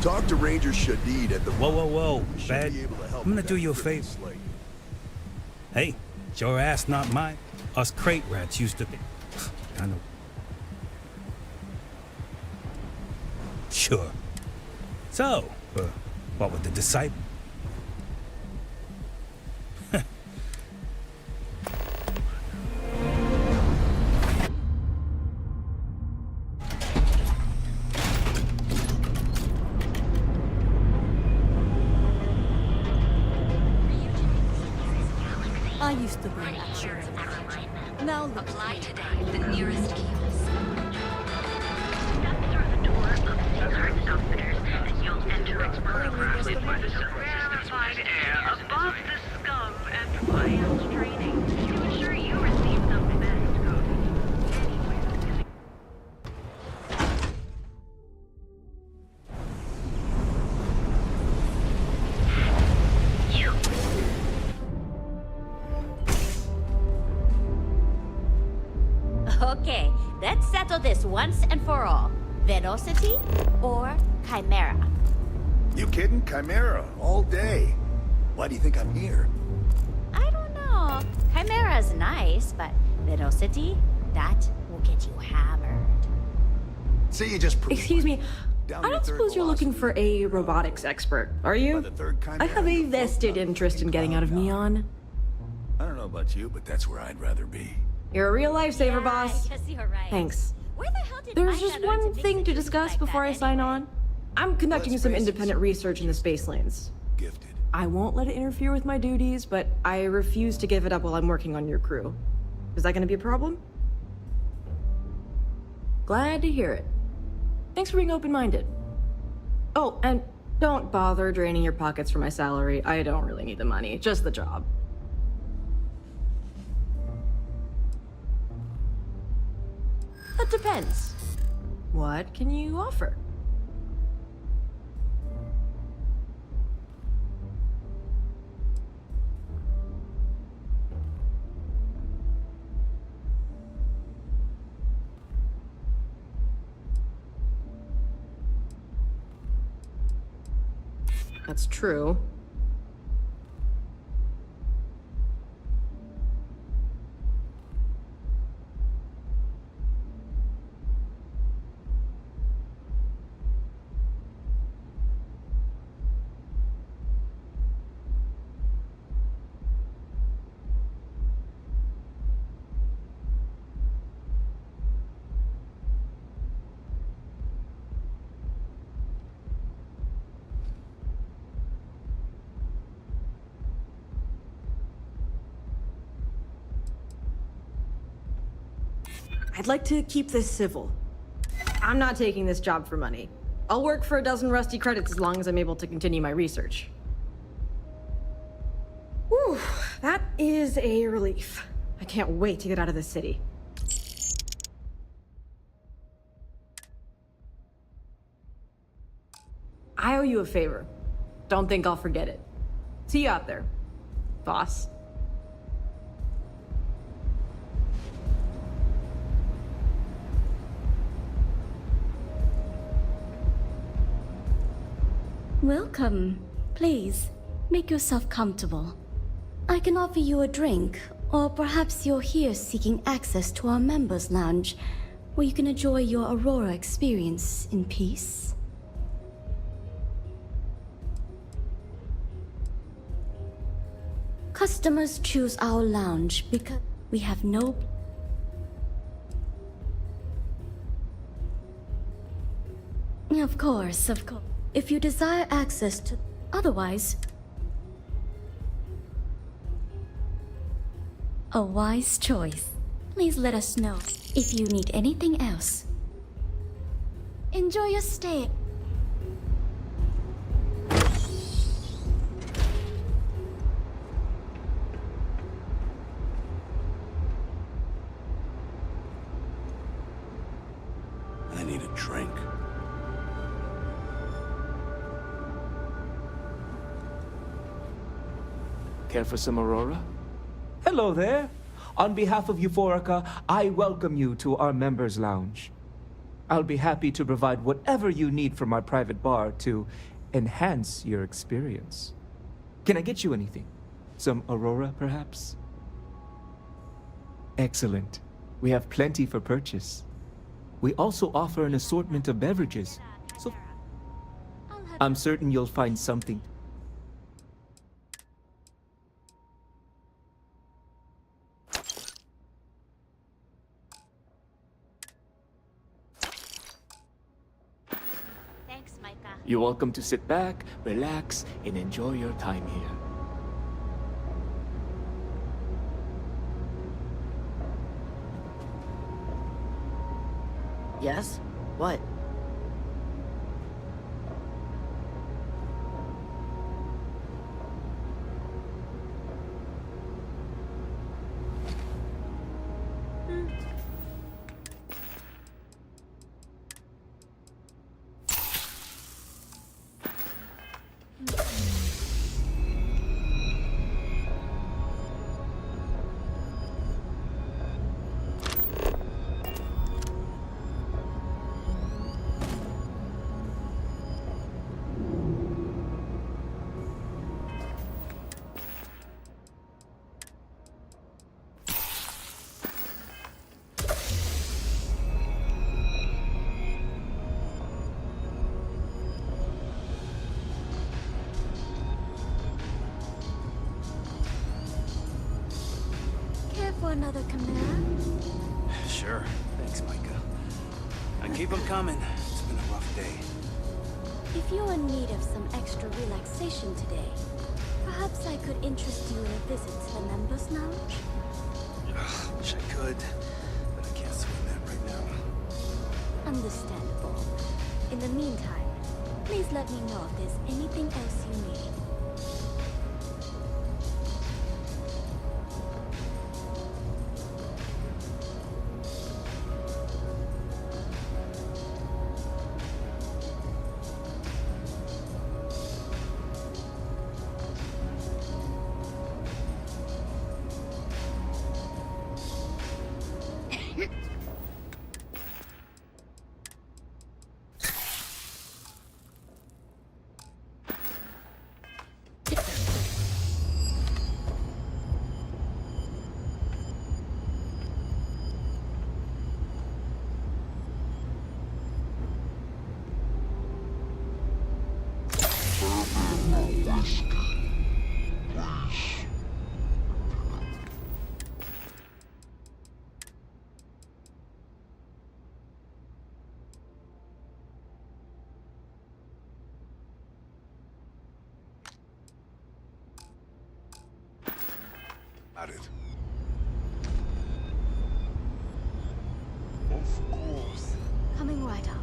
Talk to Ranger Shadid at the... Whoa. Bad. I'm gonna do you a favor. Hey, Your ass, not mine. Us crate rats used to be. I know. Sure. So, what with the disciple? I used to be that sure. Now look. Apply today, the nearest kiosk. Step through the door of Secret Outfitters, and you'll enter its perimeter with rarefied air above the scum and wild training to ensure you receive the best of anywhere. Okay, let's settle this once and for all. Velocity or Chimera? You kidding? Chimera, all day. Why do you think I'm here? I don't know. Chimera's nice, but Velocity, that will get you hammered. See, you just proved Excuse me, Down I to don't third suppose you're looking for a robotics expert, are you? By the third I have a vested interest in getting out of Neon. I don't know about you, but that's where I'd rather be. You're a real lifesaver, boss. Yes, you're right. Thanks. Where the hell did There's Micah just learn one to thing mix to the discuss like before I that sign anyway? on. I'm conducting some independent research in the space lanes. Gifted. I won't let it interfere with my duties, but I refuse to give it up while I'm working on your crew. Is that gonna be a problem? Glad to hear it. Thanks for being open-minded. Oh, and don't bother draining your pockets for my salary. I don't really need the money, just the job. That depends. What can you offer? That's true. I'd like to keep this civil. I'm not taking this job for money. I'll work for a dozen rusty credits as long as I'm able to continue my research. Whew, that is a relief. I can't wait to get out of this city. I owe you a favor. Don't think I'll forget it. See you out there, boss. Welcome. Please, make yourself comfortable. I can offer you a drink, or perhaps you're here seeking access to our members' lounge, where you can enjoy your Aurora experience in peace. Customers choose our lounge because we have no... Of course, of course. If you desire access to... Otherwise... A wise choice. Please let us know if you need anything else. Enjoy your stay. I need a drink. Care for some Aurora? Hello there. On behalf of Euphorica, I welcome you to our members' lounge. I'll be happy to provide whatever you need from our private bar to enhance your experience. Can I get you anything? Some Aurora, perhaps? Excellent. We have plenty for purchase. We also offer an assortment of beverages, so I'm certain you'll find something. Thanks, Micah. You're welcome to sit back, relax, and enjoy your time here. Yes? What? Care for another chimera? Sure. Thanks, Micah. And keep them coming. It's been a rough day. If you're in need of some extra relaxation today, perhaps I could interest you in a visit to the members' lounge? Wish I could, but I can't swing that right now. Understandable. In the meantime, please let me know if there's anything else you need. Got it. Of course. Coming right up.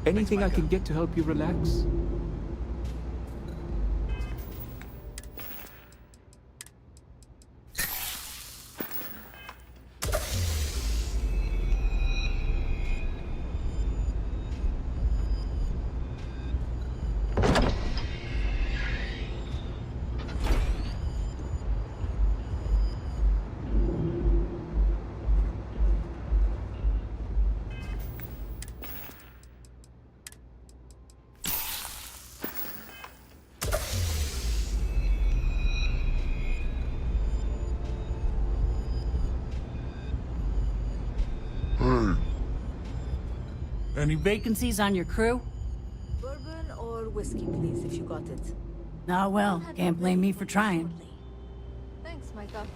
Anything I can get to help you relax? Any vacancies on your crew? Bourbon or whiskey, please, if you got it. Ah, well, can't blame me for trying. Thanks, Micah.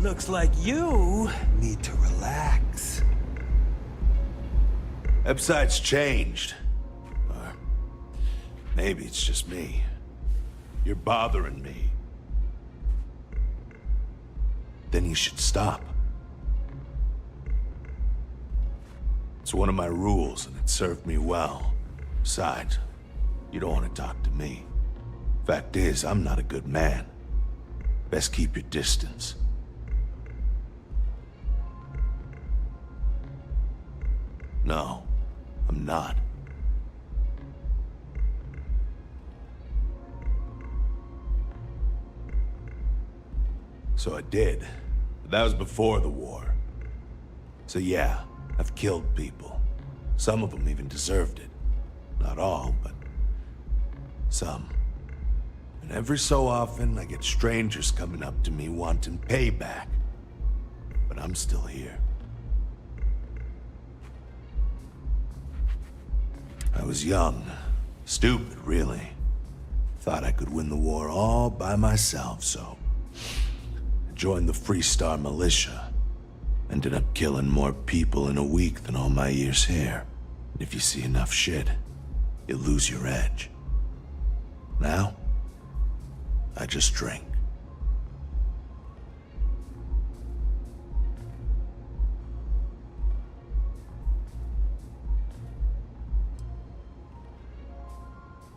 Looks like you need to relax. Website's changed. Or maybe it's just me. You're bothering me. Then you should stop. It's one of my rules, and it served me well. Besides, you don't want to talk to me. Fact is, I'm not a good man. Best keep your distance. No, I'm not. So I did. But that was before the war. So yeah, I've killed people. Some of them even deserved it. Not all, but some. And every so often, I get strangers coming up to me wanting payback. But I'm still here. I was young. Stupid, really. Thought I could win the war all by myself, so I joined the Freestar militia. Ended up killing more people in a week than all my years here. And if you see enough shit, you lose your edge. Now, I just drink.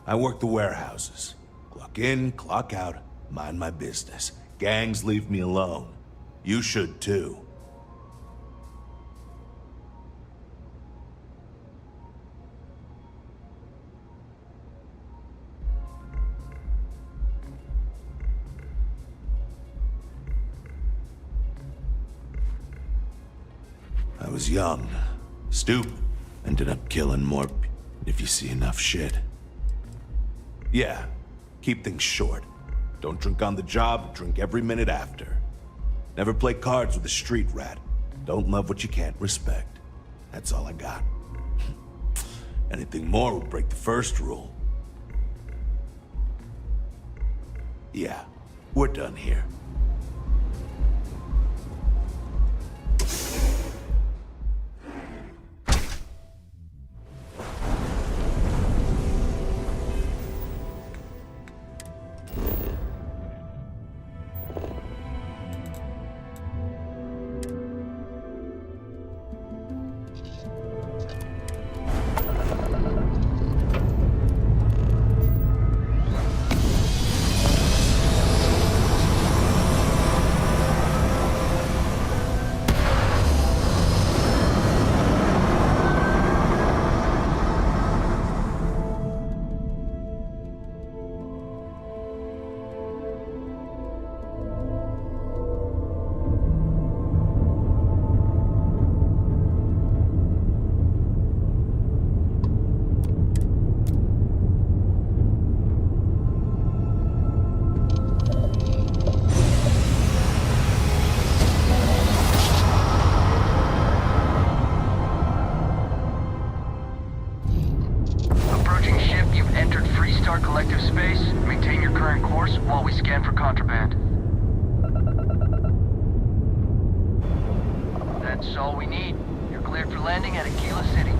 I work the warehouses. Clock in, clock out, mind my business. Gangs leave me alone. You should too. I was young, stupid, ended up killing more if you see enough shit. Yeah, keep things short. Don't drink on the job, drink every minute after. Never play cards with a street rat. Don't love what you can't respect. That's all I got. Anything more would break the first rule. Yeah, we're done here. Collective space. Maintain your current course while we scan for contraband. That's all we need. You're cleared for landing at Aquila City.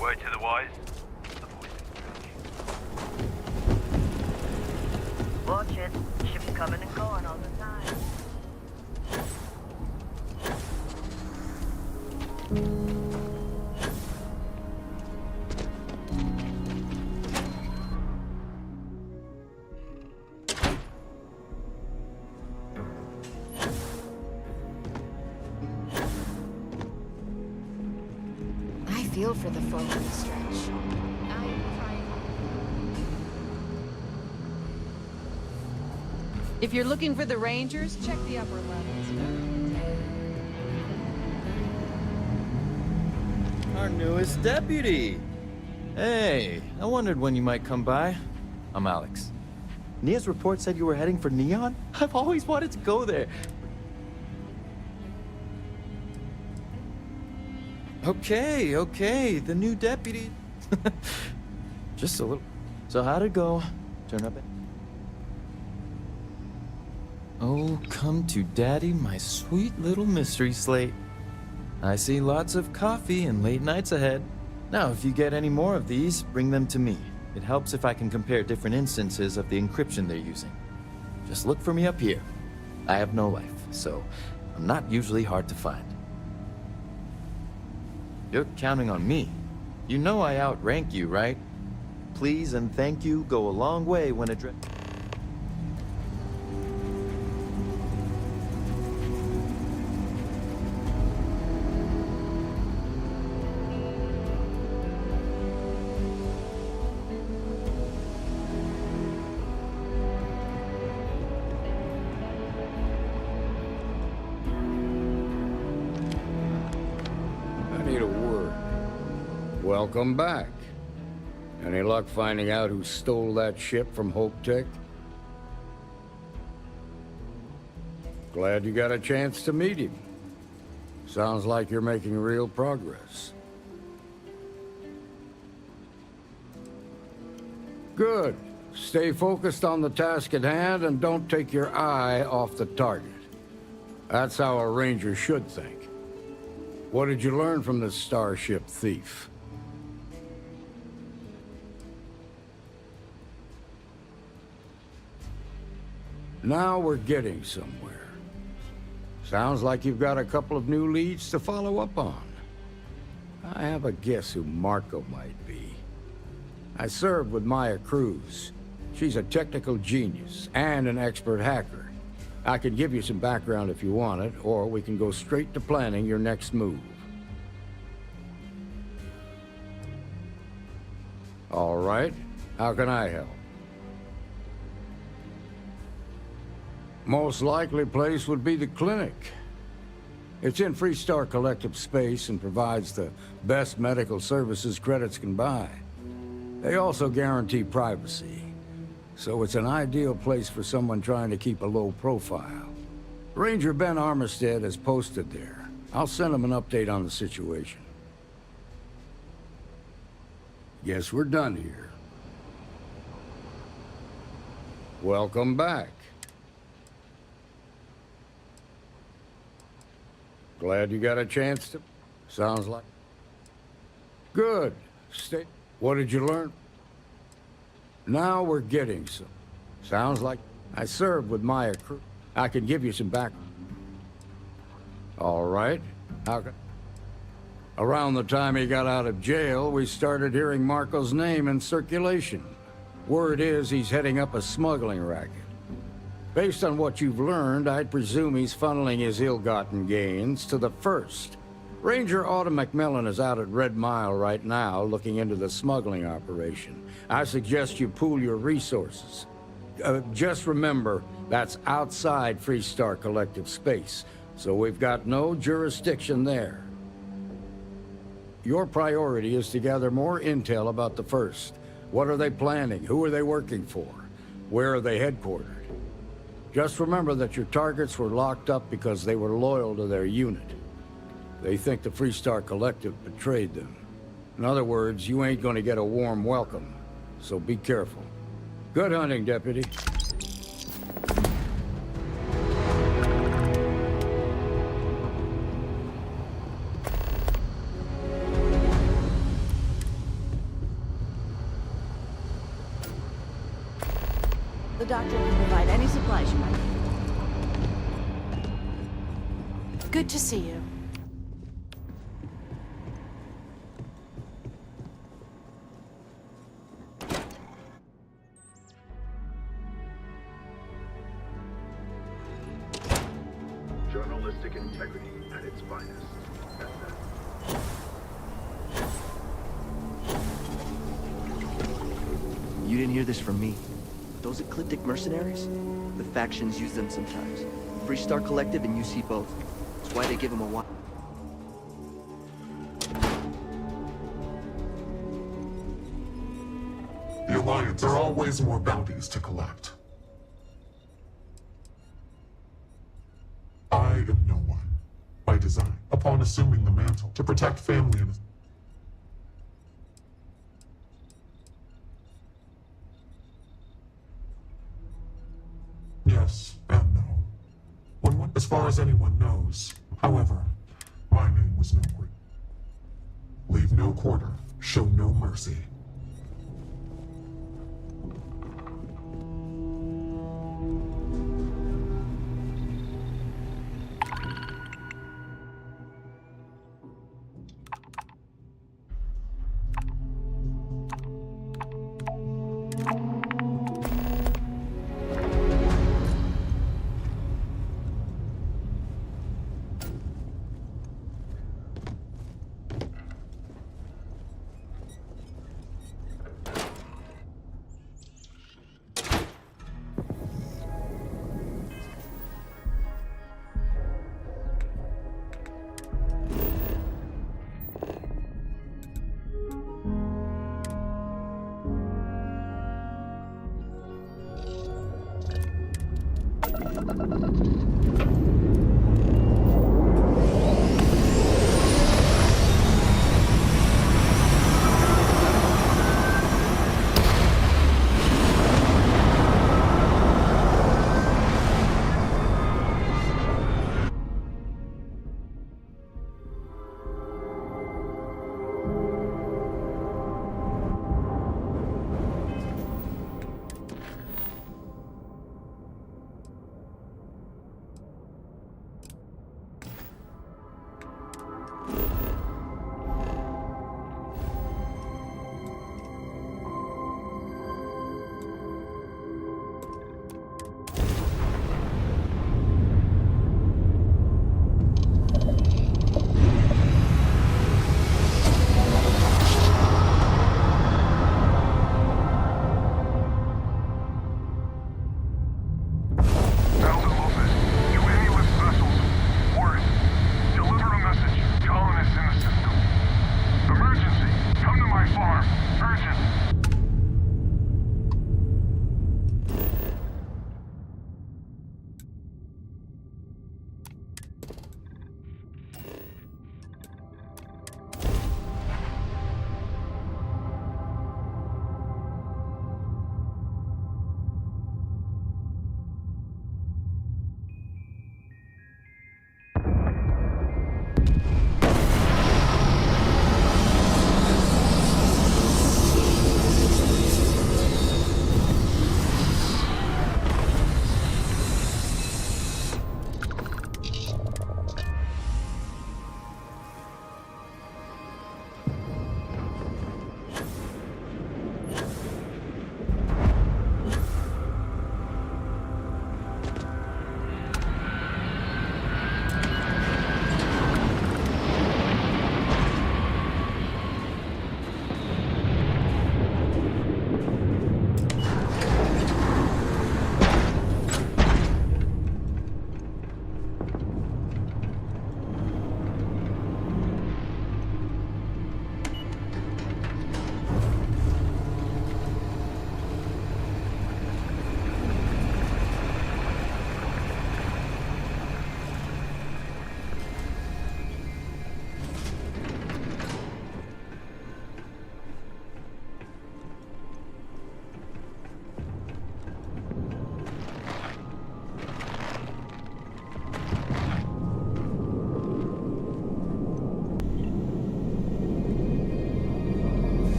Word to the wise. Watch it. Ships coming and going all the time. I feel for the folk in the stretch. If you're looking for the Rangers, check the upper levels. Our newest deputy. Hey, I wondered when you might come by. I'm Alex. Nia's report said you were heading for Neon? I've always wanted to go there. Okay, the new deputy. Just a little. So how'd it go? Turn up it. Oh, come to daddy, my sweet little mystery slate. I see lots of coffee and late nights ahead. Now, if you get any more of these, bring them to me. It helps if I can compare different instances of the encryption they're using. Just look for me up here. I have no life, so I'm not usually hard to find. You're counting on me. You know I outrank you, right? Please and thank you go a long way when addressing. I need a word. Welcome back. Any luck finding out who stole that ship from Hope Tech? Glad you got a chance to meet him. Sounds like you're making real progress. Good. Stay focused on the task at hand and don't take your eye off the target. That's how a ranger should think. What did you learn from this starship thief? Now we're getting somewhere. Sounds like you've got a couple of new leads to follow up on. I have a guess who Marco might be. I served with Maya Cruz. She's a technical genius and an expert hacker. I can give you some background if you want it, or we can go straight to planning your next move. All right. How can I help? Most likely place would be the clinic. It's in Freestar Collective space and provides the best medical services credits can buy. They also guarantee privacy, so it's an ideal place for someone trying to keep a low profile. Ranger Ben Armistead is posted there. I'll send him an update on the situation. Guess we're done here. Welcome back. Glad you got a chance to... Sounds like... Good. Stay... What did you learn? Now we're getting some. Sounds like... I served with Maya Cruz. I can give you some back... All right. How can... Around the time he got out of jail, we started hearing Marco's name in circulation. Word is he's heading up a smuggling racket. Based on what you've learned, I'd presume he's funneling his ill-gotten gains to the First. Ranger Autumn McMillan is out at Red Mile right now, looking into the smuggling operation. I suggest you pool your resources. Just remember, that's outside Freestar Collective space, so we've got no jurisdiction there. Your priority is to gather more intel about the First. What are they planning? Who are they working for? Where are they headquartered? Just remember that your targets were locked up because they were loyal to their unit. They think the Freestar Collective betrayed them. In other words, you ain't gonna get a warm welcome, so be careful. Good hunting, Deputy. The doctor can provide any supplies you might need. Good to see you. Journalistic integrity at its finest. You didn't hear this from me. Those ecliptic mercenaries? The factions use them sometimes. Freestar Collective and UC both. That's why they give them a watch. The Alliance, there are always more bounties to collect. I am no one, by design, upon assuming the mantle to protect family and... Yes and no. As far as anyone knows. However, my name was no quarter. Leave no quarter, show no mercy.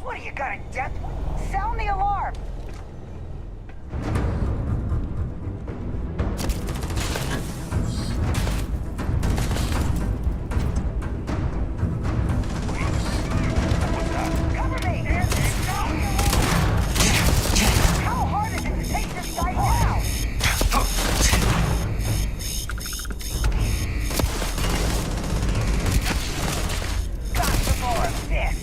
What, you got a death? Sound the alarm! Cover me! How hard is it to take this guy down? Got some more of this!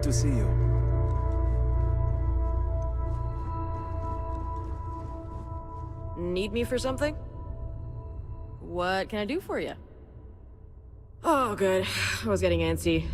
to see you. Need me for something? What can I do for you? Oh, good. I was getting antsy.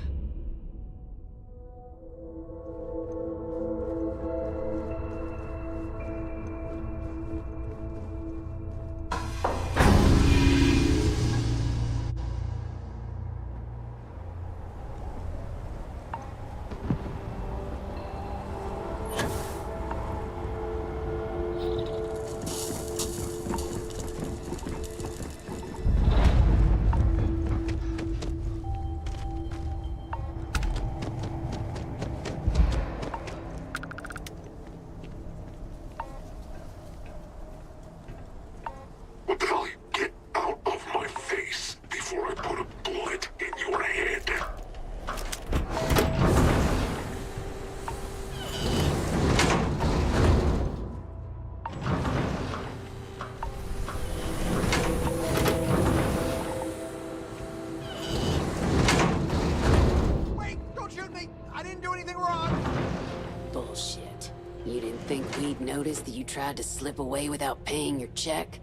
Bullshit. You didn't think we'd notice that you tried to slip away without paying your check?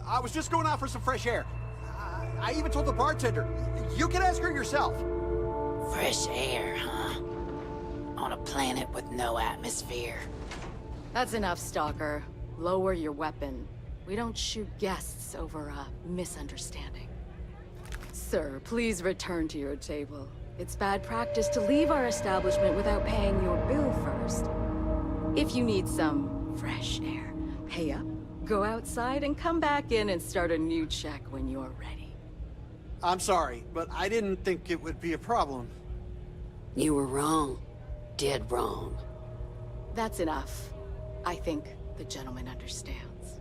I was just going out for some fresh air. I even told the bartender. You can ask her yourself. Fresh air, huh? On a planet with no atmosphere. That's enough, Stalker. Lower your weapon. We don't shoot guests over a misunderstanding. Sir, please return to your table. It's bad practice to leave our establishment without paying your bill first. If you need some fresh air, pay up, go outside, and come back in and start a new check when you're ready. I'm sorry, but I didn't think it would be a problem. You were wrong. Dead wrong. That's enough. I think the gentleman understands.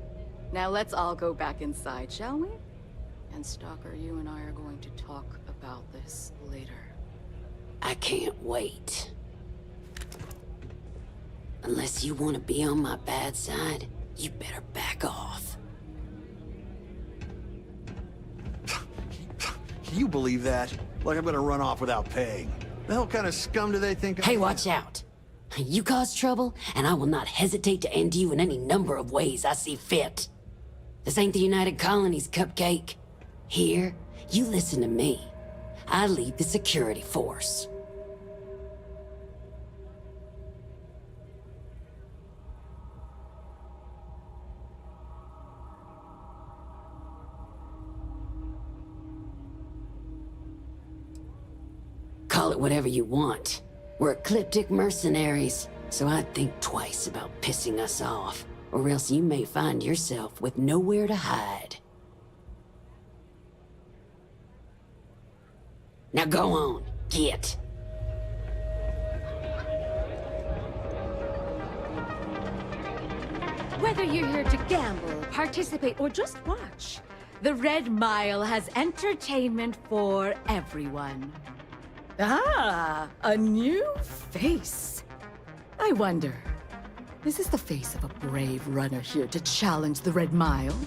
Now let's all go back inside, shall we? And Stalker, you and I are going to talk about this later. I can't wait. Unless you want to be on my bad side, you better back off. Can you believe that? Like I'm gonna run off without paying. The hell kind of scum do they think I am? Hey, watch out. You cause trouble, and I will not hesitate to end you in any number of ways I see fit. This ain't the United Colonies, Cupcake. Here, you listen to me. I lead the security force. Call it whatever you want. We're ecliptic mercenaries, so I'd think twice about pissing us off, or else you may find yourself with nowhere to hide. Now go on, get. Whether you're here to gamble, participate, or just watch, the Red Mile has entertainment for everyone. Ah, a new face. I wonder, is this the face of a brave runner here to challenge the Red Mile?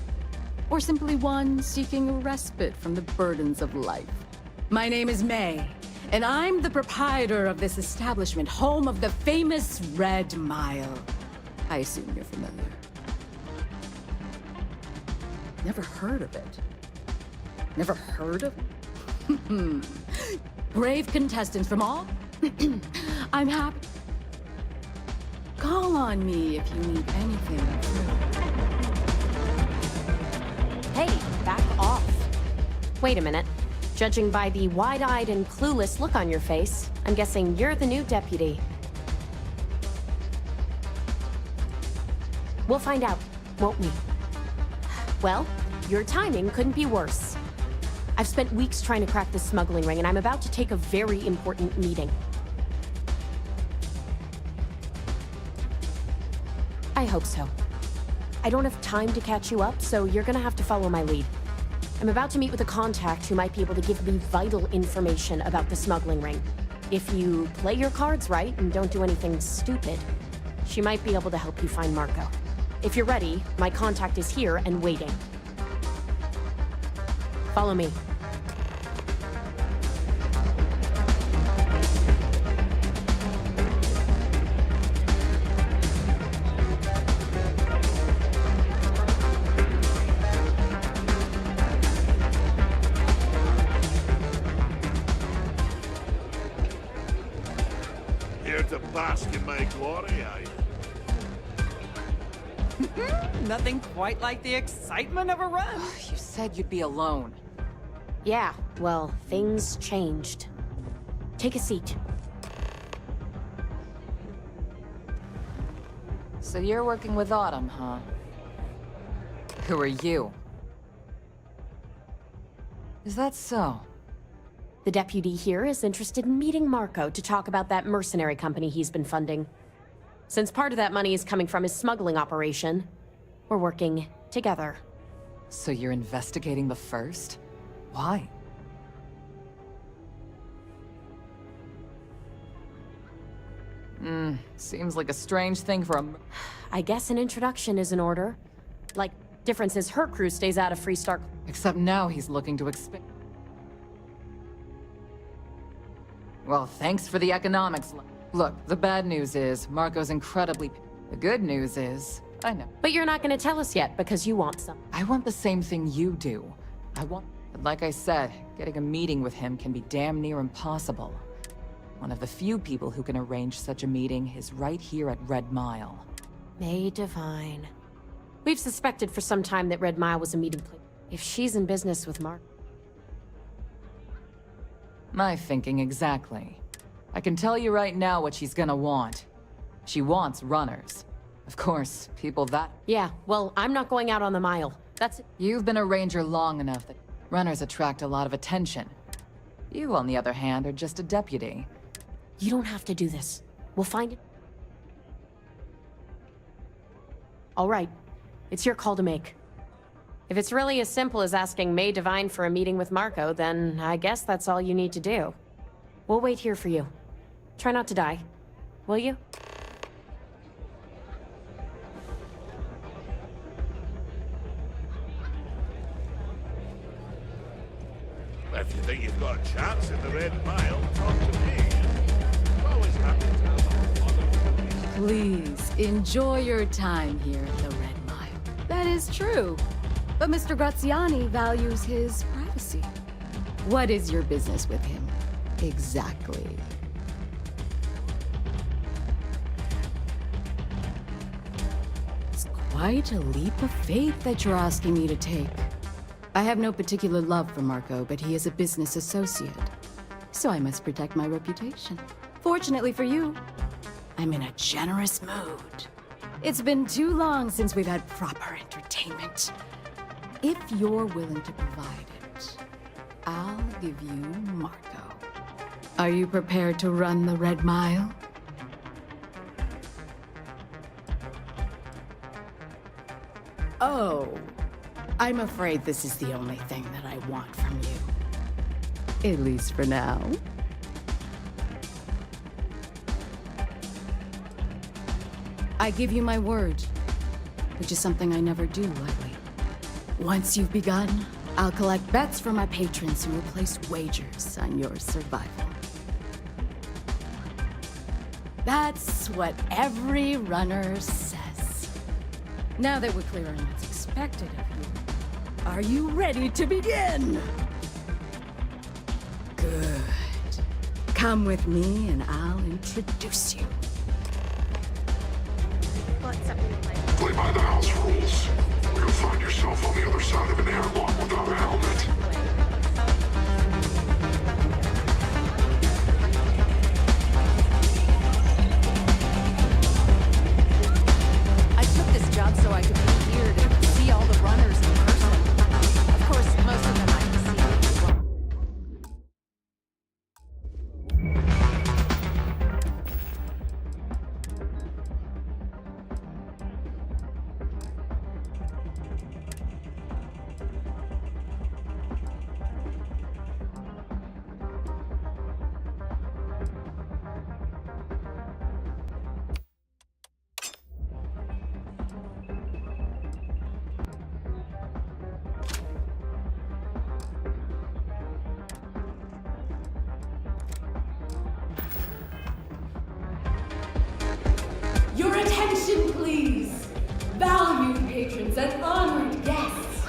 Or simply one seeking a respite from the burdens of life? My name is May, and I'm the proprietor of this establishment, home of the famous Red Mile. I assume you're familiar. Never heard of it. Never heard of it? Brave contestants from all... I'm happy. Call on me if you need anything. Hey, back off. Wait a minute. Judging by the wide-eyed and clueless look on your face, I'm guessing you're the new deputy. We'll find out, won't we? Well, your timing couldn't be worse. I've spent weeks trying to crack this smuggling ring, and I'm about to take a very important meeting. I hope so. I don't have time to catch you up, so you're gonna have to follow my lead. I'm about to meet with a contact who might be able to give me vital information about the smuggling ring. If you play your cards right and don't do anything stupid, she might be able to help you find Marco. If you're ready, my contact is here and waiting. Follow me. Here to bask in my glory, are you? Nothing quite like the excitement of a run. You said you'd be alone. Yeah, well, things changed. Take a seat. So you're working with Autumn, huh? Who are you? Is that so? The deputy here is interested in meeting Marco to talk about that mercenary company he's been funding. Since part of that money is coming from his smuggling operation, we're working together. So you're investigating the first? Why? Seems like a strange thing for a... I guess an introduction is in order. Like, difference is her crew stays out of Freestar. Except now he's looking to expand. Well, thanks for the economics. Look, the bad news is, Marco's incredibly... The good news is, I know. But you're not gonna tell us yet because you want some. I want the same thing you do. But like I said, getting a meeting with him can be damn near impossible. One of the few people who can arrange such a meeting is right here at Red Mile. May Divine. We've suspected for some time that Red Mile was a meeting place. If she's in business with Mark... My thinking exactly. I can tell you right now what she's gonna want. She wants runners. Of course, people that... Yeah, well, I'm not going out on the mile. That's it. You've been a ranger long enough that runners attract a lot of attention. You, on the other hand, are just a deputy. You don't have to do this. We'll find it. All right. It's your call to make. If it's really as simple as asking May Divine for a meeting with Marco, then I guess that's all you need to do. We'll wait here for you. Try not to die. Will you? If you think you've got a chance in the Red Mile, talk to me. I'm always happy to have other... Please, enjoy your time here at the Red Mile. That is true. But Mr. Graziani values his privacy. What is your business with him? Exactly. It's quite a leap of faith that you're asking me to take. I have no particular love for Marco, but he is a business associate. So I must protect my reputation. Fortunately for you, I'm in a generous mood. It's been too long since we've had proper entertainment. If you're willing to provide it, I'll give you Marco. Are you prepared to run the Red Mile? Oh, I'm afraid this is the only thing that I want from you. At least for now. I give you my word, which is something I never do lightly. Once you've begun, I'll collect bets from my patrons who will place wagers on your survival. That's what every runner says. Now that we're clear on what's expected of you, are you ready to begin? Good. Come with me and I'll introduce you. Play by the house rules. You'll find yourself on the other side of an airlock without a helmet. I took this job so I could be here to see all the runners in person. Of course, most of them I can see as well. Your attention, please! Valued patrons and honored guests!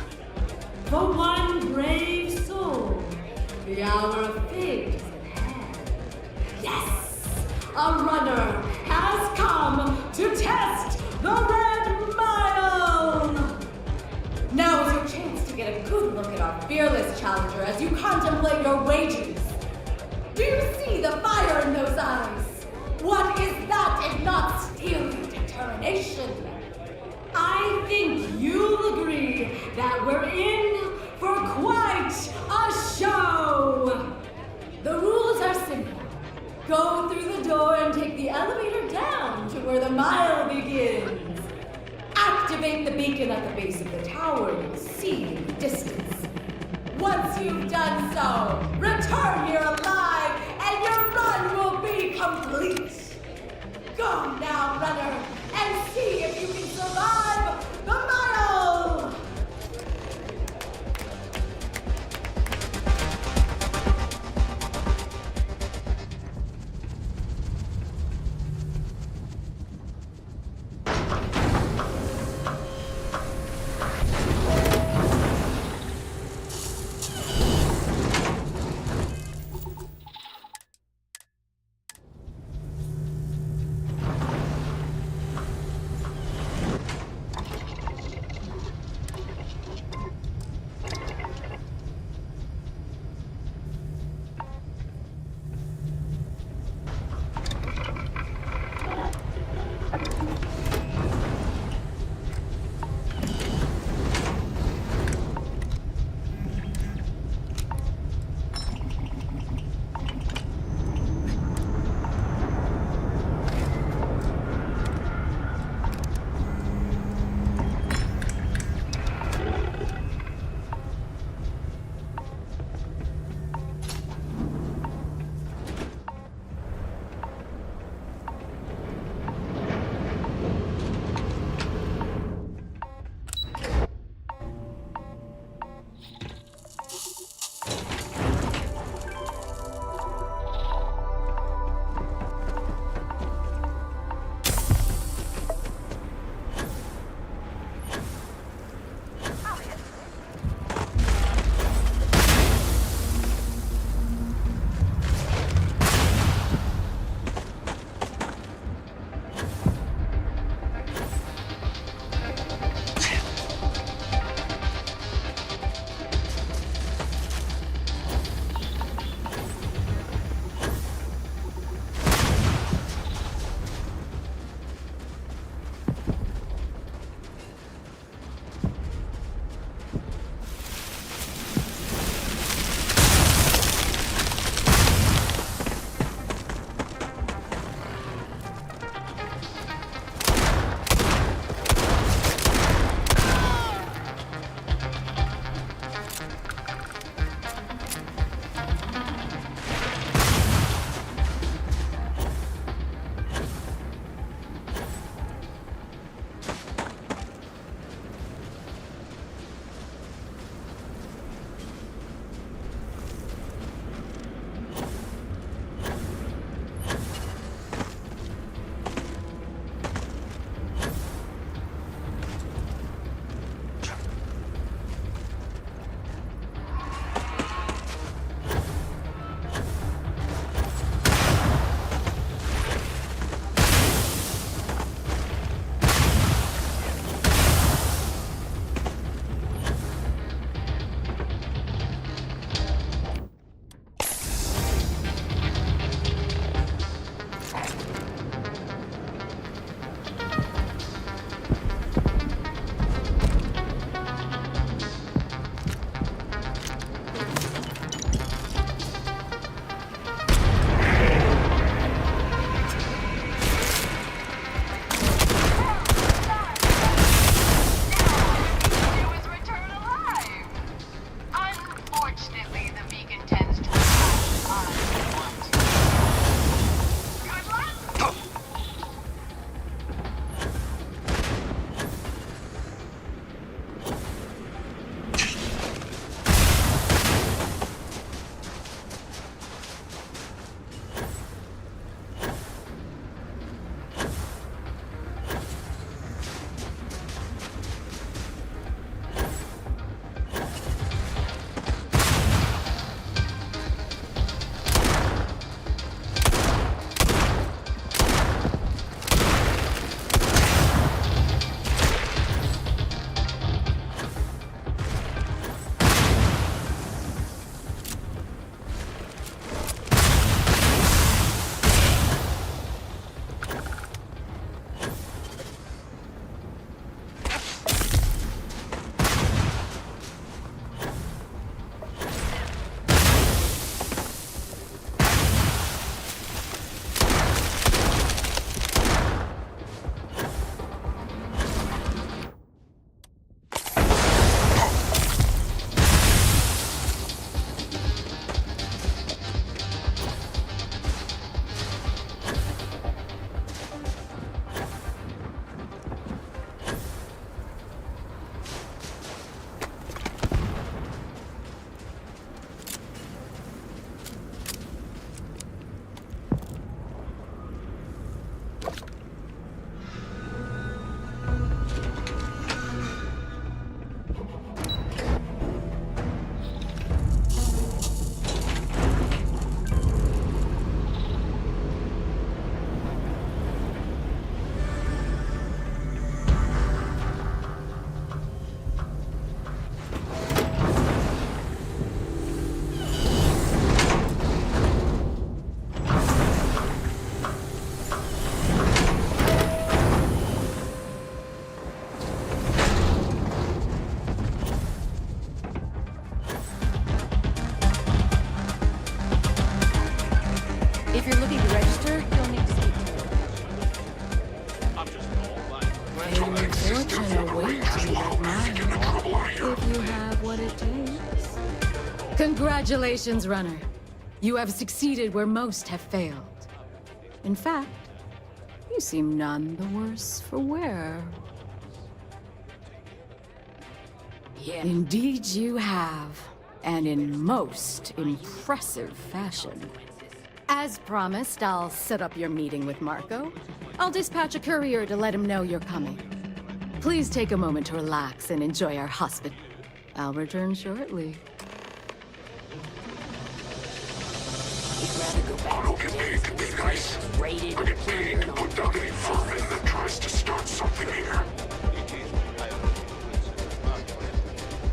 For one brave soul, the hour of fate is at hand. Yes! a runner has come to test the Red Mile! Now is your chance to get a good look at our fearless challenger as you contemplate your wagers. Do you see the fire in those eyes? What is that if not steely determination? I think you'll agree that we're in for quite a show! The rules are simple. Go through the door and take the elevator down to where the mile begins. Activate the beacon at the base of the tower you'll see in the distance. Once you've done so, return here alive and your run will be complete. Go now, runner, and see if you can survive the mile! it takes. Congratulations, runner. You have succeeded where most have failed. In fact, you seem none the worse for wear. Yeah. Indeed you have, and in most impressive fashion. As promised, I'll set up your meeting with Marco. I'll dispatch a courier to let him know you're coming. Please take a moment to relax and enjoy our hospital. I'll return shortly. I don't get paid to be nice. I get paid to put down any vermin that tries to start something here.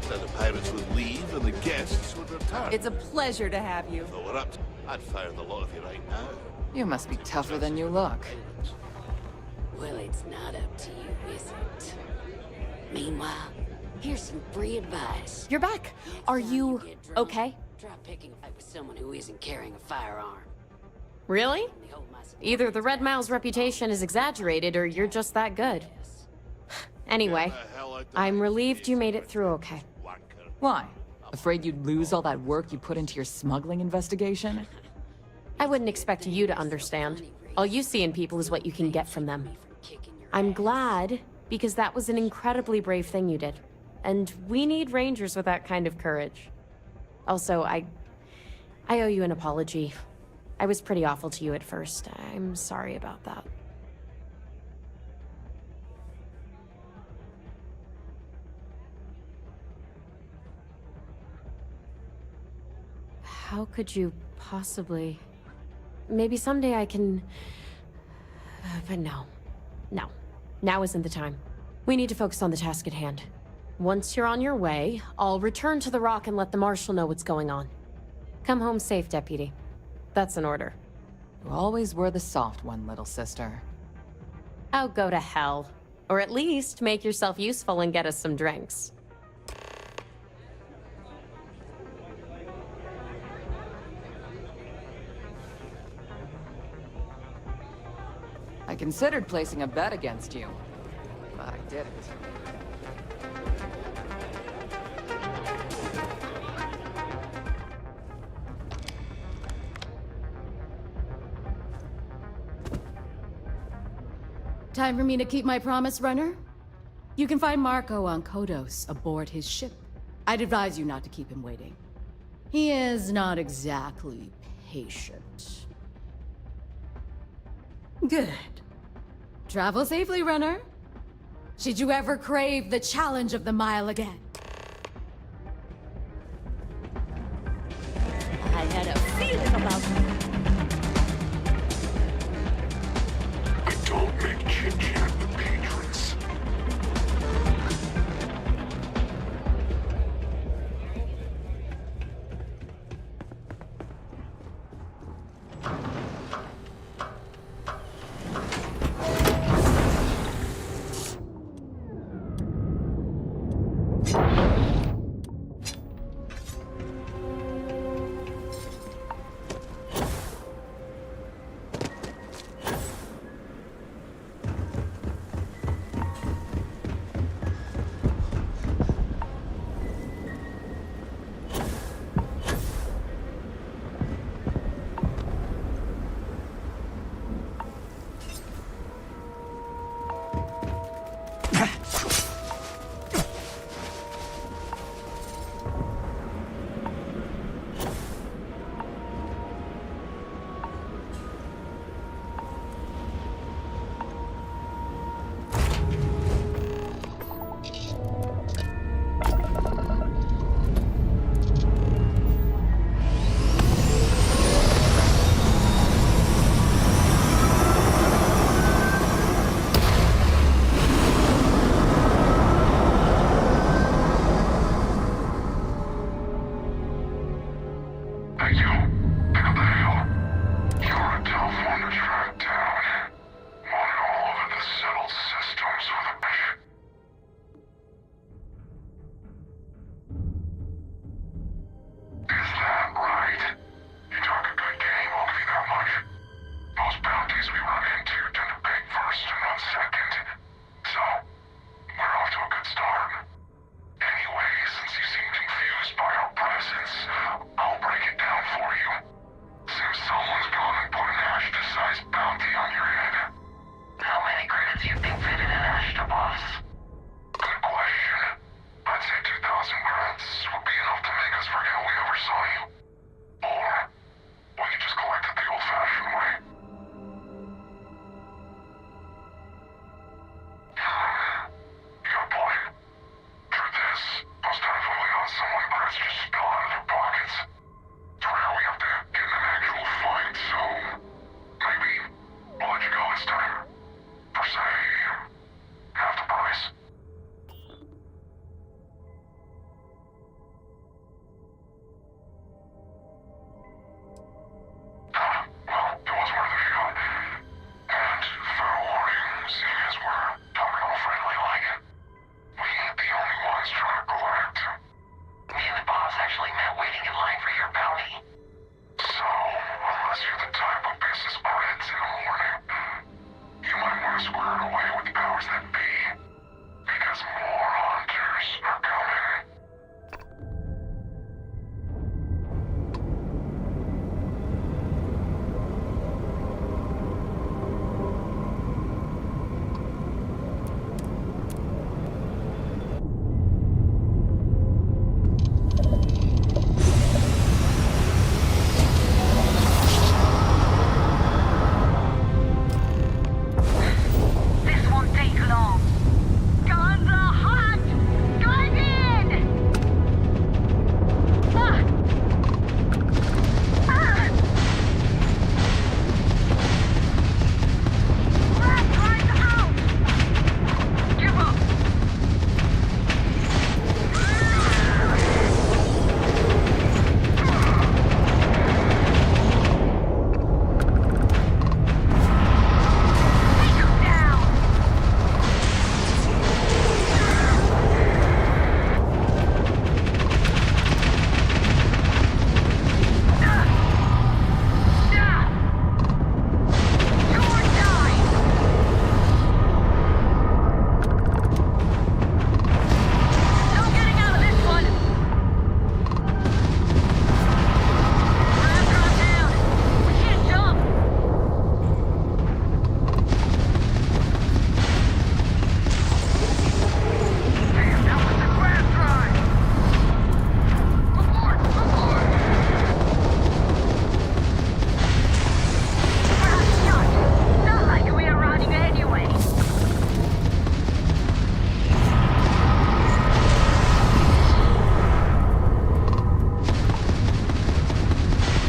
So the pirates would leave and the guests would return. It's a pleasure to have you. Though we're up to, I'd fire the lot of you right now. You must be tougher than you look. Well, it's not up to you, is it? Meanwhile, here's some free advice. You're back. Are you okay? Try picking a fight with someone who isn't carrying a firearm. Really? Either the Red Mile's reputation is exaggerated or you're just that good. Anyway, I'm relieved you made it through okay. Why? Afraid you'd lose all that work you put into your smuggling investigation? I wouldn't expect you to understand. All you see in people is what you can get from them. I'm glad, because that was an incredibly brave thing you did. And we need rangers with that kind of courage. Also, I owe you an apology. I was pretty awful to you at first. I'm sorry about that. How could you possibly... Maybe someday I can... But no. No. Now isn't the time. We need to focus on the task at hand. Once you're on your way, I'll return to the Rock and let the Marshal know what's going on. Come home safe, Deputy. That's an order. You always were the soft one, little sister. Oh, go to hell. Or at least make yourself useful and get us some drinks. I considered placing a bet against you, but I didn't. Time for me to keep my promise, runner? You can find Marco on Kodos aboard his ship. I'd advise you not to keep him waiting. He is not exactly patient. Good. Travel safely, runner. Should you ever crave the challenge of the mile again? I had a feeling about that. I don't make chit-chat with patrons. We're off to a good start. Anyway, since you seem confused, squared away with the powers that be. Because more hunters are coming. This won't take long. Guns are hot! Guns in! Ah! Ah! Rat right out! Give up! Take him down! Not like we are running anyway.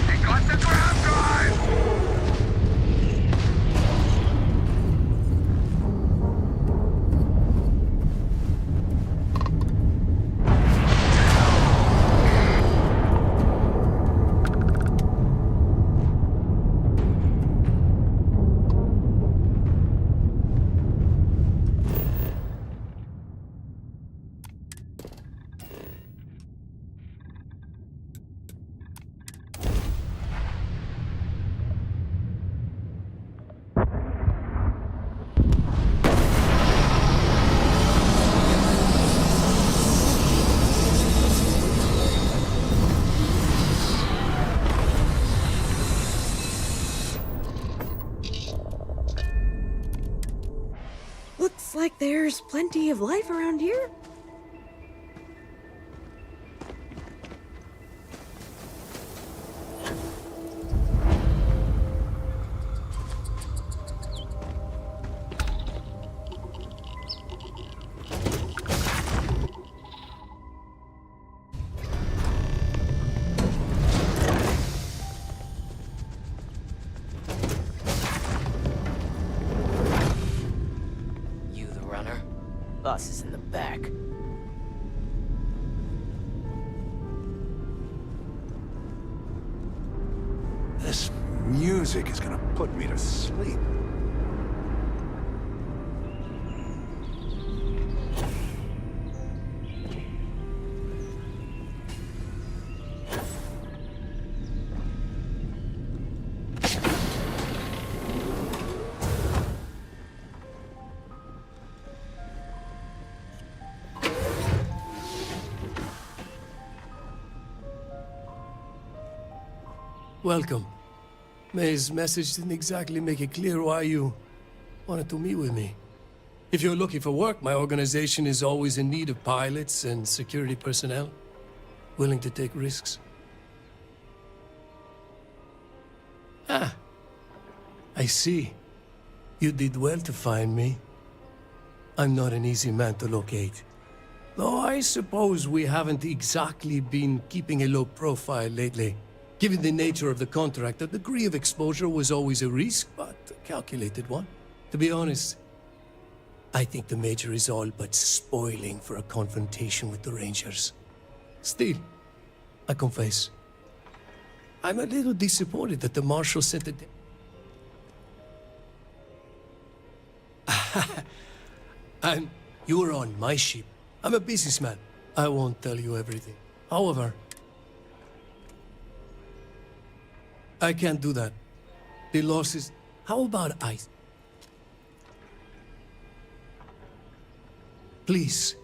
They got the ground drive! Looks like there's plenty of life around here. You the runner? Boss is in the back. This music is gonna put me to sleep. Welcome. May's message didn't exactly make it clear why you wanted to meet with me. If you're looking for work, my organization is always in need of pilots and security personnel, willing to take risks. Ah, I see. You did well to find me. I'm not an easy man to locate. Though I suppose we haven't exactly been keeping a low profile lately. Given the nature of the contract, a degree of exposure was always a risk, but a calculated one. To be honest, I think the Major is all but spoiling for a confrontation with the Rangers. Still, I confess, I'm a little disappointed that the Marshal sent a... And you're on my ship. I'm a businessman. I won't tell you everything. However, I can't do that. The loss is... How about ice? Please.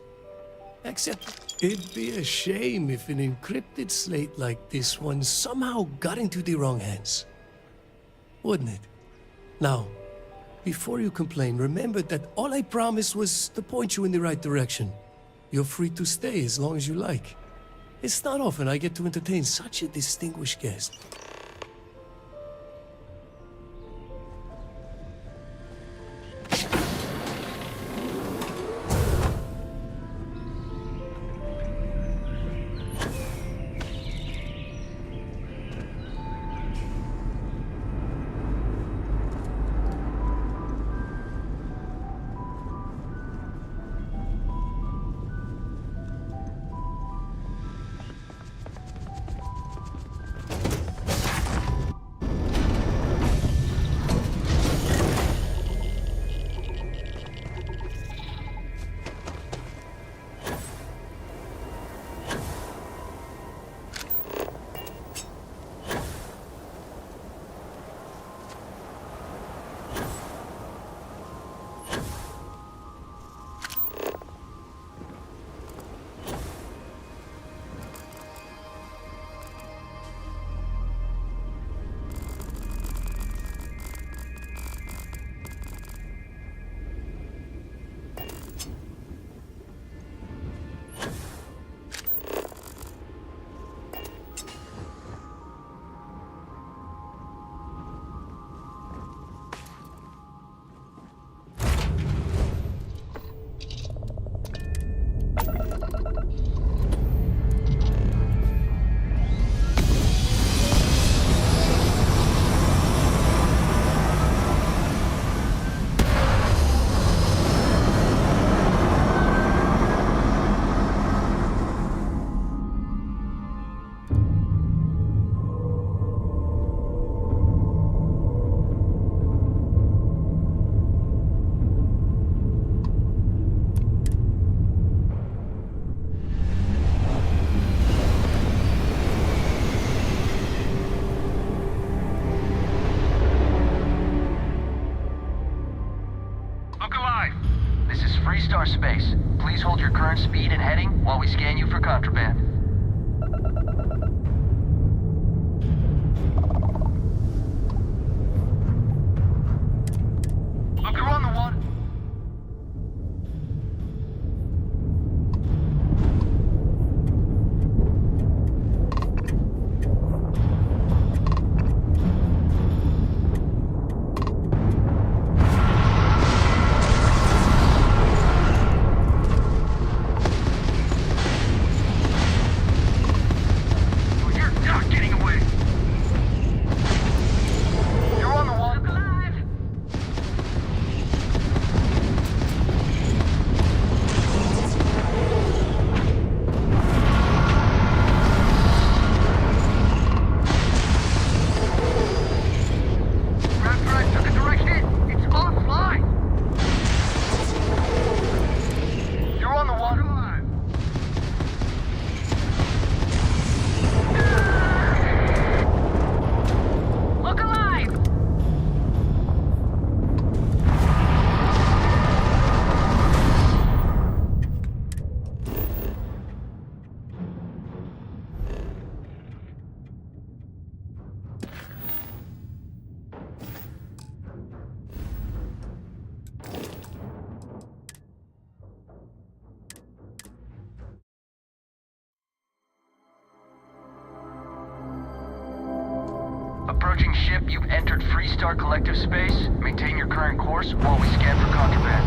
Except it'd be a shame if an encrypted slate like this one somehow got into the wrong hands. Wouldn't it? Now, before you complain, remember that all I promised was to point you in the right direction. You're free to stay as long as you like. It's not often I get to entertain such a distinguished guest. Space. Please hold your current speed and heading while we scan you for contraband. Look, you're on the one. Approaching ship, you've entered Freestar Collective space. Maintain your current course while we scan for contraband.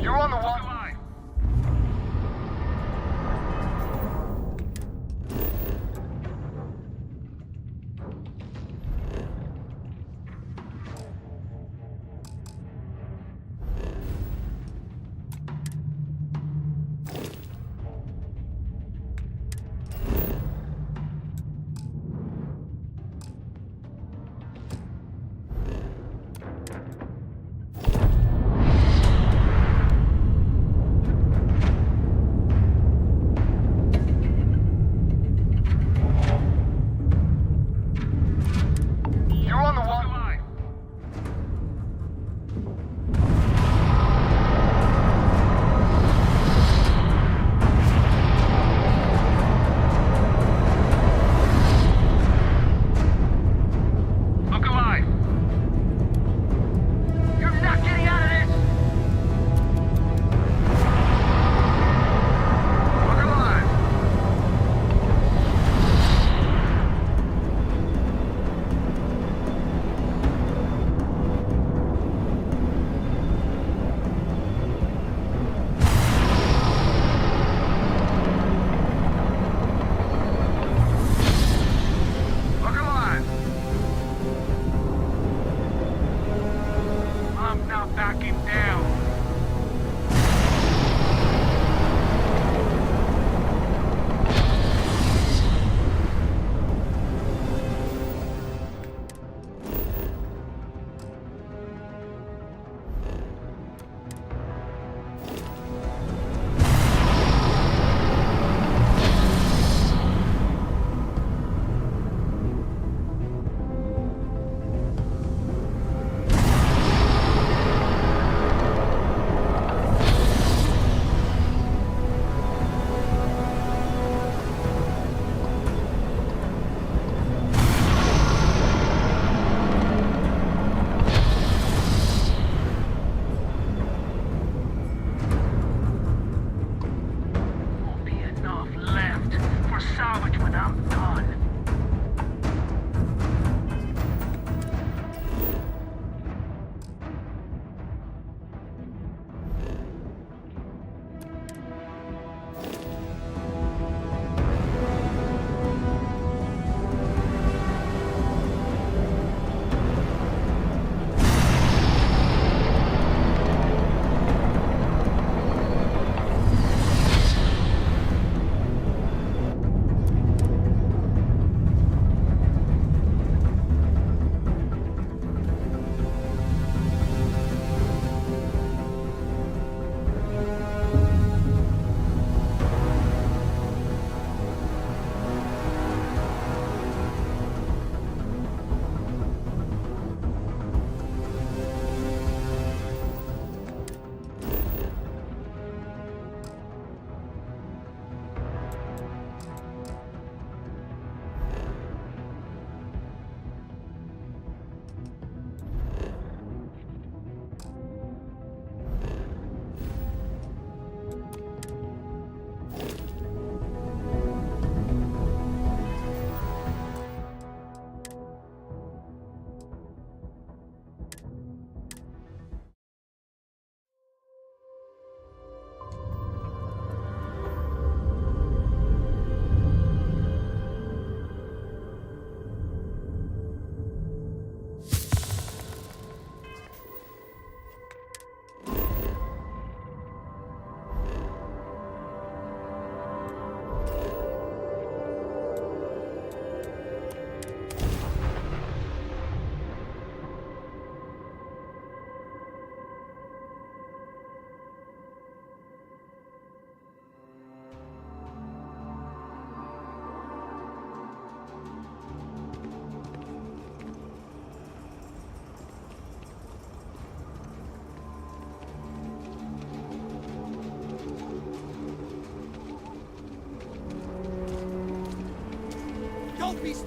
You're on the one.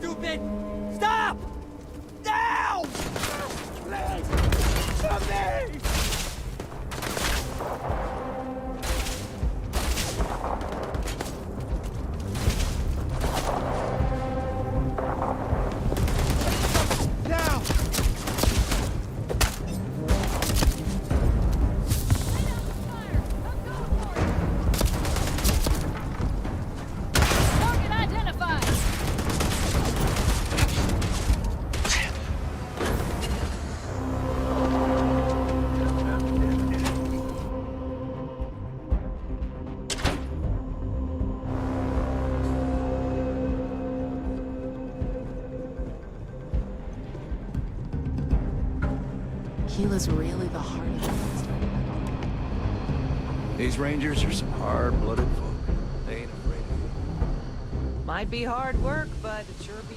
stupid! Stop! Now! Please! To me! Now! Target identified! Keela's really the heart of it. These Rangers are some hard-blooded folk. They ain't afraid of you. Might be hard work, but it sure be